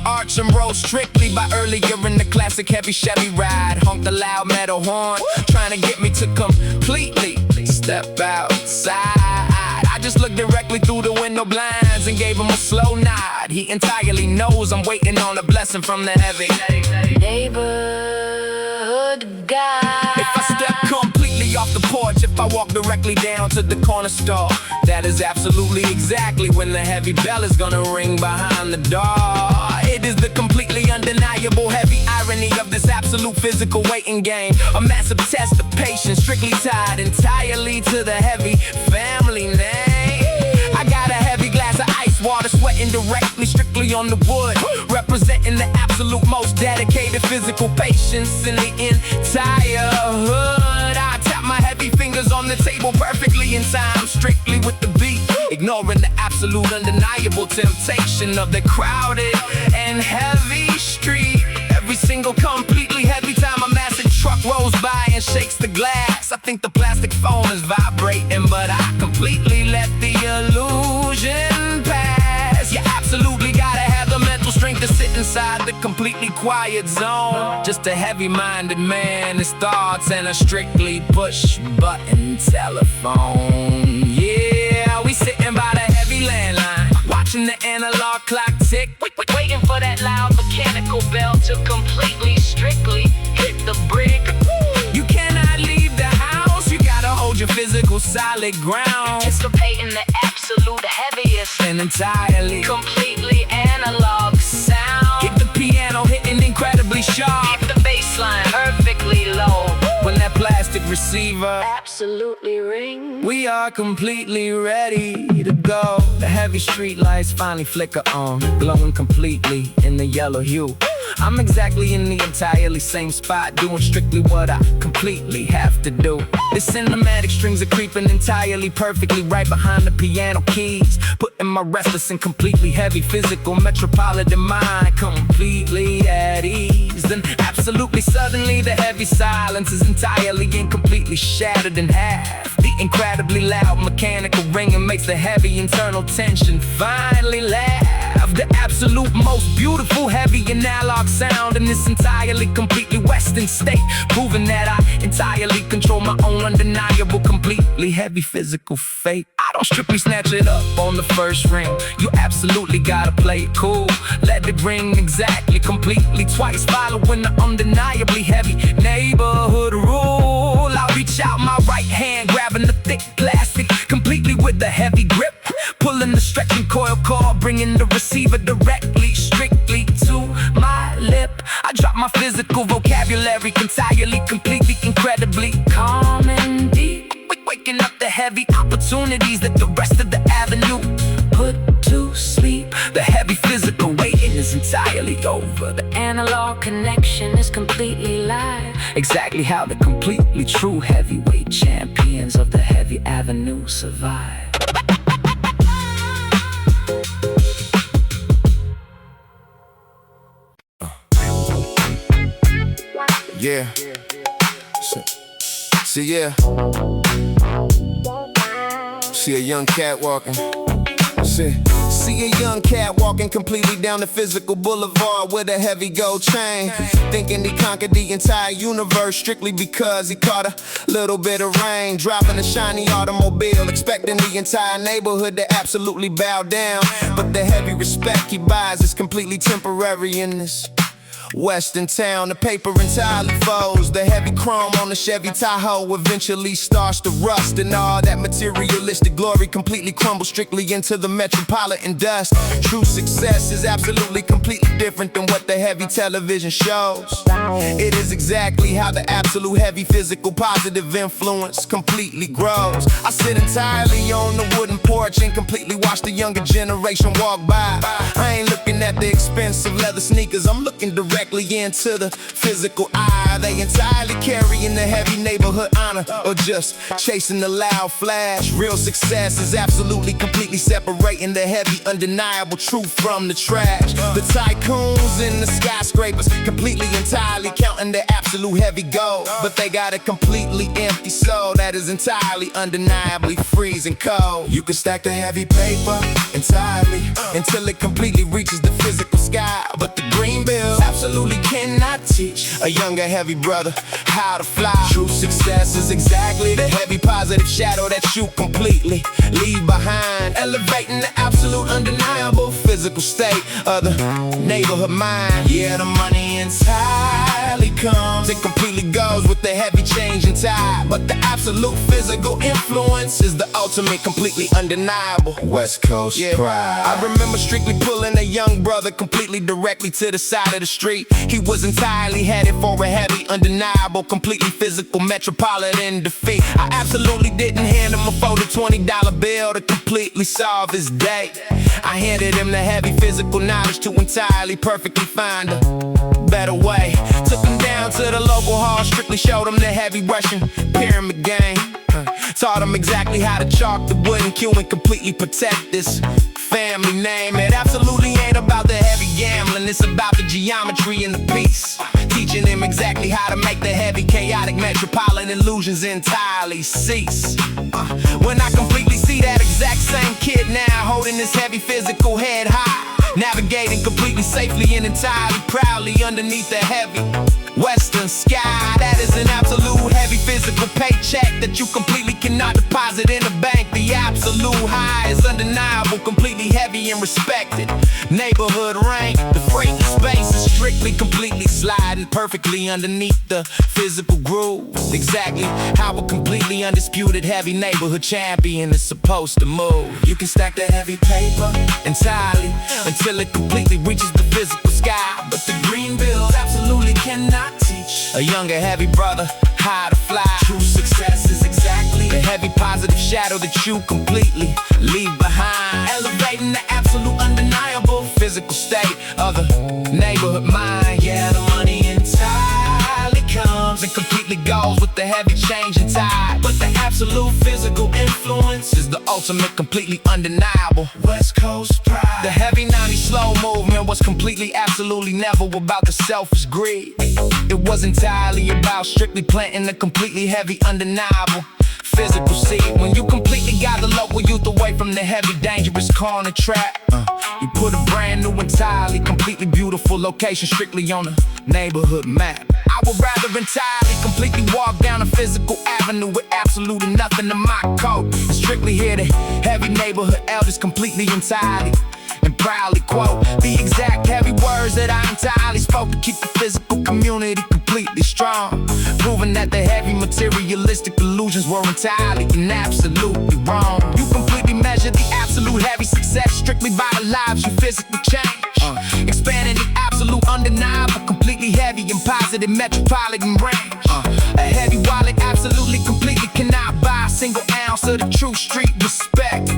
Arch and roll strictly by earlier in the classic heavy Chevy ride. Honk the loud metal horn, trying to get me to completely step outside. I just looked directly through the window blinds and gave him a slow nod. He entirely knows I'm waiting on a blessing from the heavy Neighborhood guy. If I step completely off the porch, if I walk directly down to the corner store, that is absolutely exactly when the heavy bell is gonna ring behind the door. It is the completely undeniable heavy irony of this absolute physical waiting game, a massive test of patience, strictly tied entirely to the heavy family name. I got a heavy glass of ice water, sweating directly, strictly on the wood, representing the absolute most dedicated physical patience in the entire hood. I tap my heavy fingers on the table perfectly in time, strictly with the beat, ignoring the absolute undeniable temptation of the crowded and heavy street. Every single completely heavy time a massive truck rolls by and shakes the glass, I think the plastic phone is vibrating, but I completely let the illusion pass. You absolutely gotta have the mental strength to sit inside the completely quiet zone. Just a heavy-minded man, his thoughts, and a strictly push-button telephone. Yeah, we sitting by the heavy landline, watching the analog clock tick, waiting for that loud mechanical bell to completely, strictly hit the brick. You cannot leave the house, you gotta hold your physical solid ground, Anticipating the absolute heaviest an entirely completely analog sound. Keep the piano hitting incredibly sharp. Keep the bass line perfectly low. When that plastic receiver Absolutely ring. we are completely ready to go. The heavy street lights finally flicker on, glowing completely in the yellow hue. I'm exactly in the entirely same spot, doing strictly what I completely have to do. The cinematic strings are creeping entirely perfectly right behind the piano keys, putting my restless and completely heavy physical metropolitan mind completely at ease. Then absolutely suddenly the heavy silence is entirely and completely shattered in half. The incredibly loud mechanical ringing makes the heavy internal tension finally laugh. The absolute most beautiful heavy analog sound in this entirely completely western state, proving that I entirely control my own undeniable completely heavy physical fate. I don't strictly snatch it up on the first ring. You absolutely gotta play it cool. Let it ring exactly completely twice, following the undeniably heavy neighborhood rule. I'll reach out my right hand, grabbing the thick plastic completely with the heavy grip, pulling the stretching coil cord, bringing the receiver directly, strictly to my lip. I drop my physical vocabulary entirely, completely, incredibly calm and deep, waking up the heavy opportunities that the rest of the avenue put to sleep. The heavy physical waiting is entirely over. The Analog connection is completely live. exactly how the completely true heavyweight champions of the heavy avenue survive. Yeah. See, yeah. See a young cat walking. See a young cat walking completely down the physical boulevard with a heavy gold chain, thinking he conquered the entire universe strictly because he caught a little bit of rain, driving a shiny automobile, expecting the entire neighborhood to absolutely bow down. But the heavy respect he buys is completely temporary in this western town. The paper entirely folds. The heavy chrome on the Chevy Tahoe eventually starts to rust, and all that materialistic glory completely crumbles strictly into the metropolitan dust. True success is absolutely completely different than what the heavy television shows. It is exactly how the absolute heavy physical positive influence completely grows. I sit entirely on the wooden porch and completely watch the younger generation walk by. I ain't looking at the expensive leather sneakers, I'm looking directly into the physical eye. They entirely carrying the heavy neighborhood honor, or just chasing the loud flash. Real success is absolutely completely separating the heavy undeniable truth from the trash. The tycoons and the skyscrapers completely entirely counting their absolute heavy gold, but they got a completely empty soul that is entirely undeniably freezing cold. You can stack the heavy paper entirely until it completely reaches the physical sky, but the green bill absolutely cannot teach a younger heavy brother how to fly. True success is exactly the heavy positive shadow that you completely leave behind, elevating the absolute undeniable physical state of the neighborhood mind. Yeah, the money entirely comes, it completely goes with the heavy change in tide, but the absolute physical influence is the ultimate, completely undeniable West Coast pride. I remember strictly pulling a young brother completely directly to the side of the street. He was entirely headed for a heavy, undeniable, completely physical metropolitan defeat. I absolutely didn't hand him a folded $20 bill to completely solve his day. I handed him the heavy physical knowledge to entirely perfectly find a better way. Took him down to the local hall, strictly showed him the heavy Russian pyramid game. Taught him exactly how to chalk the wooden cue and completely protect this family name. It absolutely ain't about the heavy gambling, it's about the geometry and the piece. Teaching him exactly how to make the heavy chaotic metropolitan illusions entirely cease. When I completely see that exact same kid now holding this heavy physical head high, navigating completely safely and entirely proudly underneath the heavy western sky. That is an absolute heavy physical paycheck that you completely cannot deposit in a bank. The absolute high is undeniable, completely heavy and respected. Neighborhood rank, the freight space is strict. strictly, completely sliding perfectly underneath the physical groove. Exactly how a completely undisputed heavy neighborhood champion is supposed to move. You can stack the heavy paper entirely until it completely reaches the physical sky. But the green bills absolutely cannot teach a younger heavy brother how to fly. True success is exactly the heavy positive shadow that you completely leave behind, elevating the absolute undeniable physical state of the neighborhood mind. Yeah, the money entirely comes and completely goes with the heavy changing tide. But the absolute physical influence is the ultimate, completely undeniable West Coast pride. The heavy 90s slow movement was completely, absolutely never about the selfish greed. It was entirely about strictly planting a completely heavy, undeniable physical seed. When you completely got the local youth away from the heavy, dangerous corner trap, you put a brand new, entirely, completely beautiful location strictly on the neighborhood map. I would rather entirely, completely walk down a physical avenue with absolutely nothing in my coat, and strictly hear the heavy neighborhood elders completely, entirely, and proudly quote the exact heavy words that I entirely spoke to keep the physical community completely strong, proving that the heavy materialistic illusions were entirely and absolutely wrong. You completely measure the absolute heavy success strictly by the lives you physically change, expanding the absolute undeniable, completely heavy and positive metropolitan range. A heavy wallet absolutely, completely cannot buy a single ounce of the true street respect.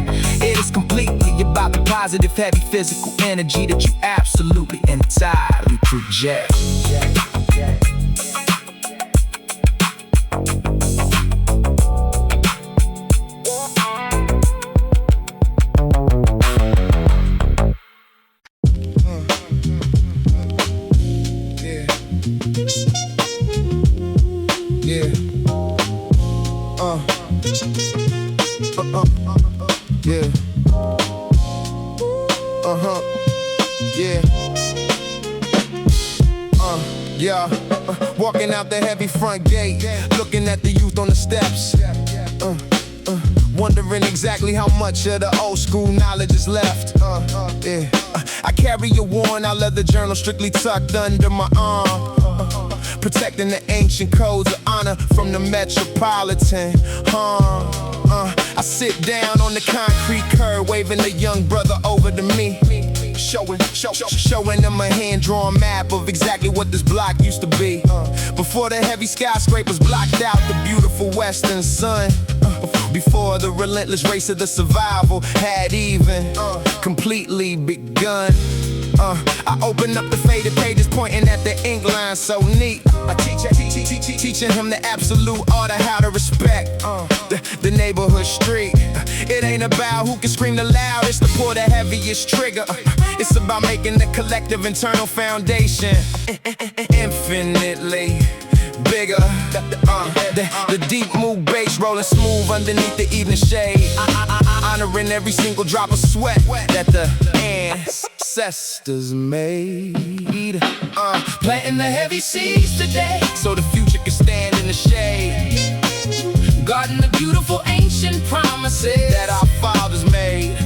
It is completely about the positive, heavy physical energy that you absolutely, entirely project. Walking out the heavy front gate, looking at the youth on the steps, wondering exactly how much of the old school knowledge is left. I carry a worn out leather journal strictly tucked under my arm, protecting the ancient codes of honor from the metropolitan. I sit down on the concrete curb, waving the young brother over to me, showing them a hand-drawn map of exactly what this block used to be. Before the heavy skyscrapers blocked out the beautiful western sun, before the relentless race of the survival had even completely begun. I open up the faded pages, pointing at the ink line so neat. I teaching him the absolute art of how to respect the neighborhood street. It ain't about who can scream the loudest or pull the heaviest trigger. It's about making the collective internal foundation infinitely bigger. The deep mood bass rolling smooth underneath the evening shade, honoring every single drop of sweat that the ancestors made. Planting the heavy seeds today so the future can stand in the shade, guarding the beautiful ancient promises that our fathers made.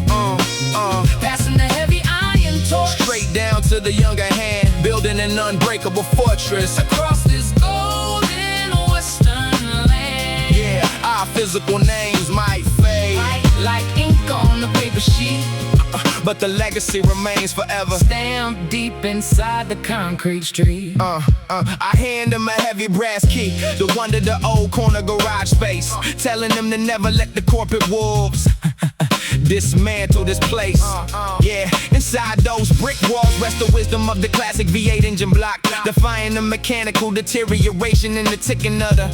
Passing the heavy iron torch straight down to the younger hand, building an unbreakable fortress across this golden western land. Yeah, our physical names might fade like ink on the paper sheet, but the legacy remains forever, stamped deep inside the concrete street. I hand them a heavy brass key, the one to the old corner garage space, telling them to never let the corporate wolves dismantle this place. Yeah, inside those brick walls rests the wisdom of the classic V8 engine block, defying the mechanical deterioration in the ticking of the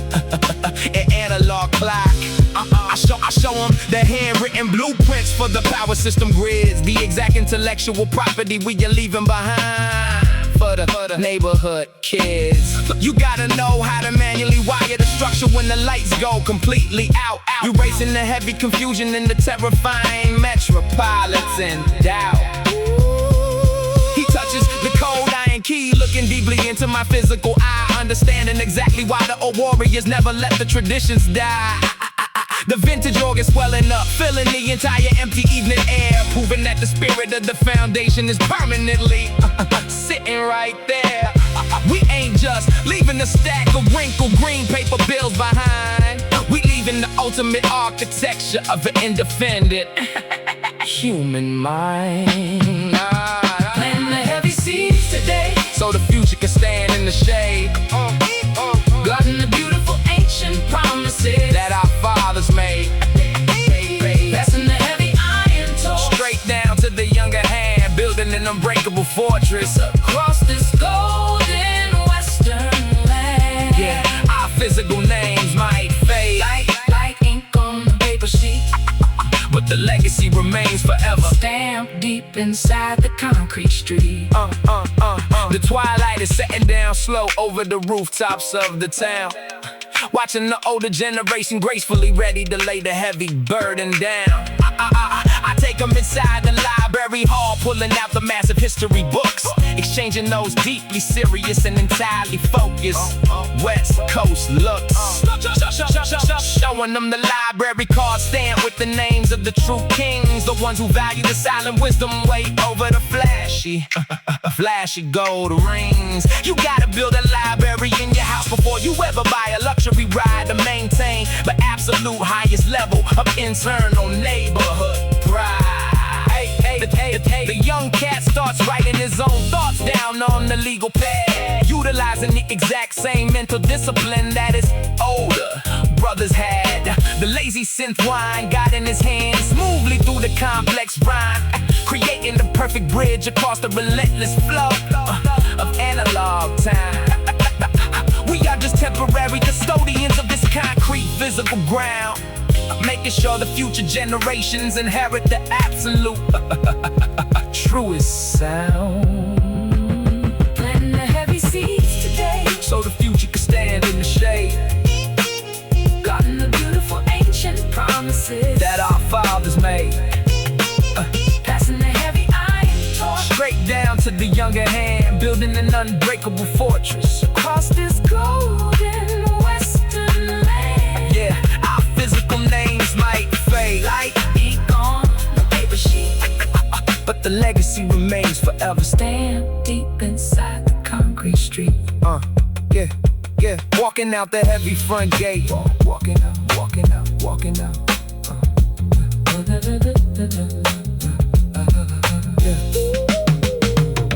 analog clock. I show them the handwritten blueprints for the power system grids, the exact intellectual property we are leaving behind for the neighborhood kids. You gotta know how to manually wire the structure when the lights go completely out. Erasing the heavy confusion in the terrifying metropolitan doubt. He touches the cold iron key, looking deeply into my physical eye, understanding exactly why the old warriors never let the traditions die. The vintage organ swelling up, filling the entire empty evening air, proving that the spirit of the foundation is permanently sitting right there. We ain't just leaving a stack of wrinkled green paper bills behind. We leaving the ultimate architecture of an independent human mind. Plant the heavy seeds today, So the future can stand in the shade. guarding the beautiful ancient promises That our fathers made. passing the heavy iron torch Straight down to the younger hand, building an unbreakable fortress. across this golden western land. Yeah, our physical names might fade, Like ink on the paper sheet, but the legacy remains forever. stamped deep inside the concrete street. The twilight is setting down slow over the rooftops of the town. Watching the older generation gracefully ready to lay the heavy burden down. I take them inside the library hall, pulling out the massive history books, exchanging those deeply serious and entirely focused West Coast looks. Showing them the library card stamped with the names of the true kings, the ones who value the silent wisdom way over the flashy gold rings. You gotta build a library in your house before you ever buy a luxury ride to maintain the absolute highest level of internal neighborhood pride. The young cat starts writing his own thoughts down on the legal pad, utilizing the exact same mental discipline that his older brothers had. The lazy synth wine got in his hand smoothly through the complex rhyme, creating the perfect bridge across the relentless flow of analog time. We are just temporary custodians of this concrete physical ground, making sure the future generations inherit the absolute truest sound. Planting the heavy seeds today, So the future can stand in the shade guarding the beautiful ancient promises that our fathers made. passing the heavy iron torch Straight down to the younger hand, building an unbreakable fortress. across this golden western land. Yeah, our physical names might fade, Like ink on the paper sheet, but the legacy remains forever. stamped deep inside the concrete street. Yeah. Walking out the heavy front gate. Walking out.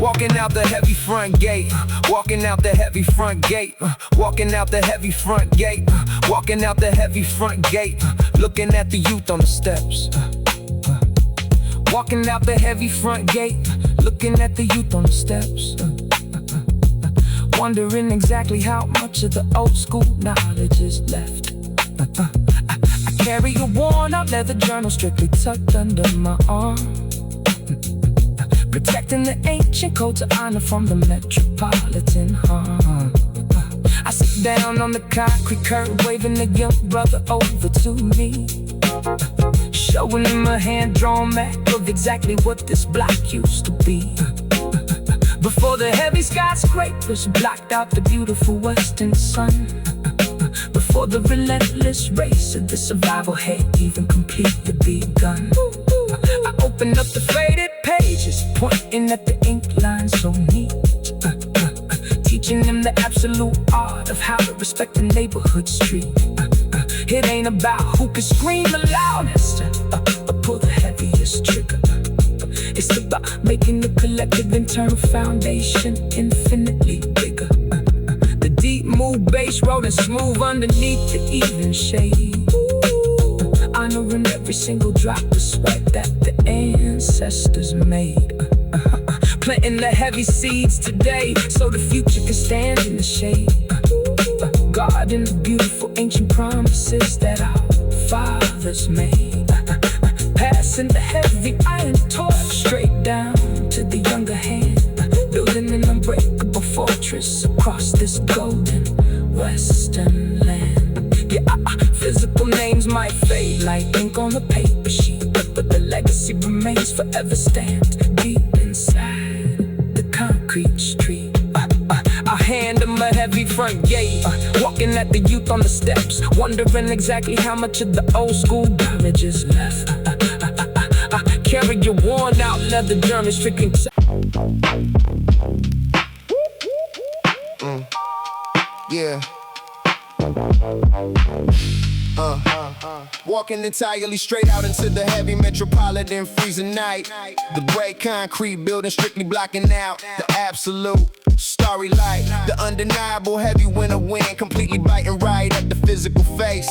Walking out the heavy front gate. Walking out the heavy front gate. Walking out the heavy front gate. Walking out the heavy front gate. Looking at the youth on the steps. Walking out the heavy front gate. Looking at the youth on the steps. Wondering exactly how much of the old school knowledge is left. I carry a worn out leather journal strictly tucked under my arm, protecting the ancient code to honor from the metropolitan harm. I sit down on the concrete curb, waving the young brother over to me, showing him a hand-drawn map of exactly what this block used to be. Before the heavy skyscrapers blocked out the beautiful western sun, before the relentless race of the survival had even completely begun. I opened up the faded pages, pointing at the ink lines so neat, teaching them the absolute art of how to respect the neighborhood street. It ain't about who can scream the loudest or pull the heaviest trigger. It's about making the collective internal foundation infinitely bigger. The deep move bass rolling smooth underneath the even shade, honoring every single drop of sweat that the ancestors made. Planting the heavy seeds today so the future can stand in the shade, guarding the beautiful ancient promises that our fathers made, passing the heavy iron torch straight down to the younger hand, building an unbreakable fortress across this golden western land. Yeah, physical names might fade like ink on a paper sheet, but the legacy remains forever stamped deep inside the concrete street. I hand them a heavy heavy front gate. Walking at the youth on the steps, wondering exactly how much of the old school damage is left. Carry your worn out leather German stricken. Yeah. Walking entirely straight out into the heavy metropolitan freezing night. The gray concrete building strictly blocking out the absolute starry light. The undeniable heavy winter wind completely biting right at the physical face.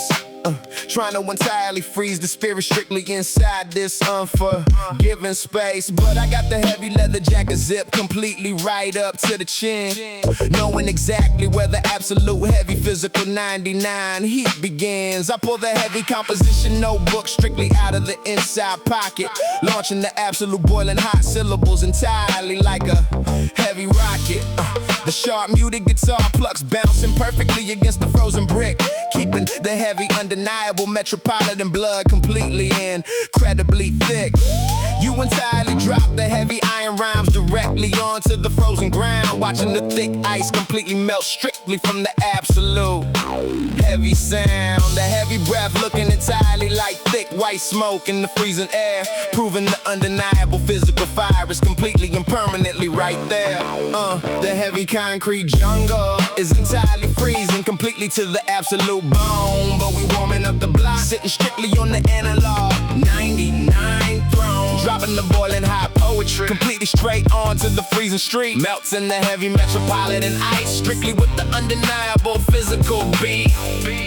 Trying to entirely freeze the spirit strictly inside this unforgiving space. But I got the heavy leather jacket zip completely right up to the chin, knowing exactly where the absolute heavy physical 99 heat begins. I pull the heavy composition notebook strictly out of the inside pocket, launching the absolute boiling hot syllables entirely like a heavy rocket. The sharp muted guitar plucks bouncing perfectly against the frozen brick, keeping the heavy undeniable metropolitan blood completely incredibly thick. You entirely drop the heavy iron rhymes directly onto the frozen ground, watching the thick ice completely melt strictly from the absolute heavy sound. The heavy breath looking entirely like thick white smoke in the freezing air, proving the undeniable physical fire is completely and permanently right there. The heavy concrete jungle is entirely freezing completely to the absolute bone, but we warming up the block, sitting strictly on the analog 99 throne, dropping the boiling hot poetry completely straight onto the freezing street, melts in the heavy metropolitan ice strictly with the undeniable physical beat.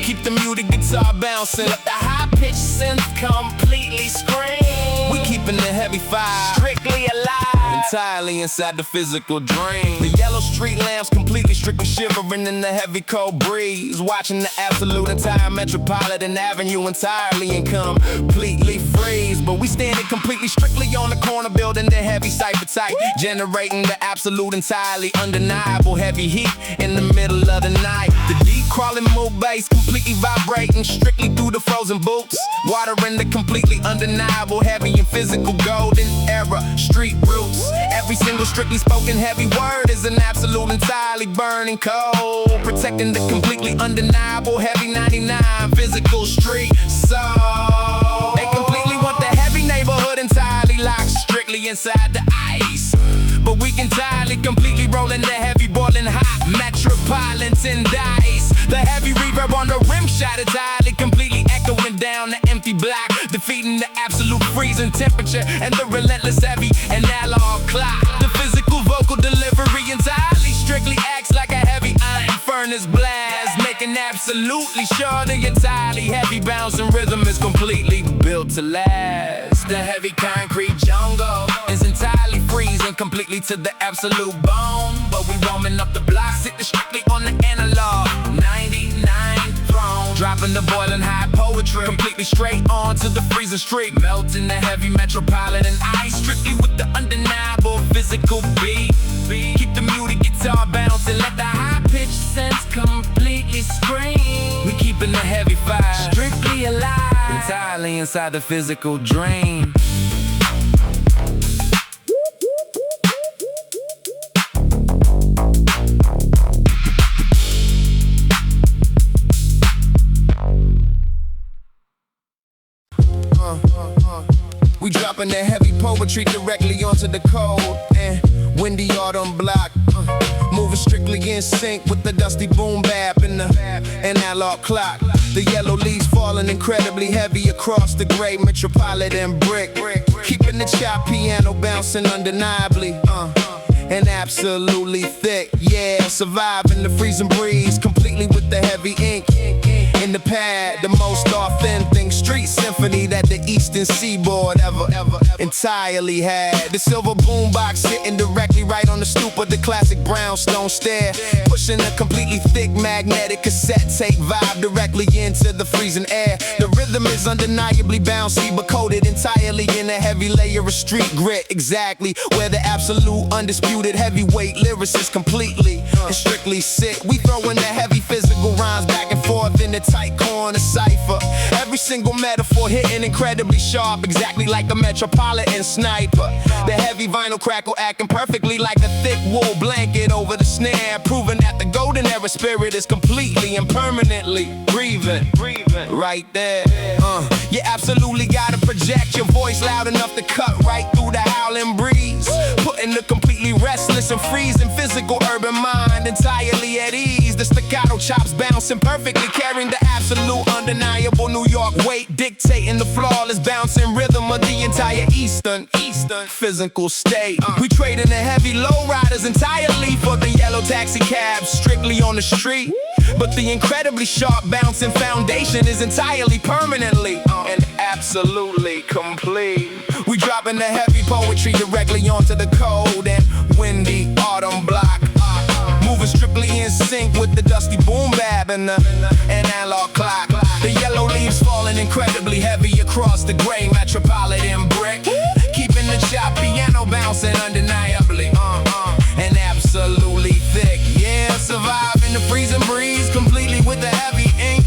Keep the muted guitar bouncing, let the high-pitched synth completely scream. We keeping the heavy fire strictly alive, entirely inside the physical dream. The yellow street lamps completely strictly shivering in the heavy cold breeze, watching the absolute entire metropolitan avenue entirely and completely freeze. But we standing completely strictly on the corner building the heavy cipher tight, generating the absolute entirely undeniable heavy heat in the middle of the night. The deep crawling move bass completely vibrating strictly through the frozen boots, watering the completely undeniable heavy and physical golden era street roots. Every single strictly spoken heavy word is an absolute entirely burning cold, protecting the completely undeniable heavy 99 physical street soul. They completely want the heavy neighborhood entirely locked strictly inside the ice, but we entirely completely rolling the heavy boiling hot metropolitan dice. The heavy reverb on the rim shot entirely completely echoing down the empty block, defeating the absolute freezing temperature and the relentless heavy analog clock. The physical vocal delivery entirely strictly acts like a heavy iron furnace blast, making absolutely sure the entirely heavy bouncing rhythm is completely built to last. The heavy concrete jungle is entirely freezing completely to the absolute bone, but we warming up the block, sitting strictly on the analog 99 throne, dropping the boiling hot poetry completely straight onto the freezing street, melting the heavy metropolitan ice strictly with the undeniable physical beat. Keep the muted guitar bouncing, let the high-pitched sense completely scream. We keeping the heavy fire strictly alive, entirely inside the physical dream. We dropping the heavy poetry directly onto the cold and windy autumn block, moving strictly in sync with the dusty boom bap and the analog clock. The yellow leaves falling incredibly heavy across the gray metropolitan brick, keeping the chop piano bouncing undeniably and absolutely thick. Yeah, surviving the freezing breeze completely with the heavy ink in the pad, the most authentic street symphony that the eastern seaboard ever entirely had. The silver boombox hitting directly right on the stoop of the classic brownstone stair, pushing a completely thick magnetic cassette tape vibe directly into the freezing air. The rhythm is undeniably bouncy, but coated entirely in a heavy layer of street grit, exactly where the absolute undisputed heavyweight lyricist completely and strictly sick. We throwing the heavy physical rhymes back and forth in the tight corner cipher, every single metaphor hitting incredibly sharp, exactly like a metropolitan sniper. The heavy heavy vinyl crackle, acting perfectly like a thick wool blanket over the snare, proving that the golden era spirit is completely and permanently breathing right there. You absolutely gotta project your voice loud enough to cut right through the howling breeze, putting the completely restless and freezing physical urban mind entirely at ease. The staccato chops bouncing perfectly, carrying the absolute undeniable New York weight, dictating the flawless bouncing rhythm of the entire Eastern physical state. We trading the heavy lowriders entirely for the yellow taxi cabs, strictly on the street. But the incredibly sharp bouncing foundation is entirely permanently and absolutely complete. We dropping the heavy poetry directly onto the cold and windy autumn block, moving strictly in sync with the dusty boom bap and the analog clock. The yellow leaves falling incredibly heavy across the gray metropolitan brick, keeping the chop piano bouncing undeniably and absolutely thick. Yeah, surviving the freezing breeze completely with the heavy ink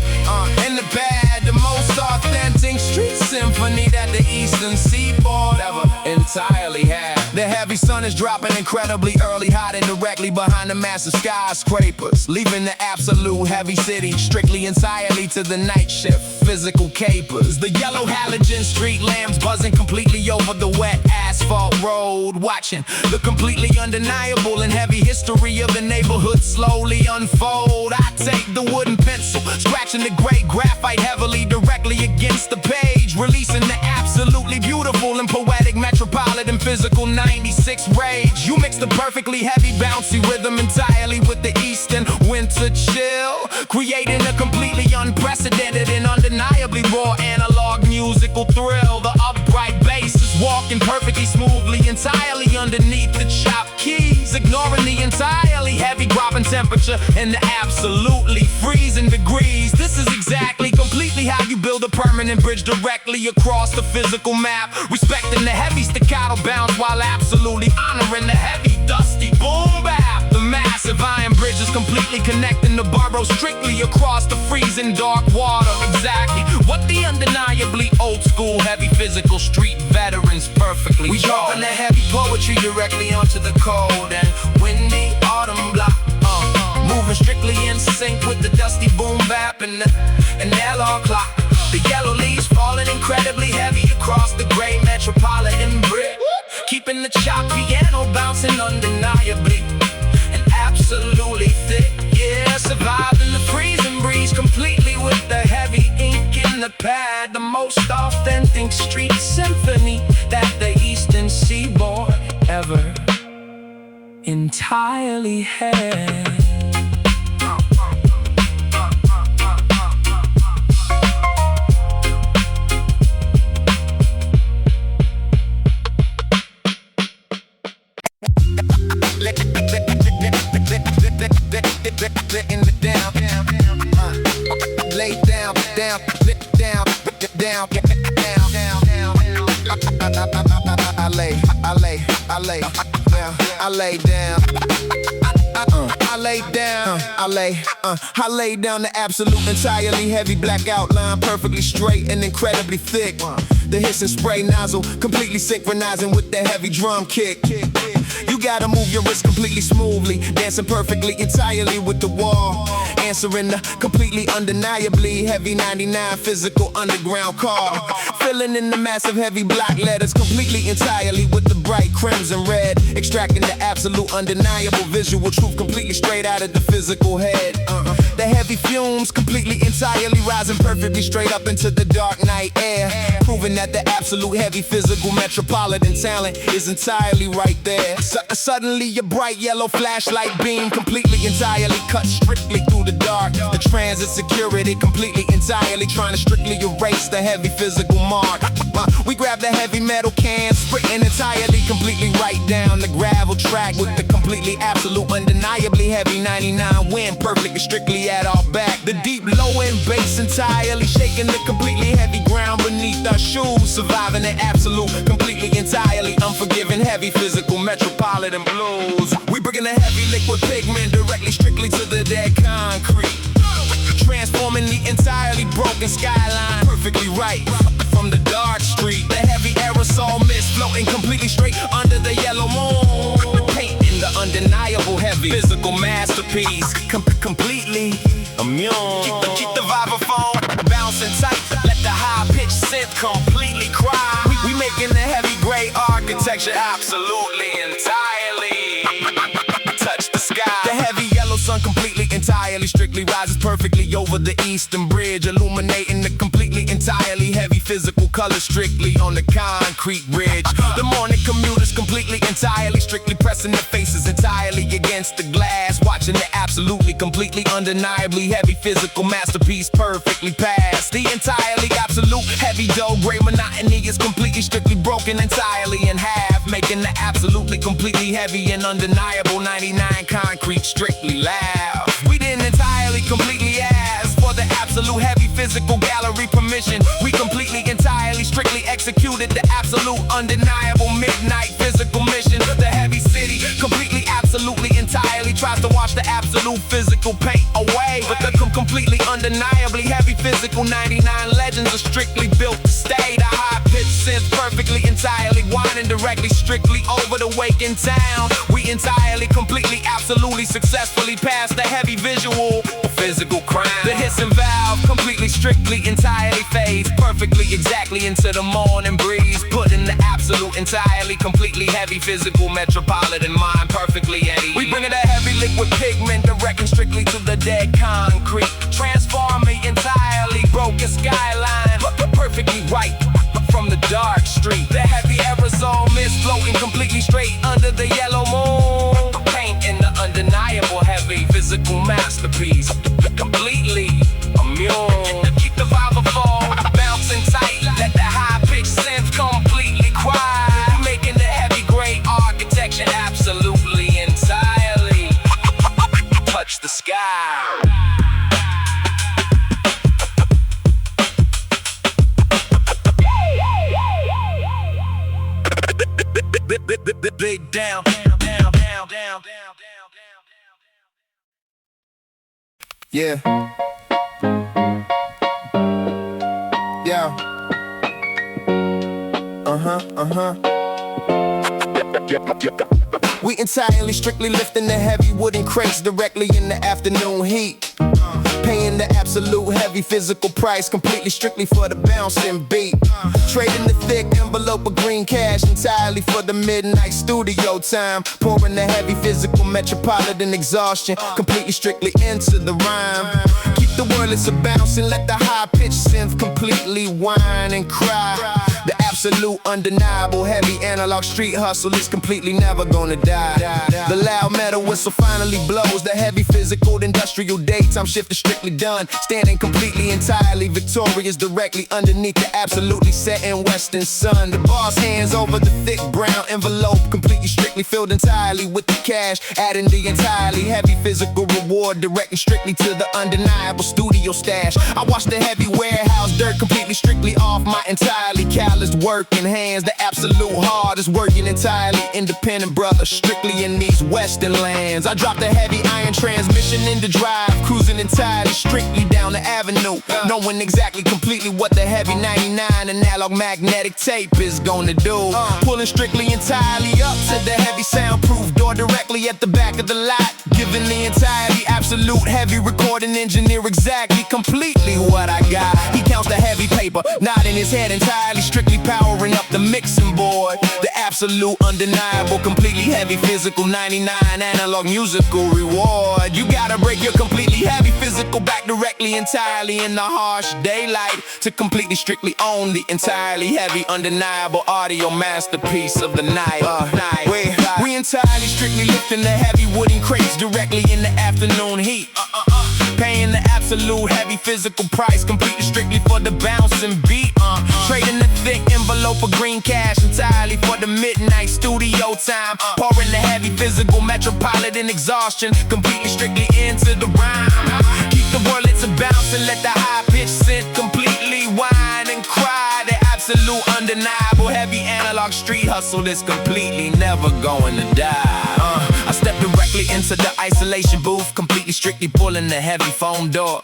and the pad, the most authentic street symphony that the Eastern Seaboard ever entirely had. The heavy sun is dropping incredibly early, hiding directly behind the massive skyscrapers, leaving the absolute heavy city strictly entirely to the night shift physical capers. The yellow halogen street lamps buzzing completely over the wet asphalt road, watching the completely undeniable and heavy history of the neighborhood slowly unfold. I take the wooden pencil, scratching the gray graphite heavily directly against the page, releasing the absolutely beautiful and poetic metropolitan physical 96 rage. You mix the perfectly heavy bouncy rhythm entirely with the eastern winter chill, creating a completely unprecedented and undeniably raw analog musical thrill. The upright bass is walking perfectly smoothly entirely underneath the chopped keys, ignoring the entirely heavy dropping temperature and the absolutely freezing degrees. This is exactly completely how you build a permanent bridge directly across the physical map, respecting the heavy staccato bounce while absolutely honoring the heavy dusty boom bap. The massive iron bridge is completely connecting the borough strictly across the freezing dark water. Exactly what the undeniably old school heavy physical street veterans perfectly. We drawing the heavy poetry directly onto the cold and windy autumn block, moving strictly in sync with the dusty boom bap and the analog clock. The yellow leaves falling incredibly heavy across the gray metropolitan brick, keeping the chopped piano bouncing undeniably and absolutely thick. Yeah, surviving the freezing breeze completely with the heavy ink in the pad, the most authentic street symphony that the Eastern Seaboard ever entirely had. In the down, lay down, down, I lay down. I lay down the absolute entirely heavy black outline, perfectly straight and incredibly thick. The hiss and spray nozzle completely synchronizing with the heavy drum kick. You gotta move your wrist completely smoothly, dancing perfectly entirely with the wall, answering the completely undeniably heavy 99 physical underground call, filling in the massive heavy block letters completely entirely with the bright crimson red, extracting the absolute undeniable visual truth completely straight out of the physical head. The heavy fumes completely entirely rising perfectly straight up into the dark night air, proving that the absolute heavy physical metropolitan talent is entirely right there. Suddenly a bright yellow flashlight beam completely entirely cut strictly through the dark. The transit security completely entirely trying to strictly erase the heavy physical mark. We grab the heavy metal can, sprinting entirely completely right down the gravel track with the completely absolute undeniably heavy 99 wind perfectly strictly at our back. The deep low end bass entirely shaking the completely heavy ground beneath our shoes, surviving the absolute completely entirely unforgiving heavy physical metropolitan blues. We bringing the heavy liquid pigment directly strictly to the dead concrete, transforming the entirely broken skyline perfectly right from the dark street. The heavy aerosol mist floating completely straight under the yellow moon. Painting the undeniable heavy physical masterpiece, completely immune. Keep the vibraphone bouncing tight, let the high-pitched synth completely cry. We making the heavy gray architecture absolutely entirely touch the sky. The heavy yellow sun completely entirely strictly rises perfectly over the eastern bridge, illuminating the completely entirely heavy physical color strictly on the concrete bridge. The morning commuters completely entirely strictly pressing their faces entirely against the glass, watching the absolutely completely undeniably heavy physical masterpiece perfectly pass. The entirely absolute heavy dull gray monotony is completely strictly broken entirely in half, making the absolutely completely heavy and undeniable 99 concrete strictly loud. We didn't entirely completely ask for the absolute heavy physical gallery permission. We completely entirely strictly executed the absolute undeniable midnight physical mission. The heavy city completely absolutely entirely tries to wash the absolute physical paint away, but the completely undeniably heavy physical 99 legends are strictly built to stay. The high-pitched synth perfectly entirely winding directly strictly over the waking town. We entirely completely absolutely successfully passed the heavy visual physical crown. The hissing valve completely strictly entirely fades perfectly exactly into the morning breeze, putting the absolute entirely completely heavy physical metropolitan mind perfectly at ease. We bring it a heavy liquid pigment directing strictly to the dead concrete, transforming entirely broken skyline perfectly right from the dark street. The heavy aerosol mist floating completely straight under the yellow moon, painting the undeniable heavy physical masterpiece completely immune. Keep the vibraphone bouncing tight, let the high-pitched synth completely quiet, making the heavy gray architecture absolutely entirely touch the sky. Big down, down, down, down, down, down. Yeah. Yeah. We entirely strictly lifting the heavy wooden crates directly in the afternoon heat, paying the absolute heavy physical price completely strictly for the bouncing beat, trading the thick envelope of green cash entirely for the midnight studio time, pouring the heavy physical metropolitan exhaustion completely strictly into the rhyme. Keep the wordless a bouncing, let the high-pitched synth completely whine and cry. The absolute undeniable heavy analog street hustle is completely never gonna die. The loud metal whistle finally blows, the heavy physical industrial daytime shift is strictly done, standing completely entirely victorious directly underneath the absolutely setting western sun. The boss hands over the thick brown envelope completely strictly filled entirely with the cash, adding the entirely heavy physical reward directly strictly to the undeniable studio stash. I watch the heavy warehouse dirt completely strictly off my entirely calloused working hands. The absolute hardest working entirely independent brother strictly in these western lands. I drop the heavy iron transmission into drive, cruising entirely strictly down the avenue, knowing exactly completely what the heavy 99 analog magnetic tape is gonna do. Pulling strictly entirely up to the heavy soundproof door directly at the back of the lot, giving the entirely absolute heavy recording engineer exactly completely what I got. He counts the heavy paper, nodding his head entirely strictly powering up the mixing board. The absolute undeniable completely heavy physical 99 analog musical reward. You gotta break your completely heavy physical back directly entirely in the harsh daylight to completely strictly own the entirely heavy undeniable audio masterpiece of the night. We entirely strictly lifting the heavy wooden crates directly in the afternoon heat, paying the absolute heavy physical price completely strictly for the bouncing beat, trading the thick envelope of green cash entirely for the midnight studio time, pouring the heavy physical metropolitan exhaustion completely strictly into the rhyme. Keep the wordlets a bouncing, let the high-pitched synth completely whine and cry. The absolute undeniable heavy analog street hustle is completely never going to die. I step directly into the isolation booth, completely strictly pulling the heavy foam door,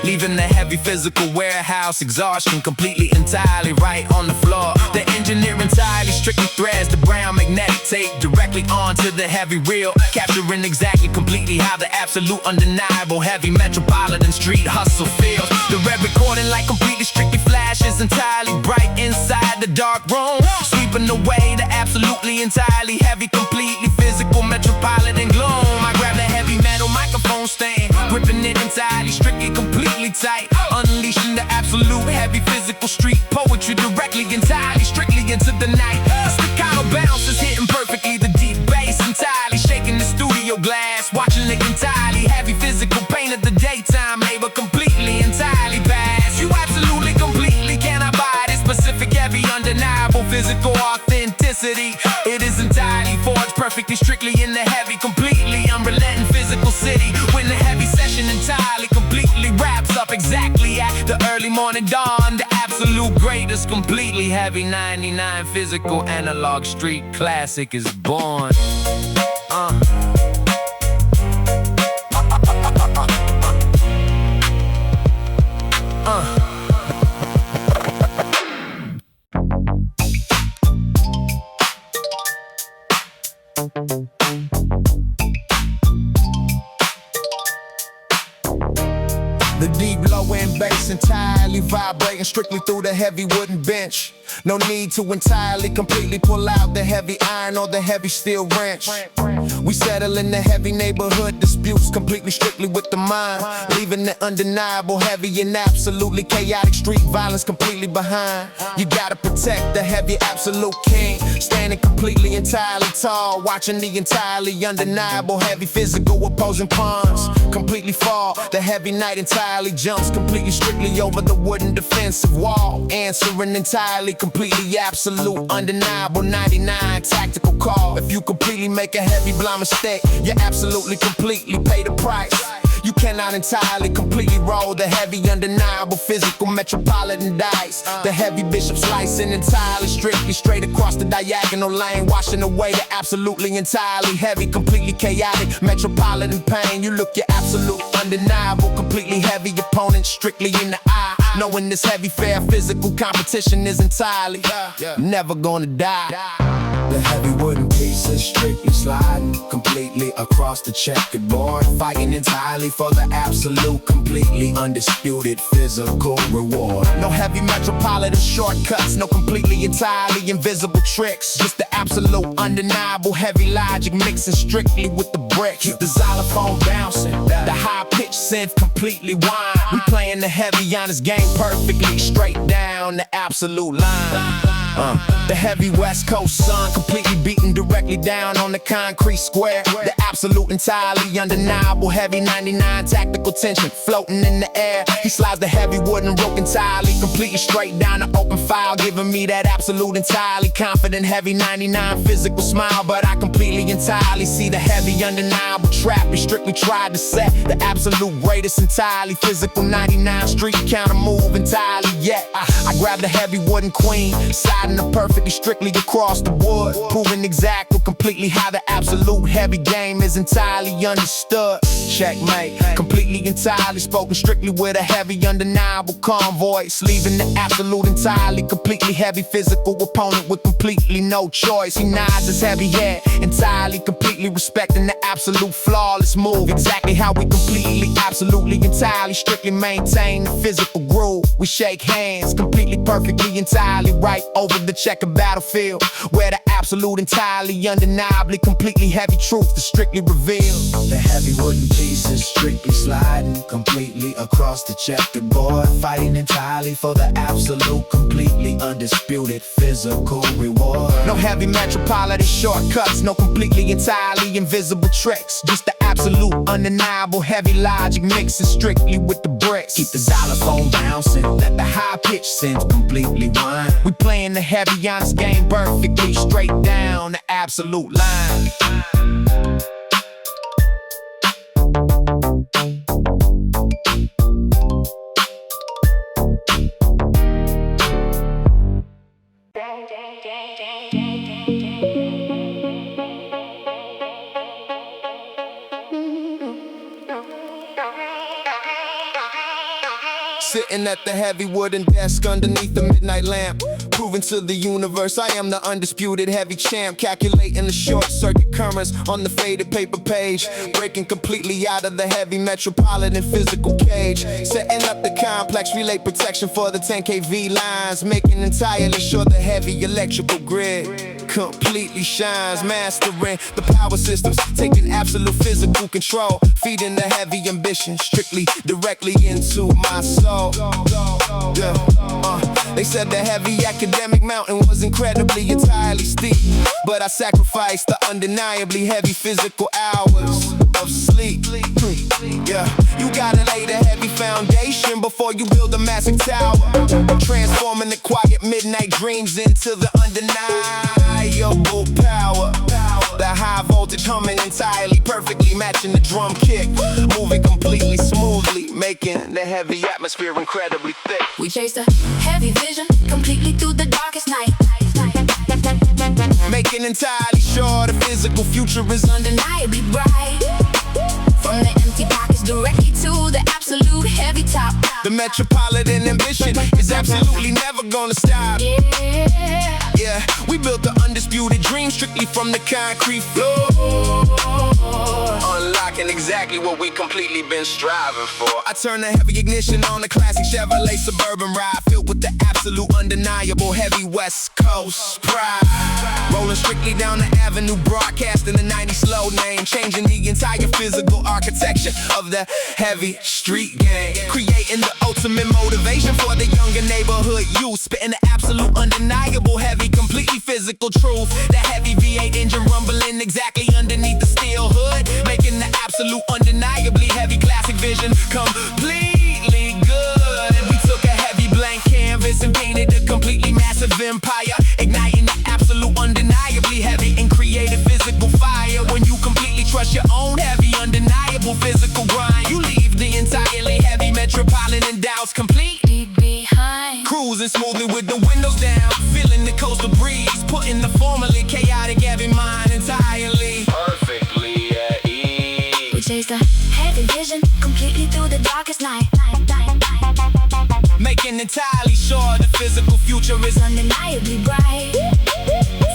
leaving the heavy physical warehouse exhaustion completely entirely right on the floor. The engineer entirely strictly threads the brown magnetic tape directly onto the heavy reel, capturing exactly completely how the absolute undeniable heavy metropolitan street hustle feels. The red recording light completely strictly flashes entirely bright inside the dark room, sweeping away the absolutely entirely heavy, completely physical metropolitan gloom. I grab the heavy metal microphone stand, gripping it entirely strictly completely tight, unleashing the absolute heavy physical street poetry directly entirely strictly into the night. The staccato bounce is hitting perfectly the deep bass entirely shaking the studio glass, watching it entirely heavy physical pain of the daytime labor completely entirely pass. You absolutely completely cannot buy this specific heavy undeniable physical authenticity. It is entirely forged perfectly strictly in the heavy completely unrelenting physical city, when the heavy session entirely completely wraps up exactly at the early morning dawn. The absolute greatest completely heavy 99 physical analog street classic is born. The deep low end bass entirely vibrating strictly through the heavy wooden bench. No need to entirely completely pull out the heavy iron or the heavy steel wrench. We settle in the heavy neighborhood disputes completely strictly with the mind, leaving the undeniable heavy and absolutely chaotic street violence completely behind. You gotta protect the heavy absolute king, standing completely entirely tall, watching the entirely undeniable heavy physical opposing pawns completely fall. The heavy knight entirely jumps completely strictly over the wooden defensive wall, answering entirely completely absolute undeniable 99 tactical call. If you completely make a heavy blind mistake, you absolutely completely pay the price. You cannot entirely completely roll the heavy undeniable physical metropolitan dice. The heavy bishop slicing entirely strictly straight across the diagonal lane, washing away the absolutely entirely heavy completely chaotic metropolitan pain. You look your absolute undeniable completely heavy opponent strictly in the eye, knowing this heavy fair physical competition is entirely never gonna die. The heavy wooden pieces strictly sliding completely across the checkerboard, fighting entirely for the absolute, completely undisputed physical reward. No heavy metropolitan shortcuts, no completely entirely invisible tricks, just the absolute undeniable heavy logic mixing strictly with the bricks. Keep the xylophone bouncing, the high pitched synth completely whine. We playing the heavy on this game perfectly straight down the absolute line. The heavy west coast sun completely beating directly down on the concrete square. The absolute entirely undeniable heavy 99 tactical tension floating in the air. He slides the heavy wooden rope entirely completely straight down the open file, giving me that absolute entirely confident heavy 99 physical smile. But I completely entirely see the heavy undeniable trap he strictly tried to set. The absolute greatest entirely physical 99 street counter move entirely yet. I grab the heavy wooden queen, sliding her perfectly strictly across the wood, proving exactly completely how the absolute heavy game is entirely understood. Checkmate, completely entirely spoken strictly with a heavy undeniable calm voice, leaving the absolute entirely completely heavy physical opponent with completely no choice. He nods his heavy head, entirely completely respecting the absolute flawless move, exactly how we completely absolutely entirely strictly maintain the physical groove. We shake hands completely perfectly entirely right over the checker battlefield, where the absolute entirely undeniably completely heavy truth is strictly revealed. The heavy wooden pieces strictly sliding completely across the checkerboard, fighting entirely for the absolute, completely undisputed physical reward. No heavy metropolitan shortcuts, no completely entirely invisible tricks, just the absolute undeniable heavy logic mixing strictly with the bricks. Keep the xylophone bouncing, let the high pitch synth completely whine. We playing the heavy on this game perfectly straight down the absolute line. Sitting at the heavy wooden desk underneath the midnight lamp, proving to the universe I am the undisputed heavy champ. Calculating the short circuit currents on the faded paper page, breaking completely out of the heavy metropolitan physical cage. Setting up the complex relay protection for the 10 kV lines, making entirely sure the heavy electrical grid completely shines. Mastering the power systems, taking absolute physical control, feeding the heavy ambition strictly directly into my soul. They said the heavy academic mountain was incredibly entirely steep, but I sacrificed the undeniably heavy physical hours of sleep. Yeah, you gotta lay the heavy foundation before you build a massive tower, transforming the quiet midnight dreams into the undeniable power. The high voltage humming entirely perfectly matching the drum kick, moving completely smoothly, making the heavy atmosphere incredibly thick. We chase the heavy vision completely through the darkest night, making entirely sure the physical future is undeniably bright. From the empty pockets directly to the absolute heavy top. The metropolitan ambition is absolutely never gonna stop. Yeah, we built the undisputed dream strictly from the concrete floor, unlocking exactly what we completely been striving for. I turn the heavy ignition on the classic Chevrolet Suburban ride, filled with the absolute undeniable heavy West Coast pride. Rolling strictly down the avenue, broadcasting the 90 slow name, changing the entire physical architecture of the heavy street gang, creating the ultimate motivation for the younger neighborhood youth, spitting the absolute undeniable heavy, completely physical truth. The heavy V8 engine rumbling exactly underneath the steel hood, making the absolute undeniably heavy classic vision completely good. We took a heavy blank canvas and painted a completely massive empire, igniting the absolute undeniably heavy and created physical fire. When you completely trust your own heavy undeniable physical grind, you leave the entirely heavy metropolitan doubts completely behind, cruising smoothly with the windows down, feeling the coastal breeze, putting the formerly chaotic heavy mind entirely perfectly at ease. We chase the heavy vision completely through the darkest night, making entirely sure the physical future is undeniably bright.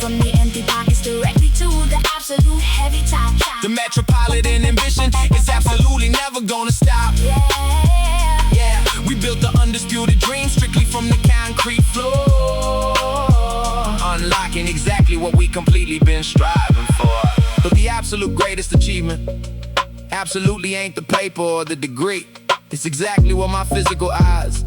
From the empty pockets directly to the absolute heavy top. The metropolitan ambition is absolutely never gonna stop. Yeah, we built the undisputed dream strictly from the concrete floor, unlocking exactly what we completely been striving for. But the absolute greatest achievement absolutely ain't the paper or the degree. It's exactly what my physical eyes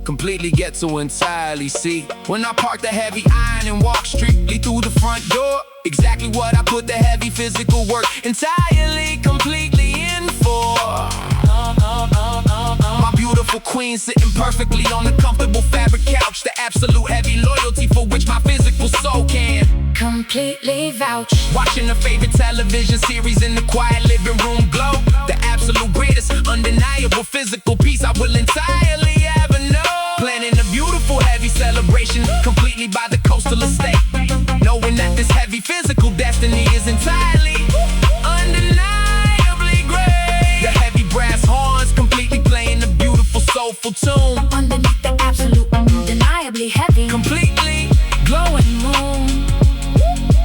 completely get to entirely see. When I park the heavy iron and walk strictly through the front door, exactly what I put the heavy physical work entirely, completely in for. My beautiful queen sitting perfectly on the comfortable fabric couch, the absolute heavy loyalty for which my physical soul can completely vouch. Watching a favorite television series in the quiet living room glow, the absolute greatest undeniable physical piece I will entirely ever know. Planning a beautiful heavy celebration completely by the coastal estate, knowing that this heavy physical destiny is entirely undeniably great. The heavy brass horns completely playing a beautiful soulful tune underneath the absolute undeniably heavy, completely glowing moon.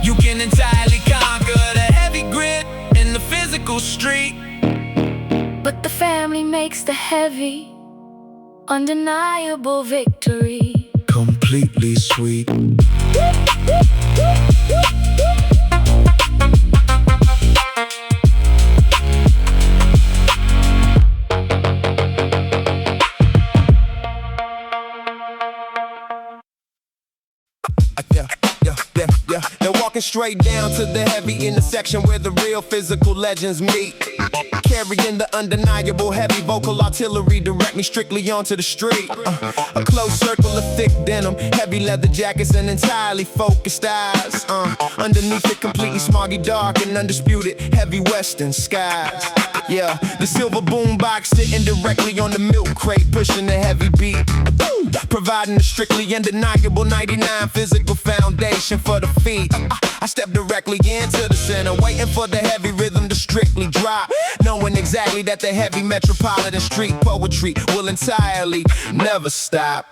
You can entirely conquer the heavy grit in the physical street, but the family makes the heavy undeniable victory completely sweet. They're walking straight down to the heavy intersection where the real physical legends meet, carrying the undeniable heavy vocal artillery direct me strictly onto the street. A close circle of thick denim, heavy leather jackets and entirely focused eyes. Underneath it completely smoggy dark and undisputed heavy western skies. Yeah, the silver boombox sitting directly on the milk crate, pushing the heavy beat, providing a strictly undeniable 99 physical foundation for the feet. I step directly into the center, waiting for the heavy rhythm to strictly drop. knowing exactly that the heavy metropolitan street poetry will entirely never stop.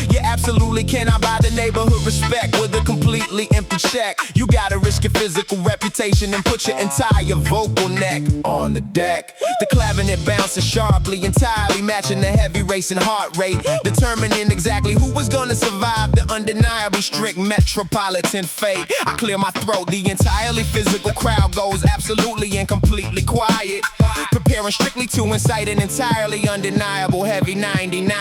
You absolutely cannot buy the neighborhood respect with a completely empty check. You gotta risk your physical reputation and put your entire vocal neck on the deck. The clavinet bounces sharply, entirely matching the heavy racing heart rate, determining exactly who was gonna survive the undeniable strict metropolitan fate. I clear my throat, the entirely physical crowd goes absolutely and completely quiet, preparing strictly to incite an entirely undeniable heavy 99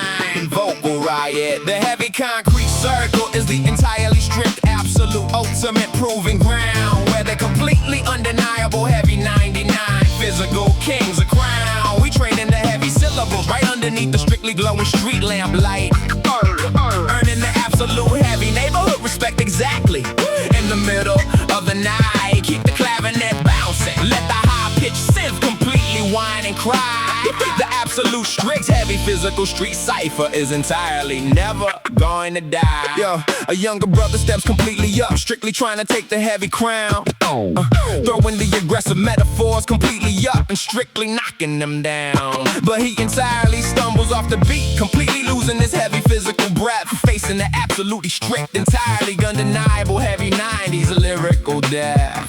vocal riot. The heavy concrete circle is the entirely strict, absolute, ultimate proving ground, where the completely undeniable heavy 99 physical kings are crowned. We train in the heavy syllables right underneath the strictly glowing street lamp light, earning the absolute heavy neighborhood respect exactly in the middle of the night. Keep the clavinet bouncing, let the high-pitched synth completely whine and cry. The absolute strict heavy physical street cipher is entirely never going to die. Yo, a younger brother steps completely up, strictly trying to take the heavy crown, throwing the aggressive metaphors completely up and strictly knocking them down. But he entirely stumbles off the beat, completely losing his heavy physical breath, facing the absolutely strict, entirely undeniable heavy 90s lyrical death.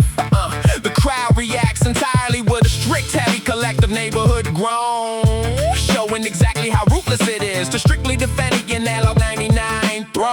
The crowd reacts entirely with a strict heavy collective neighborhood groan, showing exactly how ruthless it is to strictly defend again that 99 throne.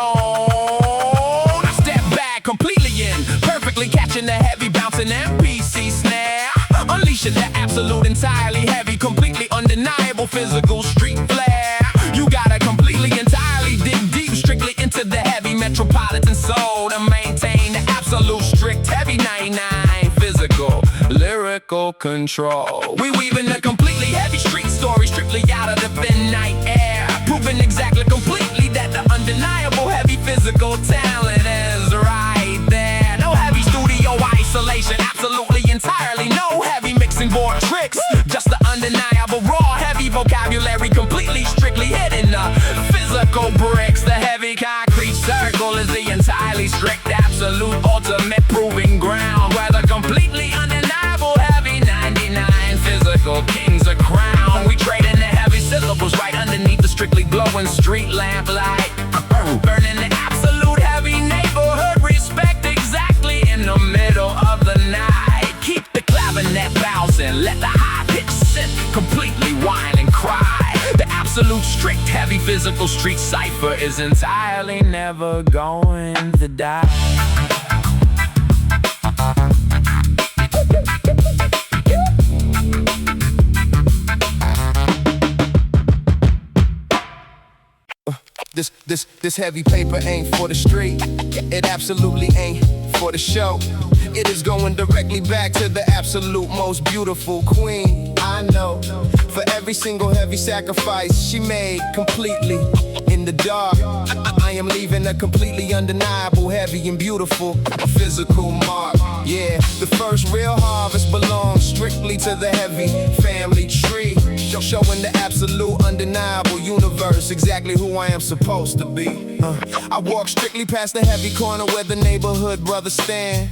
I step back completely in, perfectly catching the heavy bouncing MPC snare, unleashing the absolute entirely heavy, completely undeniable physical street flair. You gotta completely entirely dig deep, strictly into the heavy metropolitan soul to maintain the absolute strict heavy 99 physical lyrical control. We weaving a completely heavy street story strictly out of the thin night air, proving exactly completely that the undeniable heavy physical talent is right there. No heavy studio isolation, absolutely entirely no heavy mixing board tricks, just the undeniable raw heavy vocabulary completely strictly hitting the physical bricks. The heavy concrete circle is the entirely strict absolute ultimate proving ground, where the completely undeniable heavy 99 physical kings are crowned. We trade in the heavy syllables right underneath the strictly glowing street lamp light, burning the absolute heavy neighborhood respect exactly in the middle of the night. Keep the clavinet bouncing, let the high-pitched synth completely whine and cry. The absolute strict heavy physical street cipher is entirely never going to die. This heavy paper ain't for the street. It absolutely ain't for the show. It is going directly back to the absolute most beautiful queen I know. For every single heavy sacrifice she made completely in the dark, I am leaving a completely undeniable heavy and beautiful physical mark. Yeah, the first real harvest belongs strictly to the heavy family tree, showing the absolute undeniable universe exactly who I am supposed to be. I walk strictly past the heavy corner where the neighborhood brothers stand.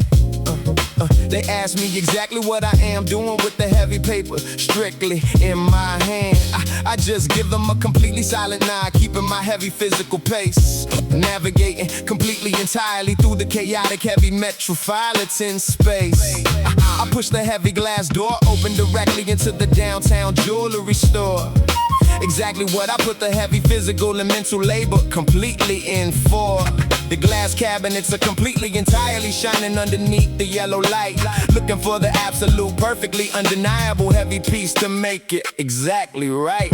They ask me exactly what I am doing with the heavy paper strictly in my hand. I just give them a completely silent nod, keeping my heavy physical pace, navigating completely entirely through the chaotic heavy metropolitan space. I push the heavy glass door open directly into the downtown jewelry store. Exactly what I put the heavy physical and mental labor completely in for. The glass cabinets are completely entirely shining underneath the yellow light, looking for the absolute perfectly undeniable heavy piece to make it exactly right.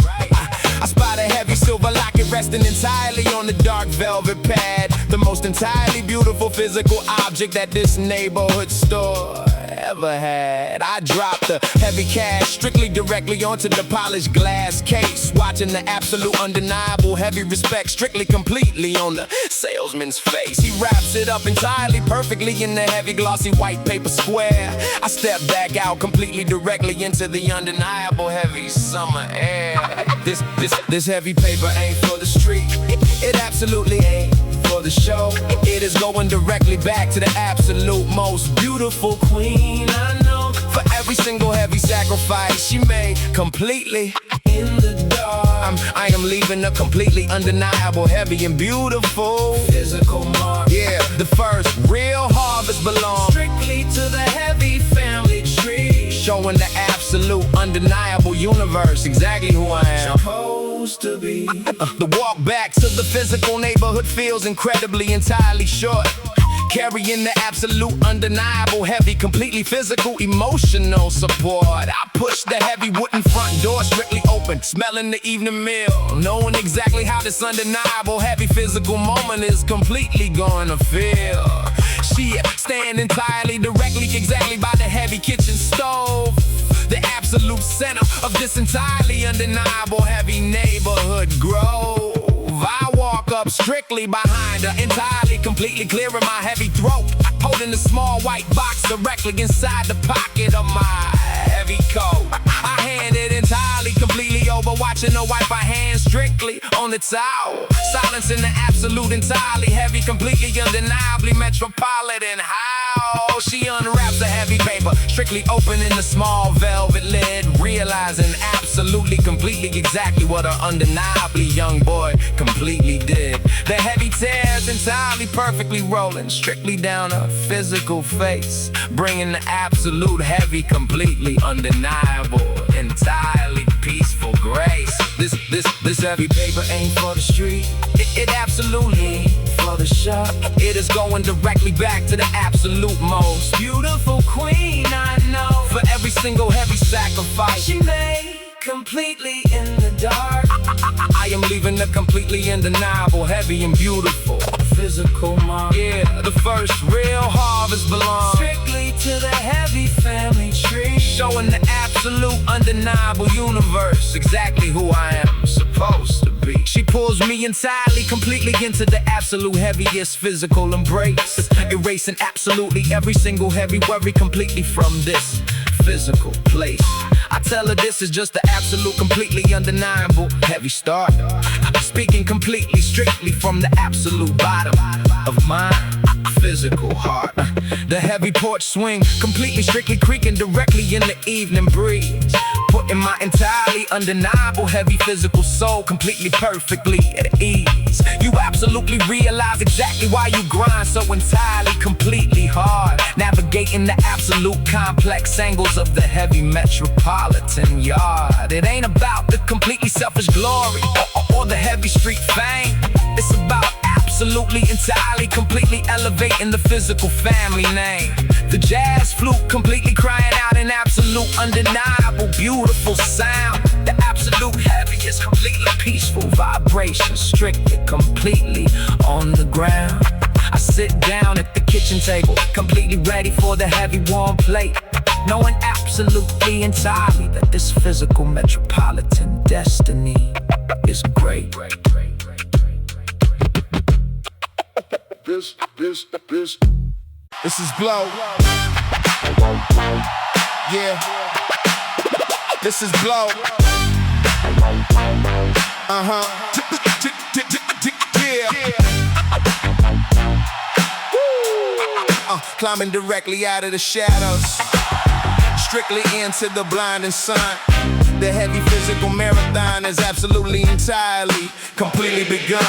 I spot a heavy silver locket resting entirely on the dark velvet pad, the most entirely beautiful physical object that this neighborhood store ever had. I dropped the heavy cash strictly directly onto the polished glass case, watching the absolute undeniable heavy respect strictly completely on the salesman's face. He wraps it up entirely perfectly in the heavy glossy white paper square. I step back out completely directly into the undeniable heavy summer air. This heavy paper ain't for the street. It absolutely ain't for the show. It is going directly back to the absolute most beautiful queen I know. Forever every single heavy sacrifice she made completely In the dark, I am leaving a completely undeniable, heavy and beautiful physical mark. Yeah, the first real harvest belongs Strictly to the heavy family tree. showing the absolute undeniable universe exactly who I am. Supposed to be. The walk back to the physical neighborhood feels incredibly entirely short. Carrying the absolute undeniable, heavy, completely physical, emotional support. I push the heavy wooden front door strictly open, smelling the evening meal, knowing exactly how this undeniable, heavy physical moment is completely gonna feel. She stand entirely, directly, exactly by the heavy kitchen stove, the absolute center of this entirely undeniable, heavy neighborhood grove. I walk up strictly behind her, entirely, completely clearing my heavy throat, holding the small white box directly inside the pocket of my heavy coat. I hand it entirely, completely over, watching her wipe her hands strictly on the towel, silencing the absolute, entirely heavy, completely undeniably metropolitan. How she unwraps the heavy paper, strictly opening the small velvet lid, realizing absolutely, completely, exactly what her undeniably young boy completely did. The heavy tears entirely perfectly rolling strictly down her physical face, bringing the absolute heavy, completely undeniable, entirely peaceful grace. This heavy paper ain't for the street. It absolutely for the shop. It is going directly back to the absolute most beautiful queen I know. For every single heavy sacrifice She made completely in the dark. I am leaving a completely undeniable, heavy and beautiful Physical mark. Yeah, the first real harvest belongs Strictly to the heavy family tree. showing the absolute undeniable universe exactly who I am supposed to be. She pulls me entirely, completely into the absolute heaviest physical embrace, erasing absolutely every single heavy worry completely from this physical place. I tell her this is just the absolute, completely undeniable heavy start, speaking completely, strictly from the absolute bottom of my physical heart. The heavy porch swing, completely, strictly creaking directly in the evening breeze, putting my entirely undeniable, heavy physical soul completely, perfectly at ease. You absolutely realize exactly why you grind so entirely, completely hard, navigating the absolute complex angles of the heavy metropolitan yard. It ain't about the completely selfish glory or the heavy street fame. It's about absolutely, entirely, completely elevating the physical family name. The jazz flute completely crying out an absolute, undeniable, beautiful sound. The absolute heaviest, completely peaceful vibration, strictly, completely on the ground. I sit down at the kitchen table, completely ready for the heavy warm plate, knowing absolutely, entirely that this physical metropolitan destiny is great. This is Blow. Yeah. This is Blow. Yeah. Climbing directly out of the shadows, strictly into the blinding sun. The heavy physical marathon is absolutely, entirely, completely begun.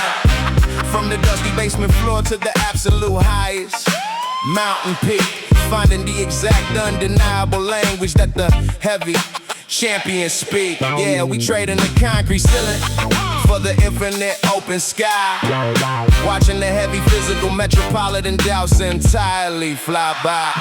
From the dusty basement floor to the absolute highest mountain peak, finding the exact undeniable language that the heavy champions speak. Yeah, we trading the concrete ceiling for the infinite open sky, watching the heavy physical metropolitan doubts entirely fly by.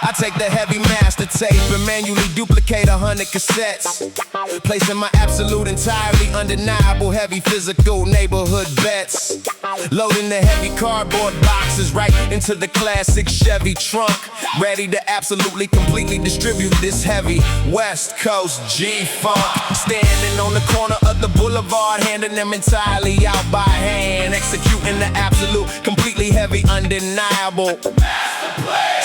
I take the heavy master tape and manually duplicate 100 cassettes, placing my absolute, entirely undeniable, heavy physical neighborhood bets, loading the heavy cardboard boxes right into the classic Chevy trunk, ready to absolutely, completely distribute this heavy West Coast G-funk. Standing on the corner of the boulevard, handing them entirely out by hand, executing the absolute, completely heavy, undeniable.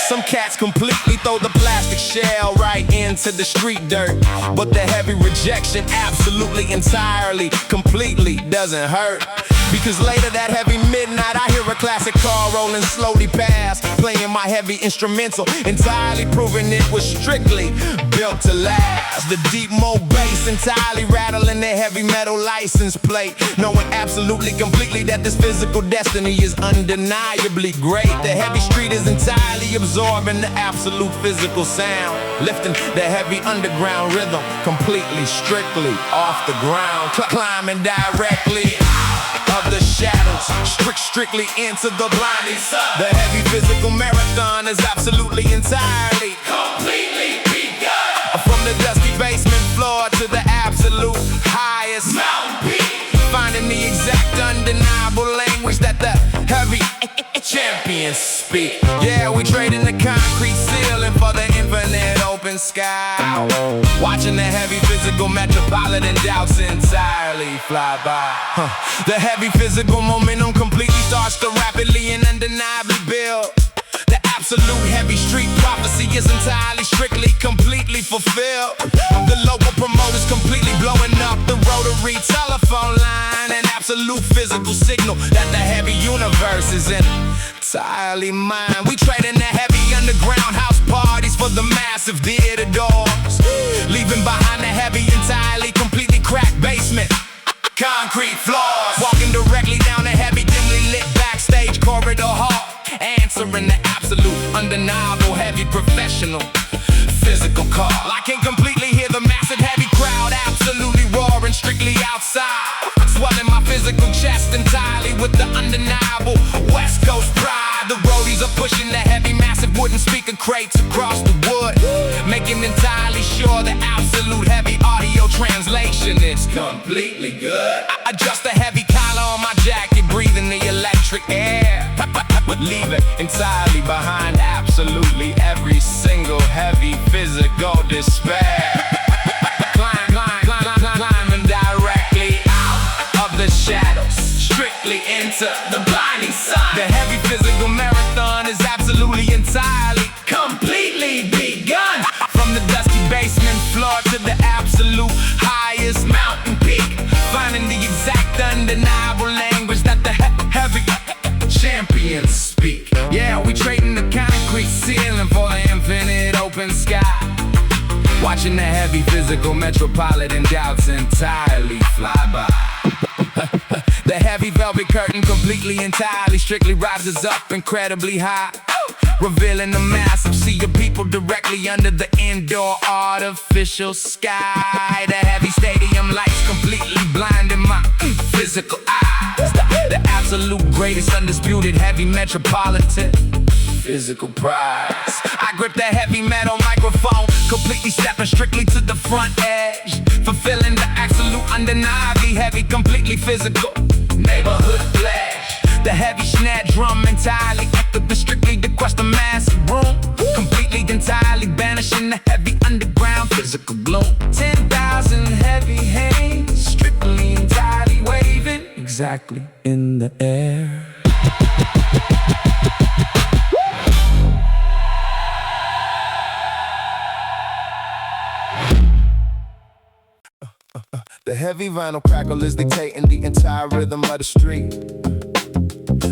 Some cats completely throw the plastic shell right into the street dirt, but the heavy rejection absolutely, entirely, completely doesn't hurt, Because later that heavy midnight, I hear a classic car rolling slowly past, playing my heavy instrumental, entirely proving it was strictly built to last. The deep mo bass entirely rattling their heavy metal license plate, knowing absolutely completely that this physical destiny is undeniably great. The heavy street is entirely absorbing the absolute physical sound, lifting the heavy underground rhythm completely, strictly off the ground, climbing directly of the shadows, strictly into the blinding sun. The heavy physical marathon is absolutely entirely completely begun. From the dusty basement floor to the absolute highest mountain peak, finding the exact undeniable language that the heavy champions speak. Yeah, we trading the concrete ceiling for the infinite open sky, watching the heavy physical metropolitan doubts entirely fly by. The heavy physical momentum completely starts to rapidly and undeniably build. The absolute heavy street prophecy is entirely, strictly, completely fulfilled. The local promoters completely blowing up the rotary telephone line, an absolute physical signal that the heavy universe is entirely mine. We trade in the heavy underground house parties for the massive theater doors, leaving behind the heavy, entirely, completely cracked basement, concrete floors, walking directly down the heavy, dimly lit backstage corridor hall, answering the absolute, undeniable, heavy, professional, physical call. I can completely hear the massive, heavy crowd absolutely roaring, strictly outside, swelling my physical chest entirely with the undeniable West Coast pride. The roadies are pushing the heavy, massive wooden speaker crates across the wood, making entirely sure the absolute heavy audio translation is completely good. I adjust the heavy collar on my jacket, breathing the electric air, but leave it entirely behind absolutely every single heavy physical despair. Climbing directly out of the shadows, strictly into the blinding sun. The heavy physical marathon is absolutely, entirely, completely begun. From the dusty basement floor to the absolute highest mountain peak, finding the exact undeniable language that the heavy champions speak. Yeah, we trading the concrete ceiling for the infinite open sky, watching the heavy physical metropolitan doubts entirely fly by. The heavy velvet curtain completely, entirely, strictly rises up incredibly high, revealing the massive sea of people directly under the indoor artificial sky. The heavy stadium lights completely blinding my physical eyes. The absolute greatest, undisputed, heavy metropolitan physical prize. I grip the heavy metal microphone, completely stepping strictly to the front edge, fulfilling the absolute, undeniably heavy, completely physical neighborhood pledge. The heavy snare drum entirely echoed the strictly the quest of massive room, completely, entirely banishing the heavy underground physical gloom. 10,000 heavy hands, strictly, entirely waving exactly in the air. The heavy vinyl crackle is dictating the entire rhythm of the street,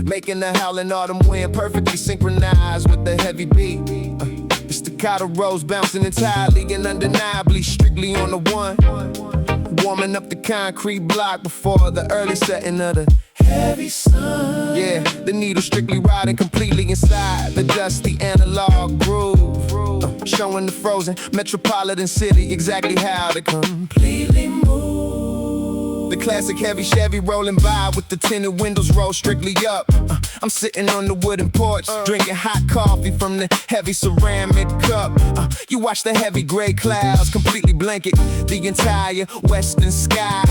making the howling autumn wind perfectly synchronized with the heavy beat. The staccato rows bouncing entirely and undeniably, strictly on the one, warming up the concrete block before the early setting of the heavy sun. Yeah, the needle strictly riding completely inside the dusty analog groove, showing the frozen metropolitan city exactly how to completely move. The classic heavy Chevy rolling by with the tinted windows rolled strictly up. I'm sitting on the wooden porch, drinking hot coffee from the heavy ceramic cup. You watch the heavy gray clouds completely blanket the entire western sky,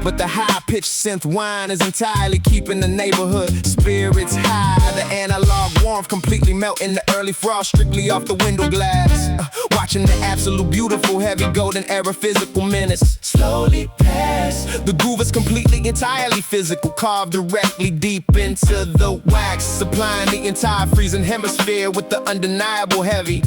but the high-pitched synth whine is entirely keeping the neighborhood spirits high. The analog warmth completely melting the early frost strictly off the window glass. Watching the absolute beautiful heavy golden era physical menace slowly pass. The groove is completely, entirely physical, carved directly deep into the wax, supplying the entire freezing hemisphere with the undeniable heavy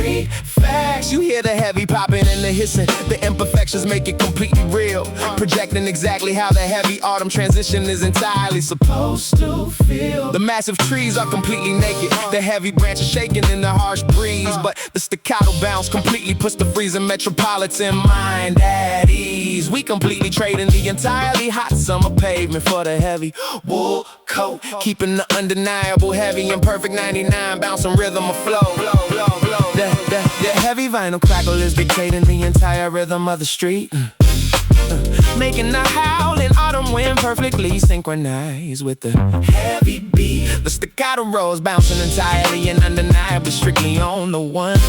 street facts. You hear the heavy popping and the hissing, the imperfections make it completely real, projecting exactly how the heavy autumn transition is entirely supposed to feel. The massive trees are completely naked, the heavy branches shaking in the harsh breeze, but the staccato bounce completely puts the freezing metropolitan mind at ease. We completely trading the entirely hot summer pavement for the heavy wool coat, keeping the undeniable heavy and perfect 99 bouncing rhythm of flow. The heavy vinyl crackle is dictating the entire rhythm of the street, making the howling autumn wind perfectly synchronized with the heavy beat. The staccato rolls bouncing entirely and undeniably strictly on the one,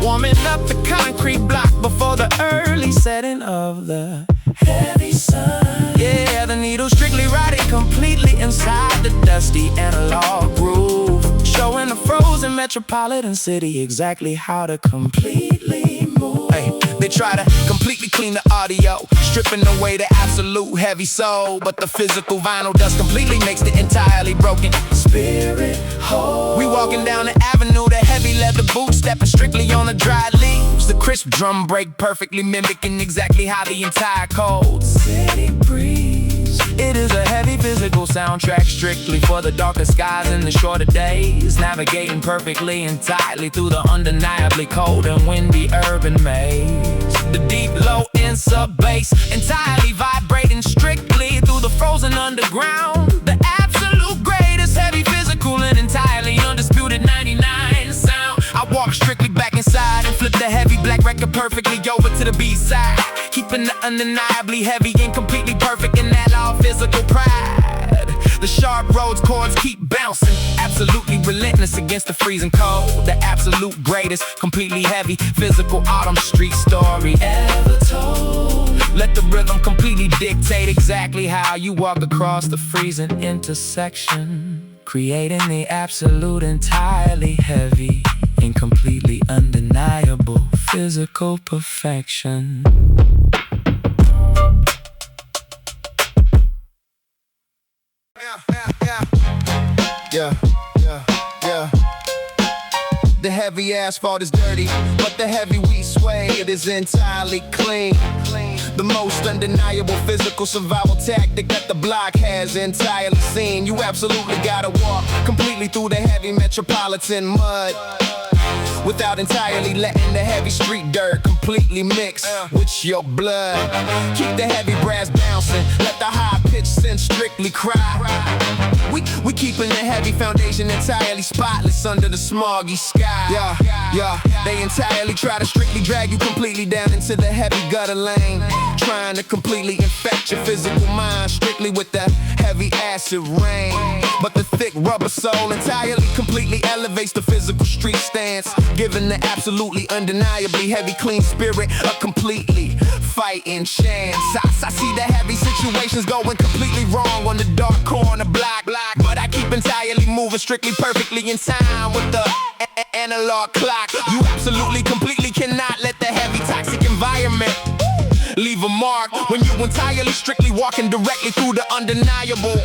warming up the concrete block before the early setting of the heavy sun. Yeah, the needle strictly riding completely inside the dusty analog groove, showing the frozen metropolitan city exactly how to completely move. Hey, they try to completely clean the audio, stripping away the absolute heavy soul, but the physical vinyl dust completely makes the entirely broken spirit whole. We walking down the avenue, the heavy leather boots stepping strictly on the dried leaves, the crisp drum break perfectly mimicking exactly how the entire cold city breathes. It is a heavy physical soundtrack strictly for the darker skies and the shorter days, navigating perfectly and tightly through the undeniably cold and windy urban maze. The deep low in sub bass entirely vibrating strictly through the frozen underground, the absolute greatest heavy physical and entirely undisputed 99 sound. I walk strictly back inside and flip the heavy black record perfectly over to the B-side, keeping the undeniably heavy and completely perfect in that all physical pride. The sharp roads chords keep bouncing, absolutely relentless against the freezing cold. The absolute greatest, completely heavy, physical autumn street story ever told. Let the rhythm completely dictate exactly how you walk across the freezing intersection, creating the absolute entirely heavy and completely undeniable physical perfection. Yeah. The heavy asphalt is dirty, but the heavy we sway, it is entirely clean. The most undeniable physical survival tactic that the block has entirely seen. You absolutely gotta walk completely through the heavy metropolitan mud, without entirely letting the heavy street dirt completely mix with your blood. Keep the heavy brass bouncing, let the high pitch synth strictly cry. We keeping the heavy foundation entirely spotless under the smoggy sky. Yeah, they entirely try to strictly drag you completely down into the heavy gutter lane, trying to completely infect your physical mind strictly with the heavy acid rain. But the thick rubber sole entirely completely elevates the physical street stance, giving the absolutely undeniably heavy clean spirit a completely fighting chance. I see the heavy situations going completely wrong on the dark corner block, but I keep entirely moving strictly perfectly in time with the analog clock. You absolutely completely cannot let the heavy toxic environment leave a mark when you entirely strictly walking directly through the undeniable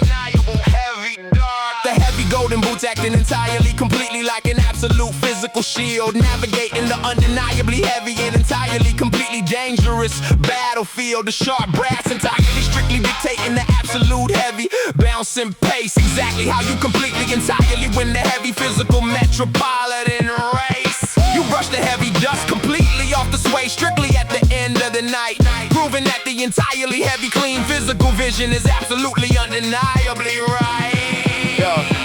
heavy dark. The heavy golden boots acting entirely completely like an absolute physical shield, navigating the undeniably heavy and entirely completely dangerous battlefield. The sharp brass entirely strictly dictating the absolute heavy bouncing pace, exactly how you completely entirely win the heavy physical metropolitan race. You brush the heavy dust completely off the sway strictly at the end of the night, proving that the entirely heavy clean physical vision is absolutely undeniably right.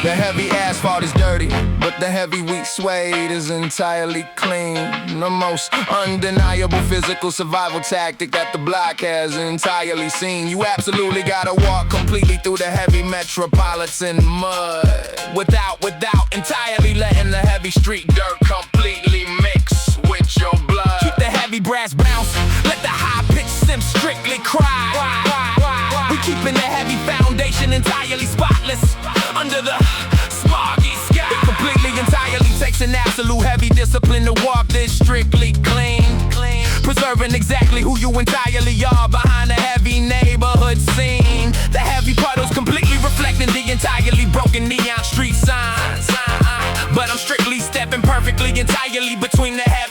The heavy asphalt is dirty, but the heavy wheat suede is entirely clean. The most undeniable physical survival tactic that the block has entirely seen. You absolutely gotta walk completely through the heavy metropolitan mud, without entirely letting the heavy street dirt completely mix with your blood. Keep the heavy brass bounce, let the high pitch sim strictly cry. We keeping the heavy foundation entirely spotless under the smoggy sky. It completely entirely takes an absolute heavy discipline to walk this strictly clean, preserving exactly who you entirely are behind the heavy neighborhood scene. The heavy puddles completely reflecting the entirely broken neon street signs, but I'm strictly stepping perfectly entirely between the heavy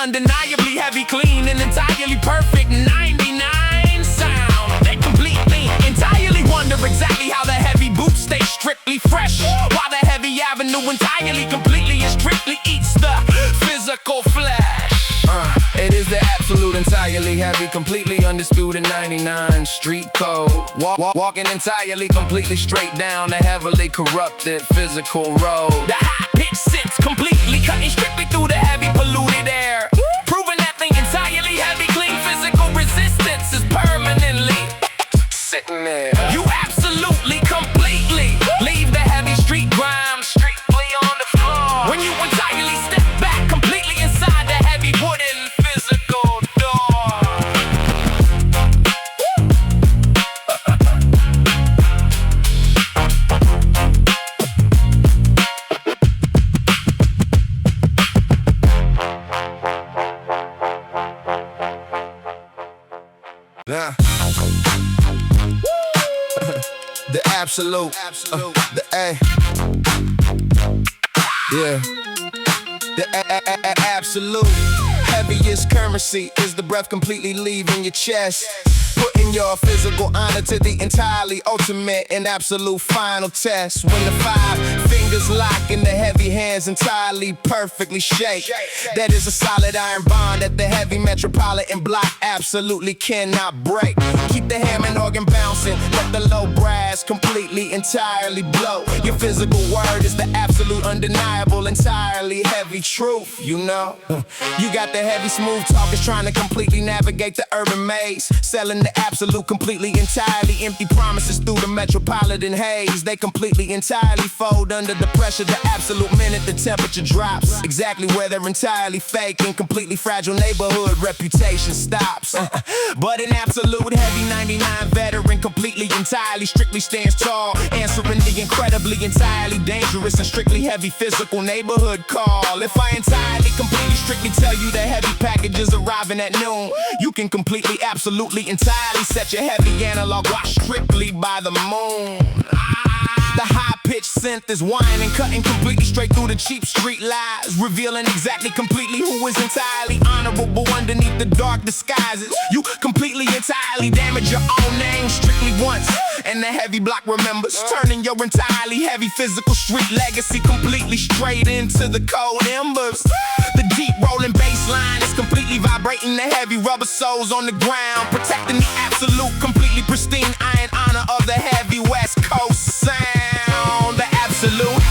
undeniably heavy, clean, and entirely perfect 99 sound. They completely, entirely wonder exactly how the heavy boots stay strictly fresh, while the heavy avenue entirely, completely, and strictly eats the physical flesh. It is the absolute, entirely heavy, completely undisputed 99 street code. Walking entirely, completely straight down the heavily corrupted physical road. The high pitch sits completely, cutting strictly through the heavy polluted air, proving that the entirely heavy, clean physical resistance is permanently sitting there. You absolutely, completely leave the heavy street grime strictly on the floor when you entirely step back completely inside the heavy wooden physical door. Yeah. The absolute, the A. Yeah. The absolute heaviest currency is the breath completely leaving your chest, putting your physical honor to the entirely ultimate and absolute final test. When the 5 fingers lock and the heavy hands entirely perfectly shake, that is a solid iron bond that the heavy metropolitan block absolutely cannot break. Keep the hammer and organ bouncing, let the low brass completely entirely blow. Your physical word is the absolute, undeniable, entirely heavy truth, you know. You got the heavy smooth talkers trying to completely navigate the urban maze, selling the absolute, completely, entirely empty promises through the metropolitan haze. They completely, entirely fold under the pressure the absolute minute the temperature drops, exactly where their entirely fake and completely fragile neighborhood reputation stops. But an absolute heavy 99 veteran, completely, entirely, strictly stands tall, answering the incredibly, entirely dangerous and strictly heavy physical neighborhood call. If I entirely, completely, strictly tell you the heavy package is arriving at noon, you can completely, absolutely, entirely set your heavy analog watch strictly by the moon. The high-pitched synth is whining, cutting completely straight through the cheap street lies, revealing exactly, completely who is entirely honorable underneath the dark disguises. You completely, entirely damage your own name strictly once, and the heavy block remembers, turning your entirely heavy physical street legacy completely straight into the cold embers. The deep rolling bass line is completely vibrating the heavy rubber soles on the ground, protecting the absolute, completely pristine iron honor of the heavy West Coast sound. The absolute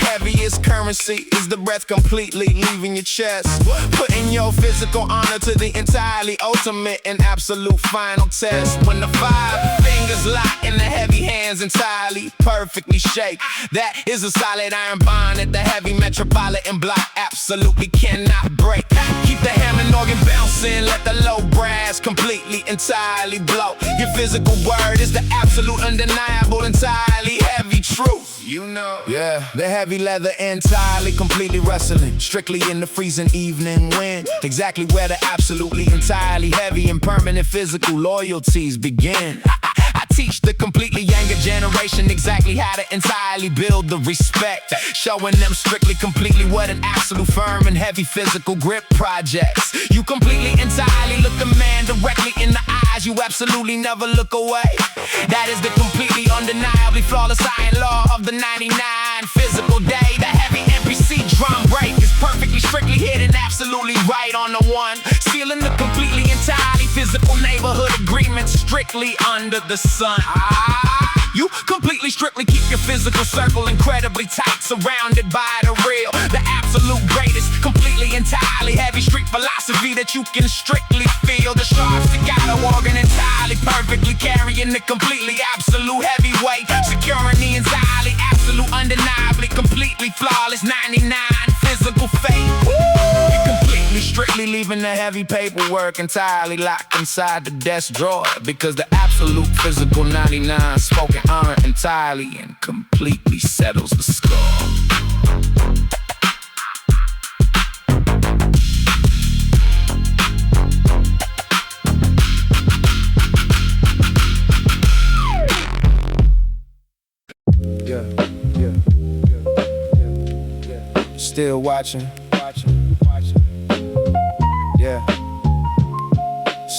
heaviest currency is the breath completely leaving your chest, putting your physical honor to the entirely ultimate and absolute final test. When the 5 fingers lock and the heavy hands entirely perfectly shake, that is a solid iron bond that the heavy metropolitan block absolutely cannot break. Keep the hammer and organ bouncing, let the low brass completely, entirely blow. Your physical word is the absolute, undeniable, entirely heavy truth, you know. Yeah, the heavy leather entirely, completely wrestling, strictly in the freezing evening wind, exactly where the absolutely, entirely heavy and permanent physical loyalties begin. I teach the completely younger generation exactly how to entirely build the respect, showing them strictly, completely what an absolute firm and heavy physical grip projects. You completely, entirely look the man directly in the eyes, you absolutely never look away. That is the completely, undeniably flawless iron law of the 99 physical day. The heavy NPC drum break is perfectly, strictly hidden, absolutely right on the one, sealing the completely, entirely physical neighborhood agreement strictly under the sun. You completely, strictly keep your physical circle incredibly tight, surrounded by the real, the absolute greatest, completely, entirely heavy street philosophy that you can strictly feel. The sharp staccato organ entirely perfectly carrying the completely, absolute heavyweight, securing the entirely, absolute, undeniably, completely flawless 99 physical fate. You completely, strictly leaving the heavy paperwork entirely locked inside the desk drawer, because the absolute physical 99 spoken honor entirely and completely settles the score. Still watching.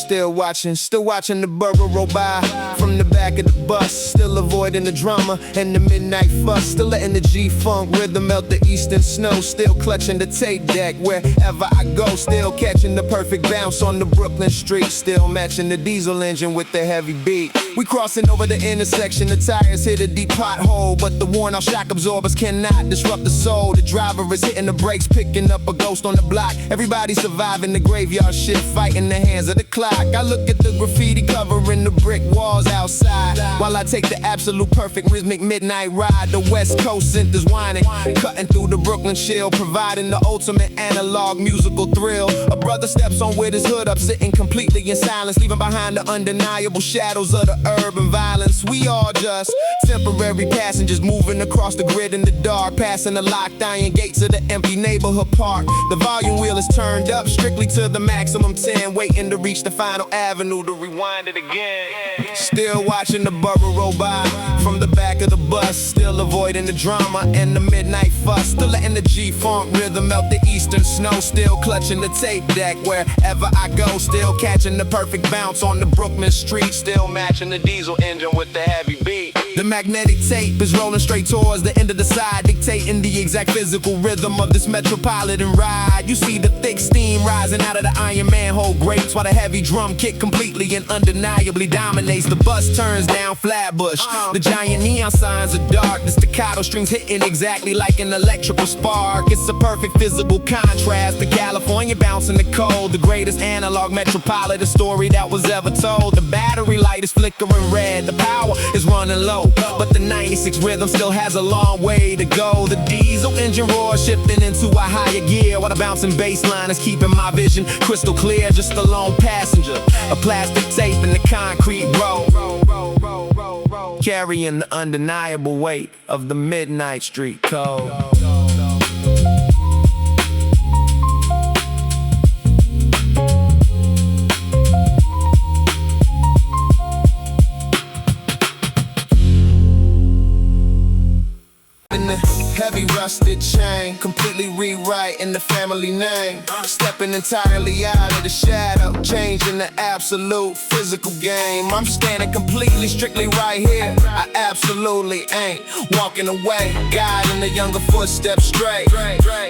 Still watching the burger roll by from the back of the bus. Still avoiding the drama and the midnight fuss. Still letting the G-funk rhythm melt the eastern snow. Still clutching the tape deck wherever I go. Still catching the perfect bounce on the Brooklyn street. Still matching the diesel engine with the heavy beat. We crossing over the intersection, the tires hit a deep pothole, but the worn-out shock absorbers cannot disrupt the soul. The driver is hitting the brakes, picking up a ghost on the block. Everybody surviving the graveyard shift, fighting the hands of the clock. I look at the graffiti covering the brick walls outside, while I take the absolute perfect rhythmic midnight ride. The West Coast synth is whining, cutting through the Brooklyn chill, providing the ultimate analog musical thrill. A brother steps on with his hood up, sitting completely in silence, leaving behind the undeniable shadows of the urban violence. We all just temporary passengers moving across the grid in the dark, passing the locked iron gates of the empty neighborhood park. The volume wheel is turned up strictly to the maximum 10, waiting to reach the final avenue to rewind it again. Still watching the burger roll by from the back of the bus. Still avoiding the drama and the midnight fuss. Still letting the G-funk rhythm melt the eastern snow. Still clutching the tape deck wherever I go. Still catching the perfect bounce on the Brooklyn street. Still matching the diesel engine with the heavy beat. The magnetic tape is rolling straight towards the end of the side, dictating the exact physical rhythm of this metropolitan ride. You see the thick steam rising out of the iron manhole grates, while the heavy drum kick completely and undeniably dominates. The bus turns down Flatbush. The giant neon signs are dark. The staccato strings hitting exactly like an electrical spark. It's a perfect physical contrast. The California bouncing the cold, the greatest analog metropolitan story that was ever told. The battery light is flickering red. The power is running low, but the 96 rhythm still has a long way to go. The diesel engine roar shifting into a higher gear, while the bouncing bass line is keeping my vision crystal clear. Just a lone passenger, a plastic tape in the concrete road, carrying the undeniable weight of the midnight street code. Heavy rusted chain, completely rewriting the family name. Stepping entirely out of the shadow, changing the absolute physical game. I'm standing completely, strictly right here. I absolutely ain't walking away, guiding the younger footsteps straight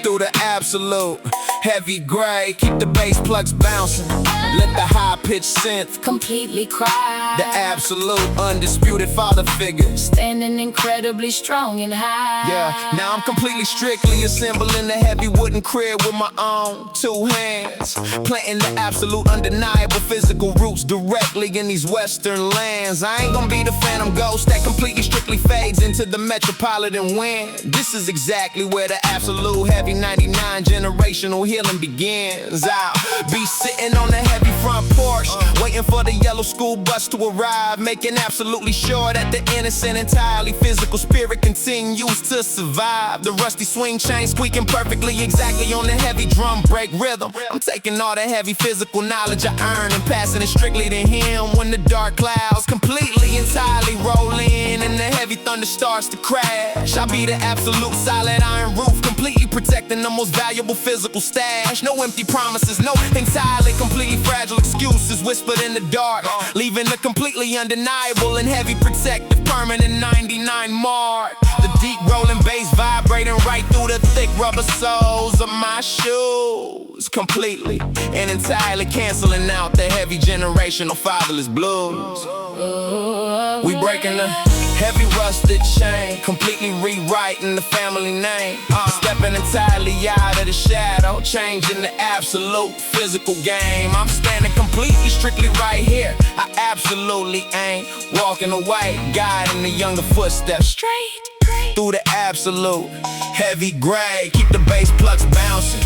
through the absolute heavy gray. Keep the bass plugs bouncing, let the high-pitched synth completely cry. The absolute undisputed father figure, standing incredibly strong and high. Yeah, now I'm completely strictly assembling the heavy wooden crib with my own two hands, planting the absolute undeniable physical roots directly in these western lands. I ain't gonna be the phantom ghost that completely strictly fades into the metropolitan wind. This is exactly where the absolute heavy 99 generational healing begins. I'll be sitting on the heavy front porch, waiting for the yellow school bus to arrive, making absolutely sure that the innocent, entirely physical spirit continues to survive. The rusty swing chain squeaking perfectly exactly on the heavy drum break rhythm. I'm taking all the heavy physical knowledge I earned and passing it strictly to him. When the dark clouds completely, entirely roll in and the heavy thunder starts to crash, I'll be the absolute solid iron roof, completely protecting the most valuable physical stash. No empty promises, no entirely completely fragile excuses whispered in the dark, leaving the completely undeniable and heavy protective permanent 99 mark. The deep rolling bass vibrating right through the thick rubber soles of my shoes, completely and entirely canceling out the heavy generational fatherless blues. We breaking the heavy rusted chain, completely rewriting the family name. Stepping entirely out of the shadow, changing the absolute physical game. I'm standing completely strictly right here. I absolutely ain't walking away, guiding the younger footsteps straight through the absolute heavy gray. Keep the bass plugs bouncing,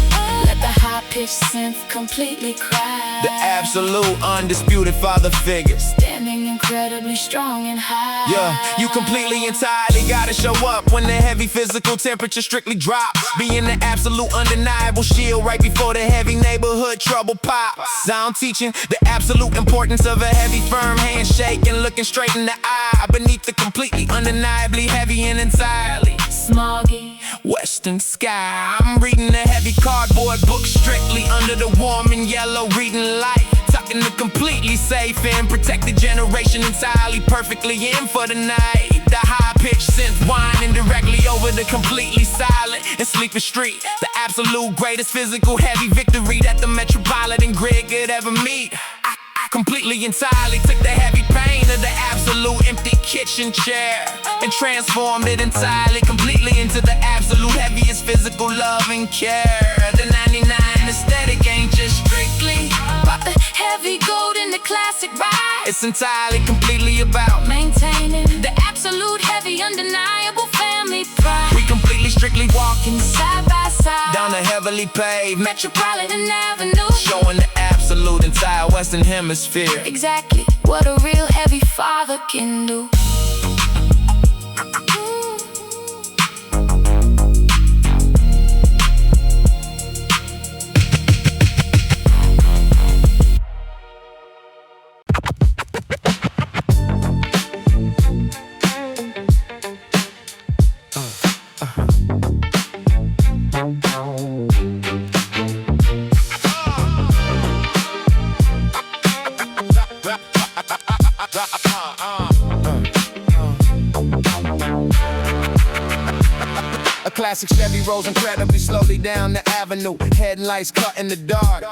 let the high-pitched synth completely cry. the absolute undisputed father figure, standing incredibly strong and high. Yeah, you completely entirely gotta show up when the heavy physical temperature strictly drops, being the absolute undeniable shield right before the heavy neighborhood trouble pops. I'm teaching the absolute importance of a heavy firm handshake and looking straight in the eye beneath the completely undeniably heavy and entirely smoggy western sky. I'm reading a heavy cardboard book strictly under the warm and yellow reading light, tucked making it completely safe and protected generation entirely perfectly in for the night. The high-pitched synth whining directly over the completely silent and sleeping street. The absolute greatest physical heavy victory that the metropolitan grid could ever meet. I completely entirely took the heavy pain of the absolute empty kitchen chair and transformed it entirely completely into the absolute heaviest physical love and care. The 99 aesthetic ain't just strictly About the heavy gold in the classic ride. it's entirely completely about Maintaining the absolute heavy undeniable family pride. we completely strictly walking Side by side down the heavily paved Metropolitan Avenue, showing the absolute entire Western Hemisphere. exactly what a real heavy father can do. A classic Chevy rolls incredibly slowly down the avenue. Headlights cut in the dark,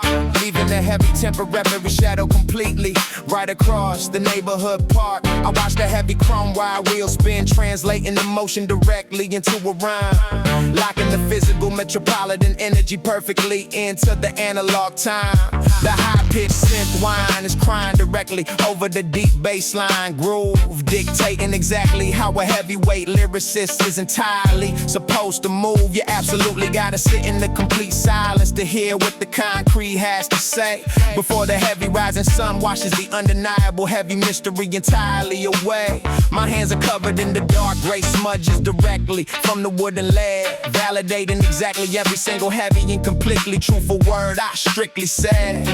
leaving the heavy temporary shadow completely right across the neighborhood park. I watch the heavy chrome wire wheels spin, translating the motion directly into a rhyme, locking the physical metropolitan energy perfectly into the analog time. The high-pitched synth whine is crying directly over the deep bass line groove, dictating exactly how a heavyweight lyricist is entirely supposed to move. You absolutely gotta sit in the complete silence to hear what the concrete has to say before the heavy rising sun washes the undeniable heavy mystery entirely away. My hands are covered in the dark gray smudges directly from the wooden lead, validating exactly every single heavy and completely truthful word I strictly said.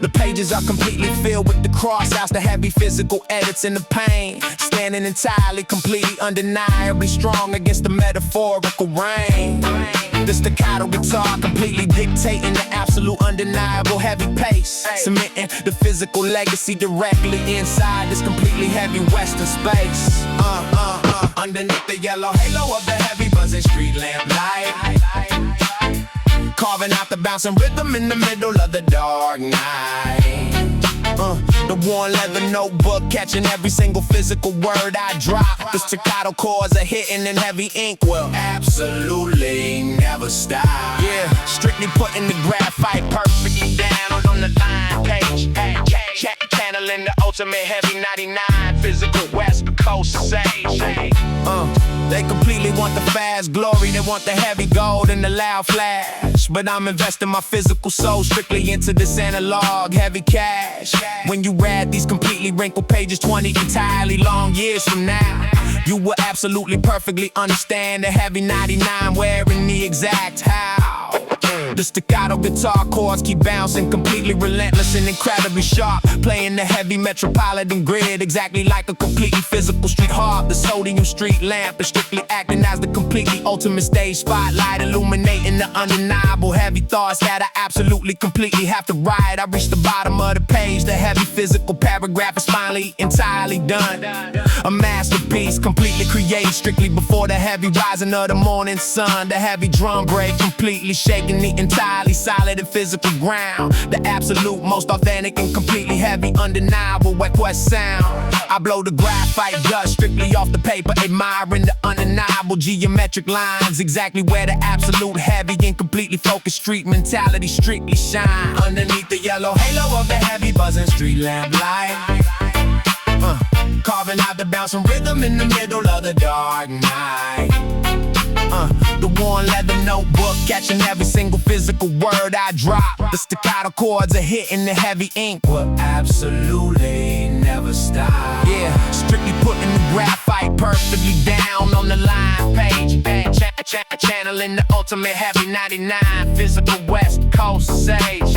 The pages are completely filled with the crossouts, the heavy physical edits and the pain, standing entirely, completely, undeniably strong against the metaphorical rain. The staccato guitar completely dictating the absolute undeniable heavy pace, cementing the physical legacy directly inside this completely heavy western space. Underneath the yellow halo of the heavy buzzing street lamp light, carving out the bouncing rhythm in the middle of the dark night. The worn leather notebook catching every single physical word I drop. The staccato chords are hitting in heavy ink will absolutely never stop. Yeah, strictly putting the graphite perfectly down on the line page. Channeling the ultimate heavy 99 physical West Coast sage. They completely want the fast glory, they want the heavy gold and the loud flash. But I'm investing my physical soul strictly into this analog heavy cash. When you read these completely wrinkled pages 20 entirely long years from now, you will absolutely perfectly understand the heavy 99 wearing the exact how. The staccato guitar chords keep bouncing, completely relentless and incredibly sharp, playing the heavy metropolitan grid exactly like a completely physical street harp. The sodium street lamp is strictly acting as the completely ultimate stage spotlight, illuminating the undeniable heavy thoughts that I absolutely completely have to write. I reach the bottom of the page, the heavy physical paragraph is finally entirely done. A masterpiece completely created strictly before the heavy rising of the morning sun. The heavy drum break completely shaking the entirely solid and physical ground. The absolute most authentic and completely heavy undeniable West West sound. I blow the graphite dust strictly off the paper, admiring the undeniable geometric lines, exactly where the absolute heavy and completely focused street mentality strictly shine. Underneath the yellow halo of the heavy buzzing street lamp light, carving out the bouncing rhythm in the middle of the dark night. The worn leather notebook catching every single physical word I drop. The staccato chords are hitting the heavy ink will absolutely never stop. Yeah, strictly putting the graphite perfectly down on the line page. Channeling the ultimate heavy 99 physical West Coast sage.